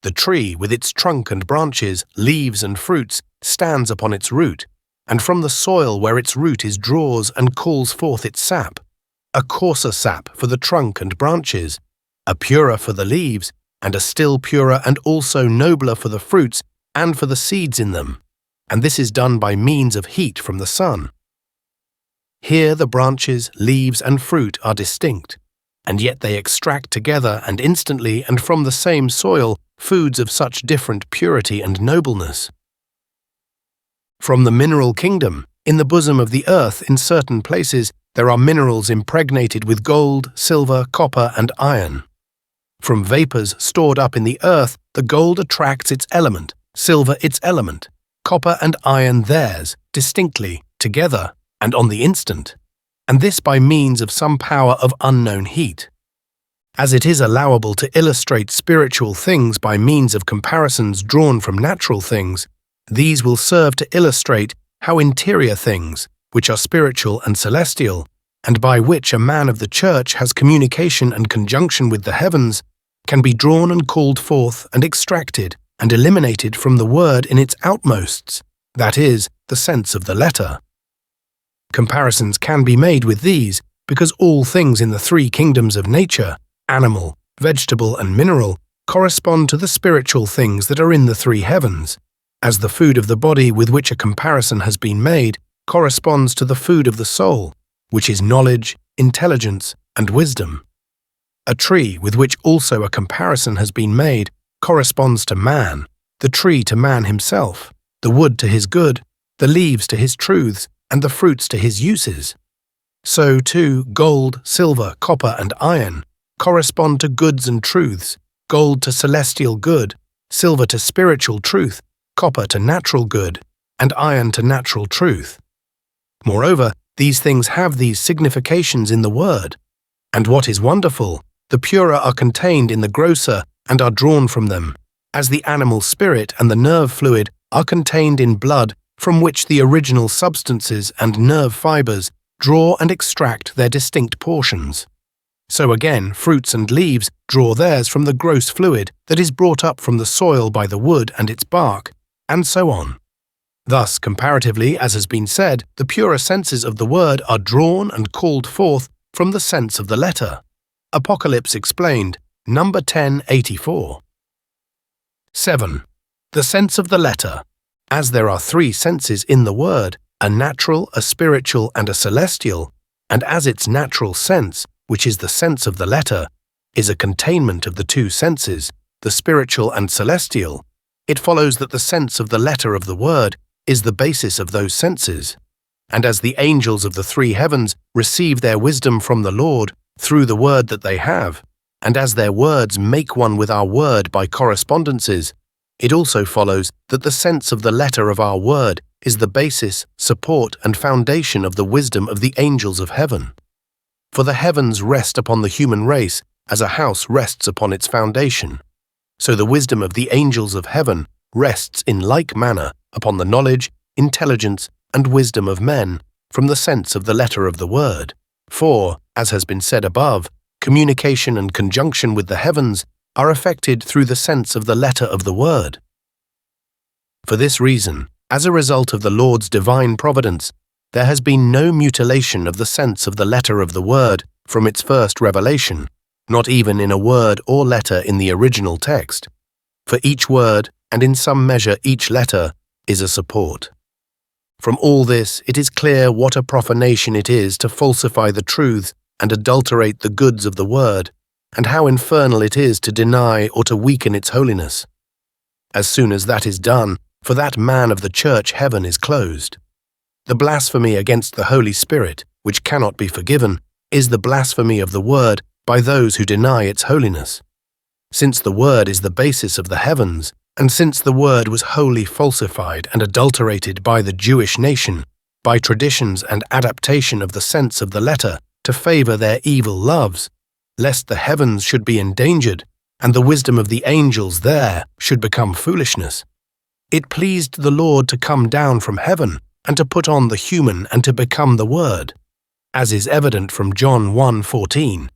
the tree with its trunk and branches, leaves and fruits stands upon its root, and from the soil where its root is draws and calls forth its sap, a coarser sap for the trunk and branches, a purer for the leaves, and a still purer and also nobler for the fruits and for the seeds in them, and this is done by means of heat from the sun. Here the branches, leaves, and fruit are distinct, and yet they extract together and instantly and from the same soil foods of such different purity and nobleness. From the mineral kingdom, in the bosom of the earth in certain places there are minerals impregnated with gold, silver, copper, and iron. From vapors stored up in the earth, the gold attracts its element, silver its element, copper and iron theirs, distinctly, together, and on the instant, and this by means of some power of unknown heat. As it is allowable to illustrate spiritual things by means of comparisons drawn from natural things, these will serve to illustrate how interior things, which are spiritual and celestial, and by which a man of the church has communication and conjunction with the heavens, can be drawn and called forth and extracted and eliminated from the word in its outmosts, that is, the sense of the letter. Comparisons can be made with these because all things in the three kingdoms of nature, animal, vegetable, and mineral, correspond to the spiritual things that are in the three heavens, as the food of the body with which a comparison has been made corresponds to the food of the soul, which is knowledge, intelligence, and wisdom. A tree with which also a comparison has been made corresponds to man, the tree to man himself, the wood to his good, the leaves to his truths, and the fruits to his uses. So, too, gold, silver, copper, and iron correspond to goods and truths, gold to celestial good, silver to spiritual truth, copper to natural good, and iron to natural truth. Moreover, these things have these significations in the word, and what is wonderful, the purer are contained in the grosser and are drawn from them, as the animal spirit and the nerve fluid are contained in blood from which the original substances and nerve fibers draw and extract their distinct portions. So again, fruits and leaves draw theirs from the gross fluid that is brought up from the soil by the wood and its bark, and so on. Thus, comparatively, as has been said, the purer senses of the word are drawn and called forth from the sense of the letter. Apocalypse explained, number 1084. 7. The sense of the letter. As there are three senses in the word, a natural, a spiritual, and a celestial, and as its natural sense, which is the sense of the letter, is a containment of the two senses, the spiritual and celestial, it follows that the sense of the letter of the word is the basis of those senses. And as the angels of the three heavens receive their wisdom from the Lord through the word that they have, and as their words make one with our word by correspondences, it also follows that the sense of the letter of our word is the basis, support, and foundation of the wisdom of the angels of heaven. For the heavens rest upon the human race as a house rests upon its foundation. So the wisdom of the angels of heaven rests in like manner upon the knowledge, intelligence, and wisdom of men from the sense of the letter of the word. For, as has been said above, communication and conjunction with the heavens are effected through the sense of the letter of the word. For this reason, as a result of the Lord's divine providence, there has been no mutilation of the sense of the letter of the word from its first revelation, not even in a word or letter in the original text. For each word, and in some measure each letter, is a support. From all this, it is clear what a profanation it is to falsify the truths and adulterate the goods of the word, and how infernal it is to deny or to weaken its holiness. As soon as that is done, for that man of the church heaven is closed. The blasphemy against the Holy Spirit, which cannot be forgiven, is the blasphemy of the word by those who deny its holiness. Since the word is the basis of the heavens, and since the word was wholly falsified and adulterated by the Jewish nation, by traditions and adaptation of the sense of the letter to favor their evil loves, lest the heavens should be endangered and the wisdom of the angels there should become foolishness, it pleased the Lord to come down from heaven and to put on the human and to become the Word. as is evident from John 1:14,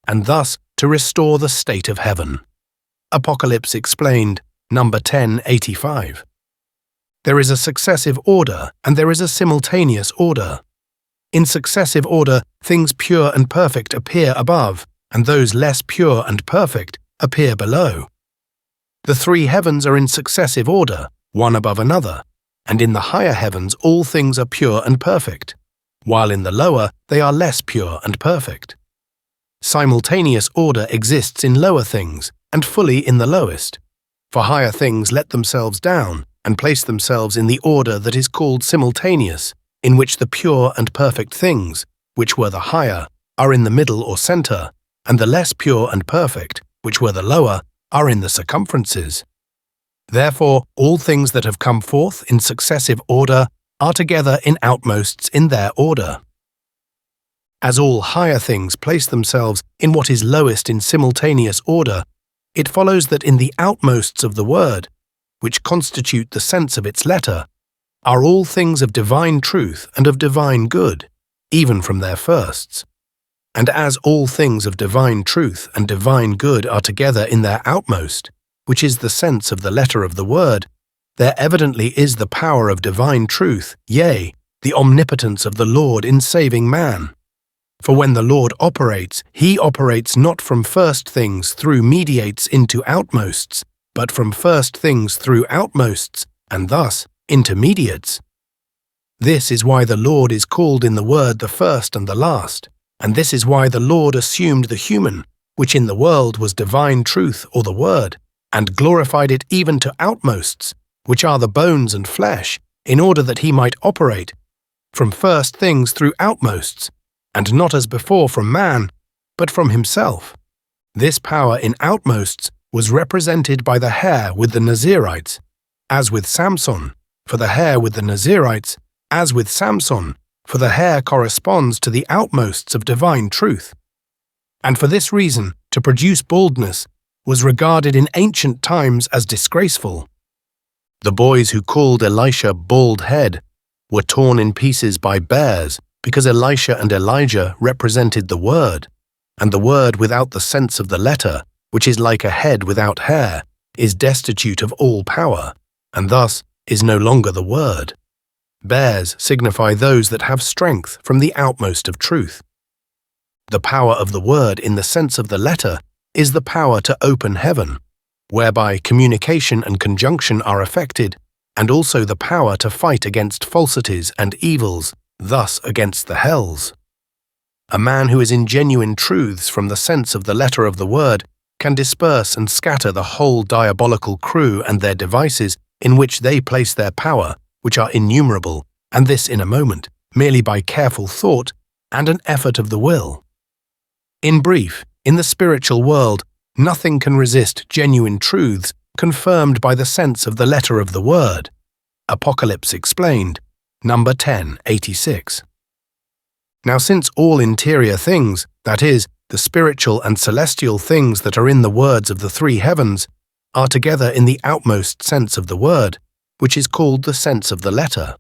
and thus to restore the state of heaven. Apocalypse Explained, number 1085. There is a successive order and there is a simultaneous order. In successive order, things pure and perfect appear above, and those less pure and perfect appear below. The three heavens are in successive order, one above another, and in the higher heavens all things are pure and perfect, while in the lower they are less pure and perfect. Simultaneous order exists in lower things, and fully in the lowest, for higher things let themselves down and place themselves in the order that is called simultaneous, in which the pure and perfect things, which were the higher, are in the middle or center, and the less pure and perfect, which were the lower, are in the circumferences. Therefore, all things that have come forth in successive order are together in outmosts in their order. As all higher things place themselves in what is lowest in simultaneous order, it follows that in the outmosts of the word, which constitute the sense of its letter, are all things of divine truth and of divine good, even from their firsts. And as all things of divine truth and divine good are together in their outmost, which is the sense of the letter of the word, there evidently is the power of divine truth, yea, the omnipotence of the Lord in saving man. For when the Lord operates, he operates not from first things through mediates into outmosts, but from first things through outmosts, and thus intermediates. This is why the Lord is called in the word the first and the last, and this is why the Lord assumed the human, which in the world was divine truth or the word, and glorified it even to outmosts, which are the bones and flesh, in order that he might operate from first things through outmosts, and not as before from man, but from himself. This power in outmosts was represented by the hair with the Nazirites, as with Samson, for the hair with the Nazirites, as with Samson, for the hair corresponds to the outmosts of divine truth. And for this reason, to produce baldness was regarded in ancient times as disgraceful. The boys who called Elisha bald head were torn in pieces by bears because Elisha and Elijah represented the word, and the word without the sense of the letter, which is like a head without hair, is destitute of all power, and thus is no longer the word. Bears signify those that have strength from the outmost of truth. The power of the word in the sense of the letter is the power to open heaven, whereby communication and conjunction are effected, and also the power to fight against falsities and evils, thus against the hells. A man who is in genuine truths from the sense of the letter of the word can disperse and scatter the whole diabolical crew and their devices in which they place their power, which are innumerable, and this in a moment, merely by careful thought and an effort of the will. In brief, in the spiritual world, nothing can resist genuine truths confirmed by the sense of the letter of the word. Apocalypse Explained, number 1086. Now since all interior things, that is, the spiritual and celestial things that are in the words of the three heavens, are together in the outmost sense of the word, which is called the sense of the letter.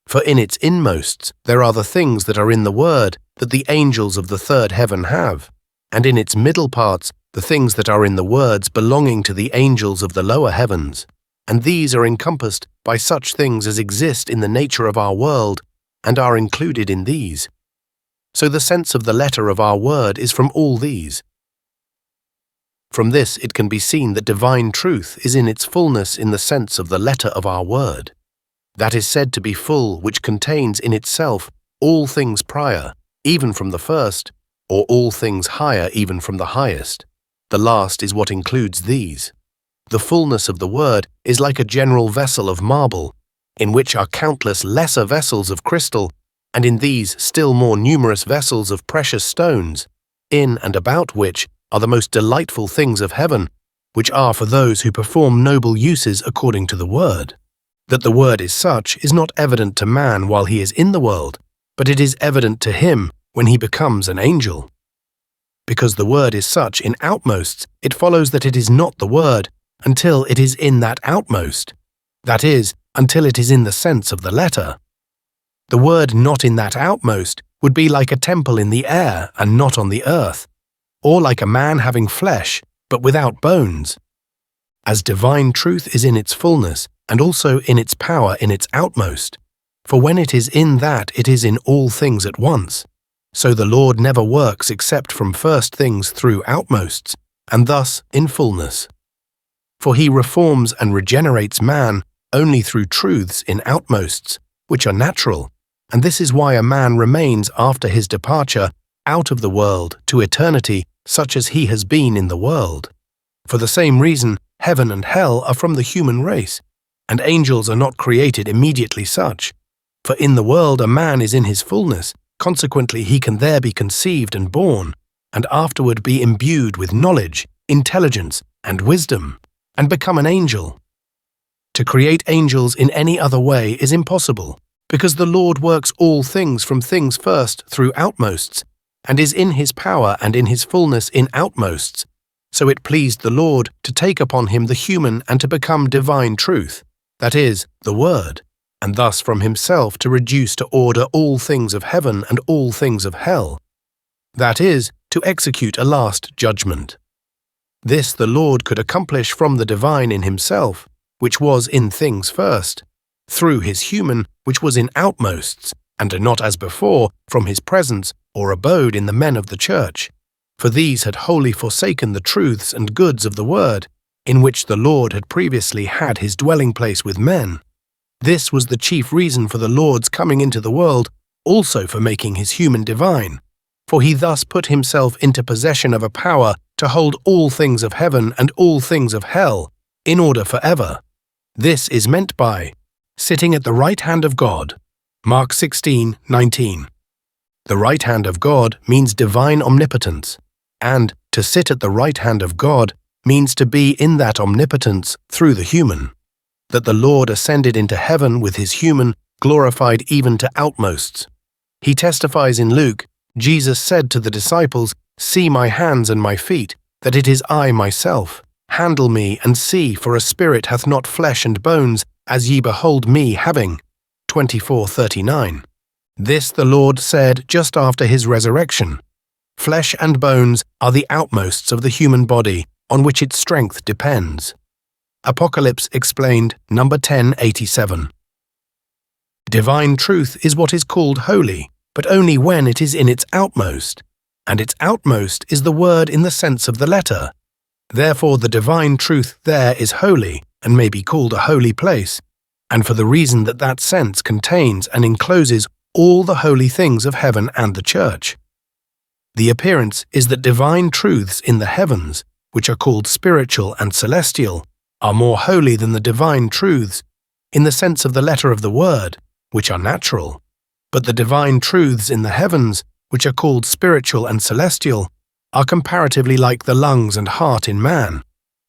For in its inmosts there are the things that are in the word that the angels of the third heaven have, and in its middle parts the things that are in the words belonging to the angels of the lower heavens, and these are encompassed by such things as exist in the nature of our world, and are included in these. So the sense of the letter of our word is from all these. From this it can be seen that divine truth is in its fullness in the sense of the letter of our word. That is said to be full which contains in itself all things prior, even from the first, or all things higher even from the highest. The last is what includes these. The fullness of the word is like a general vessel of marble, in which are countless lesser vessels of crystal, and in these still more numerous vessels of precious stones, in and about which are the most delightful things of heaven, which are for those who perform noble uses according to the word. That the word is such is not evident to man while he is in the world, but it is evident to him when he becomes an angel. Because the word is such in outmosts, it follows that it is not the word until it is in that outmost, that is, until it is in the sense of the letter. The word not in that outmost would be like a temple in the air and not on the earth, or like a man having flesh but without bones. As divine truth is in its fullness and also in its power in its outmost, for when it is in that it is in all things at once, so the Lord never works except from first things through outmosts, and thus in fullness. For he reforms and regenerates man only through truths in outmosts, which are natural, and this is why a man remains after his departure out of the world to eternity such as he has been in the world. For the same reason, heaven and hell are from the human race, and angels are not created immediately such. For in the world a man is in his fullness, consequently he can there be conceived and born, and afterward be imbued with knowledge, intelligence, and wisdom, and become an angel. To create angels in any other way is impossible, because the Lord works all things from things first through outmosts, and is in his power and in his fullness in outmosts. So it pleased the Lord to take upon him the human and to become divine truth, that is, the Word, and thus from himself to reduce to order all things of heaven and all things of hell, that is, to execute a last judgment. This the Lord could accomplish from the divine in himself, which was in things first, through his human, which was in outmosts, and not as before from his presence or abode in the men of the church, for these had wholly forsaken the truths and goods of the Word, in which the Lord had previously had his dwelling place with men. This was the chief reason for the Lord's coming into the world, also for making his human divine, for he thus put himself into possession of a power to hold all things of heaven and all things of hell, in order forever. This is meant by sitting at the right hand of God. Mark 16:19. The right hand of God means divine omnipotence, and to sit at the right hand of God means to be in that omnipotence through the human, that the Lord ascended into heaven with his human, glorified even to outmosts. He testifies in Luke, Jesus said to the disciples, "See my hands and my feet, that it is I myself. Handle me and see, for a spirit hath not flesh and bones, as ye behold me having." 24:39. This the Lord said just after his resurrection. Flesh and bones are the outmosts of the human body, on which its strength depends. Apocalypse explained, number 1087. Divine truth is what is called holy, but only when it is in its outmost, and its outmost is the word in the sense of the letter. Therefore the divine truth there is holy, and may be called a holy place, and for the reason that that sense contains and encloses all the holy things of heaven and the church. The appearance is that divine truths in the heavens, which are called spiritual and celestial, are more holy than the divine truths, in the sense of the letter of the word, which are natural. But the divine truths in the heavens, which are called spiritual and celestial, are comparatively like the lungs and heart in man,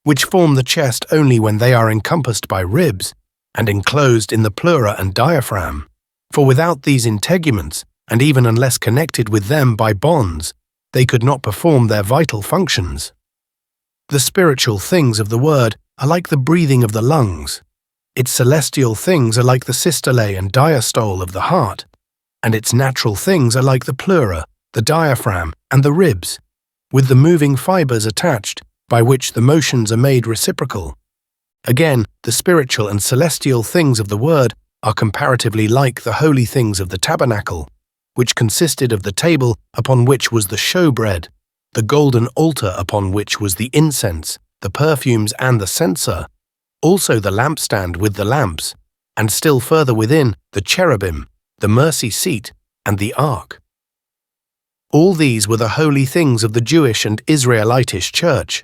which form the chest only when they are encompassed by ribs, and enclosed in the pleura and diaphragm. For without these integuments, and even unless connected with them by bonds, they could not perform their vital functions. The spiritual things of the word are like the breathing of the lungs. Its celestial things are like the systole and diastole of the heart, and its natural things are like the pleura, the diaphragm, and the ribs, with the moving fibers attached, by which the motions are made reciprocal. Again, the spiritual and celestial things of the word are comparatively like the holy things of the tabernacle, which consisted of the table upon which was the showbread, the golden altar upon which was the incense, the perfumes and the censer, also the lampstand with the lamps, and still further within the cherubim, the mercy seat, and the ark. All these were the holy things of the Jewish and Israelitish church.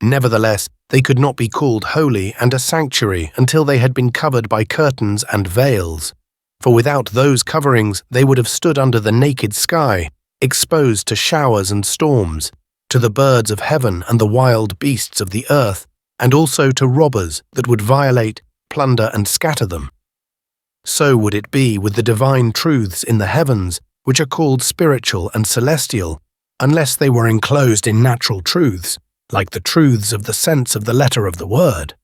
Nevertheless, they could not be called holy and a sanctuary until they had been covered by curtains and veils, for without those coverings they would have stood under the naked sky, exposed to showers and storms, to the birds of heaven and the wild beasts of the earth, and also to robbers that would violate, plunder and scatter them. So would it be with the divine truths in the heavens, which are called spiritual and celestial, unless they were enclosed in natural truths, like the truths of the sense of the letter of the word.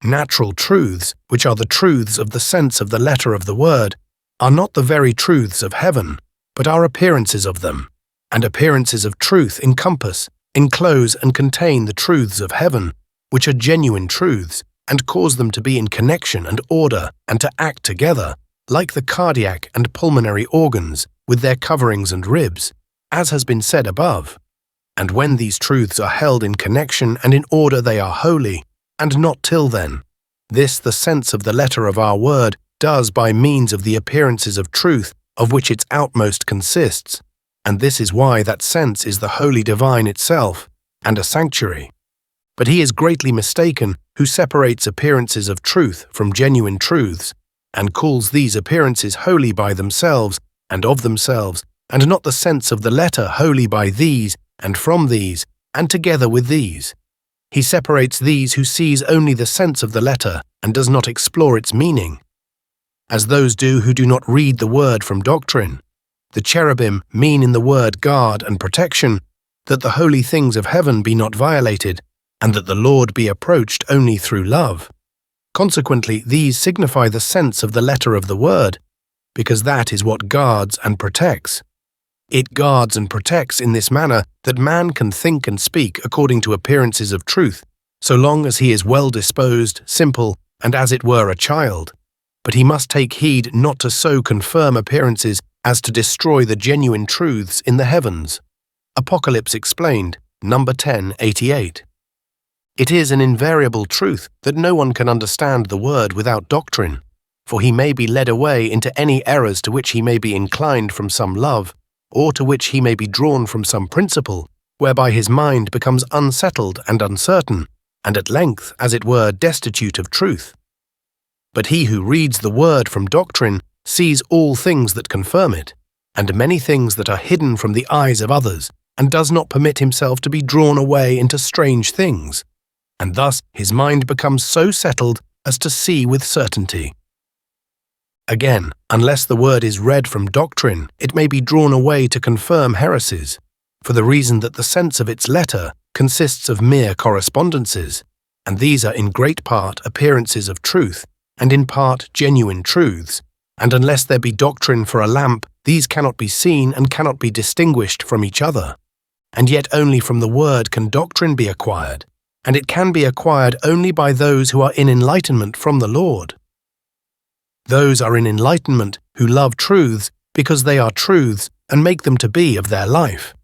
Natural truths, which are the truths of the sense of the letter of the word, are not the very truths of heaven, but are appearances of them, and appearances of truth encompass, enclose and contain the truths of heaven, which are genuine truths, and cause them to be in connection and order and to act together, like the cardiac and pulmonary organs, with their coverings and ribs, as has been said above. And when these truths are held in connection and in order they are holy, and not till then. This the sense of the letter of our word does by means of the appearances of truth of which its outmost consists, and this is why that sense is the holy divine itself, and a sanctuary. But he is greatly mistaken who separates appearances of truth from genuine truths, and calls these appearances holy by themselves and of themselves, and not the sense of the letter holy by these and from these, and together with these. He separates these who sees only the sense of the letter and does not explore its meaning, as those do who do not read the word from doctrine. The cherubim mean in the word guard and protection, that the holy things of heaven be not violated, and that the Lord be approached only through love. Consequently, these signify the sense of the letter of the word, because that is what guards and protects. It guards and protects in this manner that man can think and speak according to appearances of truth, so long as he is well disposed, simple, and as it were a child. But he must take heed not to so confirm appearances as to destroy the genuine truths in the heavens. Apocalypse explained, number 1088. It is an invariable truth that no one can understand the word without doctrine, for he may be led away into any errors to which he may be inclined from some love, or to which he may be drawn from some principle, whereby his mind becomes unsettled and uncertain, and at length, as it were, destitute of truth. But he who reads the word from doctrine sees all things that confirm it, and many things that are hidden from the eyes of others, and does not permit himself to be drawn away into strange things, and thus his mind becomes so settled as to see with certainty. Again, unless the word is read from doctrine, it may be drawn away to confirm heresies, for the reason that the sense of its letter consists of mere correspondences, and these are in great part appearances of truth, and in part genuine truths, and unless there be doctrine for a lamp, these cannot be seen and cannot be distinguished from each other. And yet only from the word can doctrine be acquired, and it can be acquired only by those who are in enlightenment from the Lord. Those are in enlightenment who love truths because they are truths and make them to be of their life.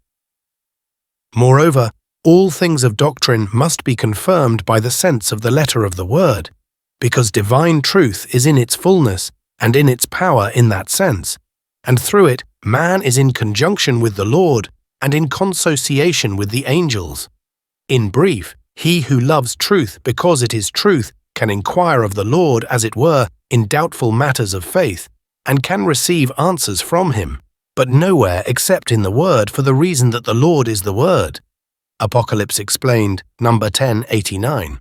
Moreover, all things of doctrine must be confirmed by the sense of the letter of the word, because divine truth is in its fullness and in its power in that sense, and through it man is in conjunction with the Lord and in consociation with the angels. In brief, he who loves truth because it is truth can inquire of the Lord, as it were, in doubtful matters of faith, and can receive answers from him, but nowhere except in the word, for the reason that the Lord is the word. Apocalypse explained, number 1089.